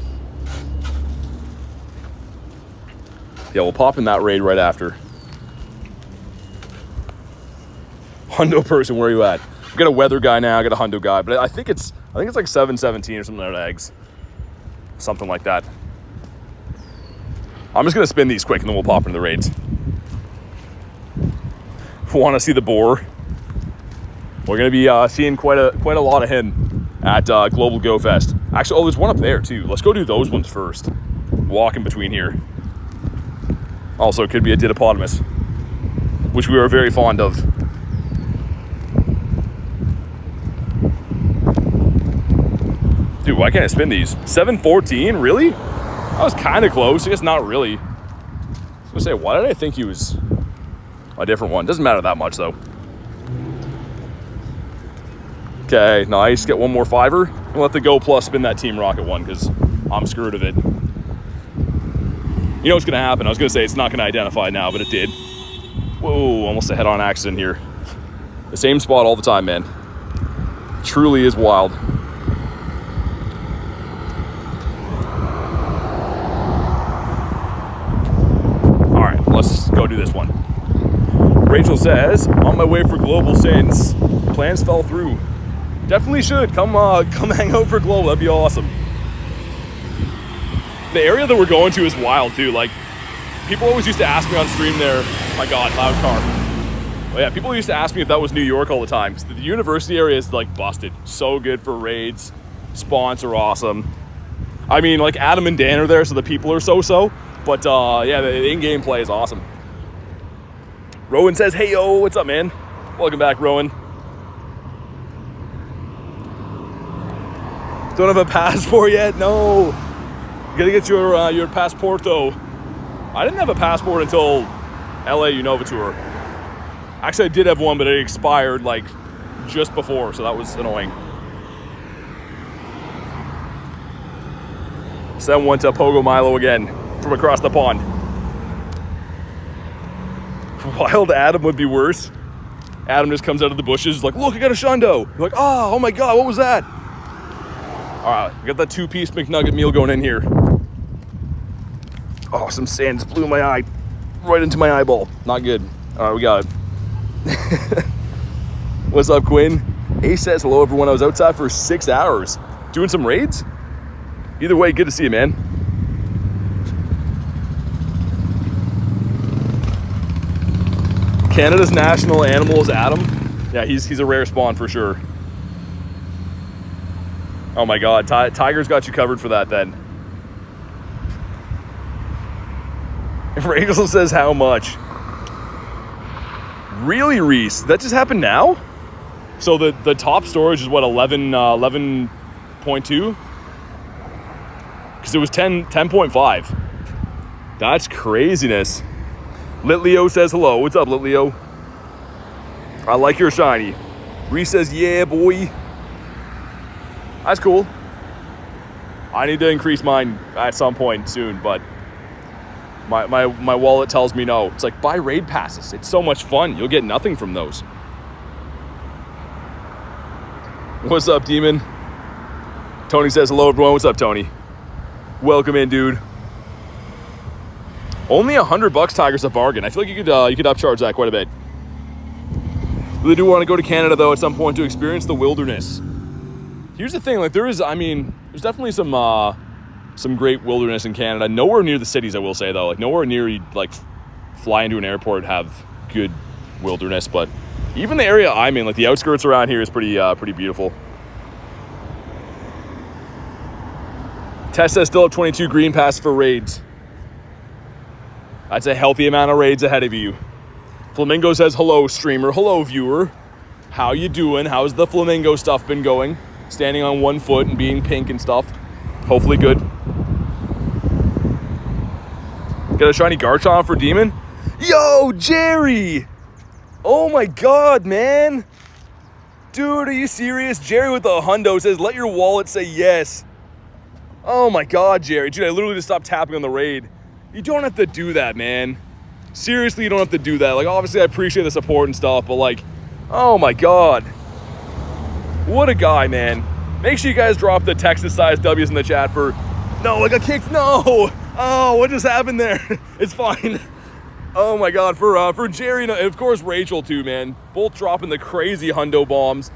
Speaker 1: Yeah, we'll pop in that raid right after. Hundo person, where are you at? I've got a weather guy now. I got a hundo guy, but I think it's like 717 or something like that eggs, something like that. I'm just gonna spin these quick, and then we'll pop into the raids. Want to see the boar? We're gonna be seeing quite a lot of him at Global Go Fest. Actually, oh, there's one up there too. Let's go do those ones first. Walk in between here. Also, it could be a Didopotamus, which we are very fond of. Dude, why can't I spin these? 714, really? That was kind of close. I guess not really. I was gonna say, why did I think he was a different one? Doesn't matter that much though. Okay, nice. Get one more 5er. We'll let the Go Plus spin that Team Rocket one because I'm screwed of it. You know what's going to happen. I was going to say it's not going to identify now, but it did. Whoa, almost a head-on accident here. The same spot all the time, man. Truly is wild. All right, let's go do this one. Rachel says, on my way for Global since plans fell through. Definitely should. Come hang out for Global. That'd be awesome. The area that we're going to is wild too. Like, people always used to ask me on stream there. Oh my God, loud car. Oh yeah, people used to ask me if that was New York all the time. The university area is like busted. So good for raids. Spawns are awesome. I mean, like Adam and Dan are there, so the people are so-so. But yeah, the in-game play is awesome. Rowan says, hey yo, what's up, man? Welcome back, Rowan. Don't have a passport yet? No. You gotta get your passport though. I didn't have a passport until LA Unova Tour. Actually, I did have one, but it expired like just before, so that was annoying. Send one to Pogo Milo again from across the pond. Wild Adam would be worse. Adam just comes out of the bushes like, look, I got a shundo. You're like, oh my God, what was that? All right, we got that 2-piece McNugget meal going in here. Oh, some sand just blew my eye right into my eyeball. Not good. All right, we got it. What's up, Quinn? Ace says hello, everyone. I was outside for 6 hours doing some raids. Either way, good to see you, man. Canada's national animal is Adam. Yeah, he's a rare spawn for sure. Oh my God, Tiger's got you covered for that then. Rachel says how much? Really, Reese? That just happened now? So the top storage is what, 11.2? Because it was 10.5. That's craziness. Lit Leo says hello. What's up, Lit Leo? I like your shiny. Reese says, yeah, boy. That's cool. I need to increase mine at some point soon, but my wallet tells me no. It's like, buy raid passes. It's so much fun. You'll get nothing from those. What's up, Demon? Tony says hello, everyone. What's up, Tony? Welcome in, dude. Only $100 Tiger's a bargain. I feel like you could upcharge that quite a bit. Really do want to go to Canada though at some point to experience the wilderness. Here's the thing, like there's definitely some great wilderness in Canada. Nowhere near the cities, I will say though. Like nowhere near you like fly into an airport have good wilderness, but even the area I'm in, like the outskirts around here is pretty beautiful. Tessa still have 22 green pass for raids. That's a healthy amount of raids ahead of you. Flamingo says hello, streamer. Hello, viewer. How you doing? How's the flamingo stuff been going? Standing on one foot and being pink and stuff. Hopefully good. Got a shiny Garchomp for Demon? Yo, Jerry! Oh my God, man. Dude, are you serious? Jerry with the hundo says, let your wallet say yes. Oh my God, Jerry. Dude, I literally just stopped tapping on the raid. You don't have to do that, man. Seriously, you don't have to do that. Like, obviously, I appreciate the support and stuff, but like, oh my God. What a guy, man. Make sure you guys drop the Texas-sized W's in the chat for, no, I got kicked, no. Oh, what just happened there? It's fine. Oh my God, for Jerry, and of course Rachel too, man. Both dropping the crazy hundo bombs.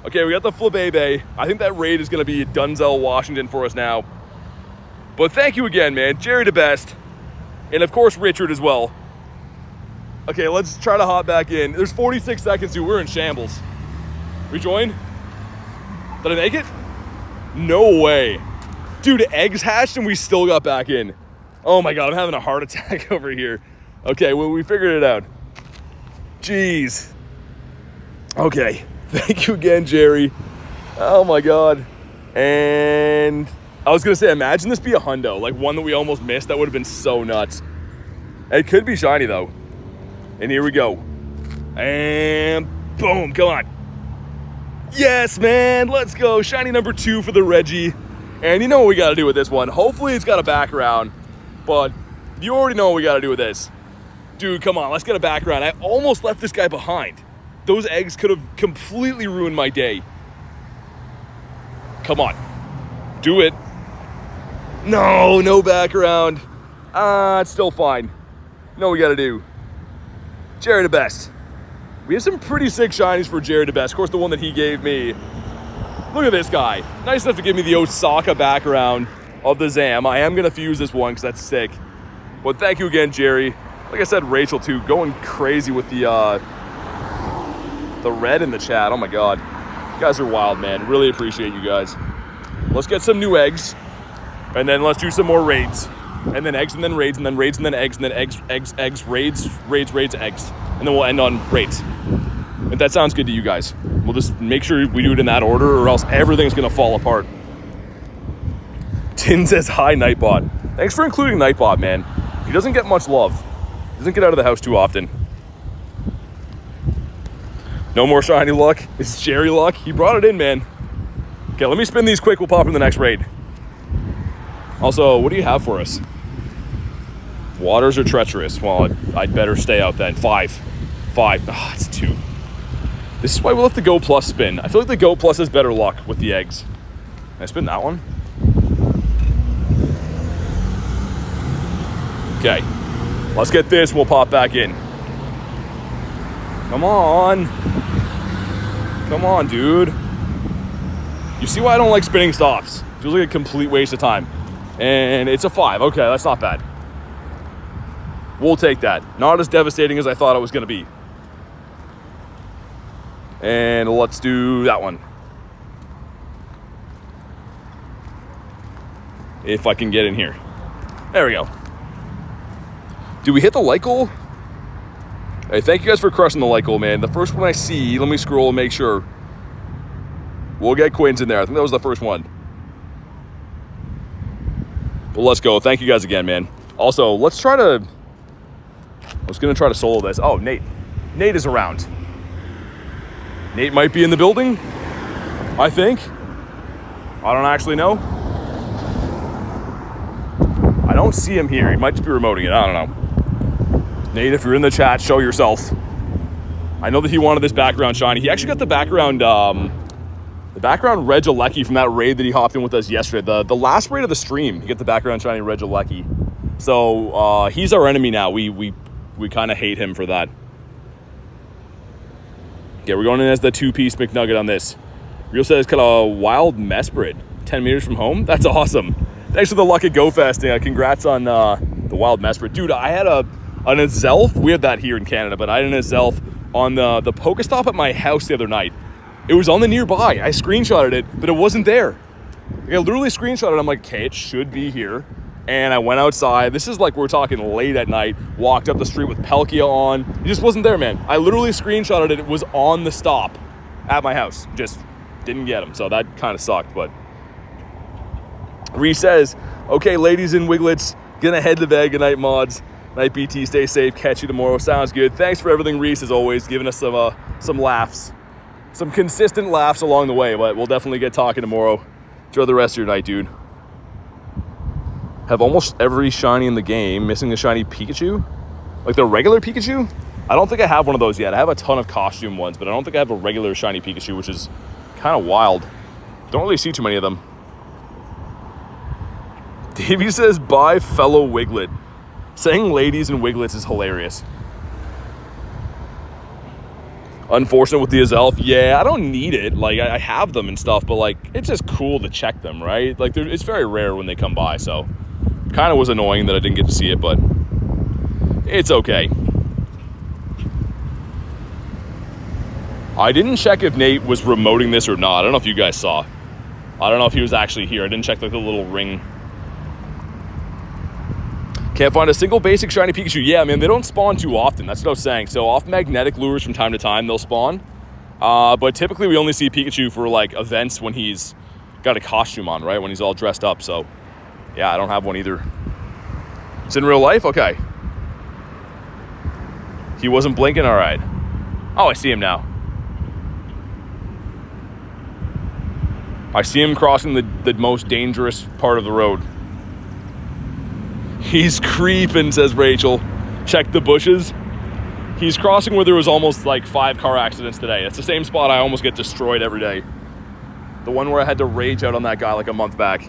Speaker 1: Okay, we got the Flabebe. I think that raid is gonna be Dunzell, Washington for us now. But thank you again, man. Jerry the best. And of course, Richard as well. Okay, let's try to hop back in. There's 46 seconds, dude. We're in shambles. Rejoin? Did I make it? No way. Dude, eggs hatched and we still got back in. Oh my God, I'm having a heart attack over here. Okay, well, we figured it out. Jeez. Okay, thank you again, Jerry. Oh my God. And I was gonna say, imagine this be a hundo, like one that we almost missed. That would have been so nuts. It could be shiny though. And here we go. And boom, come on. Yes, man, let's go. Shiny number 2 for the Reggie. And you know what we gotta do with this one. Hopefully it's got a background, but you already know what we gotta do with this. Dude, come on, let's get a background. I almost left this guy behind. Those eggs could have completely ruined my day. Come on, do it. No background. It's still fine. You know what we gotta do. Jerry the best. We have some pretty sick shinies for Jerry the best. Of course, the one that he gave me. Look at this guy. Nice enough to give me the Osaka background of the Zam. I am gonna fuse this one because that's sick. But thank you again, Jerry. Like I said, Rachel too, going crazy with the red in the chat. Oh my God. You guys are wild, man. Really appreciate you guys. Let's get some new eggs. And then let's do some more raids. And then eggs, and then raids, and then raids, and then eggs, and then eggs, raids, eggs. And then we'll end on raids. If that sounds good to you guys. We'll just make sure we do it in that order or else everything's gonna fall apart. Tin says, hi, Nightbot. Thanks for including Nightbot, man. He doesn't get much love. He doesn't get out of the house too often. No more shiny luck. It's Jerry luck. He brought it in, man. Okay, let me spin these quick. We'll pop in the next raid. Also, what do you have for us? Waters are treacherous. Well, I'd better stay out then. 5. Ah, it's 2. This is why we'll let the Go Plus spin. I feel like the Go Plus has better luck with the eggs. Can I spin that one? Okay. Let's get this and we'll pop back in. Come on. Come on, dude. You see why I don't like spinning stops? Feels like a complete waste of time. And it's a 5. Okay, that's not bad. We'll take that. Not as devastating as I thought it was going to be. And let's do that one. If I can get in here. There we go. Do we hit the like goal? Hey, thank you guys for crushing the like goal, man. The first one I see, let me scroll and make sure. We'll get coins in there. I think that was the first one. But let's go. Thank you guys again, man. Also, let's try to... I was going to try to solo this. Oh, Nate. Nate is around. Nate might be in the building, I think. I don't actually know. I don't see him here. He might just be remoting it. I don't know. Nate, if you're in the chat, show yourself. I know that he wanted this background shiny. He actually got the background Regidrago from that raid that he hopped in with us yesterday. The last raid of the stream, he got the background shiny Regidrago. So he's our enemy now. We kind of hate him for that. Okay, we're going in as the 2-piece McNugget on this. Real says, kind of a wild Mesprit, 10 meters from home. That's awesome. Thanks for the luck at GoFest. Congrats on the wild Mesprit. Dude, I had an Azelf. We had that here in Canada, but I had an Azelf on the Pokestop at my house the other night. It was on the nearby. I screenshotted it, but it wasn't there. I literally screenshotted it. I'm like, okay, it should be here. And I went outside. This is like we're talking late at night. Walked up the street with Palkia on. It just wasn't there, man. I literally screenshotted it. It was on the stop at my house. Just didn't get him. So that kind of sucked. But Ree says, okay, ladies and Wiglets, gonna head to bed. Good night, mods. Night, BT. Stay safe. Catch you tomorrow. Sounds good. Thanks for everything, Reese, as always, giving us some laughs. Some consistent laughs along the way. But we'll definitely get talking tomorrow. Enjoy the rest of your night, dude. Have almost every shiny in the game, missing a shiny Pikachu. Like the regular Pikachu? I don't think I have one of those yet. I have a ton of costume ones, but I don't think I have a regular shiny Pikachu, which is kind of wild. Don't really see too many of them. Davey says, bye, fellow Wiglet. Saying ladies and Wiglets is hilarious. Unfortunate with the Azelf. Yeah, I don't need it. Like, I have them and stuff, but like, it's just cool to check them, right? Like, it's very rare when they come by, so kind of was annoying that I didn't get to see it, but it's okay. I didn't check if Nate was remoting this or not. I don't know if you guys saw. I don't know if he was actually here. I didn't check like the little ring. Can't find a single basic shiny Pikachu. Yeah, man, they don't spawn too often. That's what I was saying. So off magnetic lures from time to time, they'll spawn. But typically we only see Pikachu for like events when he's got a costume on, right? When he's all dressed up. So yeah, I don't have one either. It's in real life? Okay. He wasn't blinking? All right. Oh, I see him now. I see him crossing the most dangerous part of the road. He's creeping, says Rachel. Check the bushes. He's crossing where there was almost like 5 car accidents today. It's the same spot I almost get destroyed every day. The one where I had to rage out on that guy like a month back.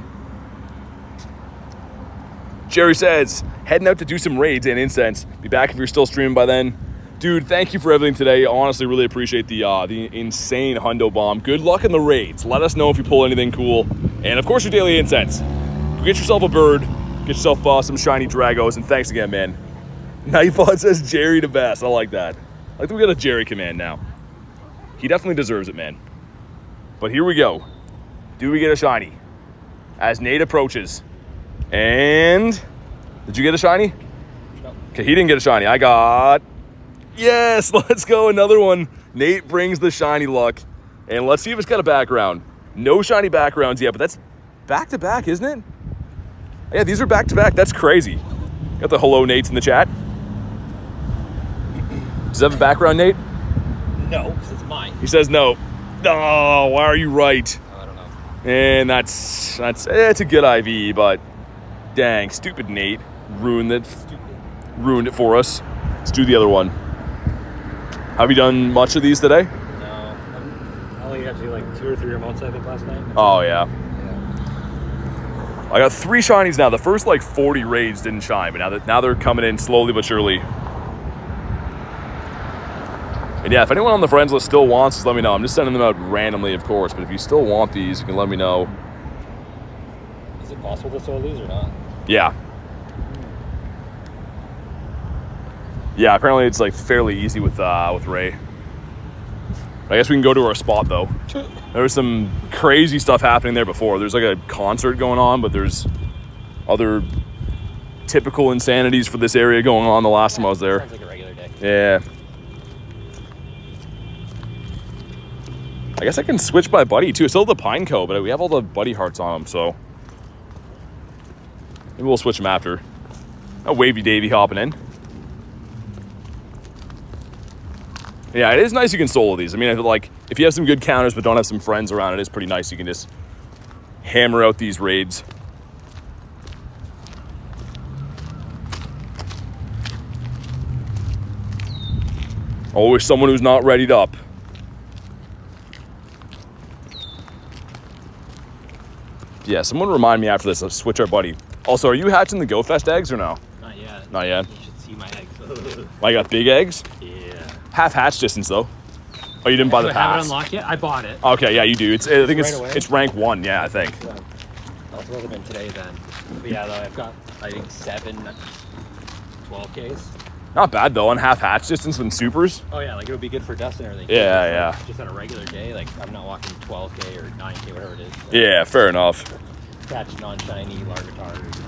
Speaker 1: Jerry says, heading out to do some raids and incense. Be back if you're still streaming by then. Dude, thank you for everything today. Honestly, really appreciate the insane hundo bomb. Good luck in the raids. Let us know if you pull anything cool. And of course, your daily incense. Get yourself a bird. Get yourself some shiny Dragos. And thanks again, man. Nightbot says Jerry the best. I like that. I like that we got a Jerry command now. He definitely deserves it, man. But here we go. Do we get a shiny? As Nate approaches. And did you get a shiny? No. Okay, he didn't get a shiny. I got... Yes, let's go. Another one. Nate brings the shiny luck. And let's see if it's got a background. No shiny backgrounds yet, but that's back-to-back, isn't it? Yeah, these are back-to-back. That's crazy. Got the hello Nates in the chat. Does that have a background, Nate?
Speaker 3: No, because it's mine.
Speaker 1: He says no. Oh, why are you right?
Speaker 3: Oh, I don't know.
Speaker 1: And it's a good IV, but dang, stupid Nate ruined it.
Speaker 3: Stupid.
Speaker 1: ruined it for us. Let's do the other one. Have you done much of these today?
Speaker 3: No. I only got to do like 2 or 3 remotes, I think, last night.
Speaker 1: Oh, yeah.
Speaker 3: Yeah.
Speaker 1: I got 3 shinies now. The first like 40 raids didn't shine, but now they're coming in slowly but surely. And yeah, if anyone on the friends list still wants, just let me know. I'm just sending them out randomly, of course. But if you still want these, you can let me know.
Speaker 3: Is it possible to solo these or not?
Speaker 1: Yeah. Yeah, apparently it's like fairly easy with Ray. I guess we can go to our spot though. There was some crazy stuff happening there before. There's like a concert going on, but there's other typical insanities for this area going on the last time I was there.
Speaker 3: Sounds like a regular day.
Speaker 1: Yeah. I guess I can switch my buddy too. It's still the Pineco, but we have all the buddy hearts on them, so maybe we'll switch them after. A Wavy Davy hopping in. Yeah, it is nice you can solo these. I mean, like, if you have some good counters but don't have some friends around, it is pretty nice. You can just hammer out these raids. Always someone who's not readied up. Yeah, someone remind me after this. Let's switch our buddy. Also, are you hatching the Go Fest eggs or no?
Speaker 3: Not yet.
Speaker 1: Not yet.
Speaker 3: You should see my eggs.
Speaker 1: I got big eggs?
Speaker 3: Yeah.
Speaker 1: Half hatch distance though. Oh, you didn't buy the
Speaker 3: I haven't
Speaker 1: pass?
Speaker 3: unlocked yet. I bought it.
Speaker 1: Okay, yeah, you do. I think
Speaker 3: Right away?
Speaker 1: it's rank 1. Yeah, I think.
Speaker 3: Yeah. That would have been today then. But yeah, though, I've got, I think, 7 12Ks.
Speaker 1: Not bad though on half hatch distance and supers.
Speaker 3: Oh yeah, like it would be good for dust and everything.
Speaker 1: Yeah,
Speaker 3: Just,
Speaker 1: yeah.
Speaker 3: like, just on a regular day, like I'm not walking 12K or 9K, whatever it is. Like,
Speaker 1: Yeah, fair enough.
Speaker 3: catch non-shiny Larvatars.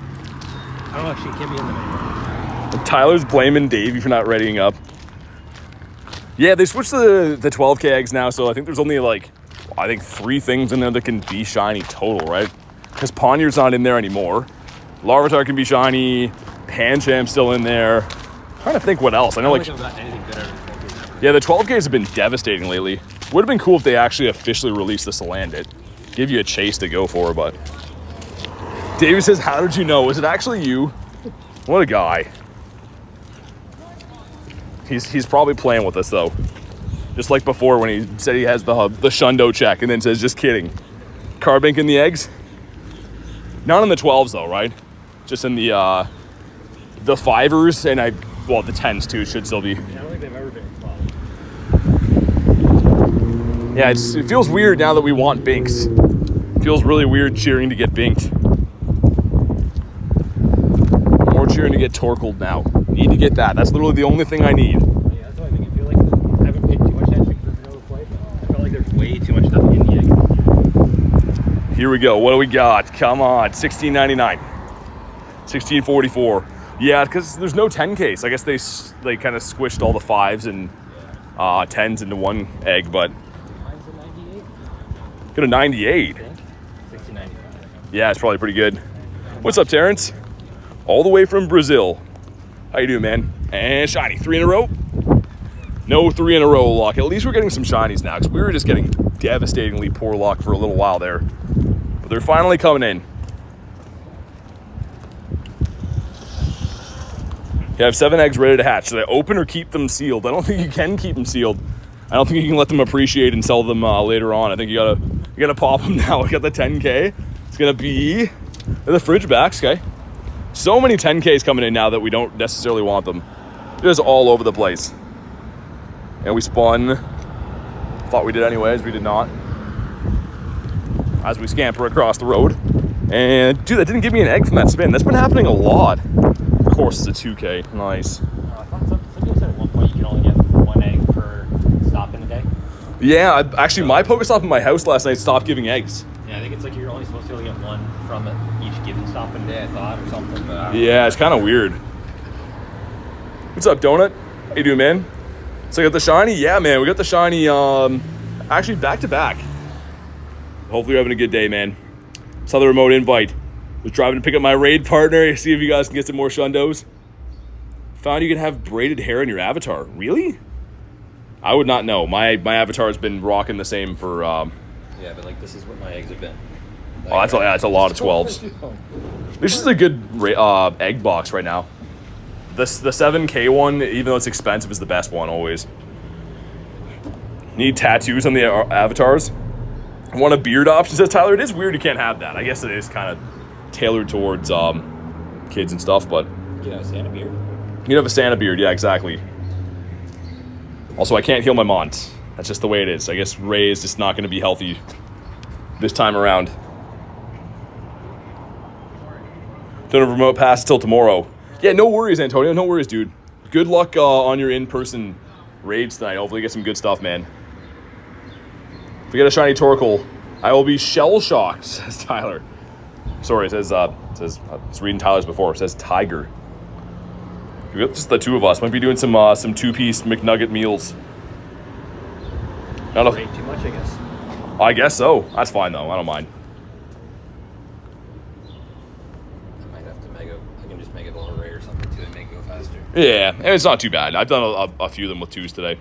Speaker 3: I don't know if she can be in them anymore.
Speaker 1: Tyler's blaming Davey for not readying up. Yeah, they switched the 12K eggs now, so I think there's only like, I think 3 things in there that can be shiny total, right? Because Ponyard's not in there anymore. Larvitar can be shiny. Pancham's still in there. I'm trying to think what else. I know,
Speaker 3: I
Speaker 1: like,
Speaker 3: don't think I've gotten anything good out of the 12Ks ever.
Speaker 1: yeah, the 12Ks have been devastating lately. Would have been cool if they actually officially released the Salandit. Give you a chase to go for, but David says, how did you know? Was it actually you? What a guy. He's probably playing with us though. Just like before when he said he has the Shundo check and then says, just kidding. Carbink in the eggs? Not in the 12s though, right? Just in the 5ers and the 10s too should still be.
Speaker 3: Yeah, I don't think they've ever been in 12.
Speaker 1: Yeah, it feels weird now that we want Binks. It feels really weird cheering to get Binked. More cheering to get Torkled now. Need to get that. That's literally the only thing I need.
Speaker 3: Oh, yeah, that's what I think. I feel like I haven't paid too much attention because of the play. I felt like there's way too much stuff in the egg.
Speaker 1: Here we go. What do we got? Come on. $16.99. $16.44. Yeah, because there's no 10Ks. I guess they kind of squished all the 5s and 10s into one egg, but
Speaker 3: Mine's a 98.
Speaker 1: got a 98.
Speaker 3: 16.95.
Speaker 1: Yeah, it's probably pretty good. What's up, Terrence? All the way from Brazil. How you doing, man? And shiny. 3 in a row? No 3 in a row luck. At least we're getting some shinies now, because we were just getting devastatingly poor luck for a little while there. But they're finally coming in. You have 7 eggs ready to hatch. Should I open or keep them sealed? I don't think you can keep them sealed. I don't think you can let them appreciate and sell them later on. I think you gotta pop them now. We got the 10K. It's gonna be the fridge backs, okay? So many 10Ks coming in now that we don't necessarily want them. Just all over the place. And we spun. Thought we did anyways, we did not. As we scamper across the road. And dude, that didn't give me an egg from that spin. That's been happening a lot. Of course, it's a 2K. Nice.
Speaker 3: I thought some people said at one point you can only get 1 egg per stop in a day.
Speaker 1: Yeah, actually, my Pokestop in my house last night stopped giving eggs.
Speaker 3: Yeah, I think it's like you're only supposed to only get 1 from each given stop in a day, I thought, or something. But I don't know.
Speaker 1: Yeah, it's kind of weird. What's up, Donut? How you doing, man? So I got the shiny? Yeah, man, we got the shiny, actually back to back. Hopefully you're having a good day, man. Saw the remote invite. Was driving to pick up my raid partner, see if you guys can get some more Shundos. Found you can have braided hair in your avatar. Really? I would not know. My avatar has been rocking the same for,
Speaker 3: Yeah, but like this is what my eggs have been.
Speaker 1: oh, that's a lot of 12s. This is a good egg box right now. The 7K one, even though it's expensive, is the best one always. Need tattoos on the avatars. Want a beard option, says Tyler. It is weird you can't have that. I guess it is kind of tailored towards kids and stuff, but...
Speaker 3: You have a Santa beard?
Speaker 1: You'd have a Santa beard, yeah, exactly. Also, I can't heal my Mont. That's just the way it is. I guess Ray is just not going to be healthy this time around. Don't have a remote pass till tomorrow. Yeah, no worries, Antonio. No worries, dude. Good luck on your in-person raids tonight. Hopefully you get some good stuff, man. If we get a shiny Torkoal, I will be shell-shocked, says Tyler. Sorry, it says it's reading Tyler's before. It says Tiger. Just the two of us. Might be doing some two-piece McNugget meals. Not
Speaker 3: Way too much, I guess.
Speaker 1: I guess so. That's fine, though. I don't mind.
Speaker 3: I might have to I can just make it a little ray or something too and make it go faster.
Speaker 1: Yeah, and it's not too bad. I've done a few of them with twos today.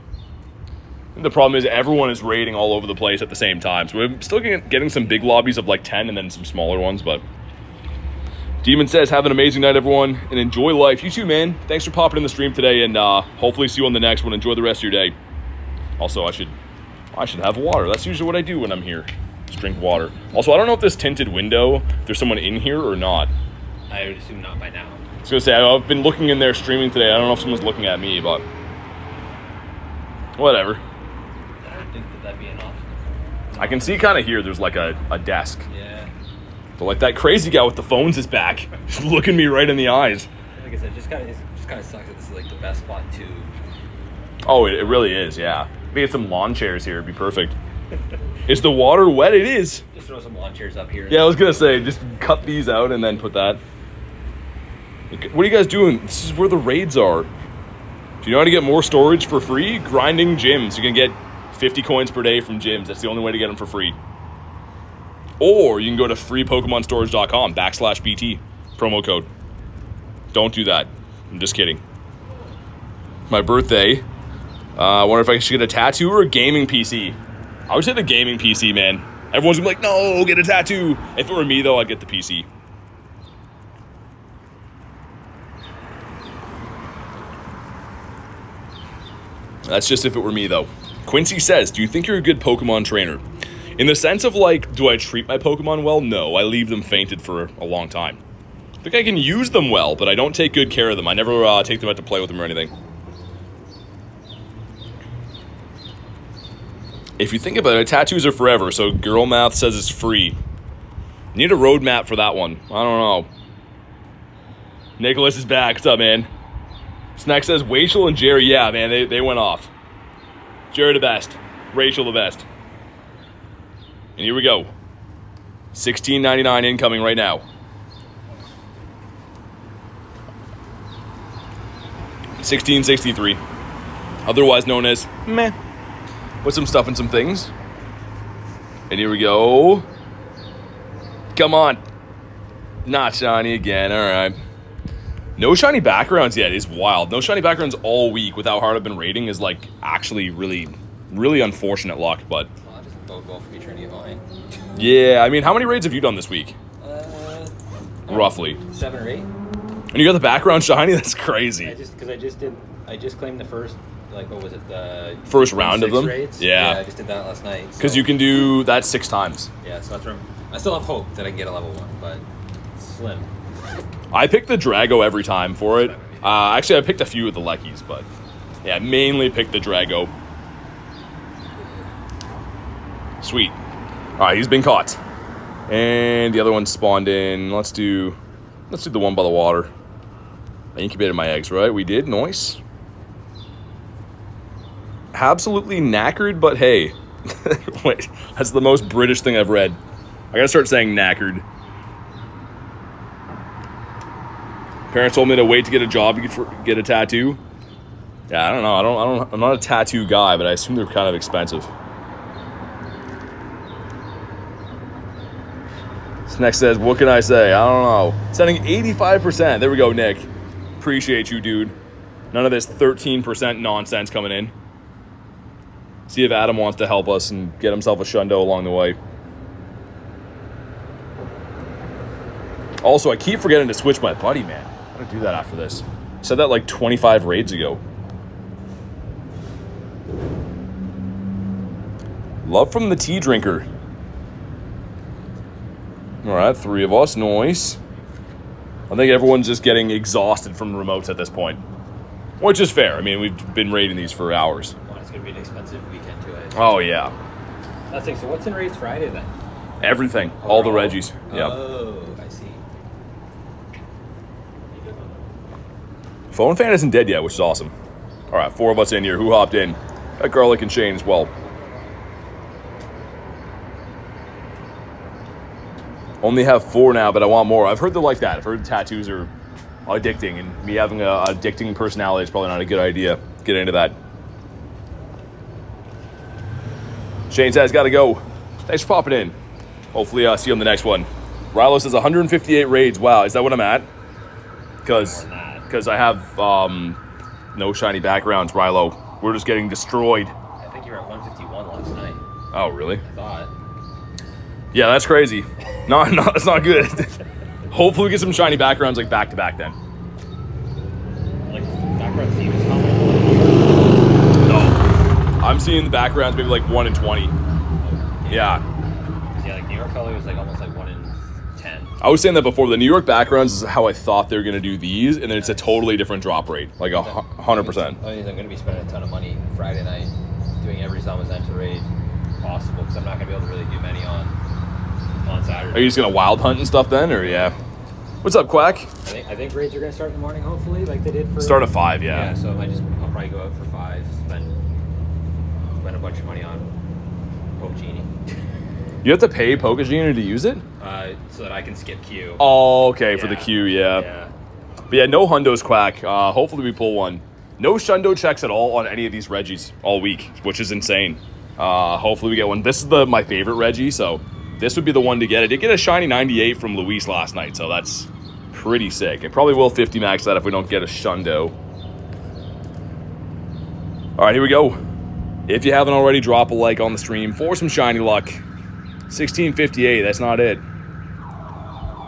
Speaker 1: The problem is everyone is raiding all over the place at the same time. So we're still getting some big lobbies of like 10 and then some smaller ones. But Demon says, have an amazing night, everyone, and enjoy life. You too, man. Thanks for popping in the stream today, and hopefully see you on the next one. Enjoy the rest of your day. Also, I should have water. That's usually what I do when I'm here. Just drink water. Also, I don't know if this tinted window, if there's someone in here or not.
Speaker 3: I would assume not by now.
Speaker 1: I was going to say, I've been looking in there streaming today. I don't know if someone's looking at me, but whatever.
Speaker 3: I don't think that'd be an option.
Speaker 1: I can see kind of here there's like a desk.
Speaker 3: Yeah.
Speaker 1: But like that crazy guy with the phones is back. Just looking me right in the eyes.
Speaker 3: Like I said, it just kind of sucks that this is like the best spot too.
Speaker 1: Oh, it really is, yeah. We get some lawn chairs here. It'd be perfect. Is the water wet? It is.
Speaker 3: Just throw some lawn chairs up here.
Speaker 1: Yeah, I was going to say, just cut these out and then put that. What are you guys doing? This is where the raids are. Do you know how to get more storage for free? Grinding gyms. You can get 50 coins per day from gyms. That's the only way to get them for free. Or you can go to freepokemonstorage.com/BT. Promo code. Don't do that. I'm just kidding. My birthday. I wonder if I should get a tattoo or a gaming PC. I would say the gaming PC, man. Everyone's gonna be like, no, get a tattoo. If it were me, though, I'd get the PC. That's just if it were me, though. Quincy says, do you think you're a good Pokemon trainer? In the sense of, like, do I treat my Pokemon well? No, I leave them fainted for a long time. I think I can use them well, but I don't take good care of them. I never take them out to play with them or anything. If you think about it, tattoos are forever, so Girl Math says it's free. Need a roadmap for that one. I don't know. Nicholas is back. What's up, man? Snack says, Rachel and Jerry, yeah, man, they went off. Jerry the best. Rachel the best. And here we go. $16.99 incoming right now. $16.63. Otherwise known as meh. With some stuff and some things. And here we go. Come on. Not shiny again. All right. No shiny backgrounds yet is wild. No shiny backgrounds all week with how hard I've been raiding is like actually really, really unfortunate luck. But
Speaker 3: Well, that doesn't bode well for me trying to get mine.
Speaker 1: yeah, I mean, how many raids have you done this week? Roughly.
Speaker 3: 7 or 8.
Speaker 1: And you got the background shiny? That's crazy.
Speaker 3: I just claimed the first, like, what was it? The
Speaker 1: First round of
Speaker 3: 6
Speaker 1: them?
Speaker 3: raids?
Speaker 1: Yeah.
Speaker 3: I just did that last night.
Speaker 1: Because
Speaker 3: so-
Speaker 1: you can do that 6 times.
Speaker 3: Yeah, so that's where I still have hope that I can get a level 1, but it's slim.
Speaker 1: I picked the Drago every time for it. Actually, I picked a few of the Leckies, but yeah, mainly picked the Drago. Sweet. All right, he's been caught. And the other one spawned in. Let's do the one by the water. I incubated my eggs, right? We did. Nice. Absolutely knackered, but hey. Wait, that's the most British thing I've read. I gotta start saying knackered. Parents told me to wait to get a job to get a tattoo. Yeah, I don't know. I'm not a tattoo guy, but I assume they're kind of expensive. This next says, what can I say? I don't know. Sending 85%. There we go, Nick. Appreciate you, dude. None of this 13% nonsense coming in. See if Adam wants to help us and get himself a shundo along the way. Also, I keep forgetting to switch my buddy, man. I'm gonna do that after this. Said that like 25 raids ago. Love from the tea drinker. All right, 3 of us. Nice. I think everyone's just getting exhausted from remotes at this point, which is fair. I mean, we've been raiding these for hours.
Speaker 3: Well, it's going to be an expensive weekend, too.
Speaker 1: Oh, yeah.
Speaker 3: That's like, so what's in raids Friday, then?
Speaker 1: Everything. All the Reggies. Yeah.
Speaker 3: Oh, I see.
Speaker 1: Phone fan isn't dead yet, which is awesome. All right, 4 of us in here. Who hopped in? Got Garlic and Shane as well. Only have 4 now, but I want more. I've heard they're like that. I've heard tattoos are addicting, and me having a addicting personality is probably not a good idea. Get into that. Shane says, gotta go. Thanks for popping in. Hopefully see you on the next one. Rilo says 158 raids. Wow, is that what I'm at? Because I have no shiny backgrounds, Rilo. We're just getting destroyed.
Speaker 3: I think you were at 151 last night.
Speaker 1: Oh, really?
Speaker 3: I thought.
Speaker 1: Yeah, that's crazy. No, that's not good. Hopefully we get some shiny backgrounds like back to back then.
Speaker 3: Like, background theme is how many?
Speaker 1: No. I'm seeing the backgrounds maybe like 1 in 20. Yeah.
Speaker 3: Yeah, like New York color was like almost like 1 in 10.
Speaker 1: I was saying that before. The New York backgrounds is how I thought they were going to do these, and then it's a totally different drop rate. Like 100%.
Speaker 3: I'm going to be spending a ton of money Friday night doing every Zamazenta raid possible, because I'm not going to be able to really do many on Saturday.
Speaker 1: Are you just going to wild hunt and stuff then, or yeah? What's up, Quack?
Speaker 3: I think raids are going to start in the morning, hopefully, like they did for...
Speaker 1: Start at 5, yeah.
Speaker 3: Yeah, so I'll probably go out for 5, spend a bunch of money on Pokegenie.
Speaker 1: You have to pay Pokegenie to use it?
Speaker 3: So that I can skip queue.
Speaker 1: Oh, okay, for the queue, yeah. But yeah, no hundos, Quack. Hopefully we pull one. No shundo checks at all on any of these Reggies all week, which is insane. Hopefully we get one. This is my favorite Reggie, so this would be the one to get. I did get a shiny 98 from Luis last night, so that's pretty sick. I probably will 50 max that if we don't get a shundo. All right, here we go. If you haven't already, drop a like on the stream for some shiny luck. 1658, that's not it.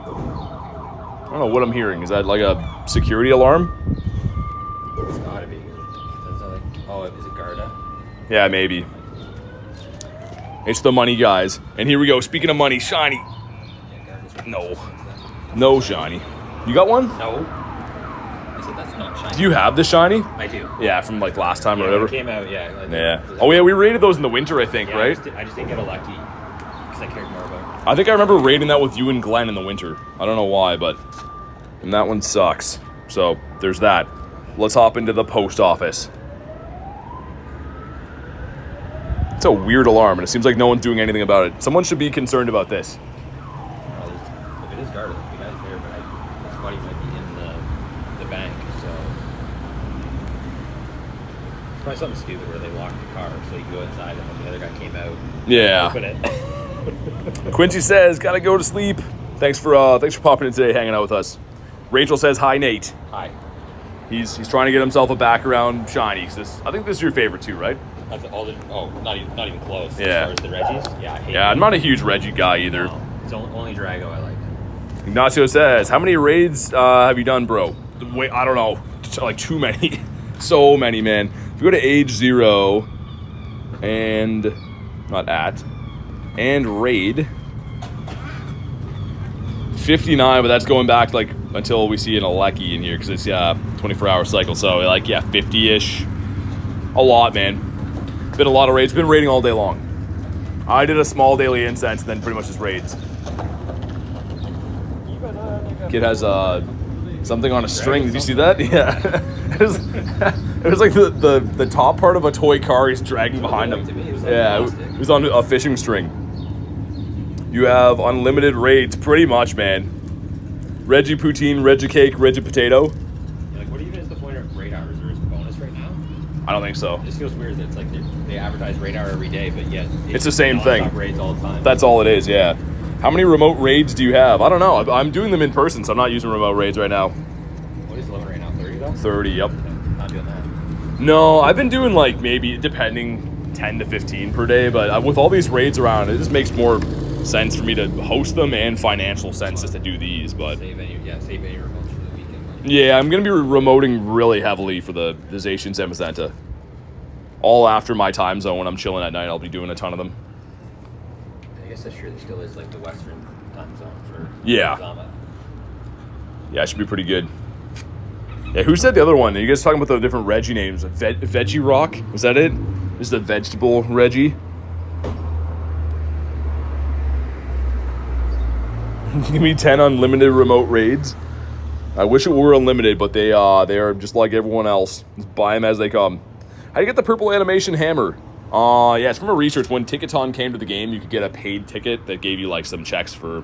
Speaker 1: I don't know what I'm hearing. Is that like a security alarm?
Speaker 3: It's gotta be. Oh, is it Garda?
Speaker 1: Yeah, maybe. It's the money, guys. And here we go. Speaking of money, shiny. No shiny. You got one?
Speaker 3: No. I said that's not shiny.
Speaker 1: Do you have the shiny?
Speaker 3: I do.
Speaker 1: Yeah, from like last time or whatever.
Speaker 3: It came out, yeah.
Speaker 1: Yeah. Oh yeah, we raided those in the winter, I think, right?
Speaker 3: I just didn't get a lucky because I cared more about.
Speaker 1: I think I remember raiding that with you and Glenn in the winter. I don't know why, but and that one sucks. So there's that. Let's hop into the post office. It's a weird alarm, and it seems like no one's doing anything about it. Someone should be concerned about this.
Speaker 3: If it is Garda, the guy's there, but his buddy might be in the bank, so it's probably something stupid where they locked the car so you can go inside, and when the other guy came out,
Speaker 1: Yeah.
Speaker 3: open it.
Speaker 1: Quincy says, "Gotta go to sleep." Thanks for popping in today, hanging out with us. Rachel says, "Hi, Nate."
Speaker 3: Hi.
Speaker 1: He's trying to get himself a background shiny. I think this is your favorite too, right?
Speaker 3: Not even close.
Speaker 1: Yeah.
Speaker 3: As far as the Reggies, yeah, I hate
Speaker 1: Yeah, I'm not a huge Reggie guy either.
Speaker 3: No, it's only Drago I like.
Speaker 1: Ignacio says, "How many raids have you done, bro?" Wait, I don't know. Like too many. So many, man. If you go to age 0 and raid 59, but that's going back like until we see an Alecki in here because it's 24-hour cycle. So like 50-ish. A lot, man. Been a lot of raids. Been raiding all day long. I did a small daily incense, then pretty much just raids. Kid has something on a string. Did you see that? Yeah. it was like the top part of a toy car he's dragging behind him. Yeah, it was on a fishing string. You have unlimited raids, pretty much, man. Reggie Poutine, Reggie Cake, Reggie Potato.
Speaker 3: Like, what even is the point of raid hours? Or is it bonus right now?
Speaker 1: I don't think so.
Speaker 3: It just feels weird that it's like they advertise raid hour every day, but yet
Speaker 1: It's the same thing.
Speaker 3: Raids all the time.
Speaker 1: That's all it is, yeah. How many remote raids do you have? I don't know. I'm doing them in person, so I'm not using remote raids right now.
Speaker 3: What is the limit right now? 30 though?
Speaker 1: 30, yep.
Speaker 3: Not doing that.
Speaker 1: No, I've been doing like maybe, depending, 10 to 15 per day, but with all these raids around, it just makes more sense for me to host them and financial sense just to do these, but...
Speaker 3: Save any remotes for the weekend.
Speaker 1: Yeah, I'm going to be remoting really heavily for the Zacian Zamazenta. All after my time zone when I'm chilling at night, I'll be doing a ton of them.
Speaker 3: I guess that's true. There still is like the Western time zone for
Speaker 1: Yeah.
Speaker 3: Zama.
Speaker 1: Yeah, it should be pretty good. Yeah, who said the other one? Are you guys talking about the different Reggie names? Veggie Rock? Was that it? This is the vegetable Reggie. Give me 10 unlimited remote raids. I wish it were unlimited, but they are just like everyone else. Just buy them as they come. How do you get the purple animation hammer? Yeah, it's from a research. When Ticketon came to the game, you could get a paid ticket that gave you like some checks for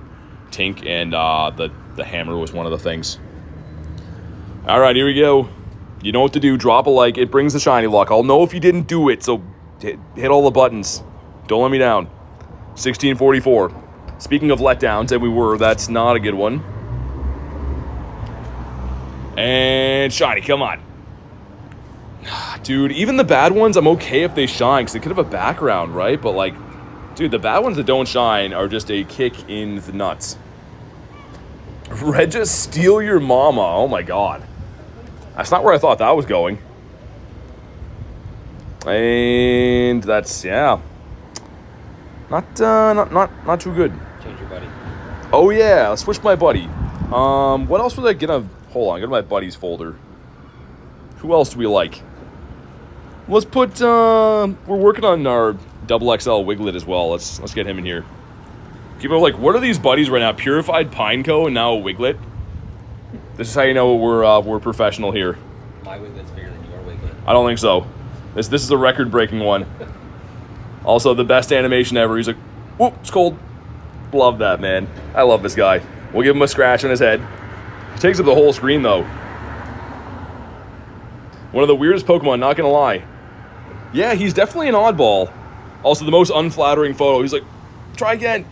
Speaker 1: Tink, and the hammer was one of the things. All right, here we go. You know what to do. Drop a like. It brings the shiny luck. I'll know if you didn't do it, so hit all the buttons. Don't let me down. 1644. Speaking of letdowns, and we were, that's not a good one. And shiny, come on. Dude, even the bad ones, I'm okay if they shine, because they could have a background, right? But, like, dude, the bad ones that don't shine are just a kick in the nuts. Regis, steal your mama. Oh, my God. That's not where I thought that was going. And that's, yeah. Not too good.
Speaker 3: Change your buddy.
Speaker 1: Oh, yeah. Let's switch my buddy. What else was I gonna... Hold on. Go to my buddies folder. Who else do we like? Let's put... we're working on our XXL Wiglet as well. Let's get him in here. People are like, what are these buddies right now? Purified Pineco and now a Wiglet? This is how you know we're professional here.
Speaker 3: My Wiglet's bigger than your Wiglet.
Speaker 1: I don't think so. This is a record-breaking one. Also, the best animation ever. He's like, whoop, it's cold. Love that, man. I love this guy. We'll give him a scratch on his head. He takes up the whole screen, though. One of the weirdest Pokemon, not gonna lie. Yeah, he's definitely an oddball. Also, the most unflattering photo. He's like, try again.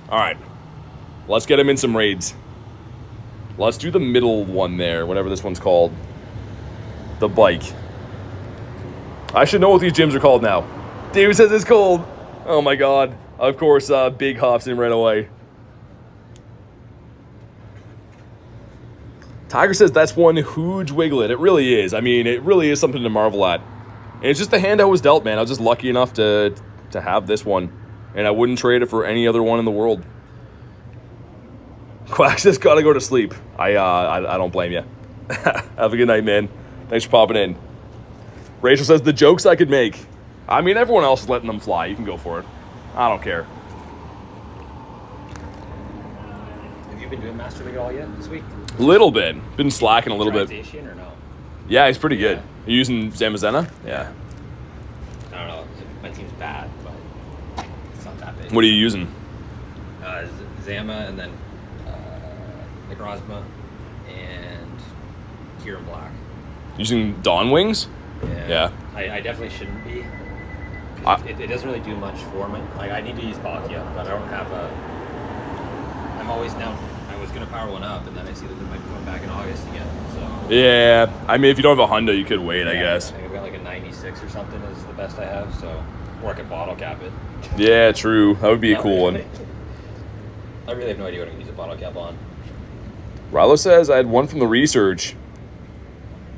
Speaker 1: All right. Let's get him in some raids. Let's do the middle one there, whatever this one's called. The bike. I should know what these gyms are called now. David says it's cold. Oh my God. Of course, Big hops in right away. Tiger says that's one huge Wiglet. It really is. I mean, it really is something to marvel at. And it's just the hand I was dealt, man. I was just lucky enough to have this one. And I wouldn't trade it for any other one in the world. Quack says gotta go to sleep. I don't blame you. Have a good night, man. Thanks for popping in. Rachel says the jokes I could make. I mean, everyone else is letting them fly. You can go for it. I don't care.
Speaker 3: Have you been doing Master League at all yet this week?
Speaker 1: Little bit. Been slacking a little bit.
Speaker 3: Zacian or no?
Speaker 1: Yeah, he's pretty good.
Speaker 3: Yeah.
Speaker 1: You using Zamazenta? Yeah.
Speaker 3: I don't know. My team's bad, but it's not that big.
Speaker 1: What are you using?
Speaker 3: Zama and then Necrozma and Kieran Black.
Speaker 1: Using Dawn Wings? Yeah.
Speaker 3: I definitely shouldn't be. It doesn't really do much for me. Like, I need to use Palkia, but I don't have a... I'm always now... I was going to power one up, and then I see that they might be going back in August again, so...
Speaker 1: Yeah. I mean, if you don't have a Honda, you could wait, I guess.
Speaker 3: I think I've got like a 96 or something is the best I have, so... Or I could bottle cap it.
Speaker 1: Yeah, true. That would be a cool one.
Speaker 3: I really have no idea what I'm going to use a bottle cap on.
Speaker 1: Rilo says I had one from the research.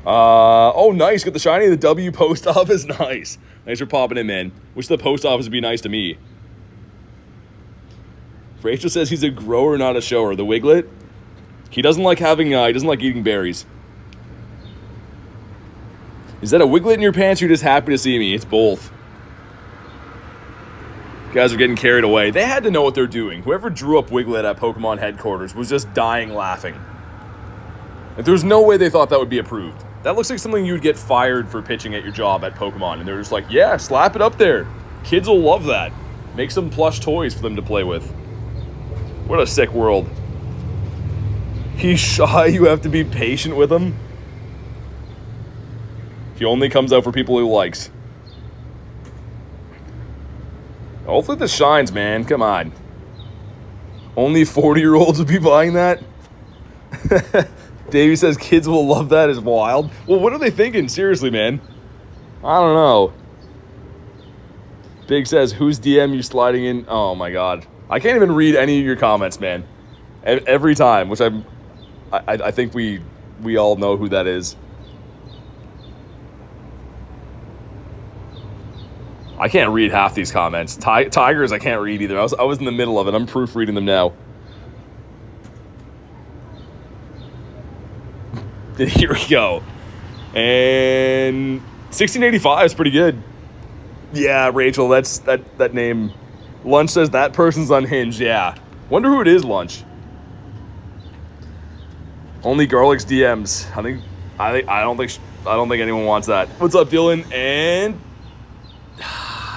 Speaker 1: Oh, nice. Got the shiny of the W post office. Nice. Thanks for popping in, man. Wish the post office would be nice to me. Rachel says he's a grower, not a shower. The Wiglet. He doesn't like having. He doesn't like eating berries. Is that a Wiglet in your pants? Or you're just happy to see me? It's both. You guys are getting carried away. They had to know what they're doing. Whoever drew up Wiglet at Pokemon headquarters was just dying laughing. And there's no way they thought that would be approved. That looks like something you'd get fired for pitching at your job at Pokemon. And they're just like, yeah, slap it up there. Kids will love that. Make some plush toys for them to play with. What a sick world. He's shy. You have to be patient with him. He only comes out for people he likes. Hopefully this shines, man. Come on. Only 40-year-olds would be buying that? Davey says kids will love that is wild. Well, what are they thinking? Seriously, man. I don't know. Big says, whose DM you sliding in? Oh, my God. I can't even read any of your comments, man. Every time, which I think we we all know who that is. I can't read half these comments. Tigers, I can't read either. I was in the middle of it. I'm proofreading them now. Here we go. And 1685 is pretty good. Yeah, Rachel, that's that name. Lunch says that person's unhinged. Yeah. Wonder who it is, Lunch. Only Garlic's DMs. I don't think anyone wants that. What's up, Dylan? And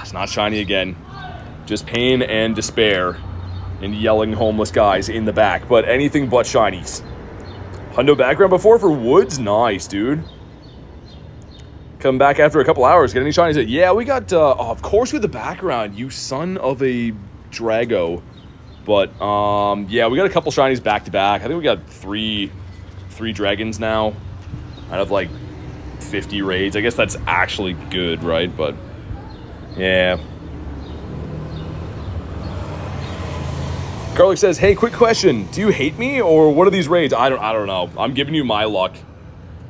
Speaker 1: it's not shiny again. Just pain and despair and yelling homeless guys in the back. But anything but shinies. Hundo background before for Woods? Nice, dude. Come back after a couple hours. Get any shinies? Yeah, we got, of course with the background, you son of a Drago. But, yeah, we got a couple shinies back to back. I think we got three dragons now out of like 50 raids. I guess that's actually good, right? But, yeah. Garlic says, hey, quick question. Do you hate me or what are these raids? I don't know. I'm giving you my luck.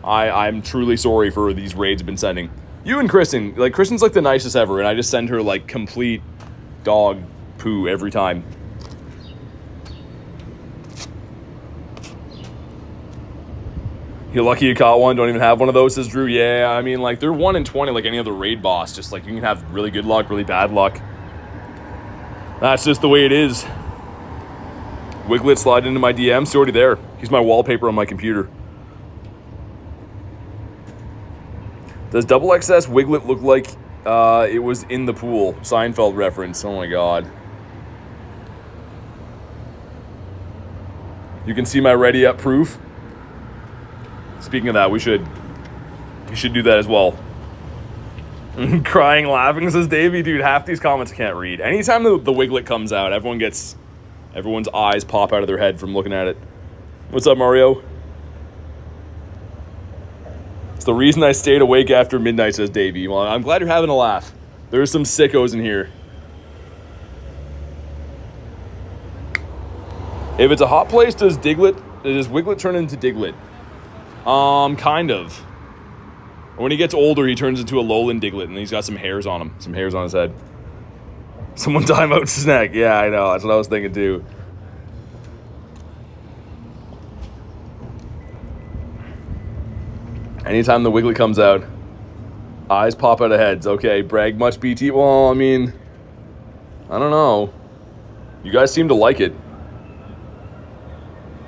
Speaker 1: I'm truly sorry for these raids I've been sending. You and Kristen, like Kristen's like the nicest ever, and I just send her like complete dog poo every time. You're lucky you caught one, don't even have one of those, says Drew. Yeah, I mean, like, they're 1 in 20 like any other raid boss. Just, like, you can have really good luck, really bad luck. That's just the way it is. Wiglet slide into my DMs. He's already there. He's my wallpaper on my computer. Does Double XS Wiglet look like it was in the pool? Seinfeld reference. Oh, my God. You can see my ready up proof. Speaking of that, we should do that as well. Crying, laughing, says Davey. Dude, half these comments I can't read. Anytime the Wiglet comes out, everyone's eyes pop out of their head from looking at it. What's up, Mario? It's the reason I stayed awake after midnight, says Davey. Well, I'm glad you're having a laugh. There's some sickos in here. If it's a hot place, does Wiglet turn into Diglett? Kind of. When he gets older, he turns into a lowland Diglett, and he's got some hairs on him. Some hairs on his head. Someone time out snack. Yeah, I know. That's what I was thinking, too. Anytime the Wiglet comes out, eyes pop out of heads. Okay, brag much, BT? Well, I mean, I don't know. You guys seem to like it.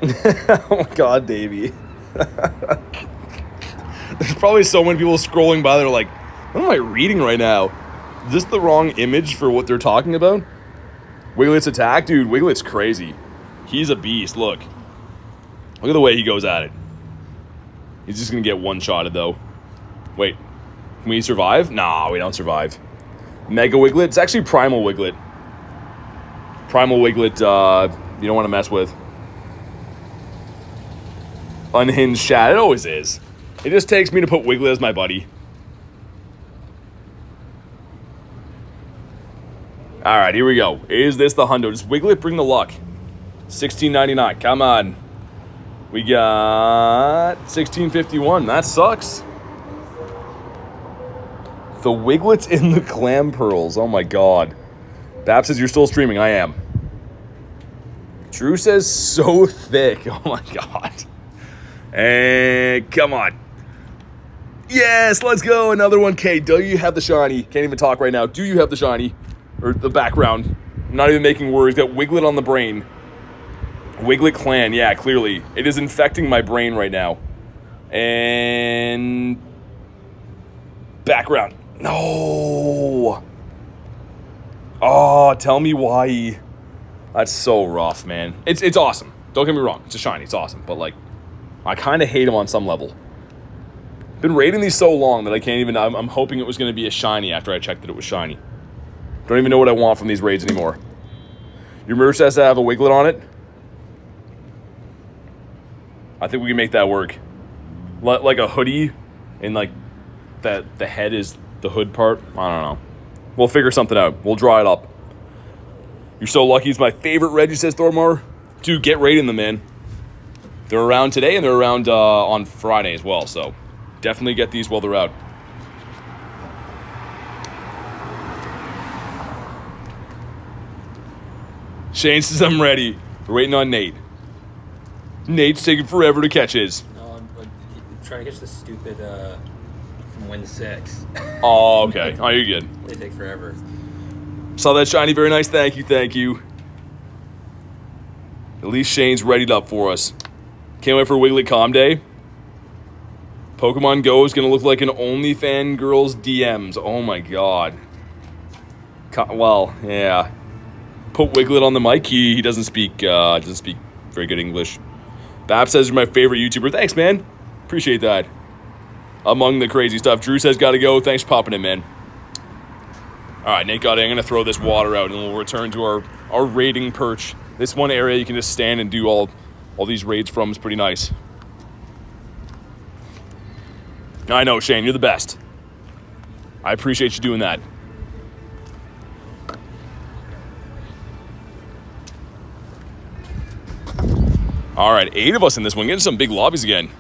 Speaker 1: Oh, my God, Davey. There's probably so many people scrolling by that are like, what am I reading right now? Is this the wrong image for what they're talking about? Wiglet's attack? Dude, Wiglet's crazy. He's a beast. Look at the way he goes at it. He's just going to get one-shotted, though. Wait. Can we survive? Nah, we don't survive. Mega Wiglet? It's actually Primal Wiglet. Primal Wiglet, you don't want to mess with. Unhinged chat. It always is. It just takes me to put Wiglet as my buddy. Alright, here we go. Is this the hundo? Does Wiglet bring the luck? $16.99. Come on. We got $16.51. That sucks. The Wiglet's in the clam pearls. Oh my God. Bab says you're still streaming. I am. Drew says so thick. Oh my God. And come on. Yes, let's go. Another 1K. Do you have the shiny? Can't even talk right now. Do you have the shiny? Or the background? I'm not even making words. Got Wiglet on the brain. Wiglet clan. Yeah, clearly. It is infecting my brain right now. And background. No. Oh, tell me why. That's so rough, man. It's awesome. Don't get me wrong. It's a shiny. It's awesome. But, like, I kind of hate him on some level. Been raiding these so long that I can't even... I'm hoping it was going to be a shiny after I checked that it was shiny. Don't even know what I want from these raids anymore. Your merch has to have a Wiglet on it. I think we can make that work. Like a hoodie, and like that the head is the hood part. I don't know. We'll figure something out. We'll draw it up. You're so lucky. It's my favorite Reggie, says Thormar. Dude, get raiding them, man. They're around today and they're around on Friday as well. So definitely get these while they're out. Shane says I'm ready. We're waiting on Nate. Nate's taking forever to catch his.
Speaker 3: No, I'm trying to catch the stupid from Win 6.
Speaker 1: Oh, okay. Oh, you're good.
Speaker 3: They take forever.
Speaker 1: Saw that shiny. Very nice. Thank you. Thank you. At least Shane's readied up for us. Can't wait for Wiggly Com Day. Pokemon Go is going to look like an OnlyFans girl's DMs. Oh, my God. Well, yeah. Put Wiglet on the mic. He doesn't speak very good English. Bab says you're my favorite YouTuber. Thanks, man. Appreciate that. Among the crazy stuff. Drew says gotta go. Thanks for popping in, man. All right, Nate got it. I'm gonna throw this water out and we'll return to our raiding perch. This one area you can just stand and do all these raids from is pretty nice. I know, Shane, you're the best. I appreciate you doing that. All right, 8 of us in this one. Getting some big lobbies again.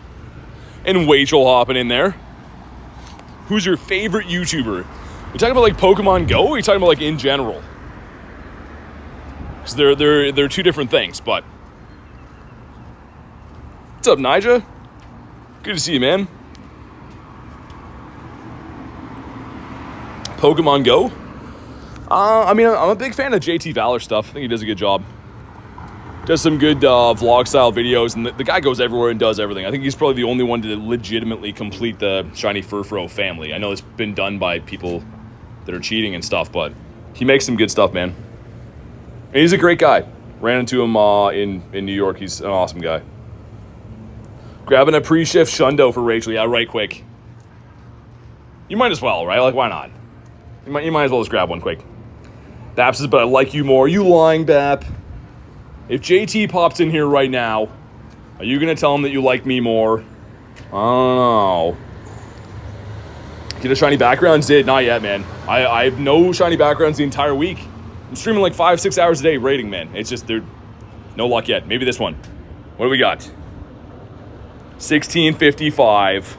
Speaker 1: And Wachel hopping in there. Who's your favorite YouTuber? You talking about like Pokemon Go, or are you talking about like in general? Because they're two different things, but. What's up, Nija? Good to see you, man. Pokemon Go? I mean, I'm a big fan of JT Valor stuff. I think he does a good job. Does some good vlog style videos, and the guy goes everywhere and does everything. I think he's probably the only one to legitimately complete the Shiny Furfro family. I know it's been done by people that are cheating and stuff, but he makes some good stuff, man. And he's a great guy. Ran into him in New York. He's an awesome guy. Grabbing a pre-shift Shundo for Rachel. Yeah, right quick. You might as well, right? Like, why not? You might as well just grab one quick. Bap says, but I like you more. You lying, Bap? If JT pops in here right now, are you going to tell him that you like me more? I don't know. Get a shiny backgrounds? Did not yet, man. I have no shiny backgrounds the entire week. I'm streaming like 5-6 hours a day rating, man. It's just, no luck yet. Maybe this one. What do we got? 1655.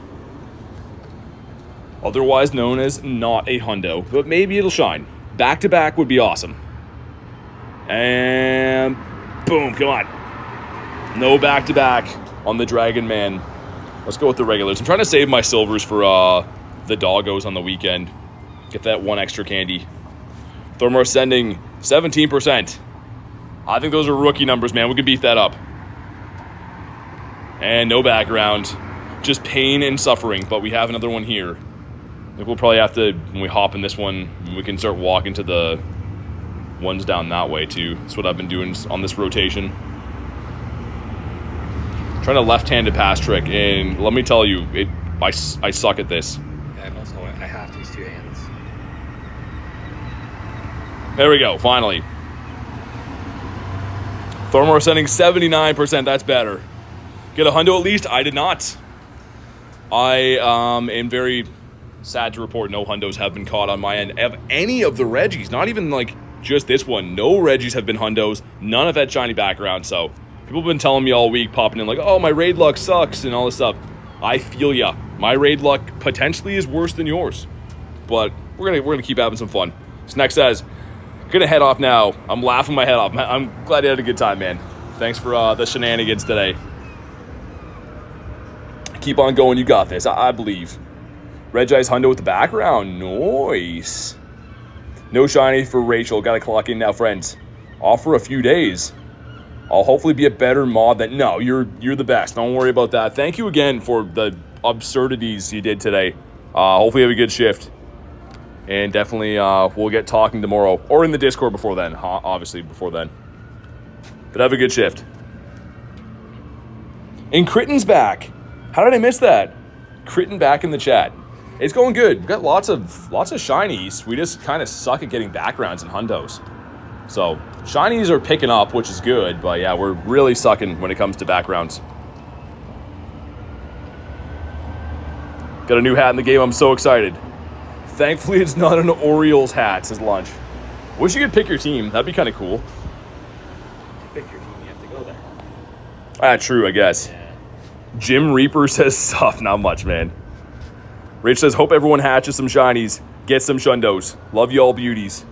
Speaker 1: Otherwise known as not a hundo. But maybe it'll shine. Back to back would be awesome. And boom, come on. No back to back on the Dragon Man. Let's go with the regulars. I'm trying to save my silvers for the doggos on the weekend. Get that one extra candy. Thormar sending 17%. I think those are rookie numbers, man. We can beef that up. And no background. Just pain and suffering, but we have another one here. I think we'll probably have to, when we hop in this one, we can start walking to the ones down that way too. That's what I've been doing on this rotation. Trying a left-handed pass trick, and let me tell you, I suck at this.
Speaker 3: Yeah, I have to use 2 hands.
Speaker 1: There we go, finally. Thormar sending 79%, that's better. Get a hundo at least? I did not. I am very sad to report no hundos have been caught on my end of any of the Reggies, not even like just this one. No Reggies have been hundos, none of that shiny background, so people have been telling me all week, popping in like, oh, my raid luck sucks and all this stuff. I feel ya. My raid luck potentially is worse than yours, but we're gonna keep having some fun. Snack says, gonna head off now. I'm laughing my head off. I'm glad you had a good time, man. Thanks for the shenanigans today. Keep on going, you got this. I believe. Regi's hundo with the background. Nice. No shiny for Rachel. Gotta clock in now, friends. Off for a few days. I'll hopefully be a better mod than... No, you're the best. Don't worry about that. Thank you again for the absurdities you did today. Hopefully you have a good shift. And definitely we'll get talking tomorrow. Or in the Discord before then. Obviously before then. But have a good shift. And Critten's back. How did I miss that? Critten back in the chat. It's going good. We've got lots of shinies. We just kind of suck at getting backgrounds and hundos. So shinies are picking up, which is good. But yeah, we're really sucking when it comes to backgrounds. Got a new hat in the game. I'm so excited. Thankfully, it's not an Orioles hat, says Lunch. Wish you could pick your team. That'd be kind of cool.
Speaker 3: Pick your team, you have to go there.
Speaker 1: Ah, true, I guess.
Speaker 3: Yeah.
Speaker 1: Jim Reaper says soft, not much, man. Rich says, hope everyone hatches some shinies. Get some shundos. Love you all beauties.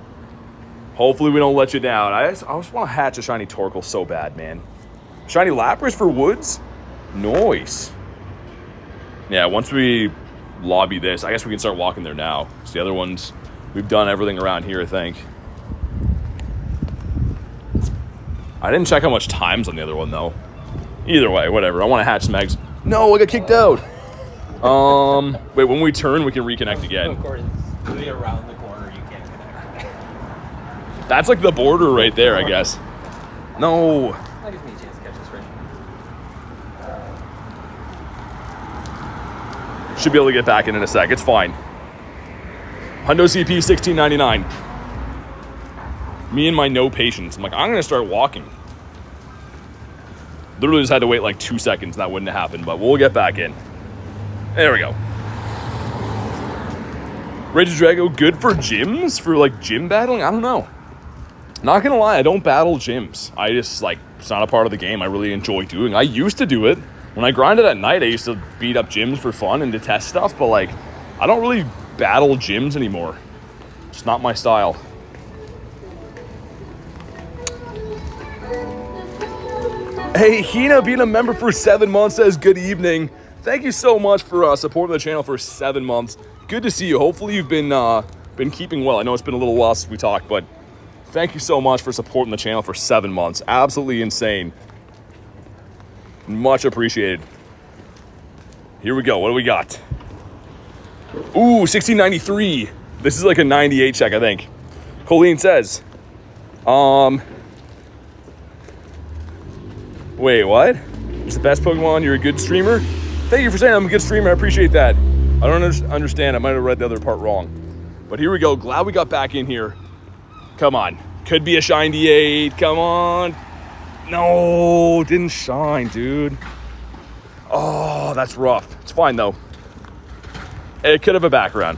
Speaker 1: Hopefully we don't let you down. I just want to hatch a shiny Torkoal so bad, man. Shiny Lapras for Woods? Nice. Yeah, once we lobby this, I guess we can start walking there now. So the other ones, we've done everything around here, I think. I didn't check how much time's on the other one, though. Either way, whatever. I want to hatch some eggs. No, I got kicked out. Wait, when we turn, we can reconnect again.
Speaker 3: Of course, it's really around the corner, you can't connect.
Speaker 1: That's like the border right there, I guess. No.
Speaker 3: That gives me a chance to catch this fish.
Speaker 1: Should be able to get back in a sec. It's fine. Hundo CP $16.99. Me and my no patience. I'm like, I'm going to start walking. Literally just had to wait like 2 seconds and that wouldn't have happened, but we'll get back in. There we go. Regidrago, good for gyms? For like gym battling? I don't know. Not gonna lie, I don't battle gyms. I just like, it's not a part of the game I really enjoy doing. I used to do it. When I grinded at night, I used to beat up gyms for fun and to test stuff, but like, I don't really battle gyms anymore. It's not my style. Hey, Hina being a member for 7 months says good evening. Thank you so much for supporting the channel for 7 months. Good to see you. Hopefully you've been keeping well. I know it's been a little while since we talked, but thank you so much for supporting the channel for 7 months. Absolutely insane. Much appreciated. Here we go. What do we got? Ooh, 1693. This is like a 98 check, I think. Colleen says, wait, what? It's the best Pokemon. You're a good streamer. Thank you for saying I'm a good streamer. I appreciate that. I don't understand. I might have read the other part wrong. But here we go. Glad we got back in here. Come on. Could be a shiny 8. Come on. No, didn't shine, dude. Oh, that's rough. It's fine, though. It could have a background,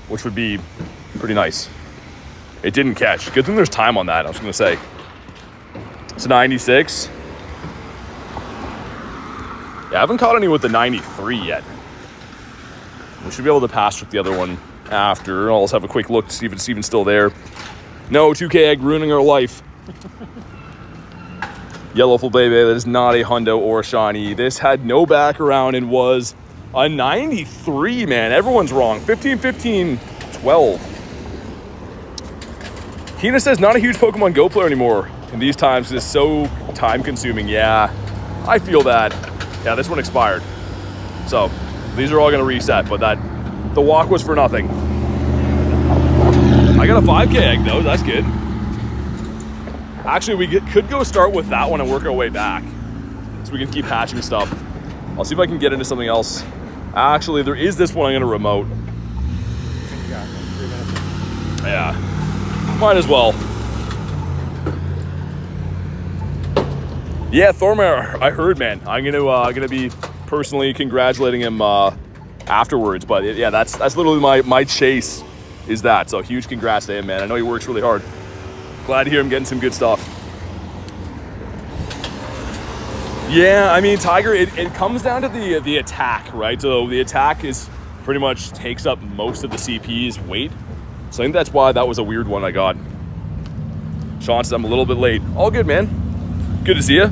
Speaker 1: which would be pretty nice. It didn't catch. Good thing there's time on that, I was going to say. It's a 96. Yeah, I haven't caught any with the 93 yet. We should be able to pass with the other one after. I'll just have a quick look to see if it's even still there. No, 2K egg ruining our life. Yellowful baby, that is not a hundo or a shiny. This had no background and was a 93, man. Everyone's wrong. 15, 15, 12. Hina says, not a huge Pokemon Go player anymore in these times. It's so time consuming. Yeah, I feel that. Yeah, this one expired. So these are all gonna reset, but the walk was for nothing. I got a 5K egg though, that's good. Actually, we could go start with that one and work our way back. So we can keep hatching stuff. I'll see if I can get into something else. Actually, there is this one I'm gonna remote. Yeah, might as well. Yeah, Thormar, I heard, man. I'm gonna be personally congratulating him afterwards. But yeah, that's literally my chase is that. So huge congrats to him, man. I know he works really hard. Glad to hear him getting some good stuff. Yeah, I mean, Tiger, it comes down to the attack, right? So the attack is pretty much takes up most of the CP's weight. So I think that's why that was a weird one I got. Sean says I'm a little bit late. All good, man. Good to see you.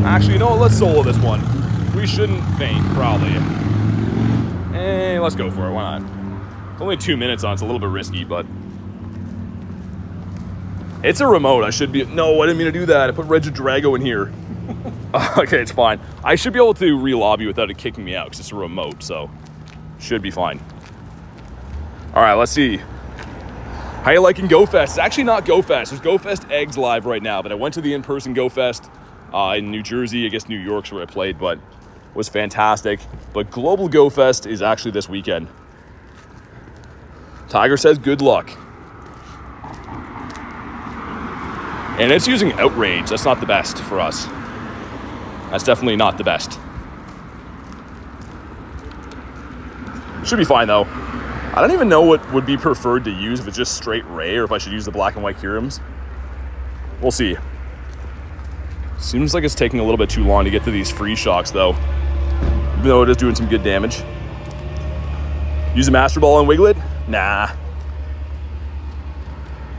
Speaker 1: Actually, you know what? Let's solo this one. We shouldn't faint, probably. Hey, let's go for it. Why not? It's only 2 minutes on. It's a little bit risky, but it's a remote. I should be. No, I didn't mean to do that. I put Regidrago in here. Okay, it's fine. I should be able to re-lobby without it kicking me out because it's a remote, so should be fine. All right, let's see. How you liking GoFest? It's actually not GoFest. There's GoFest eggs live right now, but I went to the in-person GoFest in New Jersey. I guess New York's where I played, but it was fantastic. But Global GoFest is actually this weekend. Tiger says good luck. And it's using Outrage. That's not the best for us. That's definitely not the best. Should be fine though. I don't even know what would be preferred to use, if it's just straight Ray or if I should use the black and white Kyurems. We'll see. Seems like it's taking a little bit too long to get to these free shocks, though. Even though it is doing some good damage. Use a Master Ball on Wiglet? Nah.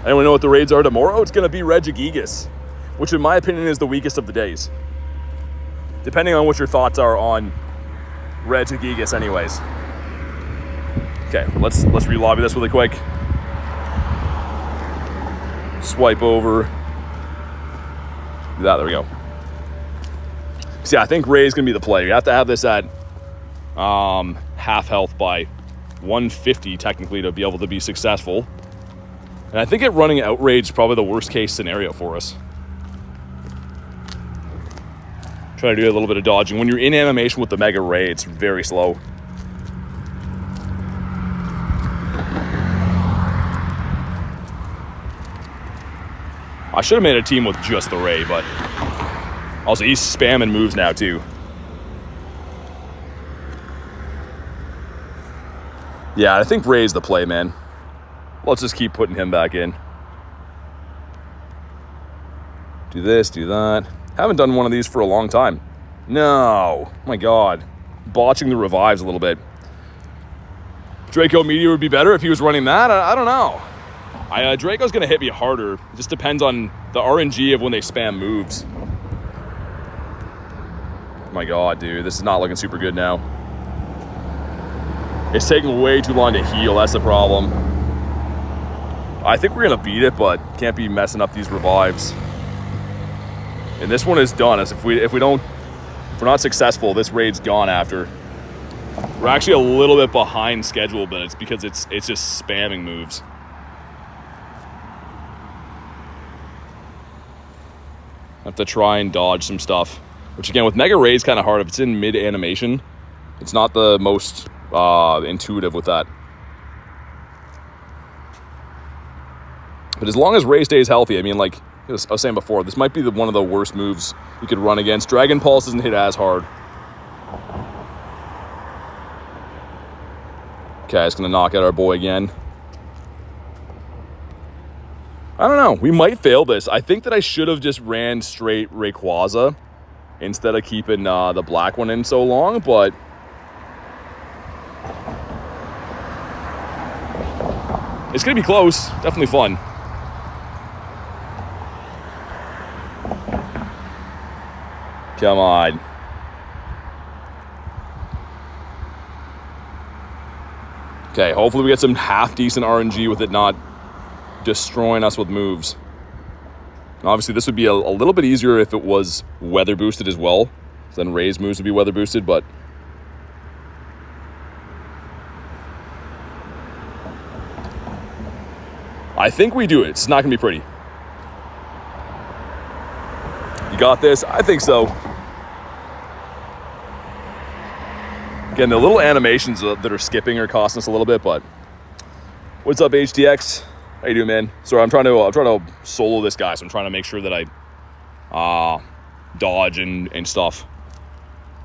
Speaker 1: Anyone know what the raids are tomorrow? It's going to be Regidrago, which in my opinion is the weakest of the days. Depending on what your thoughts are on Regidrago anyways. Okay, let's re-lobby this really quick. Swipe over. Do that, there we go. See, I think Ray's gonna be the play. You have to have this at half health by 150 technically to be able to be successful. And I think it running Outrage is probably the worst case scenario for us. Try to do a little bit of dodging. When you're in animation with the Mega Ray, it's very slow. I should have made a team with just the Ray, but also he's spamming moves now too. Yeah, I think Ray's the play, man. Let's just keep putting him back in. Do this, do that. Haven't done one of these for a long time. No, my God. Botching the revives a little bit. Draco Meteor would be better if he was running that. I don't know. Draco's going to hit me harder. It just depends on the RNG of when they spam moves. My God, dude. This is not looking super good now. It's taking way too long to heal. That's the problem. I think we're going to beat it, but can't be messing up these revives. And this one is done. As if we're not successful, this raid's gone after. We're actually a little bit behind schedule, but it's because it's just spamming moves. Have to try and dodge some stuff, which again with Mega Ray is kind of hard. If it's in mid animation, it's not the most intuitive with that. But as long as Ray stays healthy, I mean, like I was saying before, this might be one of the worst moves you could run against. Dragon Pulse doesn't hit as hard. Okay, it's gonna knock out our boy again. I don't know. We might fail this. I think that I should have just ran straight Rayquaza instead of keeping the black one in so long, but it's going to be close. Definitely fun. Come on. Okay, hopefully we get some half-decent RNG with it not destroying us with moves. And obviously this would be a little bit easier if it was weather boosted as well. Then Ray's moves would be weather boosted, but I think we do it. It's not gonna be pretty. You got this? I think so. Again, the little animations that are skipping are costing us a little bit, but what's up, HTX? How you doing, man? Sorry, I'm trying to solo this guy, so I'm trying to make sure that I dodge and stuff.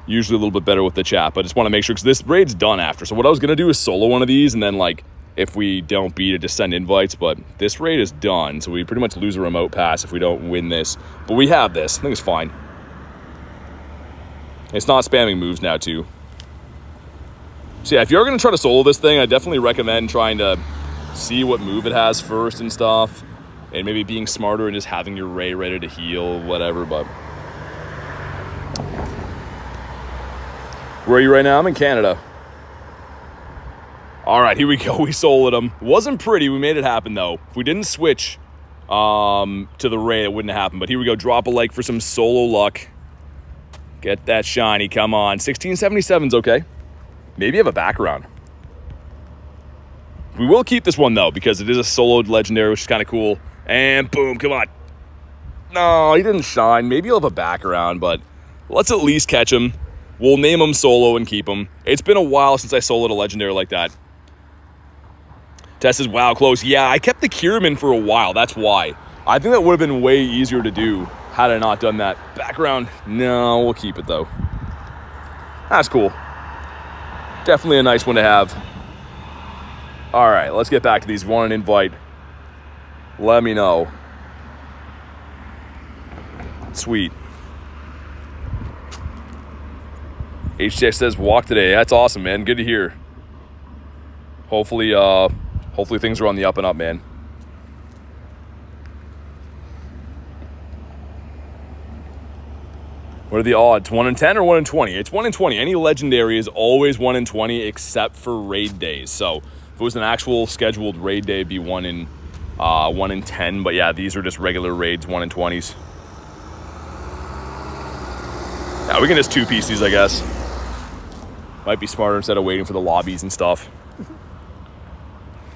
Speaker 1: Usually a little bit better with the chat, but I just want to make sure because this raid's done after. So what I was gonna do is solo one of these, and then like if we don't beat it, just send invites. But this raid is done, so we pretty much lose a remote pass if we don't win this. But we have this. I think it's fine. It's not spamming moves now too. So yeah, if you're gonna try to solo this thing, I definitely recommend trying to see what move it has first and stuff, and maybe being smarter and just having your Ray ready to heal, whatever. But where are you right now? I'm in Canada. All right, here we go. We soloed him. Wasn't pretty. We made it happen though. If we didn't switch to the Ray, it wouldn't happen. But here we go. Drop a like for some solo luck. Get that shiny. Come on. 1677's okay. Maybe have a background. We will keep this one, though, because it is a soloed legendary, which is kind of cool. And boom, come on. No, he didn't shine. Maybe he'll have a background, but let's at least catch him. We'll name him Solo and keep him. It's been a while since I soloed a legendary like that. Tess is wow, close. Yeah, I kept the Kierman for a while. That's why. I think that would have been way easier to do had I not done that. Background, no, we'll keep it, though. That's cool. Definitely a nice one to have. All right, let's get back to these. Want an invite? Let me know. Sweet. HTX says walk today. That's awesome, man. Good to hear. Hopefully things are on the up and up, man. What are the odds? 1 in 10 or 1 in 20? It's 1 in 20. Any legendary is always 1 in 20 except for raid days. So if it was an actual scheduled raid day, it'd be 1 in 10. But yeah, these are just regular raids, 1 in 20s. Yeah, we can just 2-piece these, I guess. Might be smarter instead of waiting for the lobbies and stuff.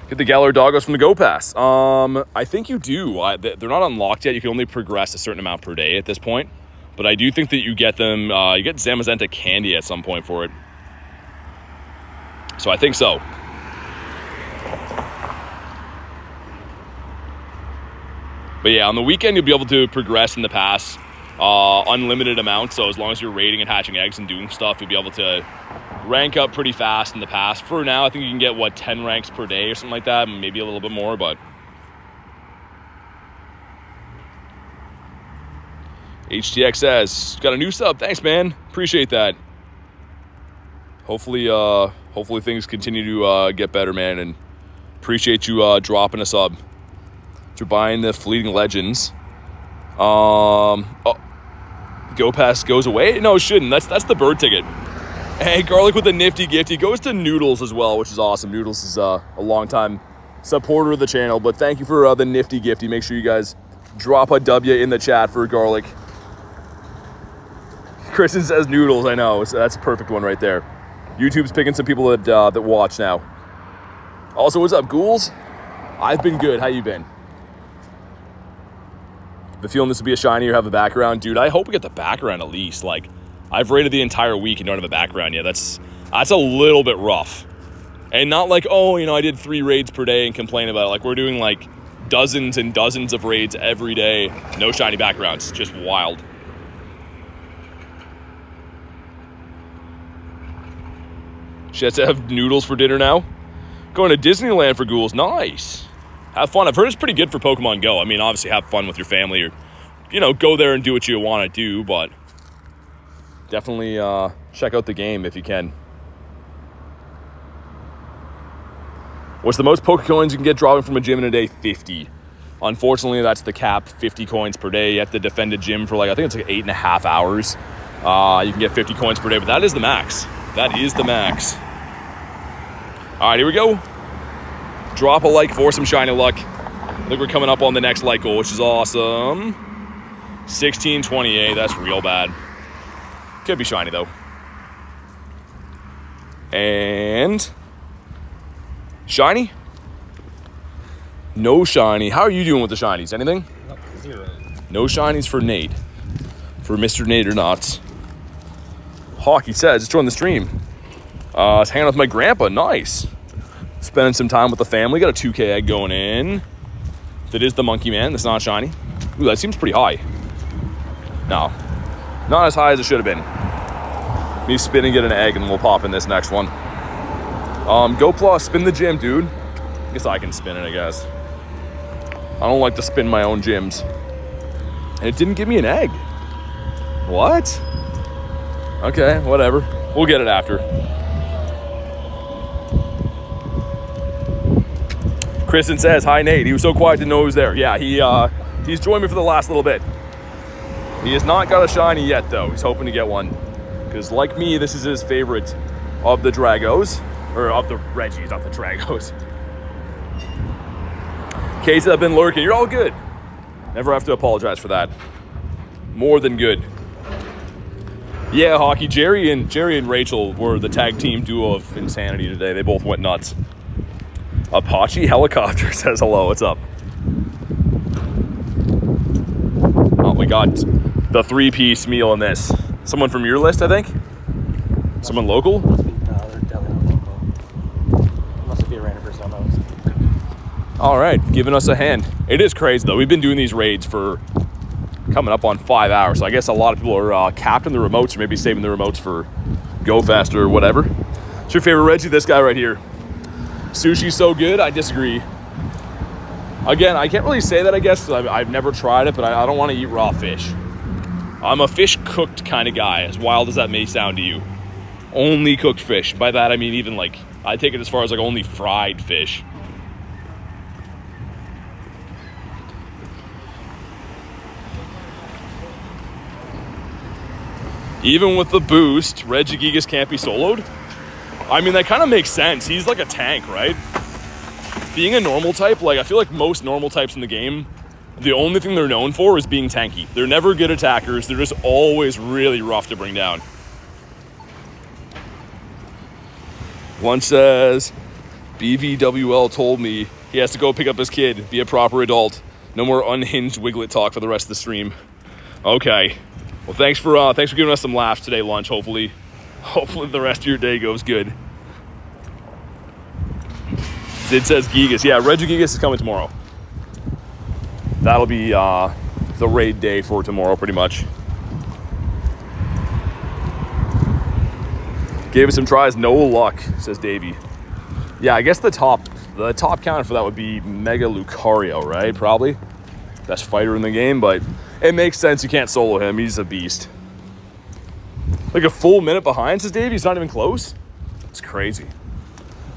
Speaker 1: Get the Galar doggos from the Go Pass. I think you do. They're not unlocked yet. You can only progress a certain amount per day at this point. But I do think that you get them, you get Zamazenta candy at some point for it. So I think so. But yeah, on the weekend, you'll be able to progress in the pass unlimited amounts. So as long as you're raiding and hatching eggs and doing stuff, you'll be able to rank up pretty fast in the pass. For now, I think you can get, 10 ranks per day or something like that, maybe a little bit more, but... HTX says, got a new sub. Thanks, man. Appreciate that. Hopefully things continue to get better, man, and appreciate you dropping a sub. If you're buying the Fleeting Legends. Go Pass goes away? No, it shouldn't. That's the bird ticket. Hey, Garlic with a nifty gift. He goes to Noodles as well, which is awesome. Noodles is a long-time supporter of the channel, but thank you for the nifty gifty. Make sure you guys drop a W in the chat for Garlic. Kristen says Noodles. I know. That's a perfect one right there. YouTube's picking some people that watch now. Also, what's up, ghouls? I've been good. How you been? The feeling this would be a shiny or have a background? Dude, I hope we get the background at least. Like, I've raided the entire week and don't have a background yet. That's a little bit rough. And not like, oh, I did 3 raids per day and complain about it. Like, we're doing like dozens and dozens of raids every day. No shiny backgrounds. Just wild. She has to have noodles for dinner now. Going to Disneyland for ghouls. Nice. Have fun. I've heard it's pretty good for Pokemon Go. I mean, obviously have fun with your family or, go there and do what you want to do, but definitely check out the game if you can. What's the most Pokecoins you can get dropping from a gym in a day? 50. Unfortunately, that's the cap, 50 coins per day. You have to defend a gym for I think it's 8.5 hours. You can get 50 coins per day, but that is the max. That is the max. All right, here we go. Drop a like for some shiny luck. I think we're coming up on the next like goal, which is awesome. 1628, that's real bad. Could be shiny, though. And... shiny? No shiny. How are you doing with the shinies? Anything?
Speaker 3: Nope, 0.
Speaker 1: No shinies for Nate. For Mr. Nate or not. Hockey says, just joined the stream. I was hanging out with my grandpa. Nice. Spending some time with the family. Got a 2K egg going in. That is the Monkey Man. That's not shiny. Ooh, that seems pretty high. No. Not as high as it should have been. Me spin and get an egg, and we'll pop in this next one. Go Plus, spin the gym, dude. I guess I can spin it, I guess. I don't like to spin my own gyms. And it didn't give me an egg. What? Okay, whatever. We'll get it after. Kristen says, hi, Nate. He was so quiet to know he was there. Yeah, he's joined me for the last little bit. He has not got a shiny yet, though. He's hoping to get one. Because, like me, this is his favorite of the Dragos. Or of the Regis, not the Dragos. Case I've been lurking. You're all good. Never have to apologize for that. More than good. Yeah, Hockey. Jerry and Rachel were the tag team duo of insanity today. They both went nuts. Apache Helicopter says hello. What's up? Oh, we got the 3-piece meal in this. Someone from your list, I think? Someone local?
Speaker 3: No, they're definitely not local. Must be a random person on those.
Speaker 1: All right, giving us a hand. It is crazy, though. We've been doing these raids for coming up on 5 hours. So I guess a lot of people are capping the remotes or maybe saving the remotes for Go Faster or whatever. What's your favorite Reggie? This guy right here. Sushi's so good. I disagree. Again, I can't really say that, I guess, 'cause I've never tried it, but I don't want to eat raw fish. I'm a fish cooked kind of guy, as wild as that may sound to you. Only cooked fish. By that, I mean even like, I take it as far as like only fried fish. Even with the boost, Regidrago can't be soloed. I mean, that kind of makes sense. He's like a tank, right? Being a normal type, like I feel like most normal types in the game, the only thing they're known for is being tanky. They're never good attackers. They're just always really rough to bring down. One says, BVWL told me he has to go pick up his kid, be a proper adult. No more unhinged Wiglet talk for the rest of the stream. Okay. Well, thanks for giving us some laughs today, Lunch. Hopefully the rest of your day goes good. It says Gigas. Yeah, Regidrago is coming tomorrow. That'll be the raid day for tomorrow, pretty much. Gave it some tries, no luck, says Davey. Yeah, I guess the top counter for that would be Mega Lucario, right? Probably. Best fighter in the game, but it makes sense you can't solo him. He's a beast. Like a full minute behind, says Davey. He's not even close. It's crazy.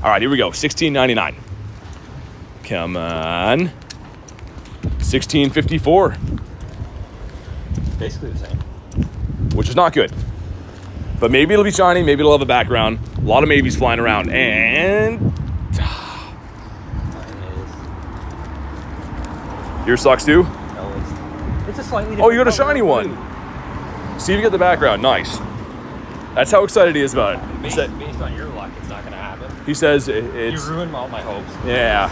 Speaker 1: All right, here we go. $16.99. Come on. 16.54.
Speaker 3: Basically the same.
Speaker 1: Which is not good. But maybe it'll be shiny. Maybe it'll have a background. A lot of maybes flying around. And yours sucks too?
Speaker 3: No, it's a slightly different.
Speaker 1: Oh, you got a shiny one. See if you get the background. Nice. That's how excited he is about it.
Speaker 3: Based on your luck, it's not going to happen.
Speaker 1: He says it's...
Speaker 3: You ruined all my hopes.
Speaker 1: Yeah.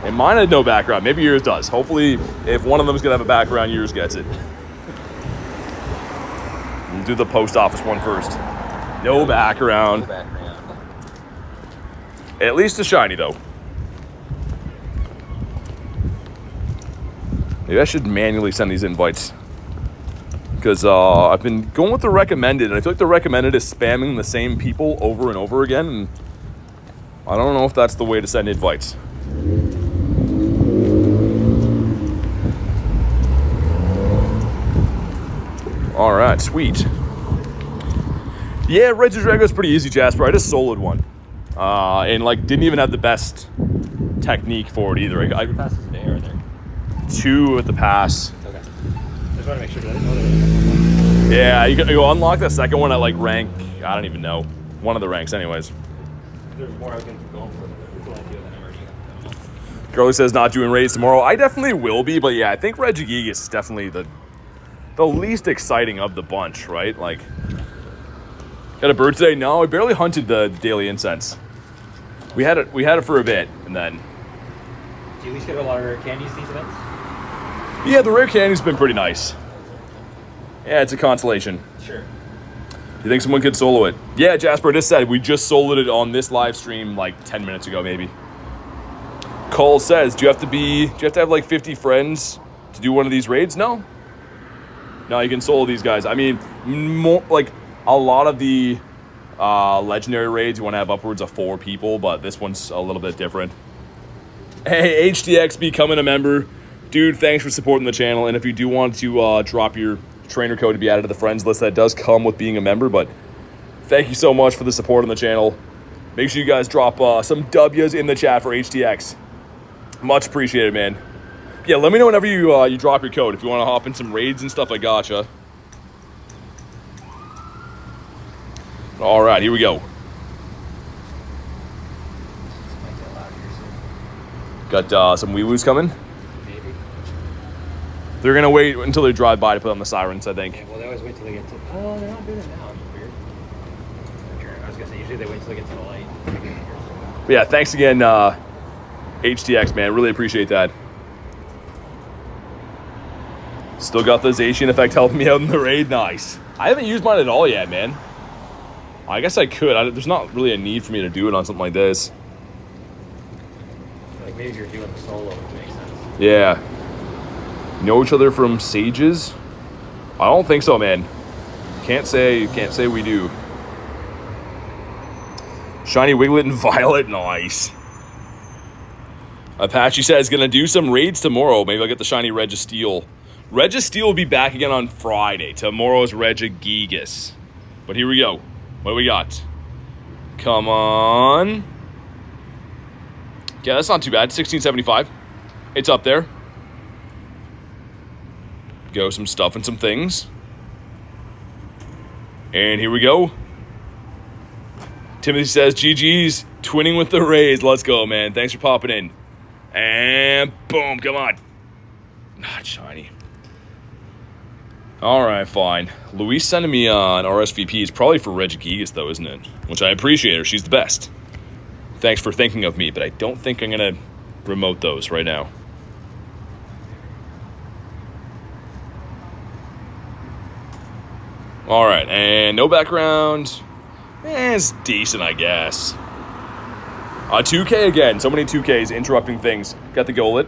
Speaker 1: And mine had no background. Maybe yours does. Hopefully, if one of them is going to have a background, yours gets it. We'll do the post office one first. No background.
Speaker 3: No background.
Speaker 1: At least a shiny, though. Maybe I should manually send these invites. Because I've been going with the recommended, and I feel like the recommended is spamming the same people over and over again, and I don't know if that's the way to send invites. All right, sweet. Yeah, Regidrago is pretty easy, Jasper. I just soloed one, and like didn't even have the best technique for it either.
Speaker 3: How many passes a day are there?
Speaker 1: 2 at the pass.
Speaker 3: Okay. I just want to make sure that I didn't know there was.
Speaker 1: Yeah, you unlock the second one at like rank, I don't even know. One of the ranks anyways.
Speaker 3: There's more I was going to go for.
Speaker 1: Girlie says not doing raids tomorrow. I definitely will be, but yeah, I think Regidrago is definitely the least exciting of the bunch, right? Like, got a bird today? No, I barely hunted the daily incense. We had it for a bit, and then...
Speaker 3: Do you at least get a lot of rare candies these events?
Speaker 1: Yeah, the rare candy's been pretty nice. Yeah, it's a consolation.
Speaker 3: Sure.
Speaker 1: You think someone could solo it? Yeah, Jasper just said we just soloed it on this live stream like 10 minutes ago, maybe. Cole says, do you have to have like 50 friends to do one of these raids? No. No, you can solo these guys. I mean, more like a lot of the legendary raids, you want to have upwards of 4 people, but this one's a little bit different. Hey, HDX, becoming a member. Dude, thanks for supporting the channel. And if you do want to drop your trainer code to be added to the friends list, that does come with being a member. But thank you so much for the support on the channel. Make sure you guys drop some W's in the chat for HDX. Much appreciated, man. Yeah, let me know whenever you drop your code. If you want to hop in some raids and stuff, I gotcha. All right, here we go. Got some wee-woos coming.
Speaker 3: Maybe.
Speaker 1: They're going to wait until they drive by to put on the sirens, I think.
Speaker 3: Yeah, well, they always wait till they get to... Oh, they're not doing it now. It's weird. I was going to say, usually they wait till they get to the light.
Speaker 1: But yeah, thanks again, HTX, man. Really appreciate that. Still got the Zacian effect helping me out in the raid. Nice. I haven't used mine at all yet, man. I guess I could. There's not really a need for me to do it on something like this.
Speaker 3: Like maybe if you're doing the solo, it makes sense.
Speaker 1: Yeah. Know each other from Sages? I don't think so, man. Can't say we do. Shiny Wiglet and Violet, nice. Apache says gonna do some raids tomorrow. Maybe I'll get the shiny Registeel. Registeel will be back again on Friday. Tomorrow's Regigigas. But here we go. What do we got? Come on. Yeah, that's not too bad. 1675. It's up there. Go some stuff and some things. And here we go. Timothy says, GG's, twinning with the Rays. Let's go, man. Thanks for popping in. And boom, come on. Not shiny. All right, fine. Louise sending me an RSVP. It's probably for Regigigas, though, isn't it? Which I appreciate her. She's the best. Thanks for thinking of me, but I don't think I'm going to remote those right now. All right, and no background. It's decent, I guess. 2K again. So many 2Ks interrupting things. Got the Golett.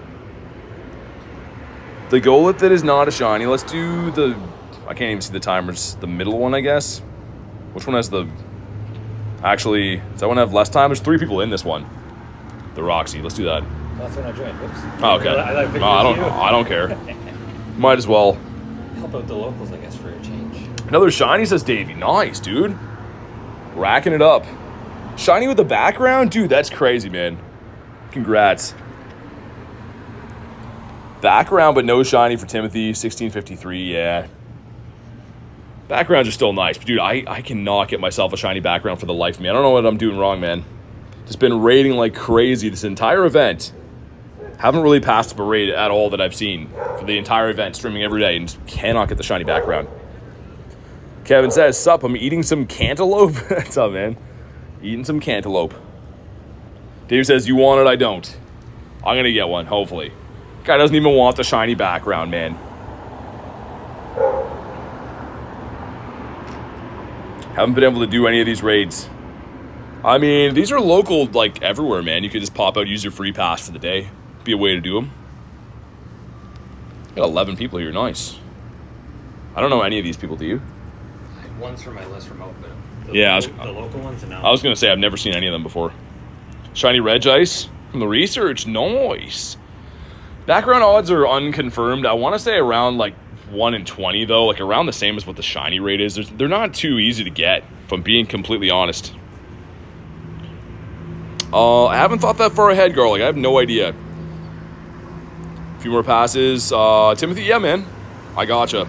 Speaker 1: The Golett that is not a shiny. Let's do the... I can't even see the timers. The middle one, I guess. Which one has the... Actually, does that one have less time? There's 3 people in this one. The Roxy. Let's do that.
Speaker 3: That's when I joined. Whoops.
Speaker 1: Oh, okay. I don't care. Might as well.
Speaker 3: Help out the locals, I guess, for a change.
Speaker 1: Another shiny, says Davey. Nice, dude. Racking it up. Shiny with the background? Dude, that's crazy, man. Congrats. Background, but no shiny for Timothy. 1653, yeah. Backgrounds are still nice. But dude, I cannot get myself a shiny background for the life of me. I don't know what I'm doing wrong, man. Just been raiding like crazy this entire event. Haven't really passed up a raid at all that I've seen for the entire event, streaming every day, and just cannot get the shiny background. Kevin says, sup, I'm eating some cantaloupe. What's up, man? Eating some cantaloupe. Dave says, you want it, I don't. I'm going to get one, hopefully. Guy doesn't even want the shiny background, man. Haven't been able to do any of these raids. I mean, these are local, like, everywhere, man. You could just pop out, use your free pass for the day. Be a way to do them. Got 11 people here, nice. I don't know any of these people, do you?
Speaker 3: One's from my list remote, but the local ones, no.
Speaker 1: I was going to say, I've never seen any of them before. Shiny Regice from the research, nice. Background odds are unconfirmed. I want to say around, like, 1 in 20, though. Like, around the same as what the shiny rate is. They're not too easy to get, if I'm being completely honest. I haven't thought that far ahead, girl. Like, I have no idea. A few more passes. Timothy, yeah, man. I gotcha.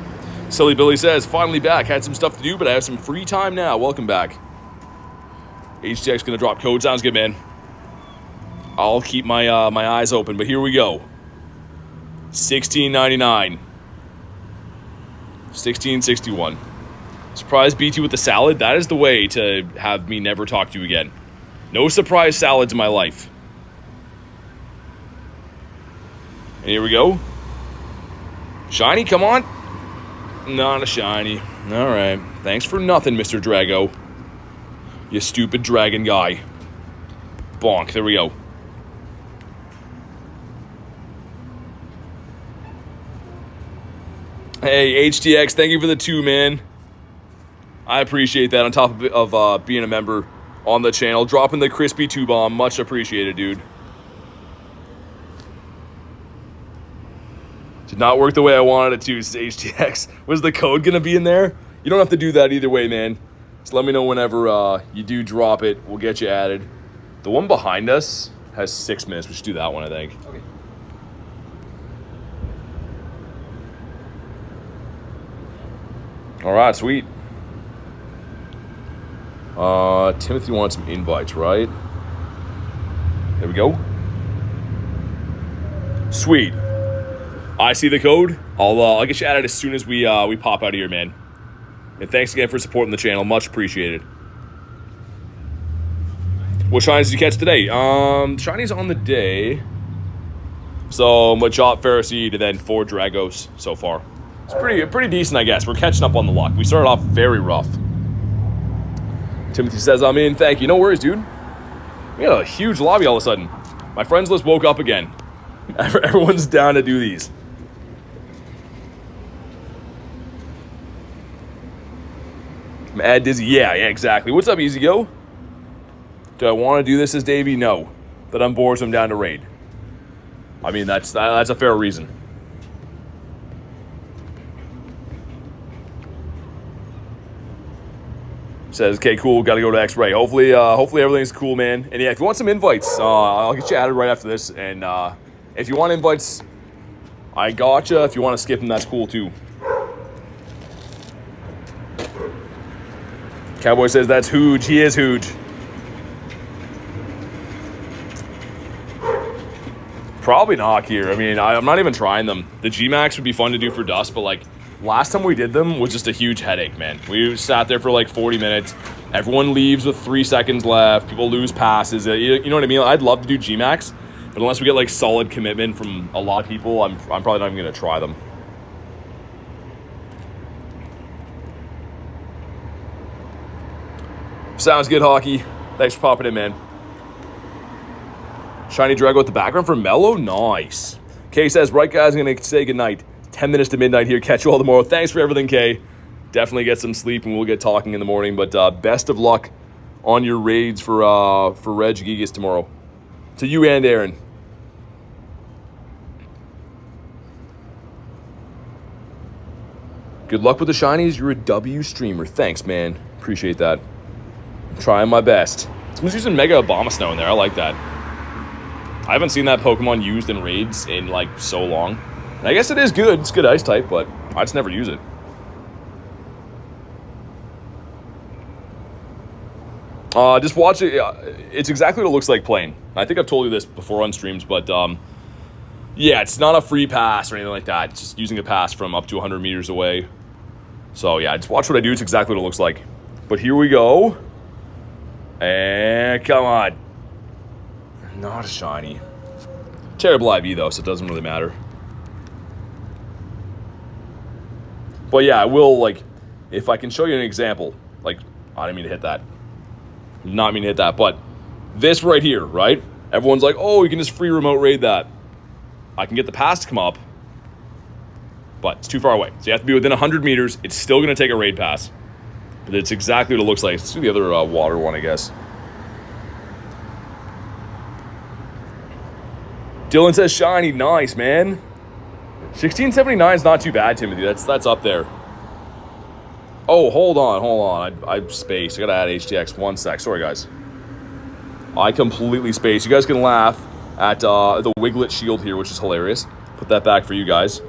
Speaker 1: Silly Billy says, finally back. Had some stuff to do, but I have some free time now. Welcome back. HTX gonna drop code. Sounds good, man. I'll keep my my eyes open, but here we go. $16.99. $16.61. Surprise BT with the salad. That is the way to have me never talk to you again. No surprise salads in my life. And here we go. Shiny, come on. Not a shiny. All right. Thanks for nothing, Mr. Drago. You stupid dragon guy. Bonk. There we go. Hey, HTX, thank you for the 2, man. I appreciate that. On top of being a member on the channel. Dropping the crispy 2 bomb. Much appreciated, dude. Did not work the way I wanted it to, HTX. Was the code going to be in there? You don't have to do that either way, man. Just let me know whenever you do drop it. We'll get you added. The one behind us has 6 minutes. We should do that one, I think.
Speaker 3: Okay.
Speaker 1: All right, sweet. Timothy wants some invites, right? There we go. Sweet. I see the code. I'll get you added as soon as we pop out of here, man. And thanks again for supporting the channel. Much appreciated. What shinies did you catch today? Shinies on the day. So Machop, Pharisee, and then 4 Dragos so far. It's pretty decent, I guess. We're catching up on the luck. We started off very rough. Timothy says, I'm in. Thank you. No worries, dude. We got a huge lobby all of a sudden. My friends list woke up again. Everyone's down to do these. Mad Dizzy. Yeah, exactly. What's up, Easy Go? Do I want to do this as Davey? No. But I'm bored, so I'm down to raid. I mean, that's a fair reason. Says, okay, cool, got to go to X-Ray. Hopefully everything's cool, man. And yeah, if you want some invites, I'll get you added right after this. And if you want invites, I gotcha. If you want to skip them, that's cool too. Cowboy says that's huge. He is huge. Probably not here. I mean, I'm not even trying them. The G-Max would be fun to do for dust, but like last time we did them was just a huge headache, man. We sat there for like 40 minutes. Everyone leaves with 3 seconds left. People lose passes. You know what I mean? I'd love to do G-Max, but unless we get like solid commitment from a lot of people, I'm probably not even going to try them. Sounds good, Hockey. Thanks for popping in, man. Shiny Drago at the background for Mello? Nice. Kay says, right guys, I'm going to say goodnight. 10 minutes to midnight here. Catch you all tomorrow. Thanks for everything, Kay. Definitely get some sleep and we'll get talking in the morning. But best of luck on your raids for Regidrago tomorrow. To you and Aaron. Good luck with the shinies. You're a W streamer. Thanks, man. Appreciate that. I'm trying my best. Someone's using Mega Abomasnow in there. I like that. I haven't seen that Pokemon used in raids in like so long. And I guess it is good. It's good ice type, but I just never use it. Just watch it. It's exactly what it looks like playing. I think I've told you this before on streams, but yeah, it's not a free pass or anything like that. It's just using a pass from up to 100 meters away. So yeah, just watch what I do. It's exactly what it looks like. But here we go. And come on. Not a shiny. Terrible IV though, so it doesn't really matter. But yeah, I will, like, if I can show you an example, like, I didn't mean to hit that. Not mean to hit that, but this right here, right? Everyone's like, oh, you can just free remote raid that. I can get the pass to come up, but it's too far away. So you have to be within 100 meters. It's still going to take a raid pass. But it's exactly what it looks like. Let's do the other water one, I guess. Dylan says shiny. Nice, man. 1679 is not too bad, Timothy. That's up there. Oh, hold on. I spaced. I gotta add HTX. 1 sec. Sorry, guys. I completely spaced. You guys can laugh at the Wiglet shield here, which is hilarious. Put that back for you guys.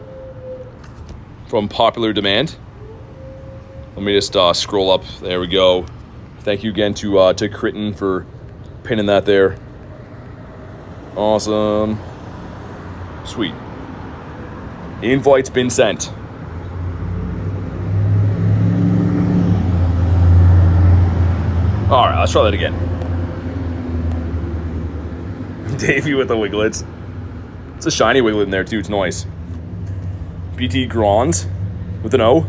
Speaker 1: From popular demand. Let me just scroll up. There we go. Thank you again to Kritten for pinning that there. Awesome. Sweet. Invite's been sent. All right, let's try that again. Davey with the Wiglets. It's a shiny Wiglet in there too. It's nice. BT Grons with an O.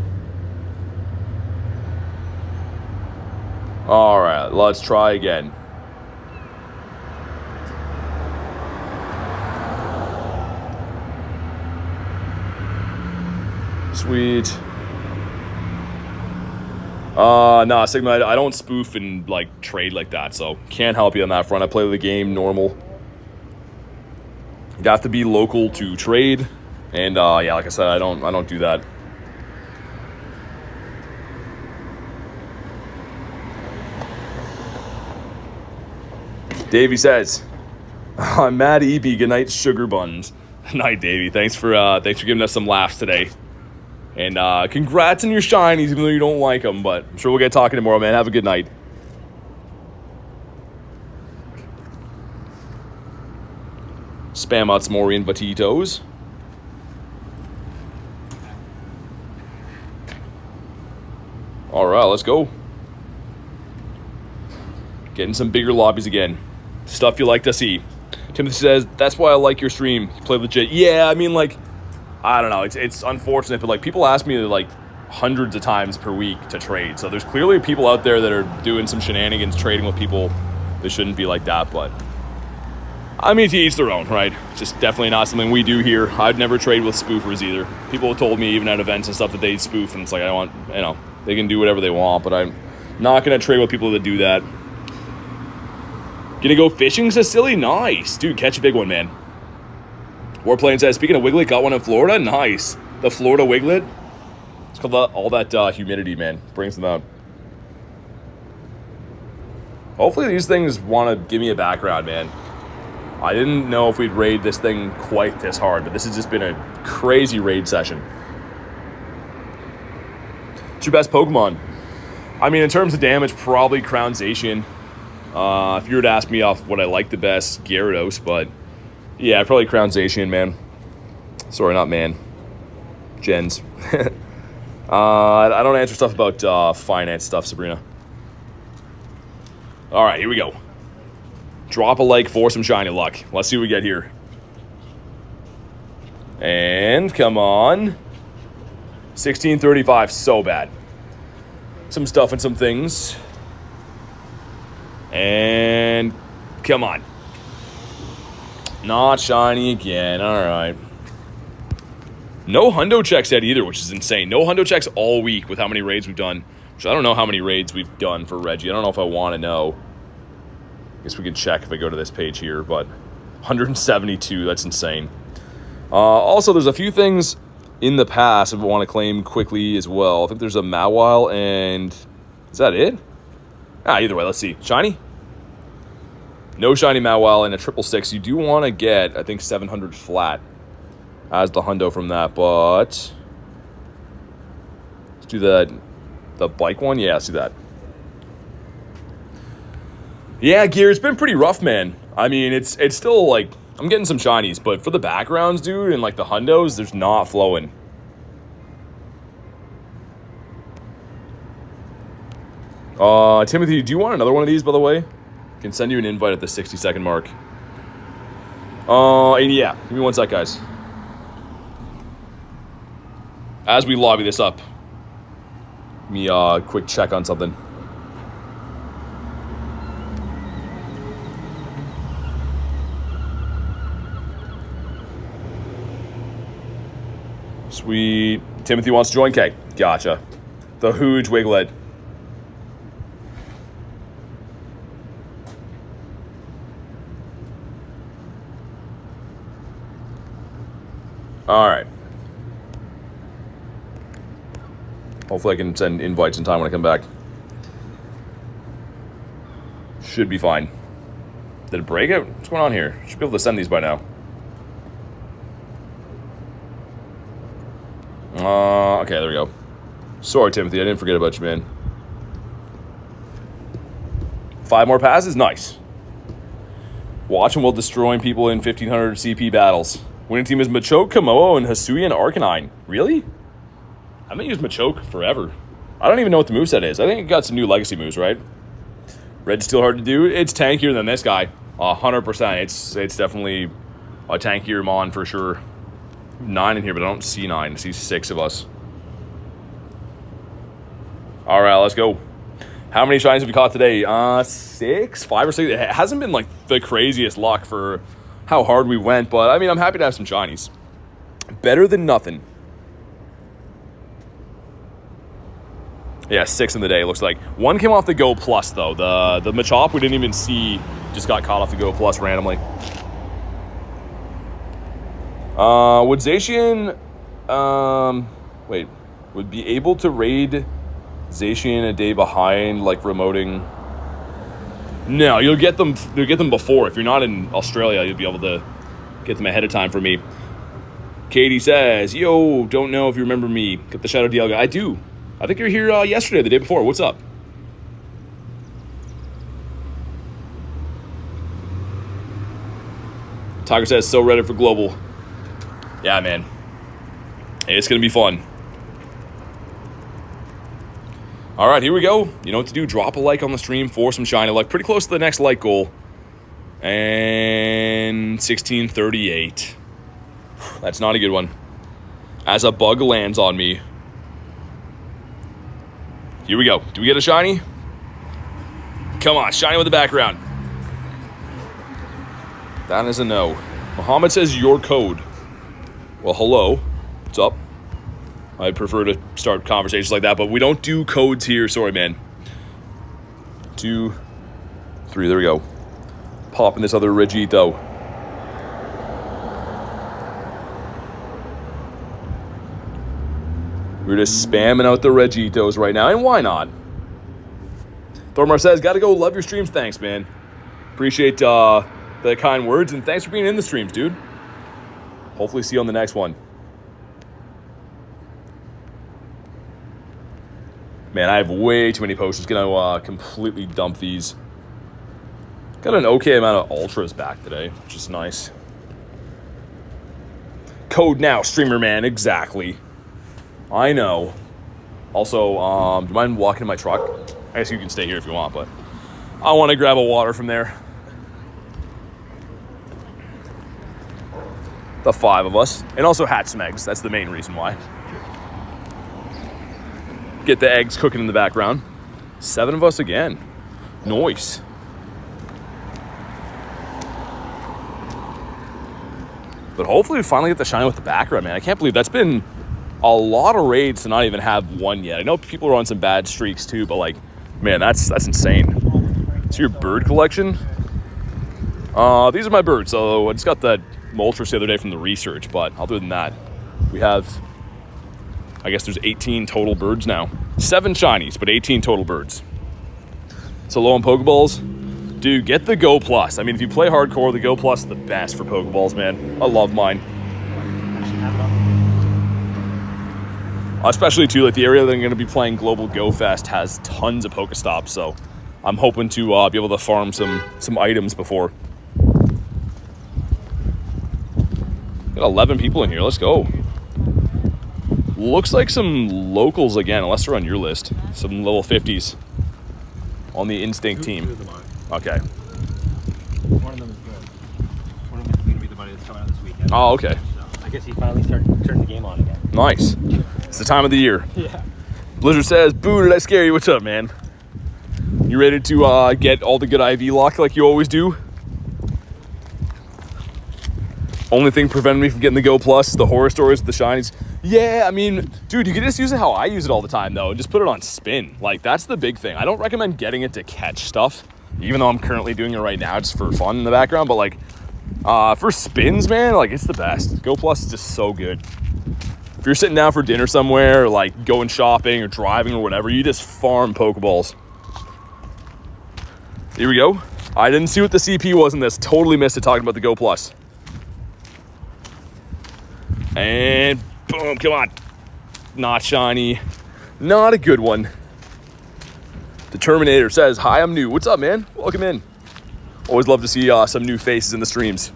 Speaker 1: All right, let's try again. Sweet. Nah, Sigma, I don't spoof and like trade like that, so can't help you on that front. I play the game normal. You'd have to be local to trade, and yeah, like I said, I don't do that. Davey says, "I'm mad EP. Good night, sugar buns." Night, Davey. Thanks for giving us some laughs today. And congrats on your shinies, even though you don't like them. But I'm sure we'll get talking tomorrow, man. Have a good night. Spam out some more invititos. All right, let's go. Getting some bigger lobbies again. Stuff you like to see. Timothy says, that's why I like your stream. You play legit. Yeah, I mean, like, I don't know. It's unfortunate, but like people ask me like hundreds of times per week to trade. So there's clearly people out there that are doing some shenanigans, trading with people that shouldn't be like that. But I mean, to each their own, right? Just definitely not something we do here. I'd never trade with spoofers either. People have told me even at events and stuff that they spoof, and it's like, I want, you know, they can do whatever they want, but I'm not gonna trade with people that do that. Gonna go fishing, says Silly? Nice. Dude, catch a big one, man. Warplane says, speaking of Wiglet, got one in Florida? Nice. The Florida Wiglet. It's called all that humidity, man. Brings them out. Hopefully these things want to give me a background, man. I didn't know if we'd raid this thing quite this hard, but this has just been a crazy raid session. What's your best Pokemon? I mean, in terms of damage, probably Crown Zacian. If you were to ask me off what I like the best, Gyarados, but yeah, probably Crown Zacian, man. Sorry, not man. Gens. I don't answer stuff about finance stuff, Sabrina. All right, here we go. Drop a like for some shiny luck. Let's see what we get here. And come on. 1635, so bad. Some stuff and some things. And come on. Not shiny again. All right. No hundo checks yet either, which is insane. No hundo checks all week with how many raids we've done. Which I don't know how many raids we've done for Reggie. I don't know if I want to know. I guess we can check if I go to this page here, but 172, that's insane. Also, there's a few things in the past if I want to claim quickly as well. I think there's a Mawile and... Is that it? Either way, let's see. Shiny? No shiny Mawile and a 666. You do want to get, I think, 700 flat as the hundo from that, but... Let's do the bike one. Yeah, let's do that. Yeah, Gear, it's been pretty rough, man. I mean, it's still, like, I'm getting some shinies, but for the backgrounds, dude, and, like, the hundos, there's not flowing. Timothy, do you want another one of these, by the way? I can send you an invite at the 60-second mark. And yeah, give me one sec, guys. As we lobby this up, give me a quick check on something. Sweet. Timothy wants to join. Okay, gotcha. The huge Wiglet. All right. Hopefully I can send invites in time when I come back. Should be fine. Did it break it? What's going on here? Should be able to send these by now. Okay, there we go. Sorry, Timothy, I didn't forget about you, man. 5 more passes? Nice. Watching while destroying people in 1500 CP battles. Winning team is Machoke, Kamoa, and Hisuian Arcanine. Really? I haven't used Machoke forever. I don't even know what the moveset is. I think it got some new legacy moves, right? Red's still hard to do. It's tankier than this guy. 100%. It's definitely a tankier Mon for sure. 9 in here, but I don't see 9. I see 6 of us. All right, let's go. How many shinies have we caught today? 6? 5 or 6? It hasn't been like the craziest luck for how hard we went, but I mean, I'm happy to have some shinies. Better than nothing. Yeah, 6 in the day, looks like. 1 came off the Go Plus, though. The Machop we didn't even see just got caught off the Go Plus randomly. Would Zacian... would be able to raid Zacian a day behind, like, remoting... No, you'll get them before. If you're not in Australia, you'll be able to get them ahead of time for me. Katie says, yo, don't know if you remember me. Get the Shadow DL guy. I do. I think you were here yesterday, the day before. What's up? Tiger says, so ready for global. Yeah, man. Hey, it's going to be fun. All right, here we go. You know what to do. Drop a like on the stream for some shiny luck. Pretty close to the next like goal. And 1638. That's not a good one. As a bug lands on me. Here we go. Do we get a shiny? Come on, shiny with the background. That is a no. Muhammad says your code. Well, hello. What's up? I'd prefer to start conversations like that, but we don't do codes here. Sorry, man. 2, 3. There we go. Popping this other Regito. We're just spamming out the Regitos right now, and why not? Thormar says, gotta go, love your streams. Thanks, man. Appreciate the kind words, and thanks for being in the streams, dude. Hopefully see you on the next one. Man, I have way too many potions. Gonna completely dump these. Got an okay amount of ultras back today, which is nice. Code now, streamer man. Exactly. I know. Also, do you mind walking to my truck? I guess you can stay here if you want, but I want to grab a water from there. The 5 of us. And also hatch some eggs. That's the main reason why. Get the eggs cooking in the background. 7 of us again. Nice. But hopefully we finally get the shine with the background, man. I can't believe that's been a lot of raids to not even have one yet. I know people are on some bad streaks too, but like, man, that's insane. So your bird collection? These are my birds. So I just got the Moltres the other day from the research, but other than that, we have, I guess there's 18 total birds now. 7 shinies, but 18 total birds. So low on Pokeballs. Dude, get the Go Plus. I mean, if you play hardcore, the Go Plus is the best for Pokeballs, man. I love mine. Especially, too, like the area that I'm going to be playing Global Go Fest has tons of Pokestops, so I'm hoping to be able to farm some items before. Got 11 people in here. Let's go. Looks like some locals again, unless they're on your list. Some level 50s on the Instinct team. Okay.
Speaker 3: One of them is good. One of them is going to be the buddy that's coming out this weekend.
Speaker 1: Oh, okay.
Speaker 3: So I guess he finally turned the game on again.
Speaker 1: Nice. It's the time of the year.
Speaker 3: Yeah.
Speaker 1: Blizzard says, boo, did I scare you? What's up, man? You ready to get all the good IV lock like you always do? Only thing preventing me from getting the Go Plus, the horror stories, the shinies. Yeah, I mean, dude, you can just use it how I use it all the time, though. Just put it on spin. Like, that's the big thing. I don't recommend getting it to catch stuff, even though I'm currently doing it right now just for fun in the background. But, like, for spins, man, like, it's the best. Go Plus is just so good. If you're sitting down for dinner somewhere, or, like, going shopping or driving or whatever, you just farm Pokeballs. Here we go. I didn't see what the CP was in this. Totally missed it talking about the Go Plus. And boom, come on. Not shiny. Not a good one. The Terminator says, hi, I'm new. What's up, man? Welcome in. Always love to see some new faces in the streams.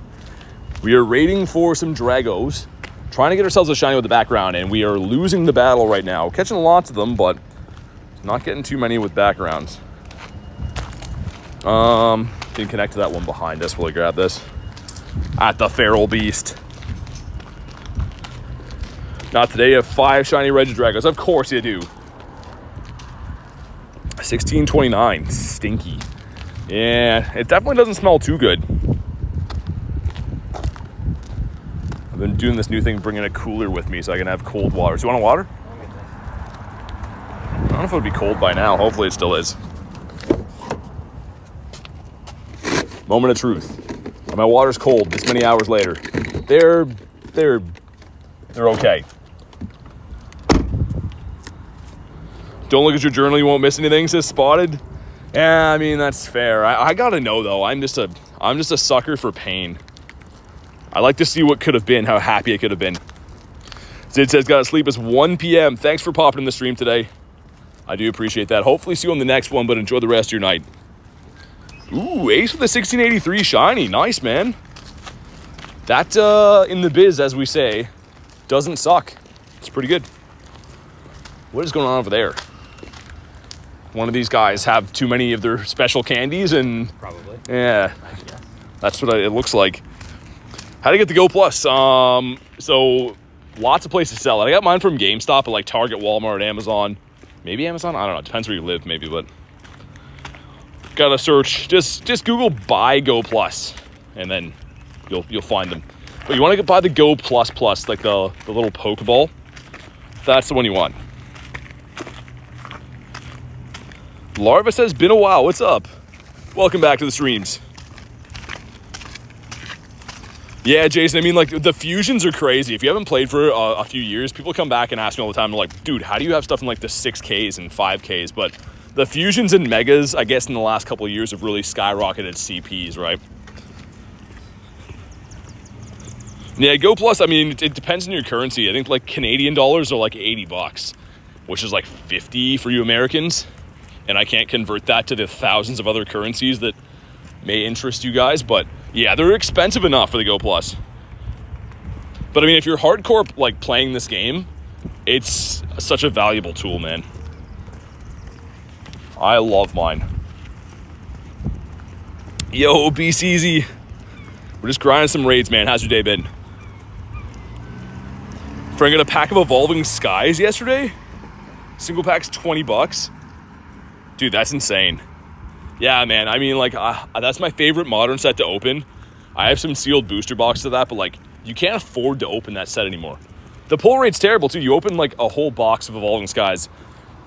Speaker 1: We are raiding for some Dragos, trying to get ourselves a shiny with the background, and we are losing the battle right now. Catching lots of them, but not getting too many with backgrounds. Can connect to that one behind us while I grab this. At the Feral Beast. Not today, you have 5 shiny Regidragos. Of course you do. 1629. Stinky. Yeah, it definitely doesn't smell too good. I've been doing this new thing, bringing a cooler with me so I can have cold water. So you want a water? I don't know if it would be cold by now. Hopefully it still is. Moment of truth. My water's cold this many hours later. They're okay. Don't look at your journal, you won't miss anything, says Spotted. Yeah, I mean, that's fair. I gotta know, though. I'm just a sucker for pain. I like to see what could have been, how happy it could have been. Zid says, gotta sleep. It's 1 p.m. Thanks for popping in the stream today. I do appreciate that. Hopefully see you on the next one, but enjoy the rest of your night. Ooh, ace with a 1683 shiny. Nice, man. That, in the biz, as we say, doesn't suck. It's pretty good. What is going on over there? One of these guys have too many of their special candies and...
Speaker 3: Probably.
Speaker 1: Yeah. That's what it looks like. How to get the Go Plus? So, lots of places sell it. I got mine from GameStop, but like Target, Walmart, Amazon. Maybe Amazon? I don't know. It depends where you live, maybe, but... Gotta search. Just Google buy Go Plus. And then you'll find them. But you want to buy the Go Plus, like the little Pokeball. That's the one you want. Larva says, been a while. What's up? Welcome back to the streams. Yeah, Jason, I mean, like, the fusions are crazy. If you haven't played for a few years, people come back and ask me all the time, they're like, dude, how do you have stuff in, like, the 6Ks and 5Ks? But the fusions and megas, I guess, in the last couple of years have really skyrocketed CPs, right? Yeah, Go Plus, I mean, it depends on your currency. I think, like, Canadian dollars are, like, $80, which is, like, 50 for you Americans. And I can't convert that to the thousands of other currencies that may interest you guys, but yeah, they're expensive enough for the Go Plus. But I mean, if you're hardcore like playing this game, it's such a valuable tool, man. I love mine. Yo, BCZ. We're just grinding some raids, man. How's your day been? Frank got a pack of Evolving Skies yesterday. Single pack's $20. Dude, that's insane. Yeah, man, I mean, like, that's my favorite modern set to open. I have some sealed booster boxes of that, but, like, you can't afford to open that set anymore. The pull rate's terrible, too. You open, like, a whole box of Evolving Skies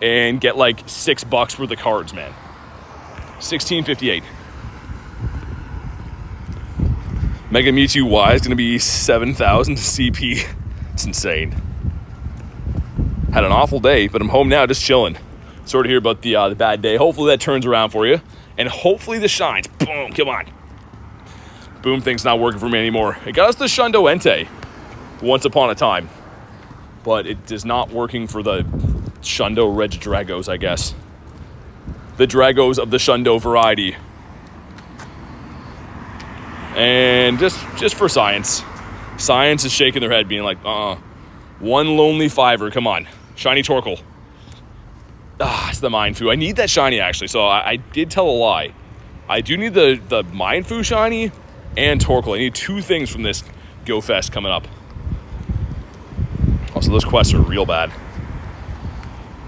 Speaker 1: and get, like, $6 worth of cards, man. $16.58. Mega Mewtwo Y is going to be 7,000 CP. It's insane. Had an awful day, but I'm home now just chilling. Sorry to hear about the bad day. Hopefully that turns around for you. And hopefully this shines. Boom, come on. Boom thing's not working for me anymore. It got us the Shundo Entei once upon a time. But it is not working for the Shundo Regidragos, I guess. The Dragos of the Shundo variety. And just for science. Science is shaking their head being like, one lonely fiver, come on. Shiny Torkoal. It's the Mind Fu. I need that shiny, actually, so I did tell a lie. I do need the Mind Fu shiny and Torkoal. I need two things from this Go Fest coming up. Also, those quests are real bad.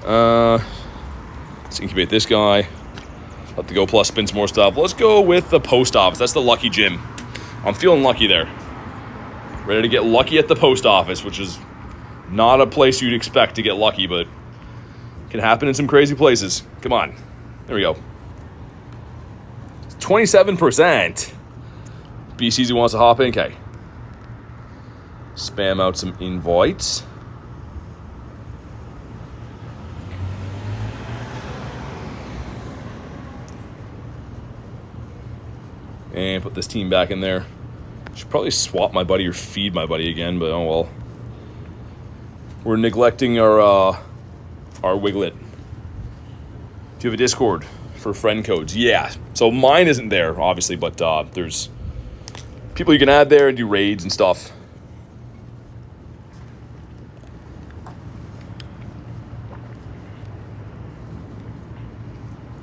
Speaker 1: Let's incubate this guy. Let the Go Plus spin some more stuff. Let's go with the post office. That's the lucky gym. I'm feeling lucky there. Ready to get lucky at the post office, which is not a place you'd expect to get lucky, but can happen in some crazy places. Come on. There we go. 27%. BCZ wants to hop in. Okay. Spam out some invites. And put this team back in there. Should probably swap my buddy or feed my buddy again, but oh well. We're neglecting our Wiglet. Do you have a Discord for friend codes? Yeah. So mine isn't there, obviously, but there's people you can add there and do raids and stuff.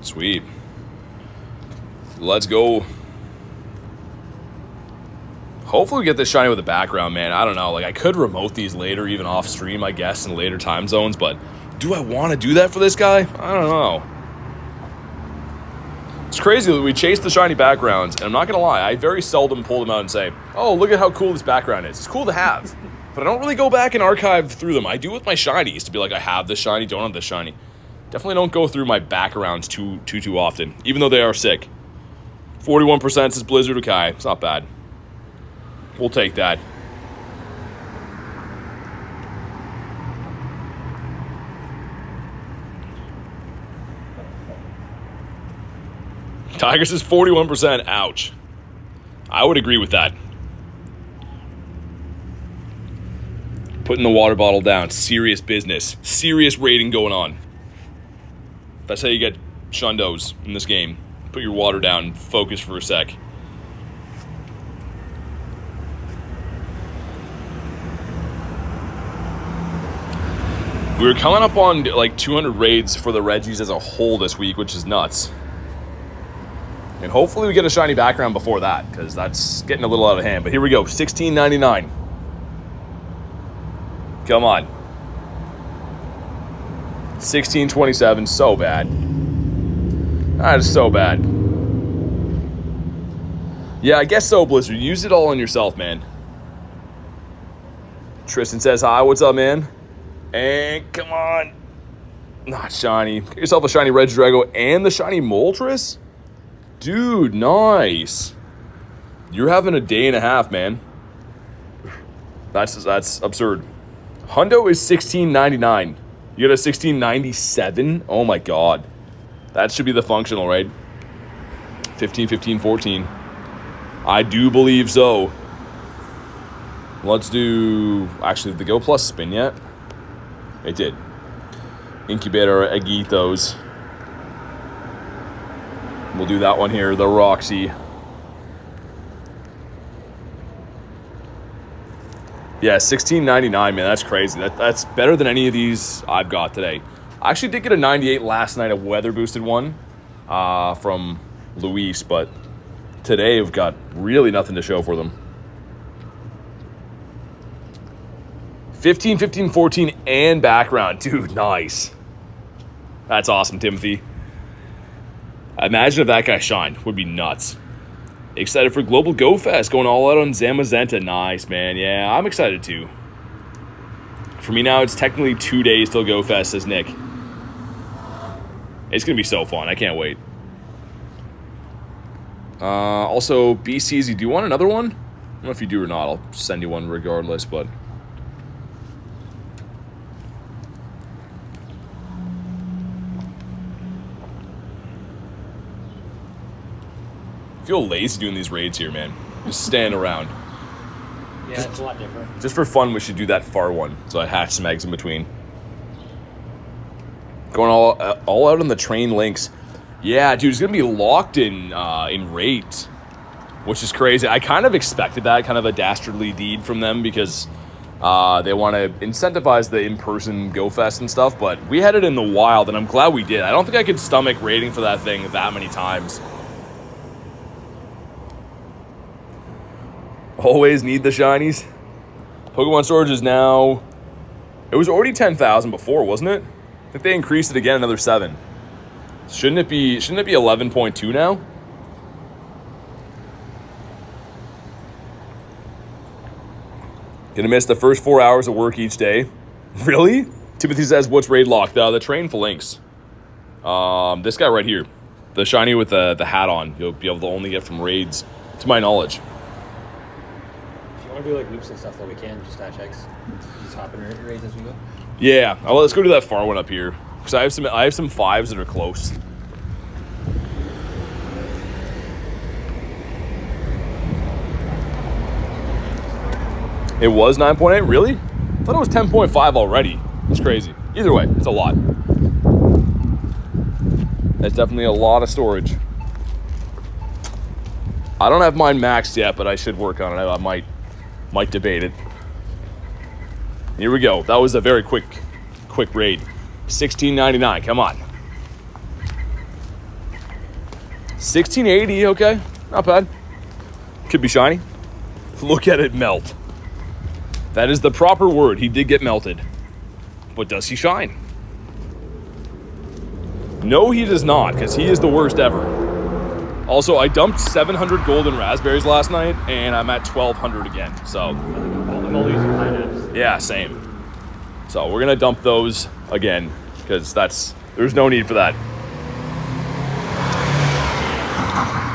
Speaker 1: Sweet. Let's go. Hopefully we get this shiny with a background, man. I don't know. Like, I could remote these later, even off stream, I guess, in later time zones, but do I want to do that for this guy? I don't know. It's crazy that we chase the shiny backgrounds, and I'm not going to lie, I very seldom pull them out and say, oh, look at how cool this background is. It's cool to have, but I don't really go back and archive through them. I do with my shinies to be like, I have this shiny, don't have this shiny. Definitely don't go through my backgrounds too often, even though they are sick. 41% says Blizzard. Okay, it's not bad. We'll take that. Tigers is 41%. Ouch. I would agree with that. Putting the water bottle down. Serious business. Serious raiding going on. That's how you get shundos in this game. Put your water down and focus for a sec. We were coming up on like 200 raids for the Regis as a whole this week, which is nuts. And hopefully we get a shiny background before that, because that's getting a little out of hand. But here we go, $16.99. Come on. $16.27, so bad. That is so bad. Yeah, I guess so, Blizzard. Use it all on yourself, man. Tristan says hi. What's up, man? And come on. Not shiny. Get yourself a shiny Regidrago and the shiny Moltres? Dude, nice. You're having a day and a half, man. That's absurd. Hundo is $16.99. You got a $16.97? Oh my god. That should be the functional, right? 15, 15, 14. I do believe so. Let's do... Actually, did the Go Plus spin yet? It did. Incubator Aguitos. We'll do that one here, the Roxy. Yeah, $16.99, man. That's crazy. That's better than any of these I've got today. I actually did get a 98 last night, a weather boosted one from Luis, but today we've got really nothing to show for them. 15, 15, 14, and background. Dude, nice. That's awesome, Timothy. Imagine if that guy shined. Would be nuts. Excited for Global Go Fest, going all out on Zamazenta. Nice, man. Yeah, I'm excited too. For me now, it's technically 2 days till Go Fest, says Nick. It's going to be so fun. I can't wait. Also, BCZ, do you want another one? I don't know if you do or not. I'll send you one regardless, but... I feel lazy doing these raids here, man. Just stand around.
Speaker 3: Yeah, it's a lot different.
Speaker 1: Just for fun, we should do that far one. So I hatch some eggs in between. Going all out on the train links. Yeah, dude, it's going to be locked in raids, which is crazy. I kind of expected that, kind of a dastardly deed from them because they want to incentivize the in-person Go Fest and stuff, but we had it in the wild, and I'm glad we did. I don't think I could stomach raiding for that thing that many times. Always need the shinies. Pokemon storage is now... It was already 10,000 before, wasn't it? I think they increased it again another 7. Shouldn't it be 11.2 now? Gonna miss the first 4 hours of work each day. Really? Timothy says, what's raid locked? The train for links. This guy right here. The shiny with the hat on. You'll be able to only get from raids, to my knowledge.
Speaker 3: I want to do like loops and stuff that we can, just hatch eggs. Just hop in raids as we go.
Speaker 1: Yeah, well, let's go do that far one up here because I have some 5s that are close. It was 9.8, really? I thought it was 10.5 already. It's crazy. Either way, it's a lot. That's definitely a lot of storage. I don't have mine maxed yet, but I should work on it. I might debate it. Here we go. That was a very quick raid. $16.99. Come on. $16.80. Okay, not bad. Could be shiny. Look at it melt. That is the proper word. He did get melted. But does he shine? No, he does not, because he is the worst ever. Also, I dumped 700 golden raspberries last night, and I'm at 1,200 again. So,
Speaker 3: I'm only using pineapples.
Speaker 1: Yeah, same. So we're gonna dump those again because there's no need for that.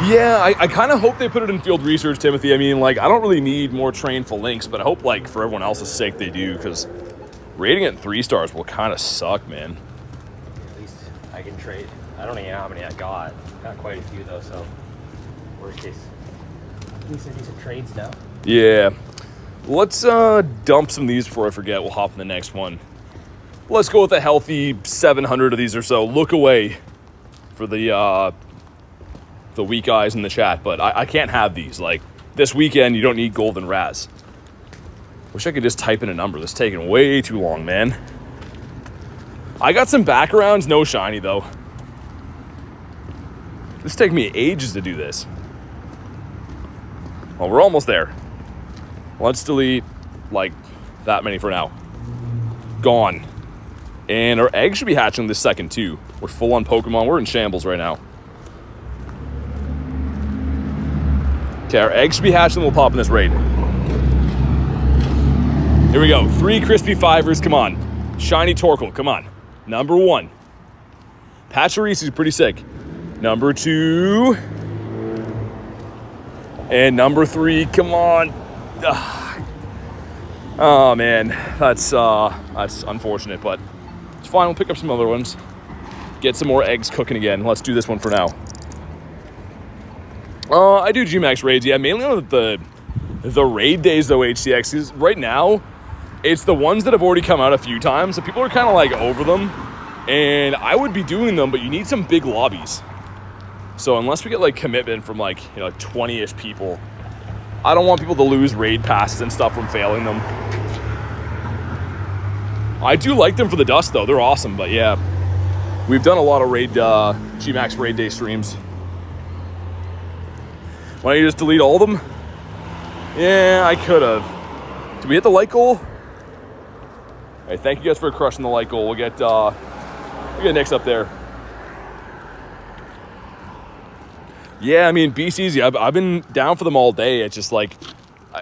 Speaker 1: Yeah, I kind of hope they put it in field research, Timothy. I mean, like, I don't really need more train for links, but I hope, like, for everyone else's sake they do, because rating it 3 stars will kind of suck, man.
Speaker 3: At least I can trade. I don't even know how many I got. Got quite a few though, so worst case. At least I do some trades now.
Speaker 1: Yeah. Let's dump some of these before I forget. We'll hop in the next one. Let's go with a healthy 700 of these or so. Look away for the weak eyes in the chat, but I can't have these. Like, this weekend, you don't need golden raz. Wish I could just type in a number. This is taking way too long, man. I got some backgrounds, no shiny, though. This is taking me ages to do this. Well, we're almost there. Let's delete, like, that many for now. Gone. And our egg should be hatching this second, too. We're full on Pokemon. We're in shambles right now. Okay, our egg should be hatching. We'll pop in this raid. Here we go. 3 crispy 5ers. Come on. Shiny Torkoal. Come on. Number 1. Pachirisu is pretty sick. Number 2. And number 3. Come on. Oh man, that's unfortunate, but it's fine. We'll pick up some other ones. Get some more eggs cooking again. Let's do this one for now. I do G-Max raids, yeah, mainly on the raid days though, HCX, because right now, it's the ones that have already come out a few times, so people are kind of like over them, and I would be doing them, but you need some big lobbies. So unless we get like commitment from like, 20-ish people, I don't want people to lose raid passes and stuff from failing them. I do like them for the dust though, they're awesome, but yeah. We've done a lot of raid, G-Max raid day streams. Why don't you just delete all of them? Yeah, I could have. Did we hit the like goal? Hey, thank you guys for crushing the like goal. We'll get Nick's up there. Yeah, I mean, BC's easy. I've been down for them all day. It's just like,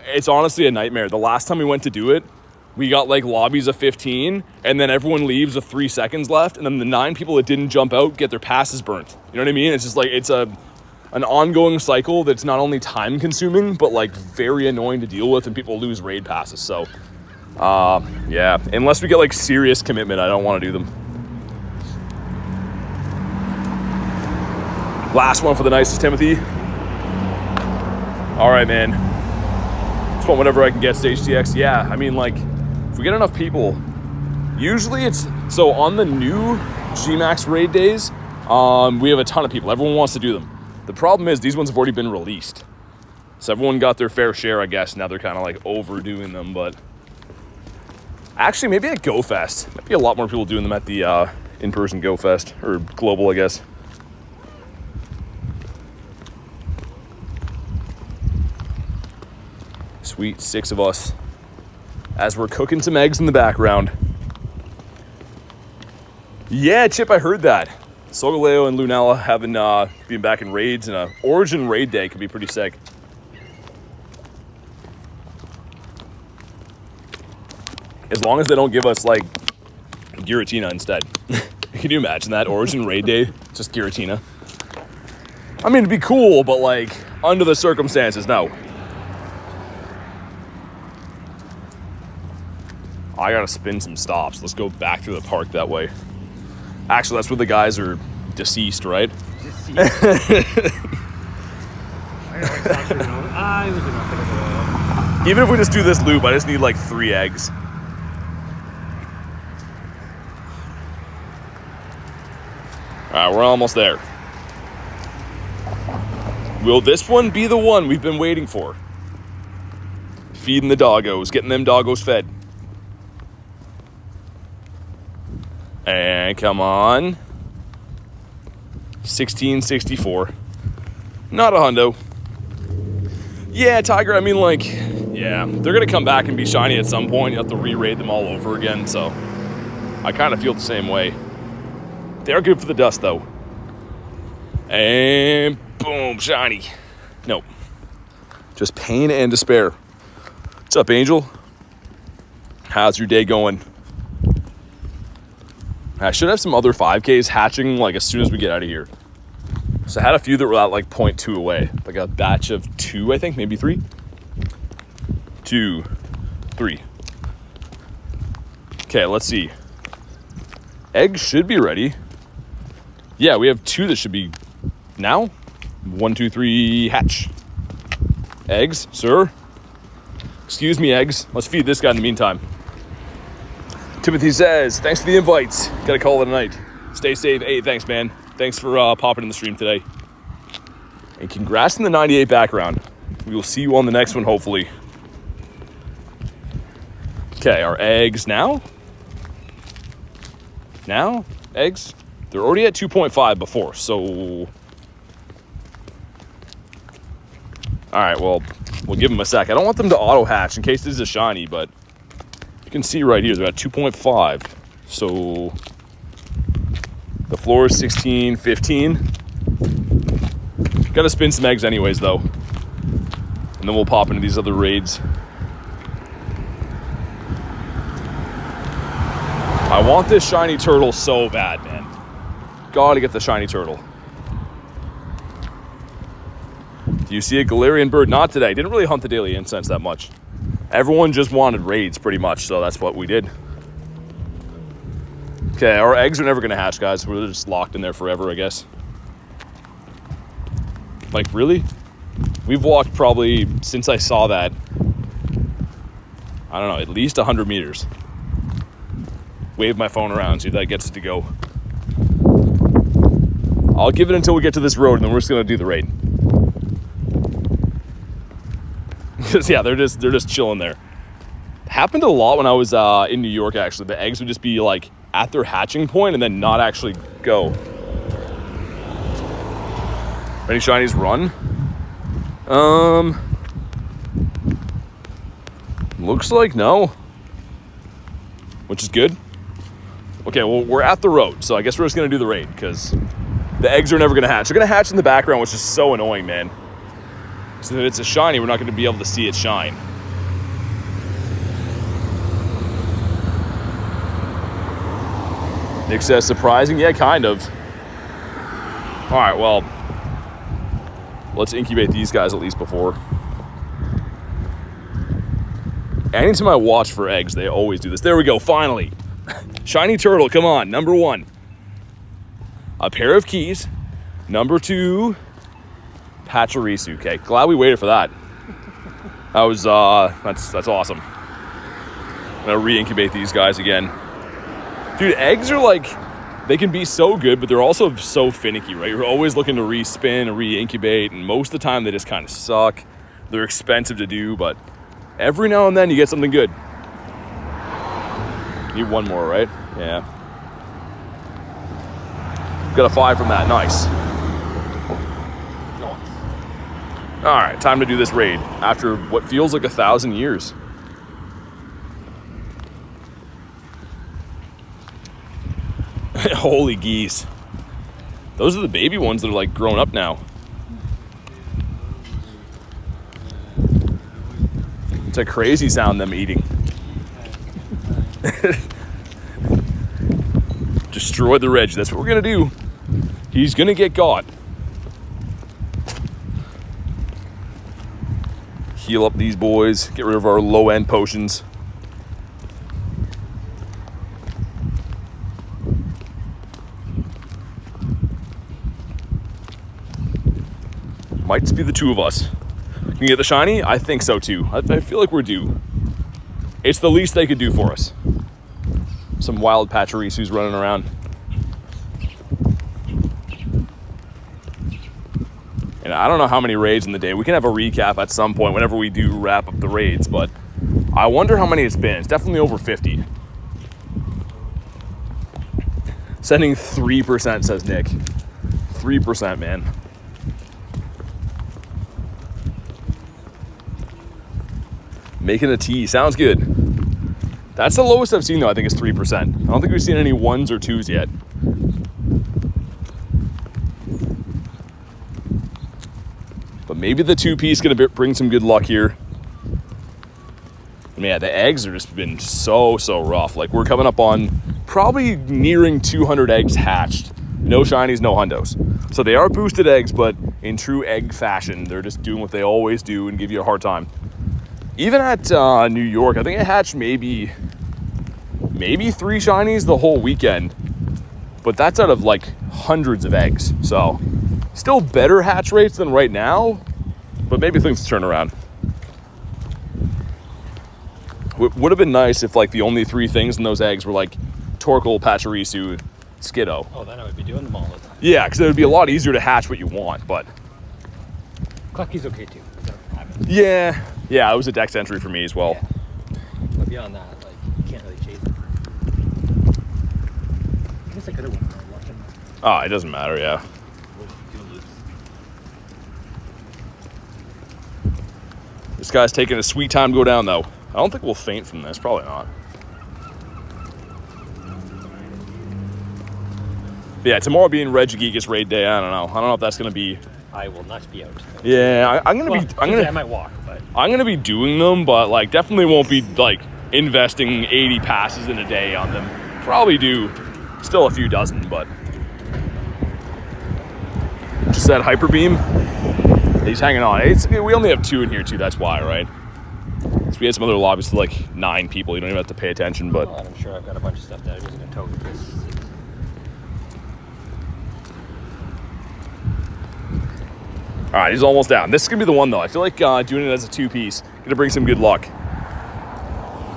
Speaker 1: it's honestly a nightmare. The last time we went to do it, we got like lobbies of 15, and then everyone leaves with 3 seconds left, and then the 9 people that didn't jump out get their passes burnt. You know what I mean? It's just like, it's an ongoing cycle that's not only time consuming, but like very annoying to deal with, and people lose raid passes. So, yeah, unless we get like serious commitment, I don't want to do them. Last one for the nicest, Timothy. All right, man. Just want whatever I can get, Stage TX. Yeah, I mean, like, if we get enough people, usually it's, so on the new G-Max raid days, we have a ton of people. Everyone wants to do them. The problem is these ones have already been released. So everyone got their fair share, I guess. Now they're kind of like overdoing them, but actually maybe at Go Fest. Might be a lot more people doing them at the in-person Go Fest, or global, I guess. Sweet, 6 of us. As we're cooking some eggs in the background. Yeah, Chip, I heard that. Sogaleo and Lunella having been back in raids, and a Origin raid day could be pretty sick. As long as they don't give us like Giratina instead. Can you imagine that? Origin raid day, just Giratina. I mean, it'd be cool, but like under the circumstances, no. I gotta spin some stops. Let's go back through the park that way. Actually, that's where the guys are deceased, right? Even if we just do this loop, I just need like 3 eggs. Alright, we're almost there. Will this one be the one we've been waiting for? Feeding the doggos, getting them doggos fed. And come on. 1664. Not a hundo. Yeah, Tiger, I mean, like, yeah, they're going to come back and be shiny at some point. You have to re-raid them all over again, so I kind of feel the same way. They are good for the dust, though. And boom, shiny. Nope. Just pain and despair. What's up, Angel? How's your day going? I should have some other 5Ks hatching like as soon as we get out of here. So I had a few that were at like 0.2 away. Like a batch of 2, I think, maybe 3. 2, 3. Okay, let's see. Eggs should be ready. Yeah, we have 2 that should be now. 1, 2, 3, hatch. Eggs, sir. Excuse me, eggs. Let's feed this guy in the meantime. Timothy says, thanks for the invites. Gotta call it a night. Stay safe. Hey, thanks, man. Thanks for popping in the stream today. And congrats on the 98 background. We will see you on the next one, hopefully. Okay, our eggs now? Now? Eggs? They're already at 2.5 before, so... Alright, well, we'll give them a sec. I don't want them to auto-hatch in case this is a shiny, but... You can see right here, they're at 2.5. So the floor is 16, 15. Gotta spin some eggs anyways, though. And then we'll pop into these other raids. I want this shiny turtle so bad, man. Gotta get the shiny turtle. Do you see a Galarian bird? Not today. Didn't really hunt the daily incense that much. Everyone just wanted raids pretty much, so that's what we did. Okay, our eggs are never gonna hatch, guys. We're just locked in there forever, I guess. Like, really? We've walked probably, since I saw that, I don't know, at least 100 meters. Wave my phone around, see if that gets it to go. I'll give it until we get to this road, and then we're just gonna do the raid. Because yeah, they're just chilling there. Happened a lot when I was in New York. Actually, the eggs would just be like at their hatching point and then not actually go. Any shinies run? Looks like no. Which is good. Okay, well, we're at the road, so I guess we're just gonna do the raid because the eggs are never gonna hatch. They're gonna hatch in the background, which is so annoying, man. So if it's a shiny, we're not gonna be able to see it shine. Nick says, surprising? Yeah, kind of. All right, well, let's incubate these guys at least before. Anytime I watch for eggs, they always do this. There we go, finally. Shiny turtle, come on, number 1. A pair of keys. Number 2, Pachirisu. Okay, glad we waited for that. That was, that's awesome. I'm gonna re-incubate these guys again. Dude, eggs are like, they can be so good, but they're also so finicky, right? You're always looking to respin and re-incubate, and most of the time they just kind of suck. They're expensive to do, but every now and then you get something good. Need one more, right? Yeah. Got a 5 from that, nice. All right, time to do this raid after what feels like 1,000 years. Holy geese. Those are the baby ones that are like grown up now. It's a crazy sound them eating. Destroy the Reg. That's what we're gonna do. He's gonna get got. Heal up these boys. Get rid of our low-end potions. Might just be the 2 of us. Can you get the shiny? I think so too. I feel like we're due. It's the least they could do for us. Some wild Pachirisu's running around. And I don't know how many raids in the day. We can have a recap at some point whenever we do wrap up the raids, but I wonder how many it's been. It's definitely over 50. Sending 3%, says Nick. 3%, man. Making a tea. Sounds good. That's the lowest I've seen, though, I think, is 3%. I don't think we've seen any 1s or 2s yet. But maybe the 2-piece going to bring some good luck here. I mean, yeah, the eggs have just been so rough. Like, we're coming up on probably nearing 200 eggs hatched. No shinies, no hundos. So they are boosted eggs, but in true egg fashion, they're just doing what they always do and give you a hard time. Even at New York, I think I hatched maybe 3 shinies the whole weekend. But that's out of like hundreds of eggs. So still better hatch rates than right now, but maybe things turn around. Would have been nice if like the only 3 things in those eggs were like Torkoal, Pachirisu, Skiddo.
Speaker 3: Oh, then I would be doing them all the time.
Speaker 1: Yeah, because it would be a lot easier to hatch what you want, but...
Speaker 3: Clucky's okay too.
Speaker 1: Yeah, it was a dex entry for me as well.
Speaker 3: Yeah. But beyond that, like, you can't really chase it. I guess I could have went for a watching.
Speaker 1: Oh, it doesn't matter, yeah. This guy's taking a sweet time to go down, though. I don't think we'll faint from this. Probably not. But yeah, tomorrow being Regidrago raid day, I don't know. I don't know if that's going to be...
Speaker 3: I will not be out.
Speaker 1: Yeah, I
Speaker 3: might walk, but
Speaker 1: I'm gonna be doing them, but like definitely won't be like investing 80 passes in a day on them. Probably do still a few dozen, but just that hyper beam. He's hanging on. We only have 2 in here too. That's why, right? So we had some other lobbies to like 9 people. You don't even have to pay attention, but
Speaker 3: Well, I'm sure I've got a bunch of stuff that I'm just gonna tote because.
Speaker 1: all right, he's almost down. This is gonna be the one though. I feel like doing it as a 2-piece gonna bring some good luck.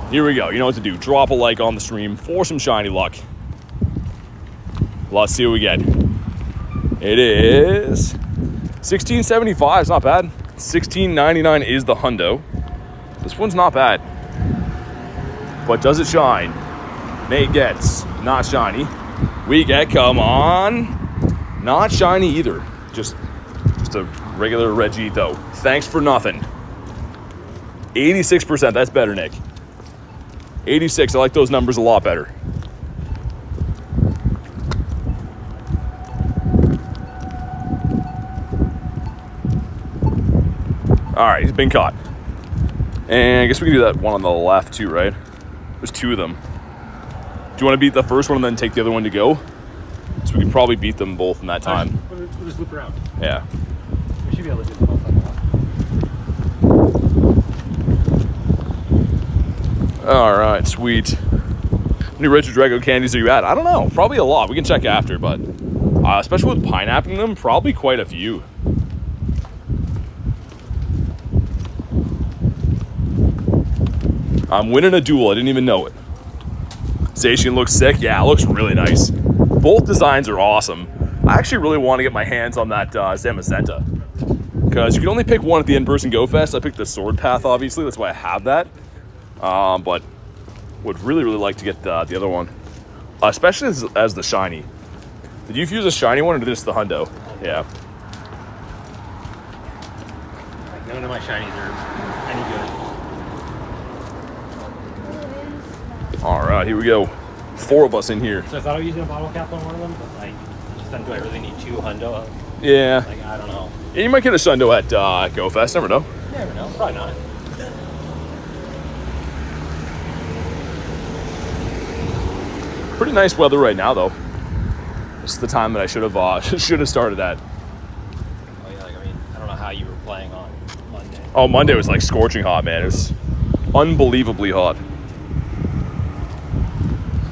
Speaker 1: Here we go. You know what to do. Drop a like on the stream for some shiny luck. Let's see what we get. It is 1675. It's not bad. 1699 is the hundo. This one's not bad. But does it shine? Nate gets not shiny. We get, come on, not shiny either. Just a regular Regi though. Thanks for nothing. 86%. That's better, Nick. 86. I like those numbers a lot better. All right, he's been caught. And I guess we can do that one on the left too, right? There's 2 of them. Do you want to beat the first one and then take the other one to go? So we can probably beat them both in that time.
Speaker 3: We'll just loop around.
Speaker 1: Yeah.
Speaker 3: We should be able to do them both on the left.
Speaker 1: All right, sweet. How many Regidrago candies are you at? I don't know. Probably a lot. We can check after, but especially with pineappling them, probably quite a few. I'm winning a duel. I didn't even know it. Zacian looks sick. Yeah, it looks really nice. Both designs are awesome. I actually really want to get my hands on that Zamazenta, because you can only pick one at the in-person Go Fest. I picked the Sword Path, obviously. That's why I have that. But would really like to get the other one, especially as the shiny. Did you use a shiny one or just the hundo? Yeah.
Speaker 3: Like, none of my shinies are any good.
Speaker 1: All right, here we go. 4 of us in here.
Speaker 3: So I thought I was using a bottle cap on one of them, but like, just then do I really need 2 hundo?
Speaker 1: Yeah.
Speaker 3: Like, I don't know.
Speaker 1: Yeah, you might get a shundo at Go Fest. Never know.
Speaker 3: Never know. Probably not.
Speaker 1: Pretty nice weather right now, though. This is the time that I should have started at.
Speaker 3: Oh yeah, like I mean, I don't know how you were playing on Monday.
Speaker 1: Oh, Monday was like scorching hot, man. It was unbelievably hot.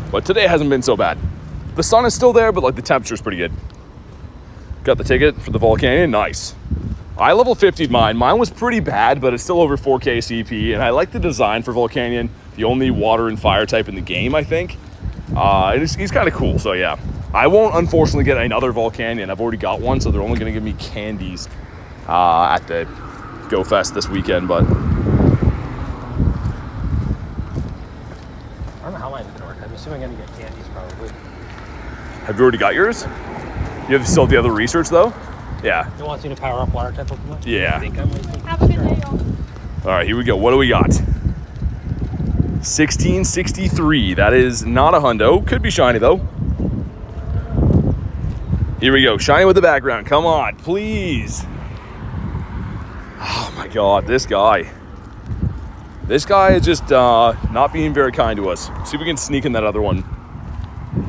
Speaker 1: But today hasn't been so bad. The sun is still there, but like the temperature's pretty good. Got the ticket for the Volcanion. Nice. I level 50'd mine. Mine was pretty bad, but it's still over 4K CP, and I like the design for Volcanion. The only water and fire type in the game, I think. He's kind of cool, so yeah. I won't, unfortunately, get another Volcanion. I've already got one, so they're only going to give me candies at the Go Fest this weekend, but...
Speaker 3: I don't know how mine's gonna work. I'm assuming I'm gonna get candies probably.
Speaker 1: Have you already got yours? You have still the other research, though? Yeah.
Speaker 3: It wants me to power up water type Pokemon?
Speaker 1: Yeah.
Speaker 3: I think I'm wasting.
Speaker 2: Have a good day, y'all.
Speaker 1: All right, here we go. What do we got? 1663. That is not a hundo. Could be shiny, though. Here we go. Shiny with the background. Come on, please. Oh, my God. This guy. This guy is just not being very kind to us. See if we can sneak in that other one.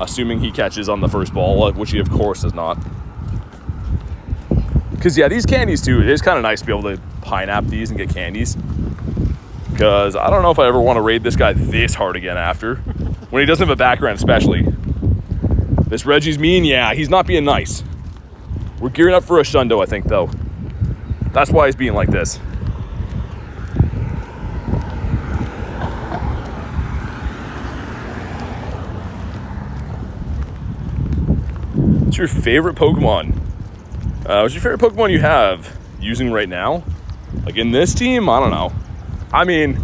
Speaker 1: Assuming he catches on the first ball, which he, of course, does not. Because, yeah, these candies, too, it is kind of nice to be able to pineapple these and get candies. Because I don't know if I ever want to raid this guy this hard again after. When he doesn't have a background, especially. This Reggie's mean, yeah, he's not being nice. We're gearing up for a shundo, I think, though. That's why he's being like this. What's your favorite Pokemon? What's your favorite Pokemon you have using right now? Like in this team? I don't know. I mean,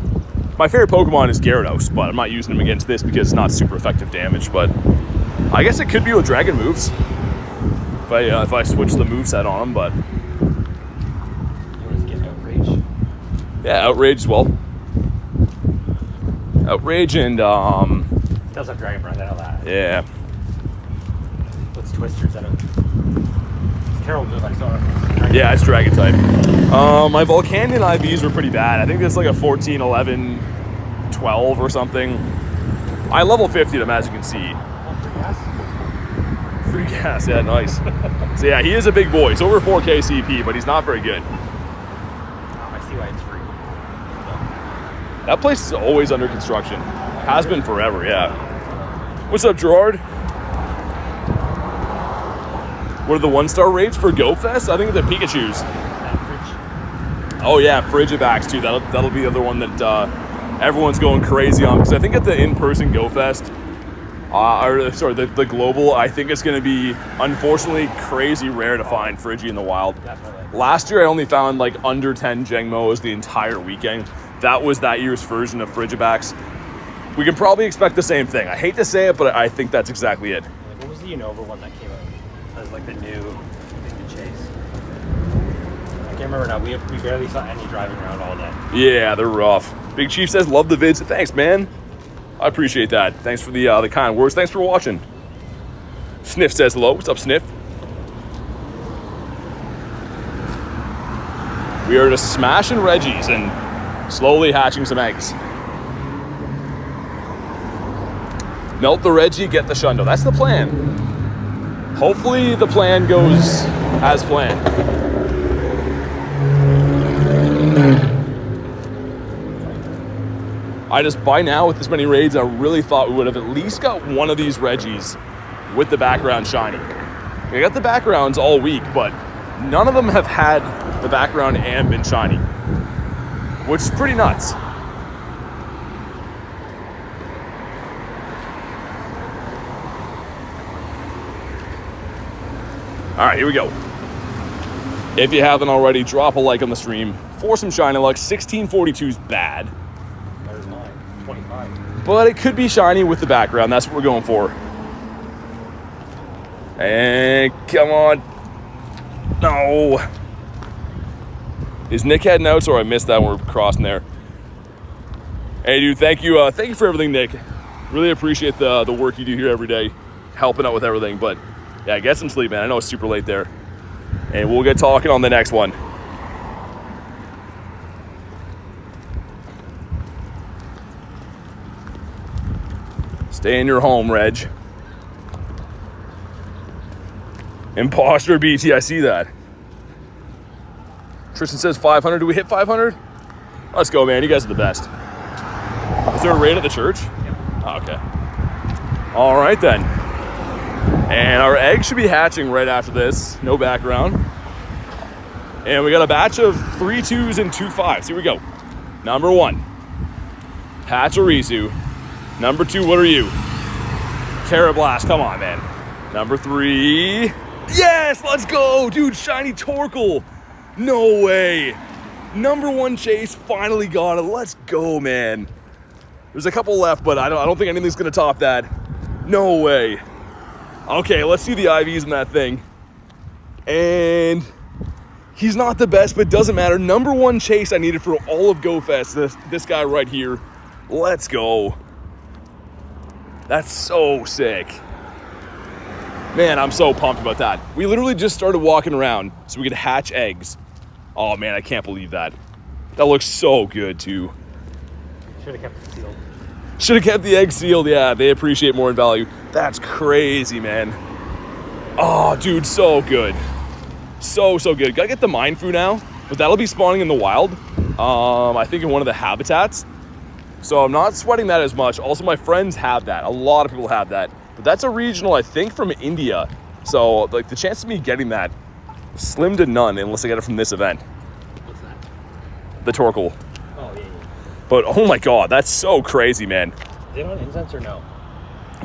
Speaker 1: my favorite Pokemon is Gyarados, but I'm not using him against this because it's not super effective damage, but I guess it could be with Dragon moves. If I switch the moveset on him, but...
Speaker 3: You want to get Outrage?
Speaker 1: Yeah, Outrage as well. Outrage and,
Speaker 3: It does have Dragon Breath, I know that.
Speaker 1: yeah.
Speaker 3: What's Twister's? I don't... Terrible move, I saw it.
Speaker 1: Yeah, it's Dragon type. My Volcanion IVs were pretty bad. I think it's like a 14, 11, 12 or something. I level 50 them, as you can see. Free gas, yeah, nice. So yeah, he is a big boy. He's over 4K CP, but he's not very good.
Speaker 3: I see why it's free.
Speaker 1: That place is always under construction. Has been forever, yeah. What's up, Gerard? What are the 1-star rates for Go Fest? I think the Pikachus. Oh yeah, Frigidrago too. That'll be the other one that everyone's going crazy on, because I think at the in-person Go Fest, the global, I think it's going to be unfortunately crazy rare to find Frigi in the wild.
Speaker 3: Definitely.
Speaker 1: Last year I only found like under 10 Jengmos the entire weekend. That was that year's version of Frigidrago. We can probably expect the same thing. I hate to say it, but I think that's exactly it.
Speaker 3: What was the Unova one that came out? That was like the new thing to chase. I can't remember now. We barely saw any driving around all day.
Speaker 1: Yeah, they're rough. Big Chief says, love the vids. Thanks, man. I appreciate that. Thanks for the kind words. Thanks for watching. Sniff says hello. What's up, Sniff? We are just smashing Reggies and slowly hatching some eggs. Melt the Reggie, get the Shundo. That's the plan. Hopefully the plan goes as planned. By now, with this many raids, I really thought we would have at least got one of these Reggies with the background shiny. I got the backgrounds all week, but none of them have had the background and been shiny, which is pretty nuts. All right, here we go. If you haven't already, drop a like on the stream for some shiny luck. 1642 is bad.
Speaker 3: There's mine. 25.
Speaker 1: But it could be shiny with the background. That's what we're going for. And come on. No. Is Nick heading out? Sorry, I missed that when we're crossing there. Hey, dude, thank you for everything, Nick. Really appreciate the work you do here every day, helping out with everything. But yeah, get some sleep, man. I know it's super late there. And we'll get talking on the next one. Stay in your home, Reg. Imposter BT, I see that. Tristan says 500. Do we hit 500? Let's go, man. You guys are the best. Is there a raid at the church?
Speaker 3: Yep.
Speaker 1: Oh, okay. All right, then. And our egg should be hatching right after this. No background. And we got a batch of 3 2s and 2 5s. Here we go. Number 1, Hatcherisu. Number 2, what are you? Carablast, come on, man. Number 3, yes, let's go, dude. Shiny Torkoal. No way. Number 1 chase, finally got it. Let's go, man. There's a couple left, but I don't think anything's gonna top that. No way. Okay, let's see the IVs in that thing. And he's not the best, but doesn't matter. Number 1 chase I needed for all of GoFest. This guy right here. Let's go. That's so sick. Man, I'm so pumped about that. We literally just started walking around so we could hatch eggs. Oh man, I can't believe that. That looks so good too.
Speaker 3: Should have kept it sealed.
Speaker 1: Should have kept the egg sealed. Yeah, they appreciate more in value. That's crazy, man. Oh, dude, so good. So good. Gotta get the Mindfu now, but that'll be spawning in the wild. I think in one of the habitats. So I'm not sweating that as much. Also, my friends have that. A lot of people have that. But that's a regional, I think, from India. So, like, the chance of me getting that, slim to none unless I get it from this event.
Speaker 3: What's that?
Speaker 1: The Torkoal.
Speaker 3: Oh, yeah.
Speaker 1: But, oh my god, that's so crazy, man.
Speaker 3: Is it on incense or no?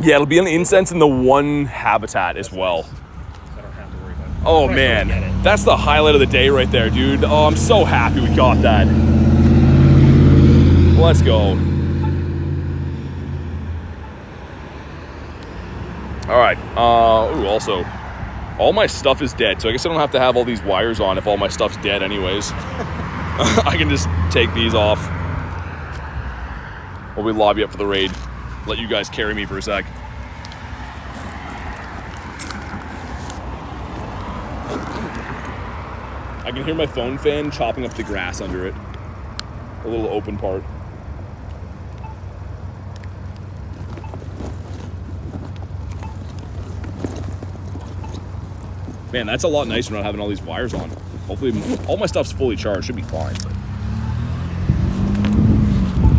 Speaker 1: Yeah, it'll be on incense in the one habitat as well.
Speaker 3: So I don't have to worry about it.
Speaker 1: Oh, man. That's the highlight of the day right there, dude. Oh, I'm so happy we got that. Let's go. All right. Ooh, also, all my stuff is dead, so I guess I don't have to have all these wires on if all my stuff's dead anyways. I can just take these off while we lobby up for the raid. Let you guys carry me for a sec. I can hear my phone fan chopping up the grass under it. A little open part. Man, that's a lot nicer not having all these wires on. Hopefully, all my stuff's fully charged. Should be fine.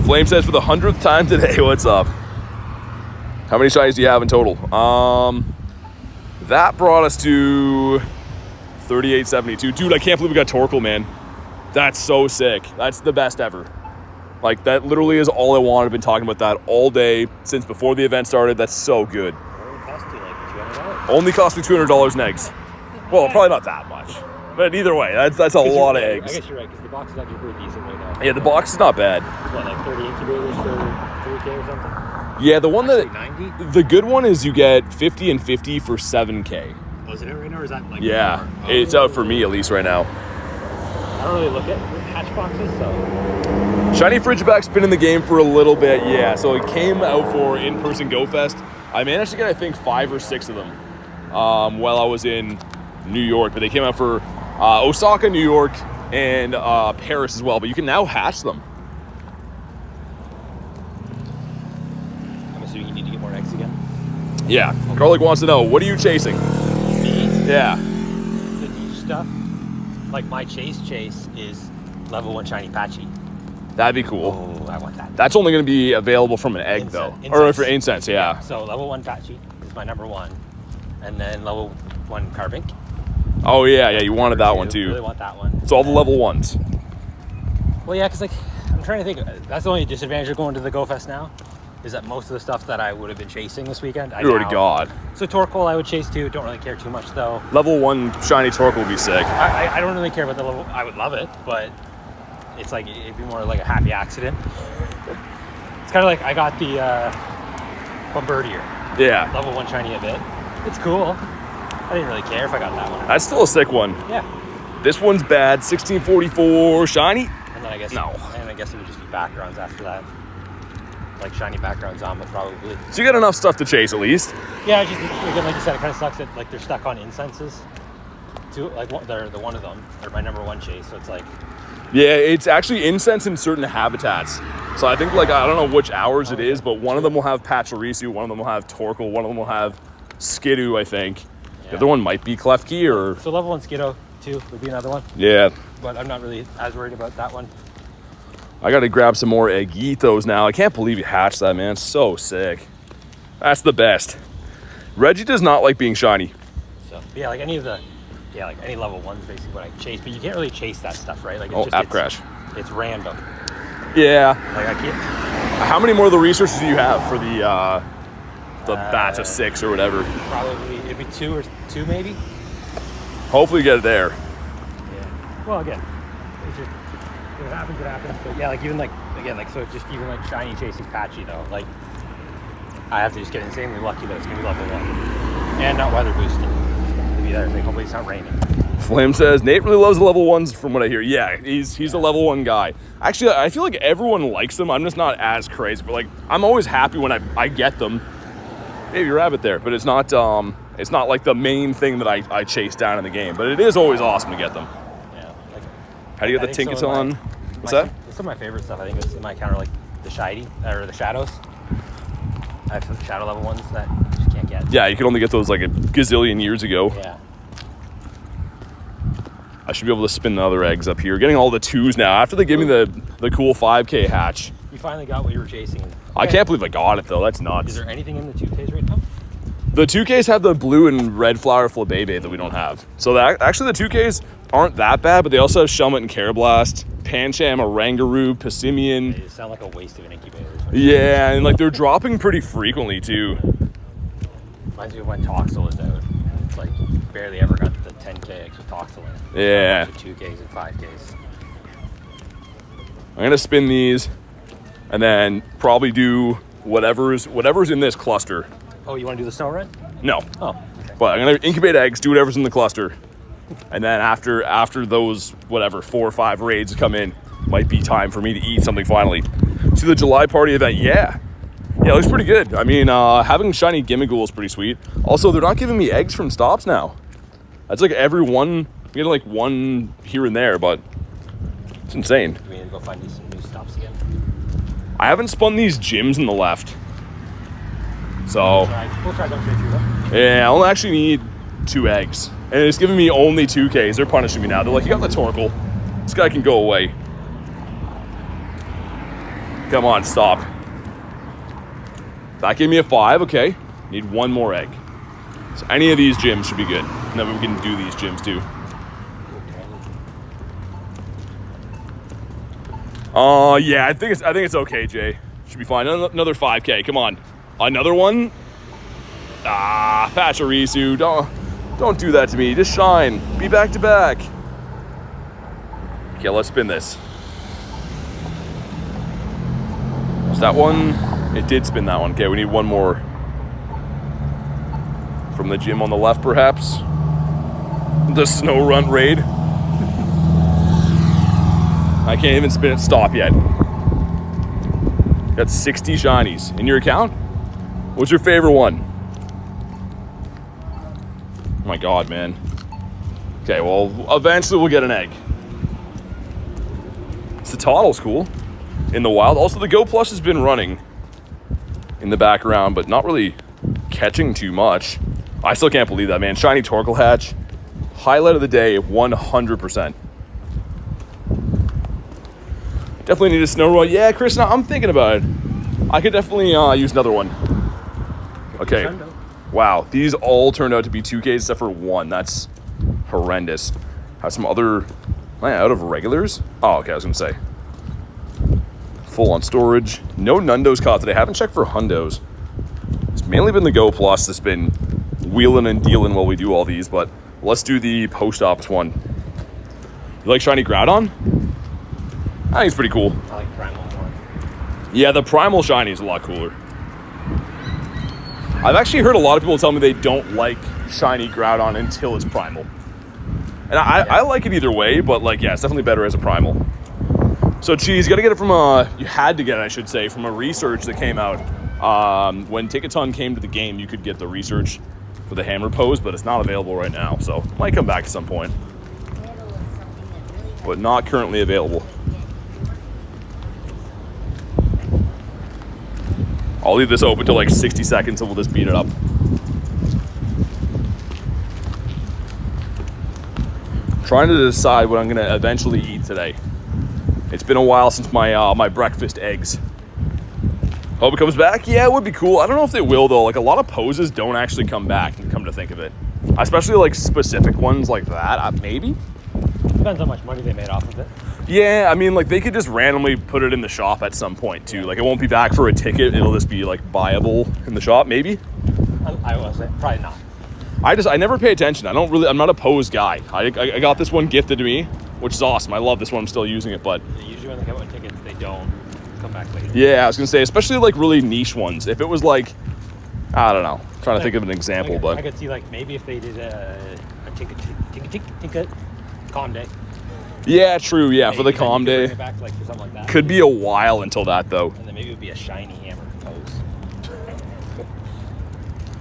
Speaker 1: But Flame says for the 100th time today, what's up? How many shinies do you have in total? That brought us to 3872. Dude, I can't believe we got Torkoal, man. That's so sick. That's the best ever. Like, that literally is all I wanted. I've been talking about that all day since before the event started. That's so good. Only cost me $200 in eggs. Well, probably not that much. But either way, that's a lot of eggs.
Speaker 3: I guess you're right, because the box is actually pretty decent right now.
Speaker 1: Yeah, the box is not bad.
Speaker 3: It's what, like 30 incubators for 3K or something?
Speaker 1: Yeah, the one
Speaker 3: Actually,
Speaker 1: that...
Speaker 3: 90?
Speaker 1: The good one is you get 50 and 50 for 7K.
Speaker 3: Oh, is it out right now, or is that like...
Speaker 1: Yeah,
Speaker 3: more?
Speaker 1: it's out for me at least right now.
Speaker 3: I don't really look at hatch boxes, so...
Speaker 1: Shiny Frigiback's been in the game for a little bit, yeah. So it came out for in-person Go Fest. I managed to get, I think, 5 or 6 of them while I was in New York. But they came out for Osaka, New York, and Paris as well. But you can now hatch them.
Speaker 3: I'm assuming you need to get more eggs again?
Speaker 1: Yeah. Garlic wants to know, what are you chasing?
Speaker 3: Me?
Speaker 1: Yeah.
Speaker 3: The niche stuff. Like, my chase is level 1 shiny patchy.
Speaker 1: That'd be cool.
Speaker 3: Oh, I want that.
Speaker 1: That's only going to be available from an egg, though. Or for incense, yeah.
Speaker 3: So level 1 patchy is my number 1. And then level 1 carbink.
Speaker 1: Oh, yeah, you wanted that one,
Speaker 3: I
Speaker 1: too.
Speaker 3: really want that one.
Speaker 1: It's all the level 1s.
Speaker 3: Well, yeah, because, like, I'm trying to think. That's the only disadvantage of going to the Go Fest now, is that most of the stuff that I would have been chasing this weekend, I
Speaker 1: You already got.
Speaker 3: So Torkoal I would chase, too. Don't really care too much, though.
Speaker 1: Level 1 shiny Torkoal would be sick.
Speaker 3: I don't really care about the level. I would love it, but it's like, it'd be more like a happy accident. It's kind of like I got the Bombardier.
Speaker 1: Yeah.
Speaker 3: Level 1 shiny event. It's cool. I didn't really care if I got that one.
Speaker 1: That's still a sick one.
Speaker 3: Yeah.
Speaker 1: This one's bad. 1644 shiny.
Speaker 3: And then I guess
Speaker 1: No.
Speaker 3: And I guess it would just be backgrounds after that. Like shiny backgrounds on, but probably.
Speaker 1: So you got enough stuff to chase at least.
Speaker 3: Yeah, just again, like you said, it kind of sucks that like they're stuck on incenses. Too, like they're the one of them. They're my number 1 chase, so it's like.
Speaker 1: Yeah, it's actually incense in certain habitats. So I think, like, I don't know which hours it is, but one of them will have Pachirisu, one of them will have Torkoal, one of them will have Skidoo, I think. The other one might be Klefki or...
Speaker 3: So level 1 Skidoo, too, would be another one.
Speaker 1: Yeah.
Speaker 3: But I'm not really as worried about that one.
Speaker 1: I got to grab some more Eggitos now. I can't believe you hatched that, man. It's so sick. That's the best. Reggie does not like being shiny.
Speaker 3: So, yeah, like any of the... Yeah, like any level 1's basically what I chase. But you can't really chase that stuff, right? Like it's
Speaker 1: app crash.
Speaker 3: It's random.
Speaker 1: Yeah.
Speaker 3: Like I can't...
Speaker 1: How many more of the resources do you have for the batch of 6 or whatever?
Speaker 3: Probably, it'd be 2 maybe.
Speaker 1: Hopefully you get it there.
Speaker 3: Yeah. Well, again, it's just, if it happens, it happens. But yeah, like even like, again, like, so just even like shiny chasing patchy though, like I have to just get insanely lucky that it's gonna be level 1. And not weather boosted. To be there, like hopefully it's not raining.
Speaker 1: Flame says, Nate really loves the level 1s from what I hear. Yeah, he's a level 1 guy. Actually, I feel like everyone likes them. I'm just not as crazy. But like, I'm always happy when I get them. Baby rabbit there, but it's not like the main thing that I chase down in the game. But it is always awesome to get them.
Speaker 3: Yeah. Like,
Speaker 1: how do you get the Tinkaton? What's that?
Speaker 3: Some of my favorite stuff, I think, is in my counter, like the shiny or the shadows. I have some shadow level 1s that you just can't get.
Speaker 1: Yeah, you could only get those like a gazillion years ago.
Speaker 3: Yeah.
Speaker 1: I should be able to spin the other eggs up here. Getting all the 2s now. After they give me the cool 5K hatch.
Speaker 3: You finally got what you were chasing.
Speaker 1: I can't believe I got it, though. That's nuts.
Speaker 3: Is there anything in the 2Ks right now?
Speaker 1: The 2Ks have the blue and red flower flabebe that we don't have. So actually the 2Ks aren't that bad, but they also have Shelmet and Carablast, Pancham, Orangaroo, Passimian.
Speaker 3: They sound like a waste of an incubator.
Speaker 1: Yeah, and like they're dropping pretty frequently, too.
Speaker 3: Reminds me of when Toxel was out. It's like barely ever got the 10K eggs with Toxel in it.
Speaker 1: Yeah.
Speaker 3: 2Ks and 5Ks.
Speaker 1: I'm going to spin these and then probably do whatever's in this cluster.
Speaker 3: Oh, you want to do the snow run?
Speaker 1: No.
Speaker 3: Oh, okay.
Speaker 1: But I'm going to incubate eggs, do whatever's in the cluster. And then after those, whatever, 4 or 5 raids come in, might be time for me to eat something finally. See the July party event? Yeah, it looks pretty good. I mean, having shiny Gimmighoul is pretty sweet. Also, they're not giving me eggs from stops now. That's like every one, I'm getting like 1 here and there, but it's insane.
Speaker 3: Do we need to go find some new stops again?
Speaker 1: I haven't spun these gyms in the left. So,
Speaker 3: We'll try don't trade through them.
Speaker 1: yeah, I only actually need 2 eggs. And it's giving me only 2Ks. They're punishing me now. They're like, you got the Torkoal. This guy can go away. Come on, stop. That gave me a 5, okay. Need one more egg. So any of these gyms should be good. And then we can do these gyms too. Yeah, I think it's okay, Jay. Should be fine. Another 5K. Come on. Another one. Pachirisu, don't do that to me. Just shine. Be back to back. Okay, let's spin this. Was that one? It did spin that one. Okay, we need one more. From the gym on the left, perhaps. The snow run raid. I can't even spin it stop yet. Got 60 shinies in your account. What's your favorite one? Oh my god, man. Okay, well, eventually we'll get an egg. The Toddle's cool in the wild. Also, the Go Plus has been running in the background, but not really catching too much. I still can't believe that, man. Shiny Torkoal hatch. Highlight of the day, 100%. Definitely need a snow roll. Yeah, Chris, I'm thinking about it. I could definitely use another one. Okay. Wow, these all turned out to be 2Ks except for one. That's horrendous. Have some other... Am I out of regulars? Oh, okay, I was going to say. Full on storage. No Nundos caught today. Haven't checked for Hundos. It's mainly been the Go Plus that's been wheeling and dealing while we do all these, but let's do the post office one. You like Shiny Groudon? I think it's pretty cool.
Speaker 3: I like Primal more.
Speaker 1: Yeah, the Primal Shiny is a lot cooler. I've actually heard a lot of people tell me they don't like Shiny Groudon until it's Primal. And I like it either way, but like, yeah, it's definitely better as a Primal. So, Cheese, you gotta get it from you had to get it, I should say, from a research that came out. When Ticketon came to the game, you could get the research for the hammer pose, but it's not available right now, so might come back at some point. But not currently available. I'll leave this open till like 60 seconds and we'll just beat it up. Trying to decide what I'm gonna eventually eat today. It's been a while since my my breakfast eggs. Hope it comes back. Yeah, it would be cool. I don't know if they will though. Like a lot of poses don't actually come back, and come to think of it, especially like specific ones like that. Maybe.
Speaker 3: Depends how much money they made off of it.
Speaker 1: Yeah, I mean, like they could just randomly put it in the shop at some point too. Like it won't be back for a ticket. It'll just be like buyable in the shop. Maybe.
Speaker 3: I will say probably not.
Speaker 1: I never pay attention. I'm not a pose guy. I got this one gifted to me, which is awesome. I love this one. I'm still using it, but
Speaker 3: Usually when they come with tickets, they don't come back later.
Speaker 1: yeah, I was gonna say, especially like really niche ones. If it was like, I don't know, I'm trying to think of an example, but
Speaker 3: I could see like maybe if they did a ticket calm day.
Speaker 1: yeah, true. Yeah, for the
Speaker 3: Maybe then
Speaker 1: calm
Speaker 3: you could
Speaker 1: day,
Speaker 3: bring it back, like, for something like that.
Speaker 1: could be a while until that though.
Speaker 3: And then maybe it would be a shiny hammer pose.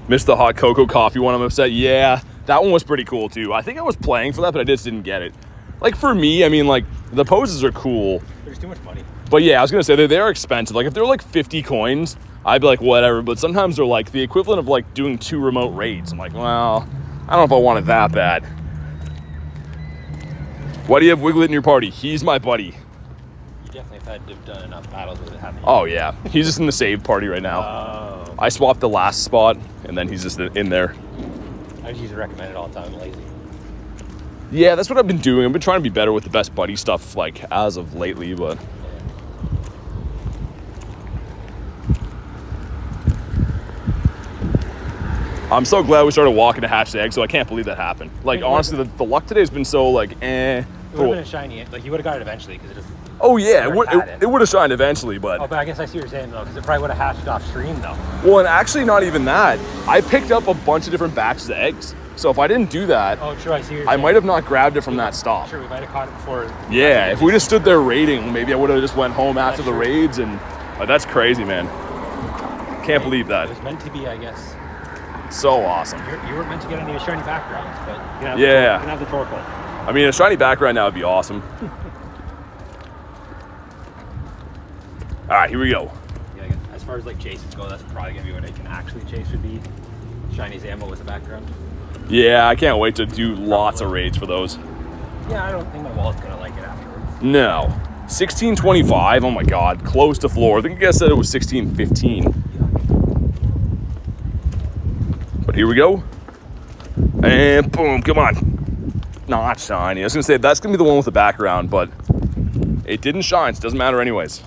Speaker 1: Missed the hot cocoa coffee one. I'm upset. Yeah, that one was pretty cool too. I think I was playing for that, but I just didn't get it. Like for me, I mean, like the poses are cool.
Speaker 3: There's too much money.
Speaker 1: But yeah, I was gonna say they're expensive. Like if they're like 50 coins, I'd be like whatever. But sometimes they're like the equivalent of like doing 2 remote raids. I'm like, well, I don't know if I want it that bad. Why do you have Wiglet in your party? He's my buddy.
Speaker 3: You definitely had to have done enough battles with it, haven't you?
Speaker 1: Oh yeah, he's just in the save party right now.
Speaker 3: Oh.
Speaker 1: I swapped the last spot, and then he's just in there.
Speaker 3: I just use it recommended all the time. I'm lazy.
Speaker 1: Yeah, that's what I've been doing. I've been trying to be better with the best buddy stuff, like as of lately, but. I'm so glad we started walking to hatch the egg, so I can't believe that happened. Like, honestly, the luck today has been so, like, eh.
Speaker 3: It would have been a shiny. Like, you would have got it eventually because it just.
Speaker 1: Oh, yeah, it would have shined eventually, but.
Speaker 3: Oh, but I guess I see what you're saying, though, because it probably would have hatched off stream, though.
Speaker 1: Well, and actually, not even that. I picked up a bunch of different batches of eggs. So if I didn't do that,
Speaker 3: oh, true, I see what you're
Speaker 1: I
Speaker 3: saying.
Speaker 1: might have not grabbed it from that stop.
Speaker 3: Sure, we might have caught it before.
Speaker 1: Yeah, if we just stood there raiding, maybe I would have just went home after the raids, and that's crazy, man. Can't believe that.
Speaker 3: It was meant to be, I guess.
Speaker 1: So awesome.
Speaker 3: You weren't meant to get any of the shiny backgrounds, but you can have
Speaker 1: Yeah.
Speaker 3: you can have the Torkoal.
Speaker 1: I mean, a shiny background now would be awesome. All right, here we go.
Speaker 3: Yeah, again, as far as like chases go, that's probably gonna be what I can actually chase would be shiny ammo with a background.
Speaker 1: Yeah, I can't wait to do lots of raids for those.
Speaker 3: Yeah, I don't think my wallet's gonna like it afterwards.
Speaker 1: No. 1625. Oh my god, close to floor. I think I said it was 1615. But here we go. And boom, come on. Not shiny. I was gonna say that's gonna be the one with the background, but it didn't shine, so it doesn't matter anyways.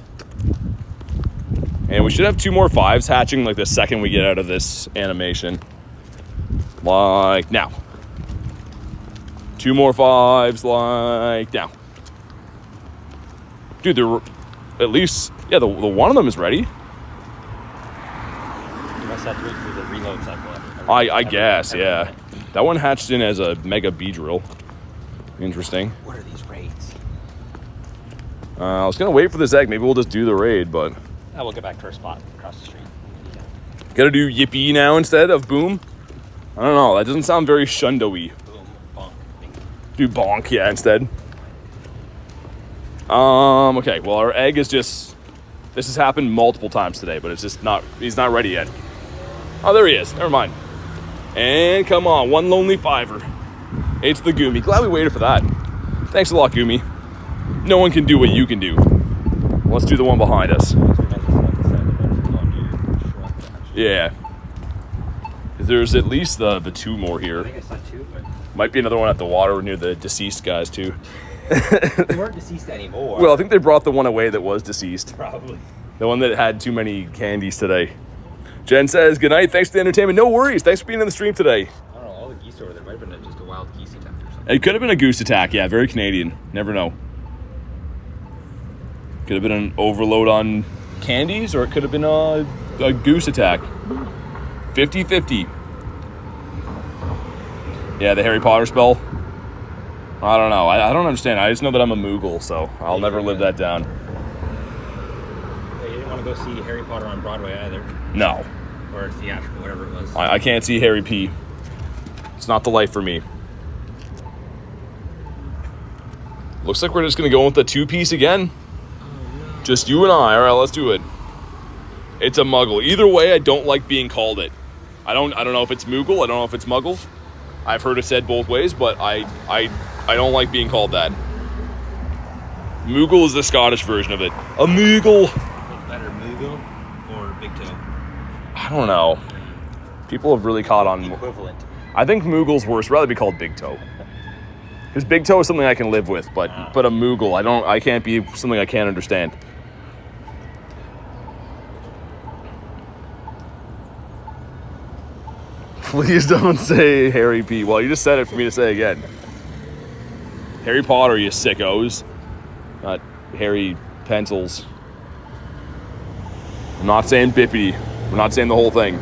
Speaker 1: And we should have 2 more 5s hatching like the second we get out of this animation. Like now. 2 more 5s like now. Dude, they're at least, yeah, the one of them is ready.
Speaker 3: You must have to wait for the reload cycle.
Speaker 1: I guess, yeah. That one hatched in as a mega B-drill. Interesting.
Speaker 3: What are these raids?
Speaker 1: I was gonna wait for this egg. Maybe we'll just do the raid, but
Speaker 3: We'll get back to our spot across the street.
Speaker 1: gotta do yippee now instead of boom. I don't know. That doesn't sound very shundo-y.
Speaker 3: Boom, bonk.
Speaker 1: Do bonk, yeah, instead. Okay, well, our egg is just, this has happened multiple times today, but it's just not, he's not ready yet. Oh, there he is. Never mind. And come on, 1 lonely 5er. It's the Goomy. Glad we waited for that. Thanks a lot, Goomy. No one can do what you can do. Let's do the one behind us. Yeah. There's at least the 2 more
Speaker 3: I
Speaker 1: here.
Speaker 3: think I saw 2, but
Speaker 1: Might be another one at the water near the deceased guys, too.
Speaker 3: they weren't deceased anymore.
Speaker 1: Well, I think they brought the one away that was deceased.
Speaker 3: probably.
Speaker 1: The one that had too many candies today. Jen says, good night, thanks for the entertainment. No worries, thanks for being in the stream today.
Speaker 3: I don't know, all the geese over there might have been just a wild geese attack or something.
Speaker 1: It could have been a goose attack, yeah, very Canadian. Never know. Could have been an overload on candies, or it could have been a goose attack. 50-50. Yeah, the Harry Potter spell. I don't know. I don't understand. I just know that I'm a Moogle, so I'll never live that down.
Speaker 3: You didn't want to go see Harry Potter on Broadway either.
Speaker 1: No.
Speaker 3: Or theatrical, whatever it was.
Speaker 1: I can't see Harry P. It's not the life for me. Looks like we're just going to go with the 2-piece again. Just you and I. All right, let's do it. It's a Muggle. Either way, I don't like being called it. I don't know if it's Moogle. I don't know if it's Muggle. I've heard it said both ways, but I don't like being called that. Moogle is the Scottish version of it. A Moogle.
Speaker 3: What's better, Moogle or Big Toe?
Speaker 1: I don't know. People have really caught on.
Speaker 3: Equivalent.
Speaker 1: I think Moogle's worse. Rather be called Big Toe. Because Big Toe is something I can live with, but a Moogle, I can't be something I can't understand. Please don't say Harry P. Well, you just said it for me to say again. Harry Potter, you sickos. Not Harry Pencils. I'm not saying Bippity. We're not saying the whole thing.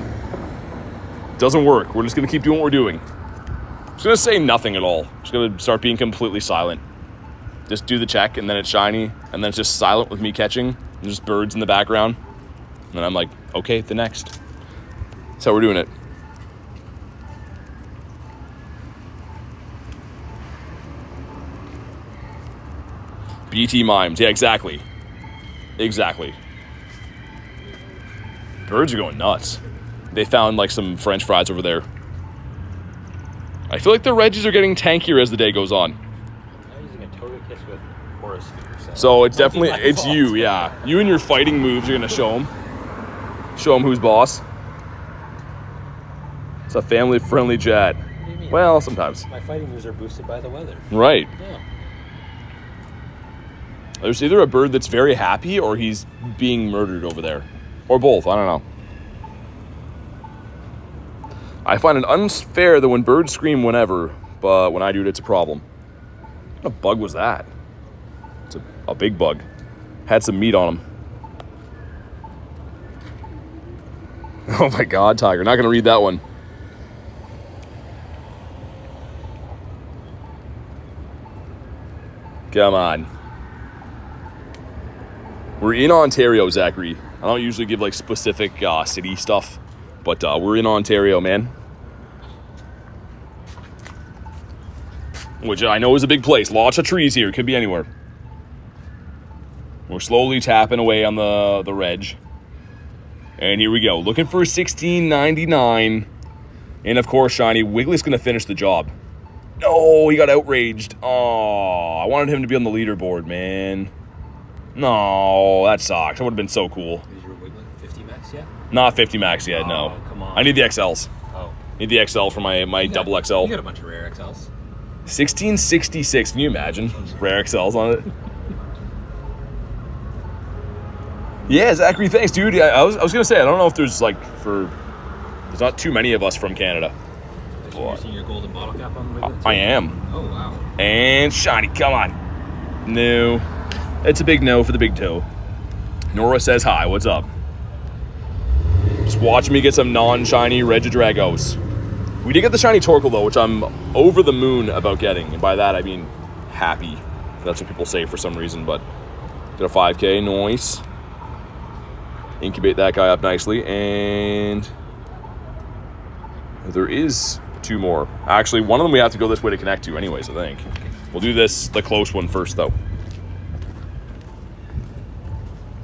Speaker 1: Doesn't work. We're just going to keep doing what we're doing. I'm just going to say nothing at all. I'm just going to start being completely silent. Just do the check, and then it's shiny, and then it's just silent with me catching, and just birds in the background. And then I'm like, okay, the next. That's how we're doing it. BT mimes. Yeah, exactly. Exactly. Birds are going nuts. They found like some French fries over there. I feel like the Regis are getting tankier as the day goes on.
Speaker 3: I'm using a total kiss with Horus figure.
Speaker 1: So it's definitely, it's you, yeah. You and your fighting moves are going to show them. Show them who's boss. It's a family-friendly chat.
Speaker 3: What do you mean?
Speaker 1: Well, sometimes.
Speaker 3: My fighting moves are boosted by the weather.
Speaker 1: Right.
Speaker 3: Yeah.
Speaker 1: There's either a bird that's very happy or he's being murdered over there. Or both, I don't know. I find it unfair that when birds scream whenever, but when I do it, it's a problem. What a bug was that? It's a big bug. Had some meat on him. Oh my God, Tiger. Not going to read that one. Come on. We're in Ontario, Zachary. I don't usually give like specific city stuff, but we're in Ontario, man. Which I know is a big place. Lots of trees here. Could be anywhere. We're slowly tapping away on the reg. And here we go. Looking for $16.99. And of course, Shiny Wiggly's going to finish the job. No, he got outraged. Oh, I wanted him to be on the leaderboard, man. No, that sucks. That would have been so cool.
Speaker 3: Is your Wiggler 50 max yet?
Speaker 1: Not 50 max yet, no.
Speaker 3: Come on.
Speaker 1: I need the XLs.
Speaker 3: Oh.
Speaker 1: Need the XL for my double XL.
Speaker 3: You got a bunch of rare XLs.
Speaker 1: 1666. Can you imagine? Rare XLs on it. Yeah, Zachary, thanks, dude. I was gonna say, I don't know if there's there's not too many of us from Canada.
Speaker 3: You're using your golden bottle cap on the Wiggler?
Speaker 1: I am.
Speaker 3: Oh, wow.
Speaker 1: And shiny, come on. No. It's a big no for the big toe. Nora says hi, what's up? Just watch me get some non-shiny Regidragos. We did get the shiny Torkoal though, which I'm over the moon about getting. And by that I mean happy. That's what people say for some reason, but get a 5K, nice. Incubate that guy up nicely, and there is 2 more. Actually, one of them we have to go this way to connect to anyways, I think. We'll do the close one first though.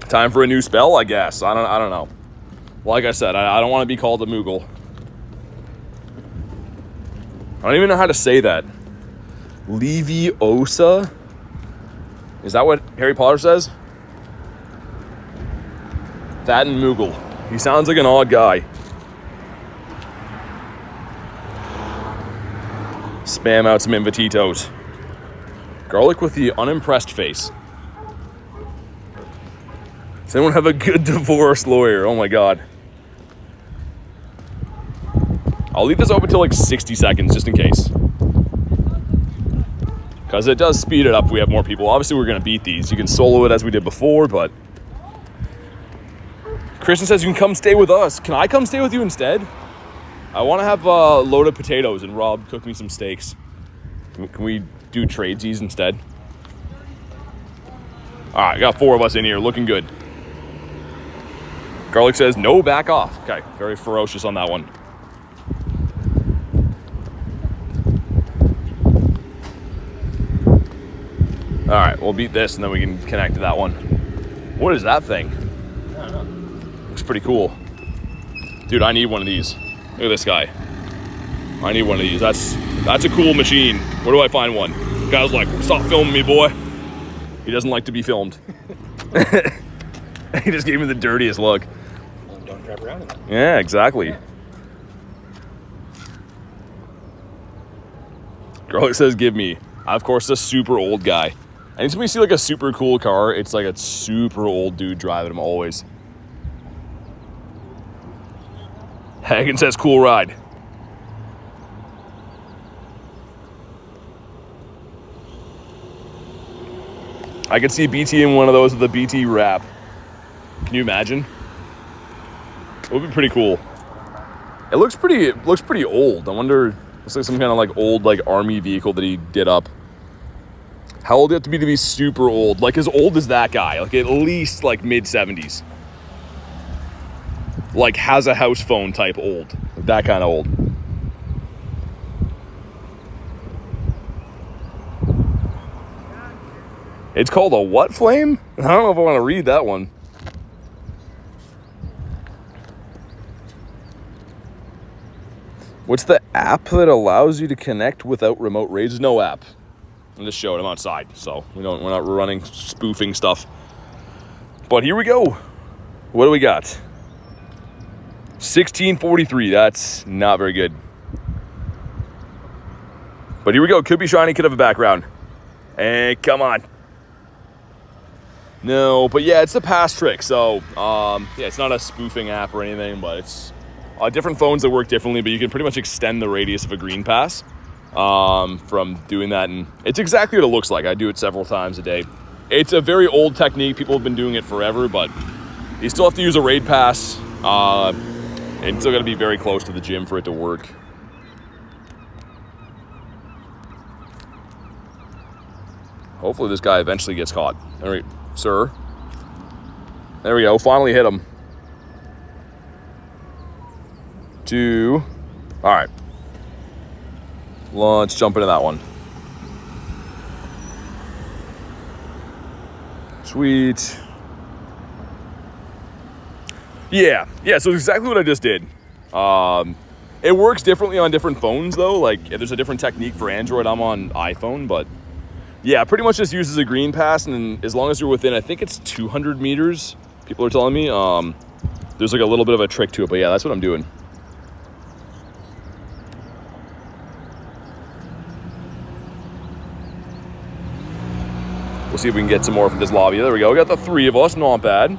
Speaker 1: Time for a new spell, I guess. I don't know. Like I said, I don't want to be called a Moogle. I don't even know how to say that. Leviosa? Is that what Harry Potter says? That and Moogle. He sounds like an odd guy. Spam out some invititos. Garlic with the unimpressed face. Does anyone have a good divorce lawyer? Oh my god. I'll leave this open till like 60 seconds just in case. Because it does speed it up if we have more people. Obviously we're going to beat these. You can solo it as we did before, but... Kristen says you can come stay with us. Can I come stay with you instead? I want to have a load of potatoes and Rob cook me some steaks. Can we do tradesies instead? Alright, got 4 of us in here. Looking good. Garlic says no, back off. Okay, very ferocious on that one. Alright, we'll beat this and then we can connect to that one. What is that thing?
Speaker 3: I don't know.
Speaker 1: Looks pretty cool. Dude, I need one of these. Look at this guy. I need one of these. That's a cool machine. Where do I find one? The guy's like, stop filming me, boy. He doesn't like to be filmed. He just gave me the dirtiest look.
Speaker 3: Well, don't drive around in that.
Speaker 1: Yeah, exactly.
Speaker 3: Yeah.
Speaker 1: Garlic says, give me. Of course, a super old guy. Anytime we see like a super cool car, it's like a super old dude driving them always. Hagen says, cool ride. I could see BT in one of those with a BT wrap. Can you imagine? It would be pretty cool. It looks pretty old. I wonder, looks like some kind of like old like army vehicle that he did up. How old do you have to be super old? Like as old as that guy, like at least like mid-70s. Like has a house phone type old, like that kind of old. It's called a what flame? I don't know if I want to read that one. What's the app that allows you to connect without remote raids? No app. I'm just showing. I'm outside, so we're not running spoofing stuff. But here we go. What do we got? 1643. That's not very good. But here we go. Could be shiny. Could have a background. Hey, come on. No, but yeah, it's a pass trick. So yeah, it's not a spoofing app or anything, but it's different phones that work differently. But you can pretty much extend the radius of a green pass. From doing that, and it's exactly what it looks like. I do it several times a day. It's a very old technique. People have been doing it forever, but you still have to use a raid pass, and you still got to be very close to the gym for it to work. Hopefully this guy eventually gets caught. All right, sir. There we go. Finally hit him. 2. All right. Let's jump into that one. Sweet. Yeah, so it's exactly what I just did. It works differently on different phones though. Like there's a different technique for Android. I'm on iPhone, but Yeah, pretty much just uses a green pass, and as long as you're within, I think it's 200 meters, people are telling me, there's like a little bit of a trick to it, but yeah, that's what I'm doing. We'll see if we can get some more from this lobby. There we go. We got the 3 of us. Not bad.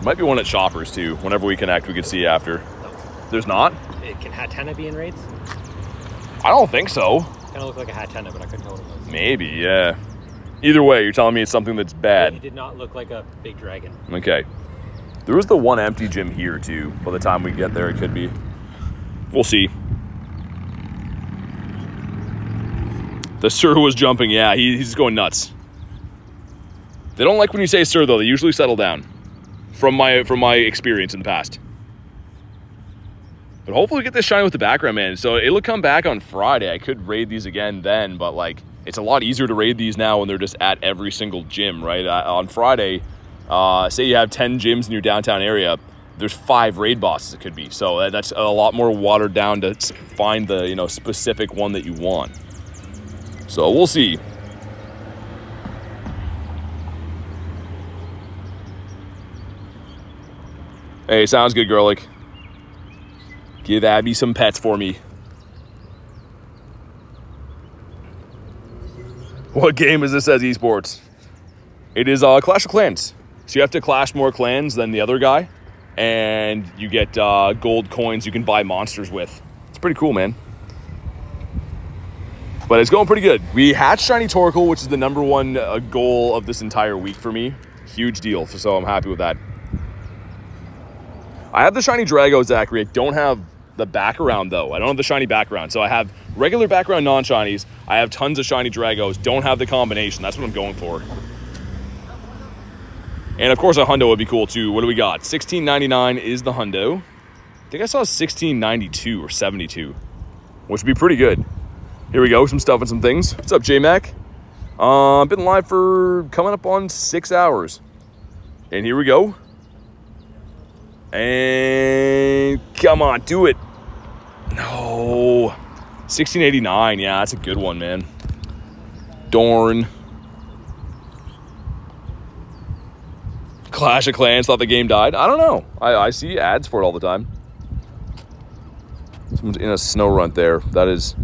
Speaker 1: Might be one at Shoppers, too. Whenever we connect, we could see after. There's not?
Speaker 3: Can Hatena be in raids?
Speaker 1: I don't think so.
Speaker 3: Kind of looked like a Hatena, but I couldn't tell what it was.
Speaker 1: Maybe, yeah. Either way, you're telling me it's something that's bad.
Speaker 3: It did not look like a big dragon.
Speaker 1: Okay. There was the one empty gym here, too. By the time we get there, it could be. We'll see. The sir was jumping. Yeah, he's going nuts. They don't like when you say sir, though. They usually settle down. From my experience in the past. But hopefully we get this shiny with the background, man. So it'll come back on Friday. I could raid these again then, but like it's a lot easier to raid these now when they're just at every single gym, right? On Friday, say you have 10 gyms in your downtown area, there's 5 raid bosses it could be. So that's a lot more watered down to find the specific one that you want. So we'll see. Hey, sounds good, Girlick. Give Abby some pets for me. What game is this as esports? It is Clash of Clans. So you have to clash more clans than the other guy. And you get gold coins you can buy monsters with. It's pretty cool, man. But it's going pretty good. We hatched Shiny Torkoal, which is the #1 goal of this entire week for me. Huge deal, so I'm happy with that. I have the Shiny Drago, Zachary. I don't have the background, though. I don't have the shiny background. So I have regular background non-shinies. I have tons of Shiny Dragos. Don't have the combination. That's what I'm going for. And, of course, a hundo would be cool, too. What do we got? $16.99 is the hundo. I think I saw $16.92 or 72, which would be pretty good. Here we go. Some stuff and some things. What's up, J-Mac? I've been live for coming up on 6 hours. And here we go. And come on, do it. No. $16.89. Yeah, that's a good one, man. Darn. Clash of Clans thought the game died. I don't know. I see ads for it all the time. Someone's in a snow run there. That is.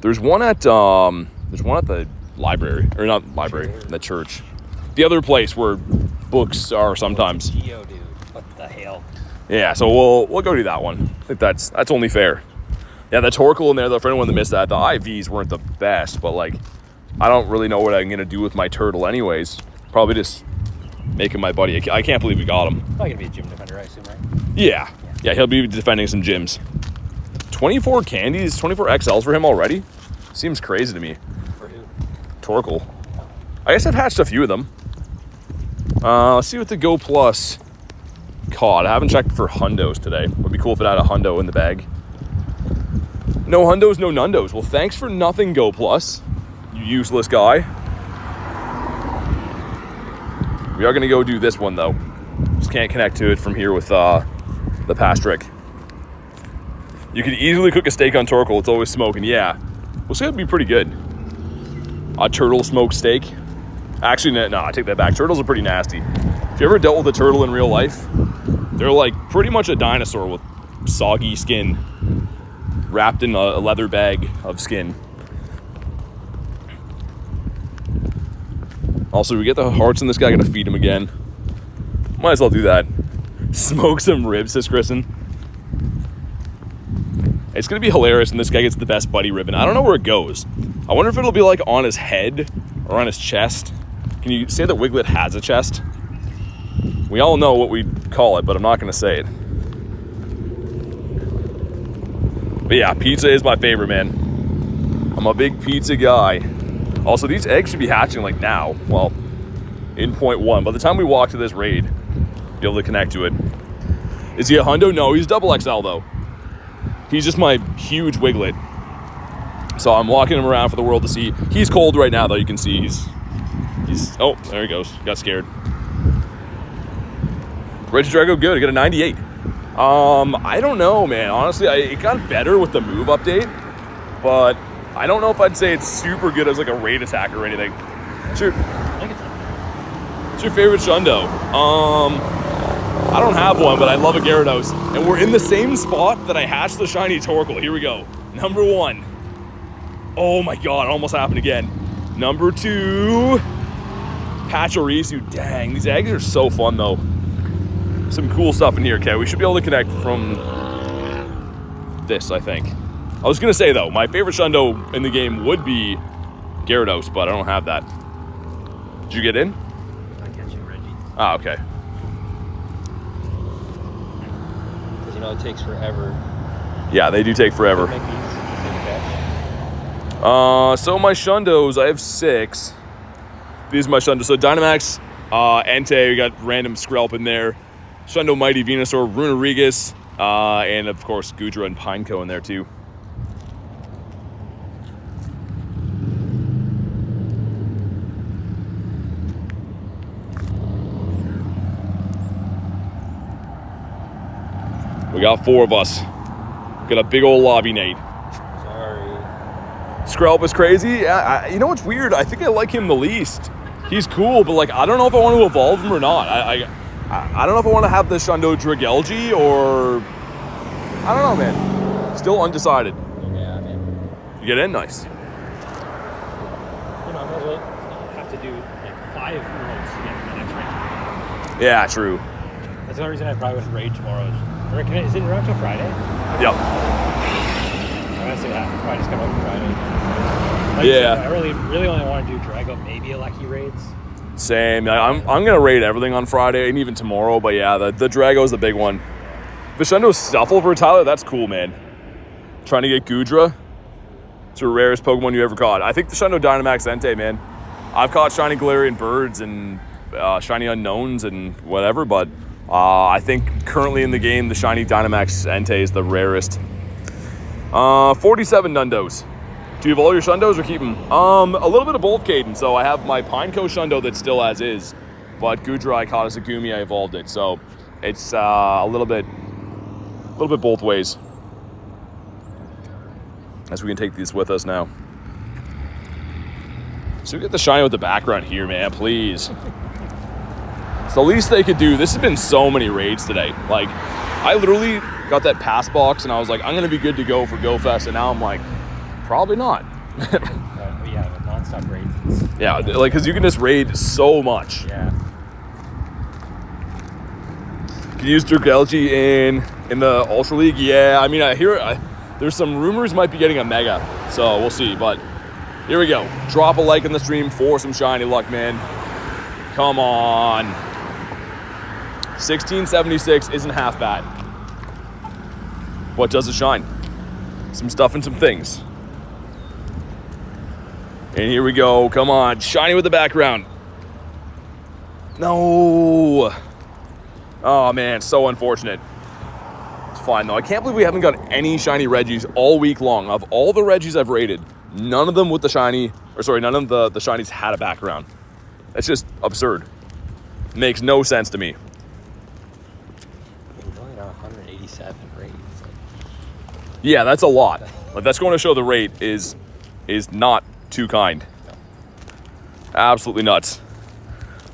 Speaker 1: There's one at the library, or not library, the church. The other place where books are sometimes.
Speaker 3: Geo, dude. What the hell?
Speaker 1: Yeah, so we'll go do that one. I think that's only fair. Yeah, the Torkoal in there, though, for anyone that missed that, the IVs weren't the best, but like, I don't really know what I'm gonna do with my turtle anyways. Probably just making my buddy. I can't believe we got him.
Speaker 3: Probably gonna be a gym defender, I assume, right?
Speaker 1: Yeah, he'll be defending some gyms. 24 candies, 24 XLs for him already? Seems crazy to me.
Speaker 3: For who?
Speaker 1: Torkoal. I guess I've hatched a few of them. Let's see what the Go Plus caught. I haven't checked for hundos today. Would be cool if it had a hundo in the bag. No hundos, no nundos. Well, thanks for nothing, Go Plus, you useless guy. We are going to go do this one, though. Just can't connect to it from here with the past trick. You can easily cook a steak on Torkoal. It's always smoking. Yeah. We'll say it'd be pretty good. A turtle smoked steak. Actually, no, I take that back. Turtles are pretty nasty. If you ever dealt with a turtle in real life, they're like pretty much a dinosaur with soggy skin wrapped in a leather bag of skin. Also, we get the hearts in this guy. I gotta feed him again. Might as well do that. Smoke some ribs, says Kristen. It's gonna be hilarious when this guy gets the best buddy ribbon. I don't know where it goes. I wonder if it'll be like on his head or on his chest. Can you say that Wiglet has a chest? We all know what we call it, but I'm not gonna say it. But yeah, pizza is my favorite, man. I'm a big pizza guy. Also, these eggs should be hatching like now. Well, in 0.1. By the time we walk to this raid, be able to connect to it. Is he a hundo? No, he's double XL though. He's just my huge Wiglet. So I'm walking him around for the world to see. He's cold right now though, you can see he's oh, there he goes. Got scared. Regidrago good. I got a 98. I don't know, man. Honestly, it got better with the move update, but I don't know if I'd say it's super good as like a raid attacker or anything. Sure.
Speaker 3: I think it's
Speaker 1: What's your favorite Shundo? I don't have one, but I love a Gyarados. And we're in the same spot that I hatched the shiny Torkoal. Here we go. Number 1. Oh my god, it almost happened again. Number 2. Pachirisu. Dang, these eggs are so fun though. Some cool stuff in here, okay? We should be able to connect from this, I think. I was gonna say though, my favorite Shundo in the game would be Gyarados, but I don't have that. Did you get in?
Speaker 3: not catching Reggie.
Speaker 1: Ah, okay.
Speaker 3: Because you know it takes forever.
Speaker 1: Yeah, they do take forever.
Speaker 3: Make these.
Speaker 1: So my Shundos, I have 6. These are my Shundos. So Dynamax, Entei, we got random Skrelp in there. Shundo Mighty, Venusaur, Runerigus, and of course Goodra and Pineco in there too. We got 4 of us. Got a big old lobby, Nate.
Speaker 3: Sorry.
Speaker 1: Skrelp is crazy. Yeah, you know what's weird? I think I like him the least. He's cool, but like I don't know if I want to evolve him or not. I don't know if I want to have the Shundo Dragelgi or I don't know, man. Still undecided.
Speaker 3: Yeah, I mean,
Speaker 1: You get in, nice.
Speaker 3: you know, I might as well have to do like 5 remotes to get the next rank.
Speaker 1: Yeah, true.
Speaker 3: That's the only reason I probably wouldn't raid tomorrow. Is it around till Friday?
Speaker 1: Yep.
Speaker 3: I'm gonna see what happens. Probably just come up for Friday. Like
Speaker 1: Yeah.
Speaker 3: I really only want to do Drago, maybe a Lucky Raids.
Speaker 1: Same. I'm gonna raid everything on Friday and even tomorrow. But yeah, the Drago is the big one. The Shundo Stuffle for Tyler, that's cool, man. Trying to get Goodra. It's the rarest Pokemon you ever caught. I think the Shundo Dynamax Entei, man. I've caught shiny Galarian birds and shiny Unknowns and whatever, but I think currently in the game, the shiny Dynamax Entei is the rarest. 47 Nundos. Do you have all your Shundos or keep them? A little bit of both, Caden. So I have my Pineco Shundo that's still as is, but Goodra I caught as a Gumi, I evolved it. So it's a little bit both ways. As we can take these with us now. So we get the shiny with the background here, man, please. It's the least they could do. This has been so many raids today. Like, I literally got that pass box and I was like, I'm gonna be good to go for Go Fest, and now I'm like, probably not.
Speaker 3: Yeah, with non-stop raids.
Speaker 1: Yeah, like, cause you can just raid so much.
Speaker 3: Yeah.
Speaker 1: Can you use Dragelgi in the Ultra League? Yeah, I mean, I hear there's some rumors might be getting a Mega, so we'll see. But here we go. Drop a like in the stream for some shiny luck, man. Come on. 1676 isn't half bad. What does it shine? Some stuff and some things. And here we go. Come on. Shiny with the background. No. Oh, man. So unfortunate. It's fine, though. I can't believe we haven't got any shiny Regis all week long. Of all the Regis I've rated, none of them with the shiny, or sorry, none of the shinies had a background. That's just absurd. Makes no sense to me.
Speaker 3: We're only on 187 raids.
Speaker 1: Yeah, that's a lot. But that's going to show the rate is not too kind. Absolutely nuts.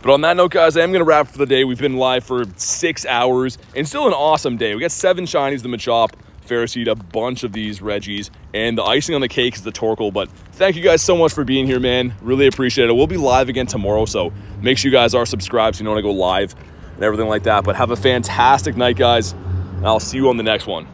Speaker 1: But on that note, guys, I am going to wrap for the day. We've been live for 6 hours, and still an awesome day. We got 7 shinies, the Machop, Ferroseed, a bunch of these Regis, and the icing on the cake is the Torkoal. But thank you guys so much for being here, man. Really appreciate it. We'll be live again tomorrow, so make sure you guys are subscribed so you know when I go live and everything like that. But have a fantastic night, guys, and I'll see you on the next one.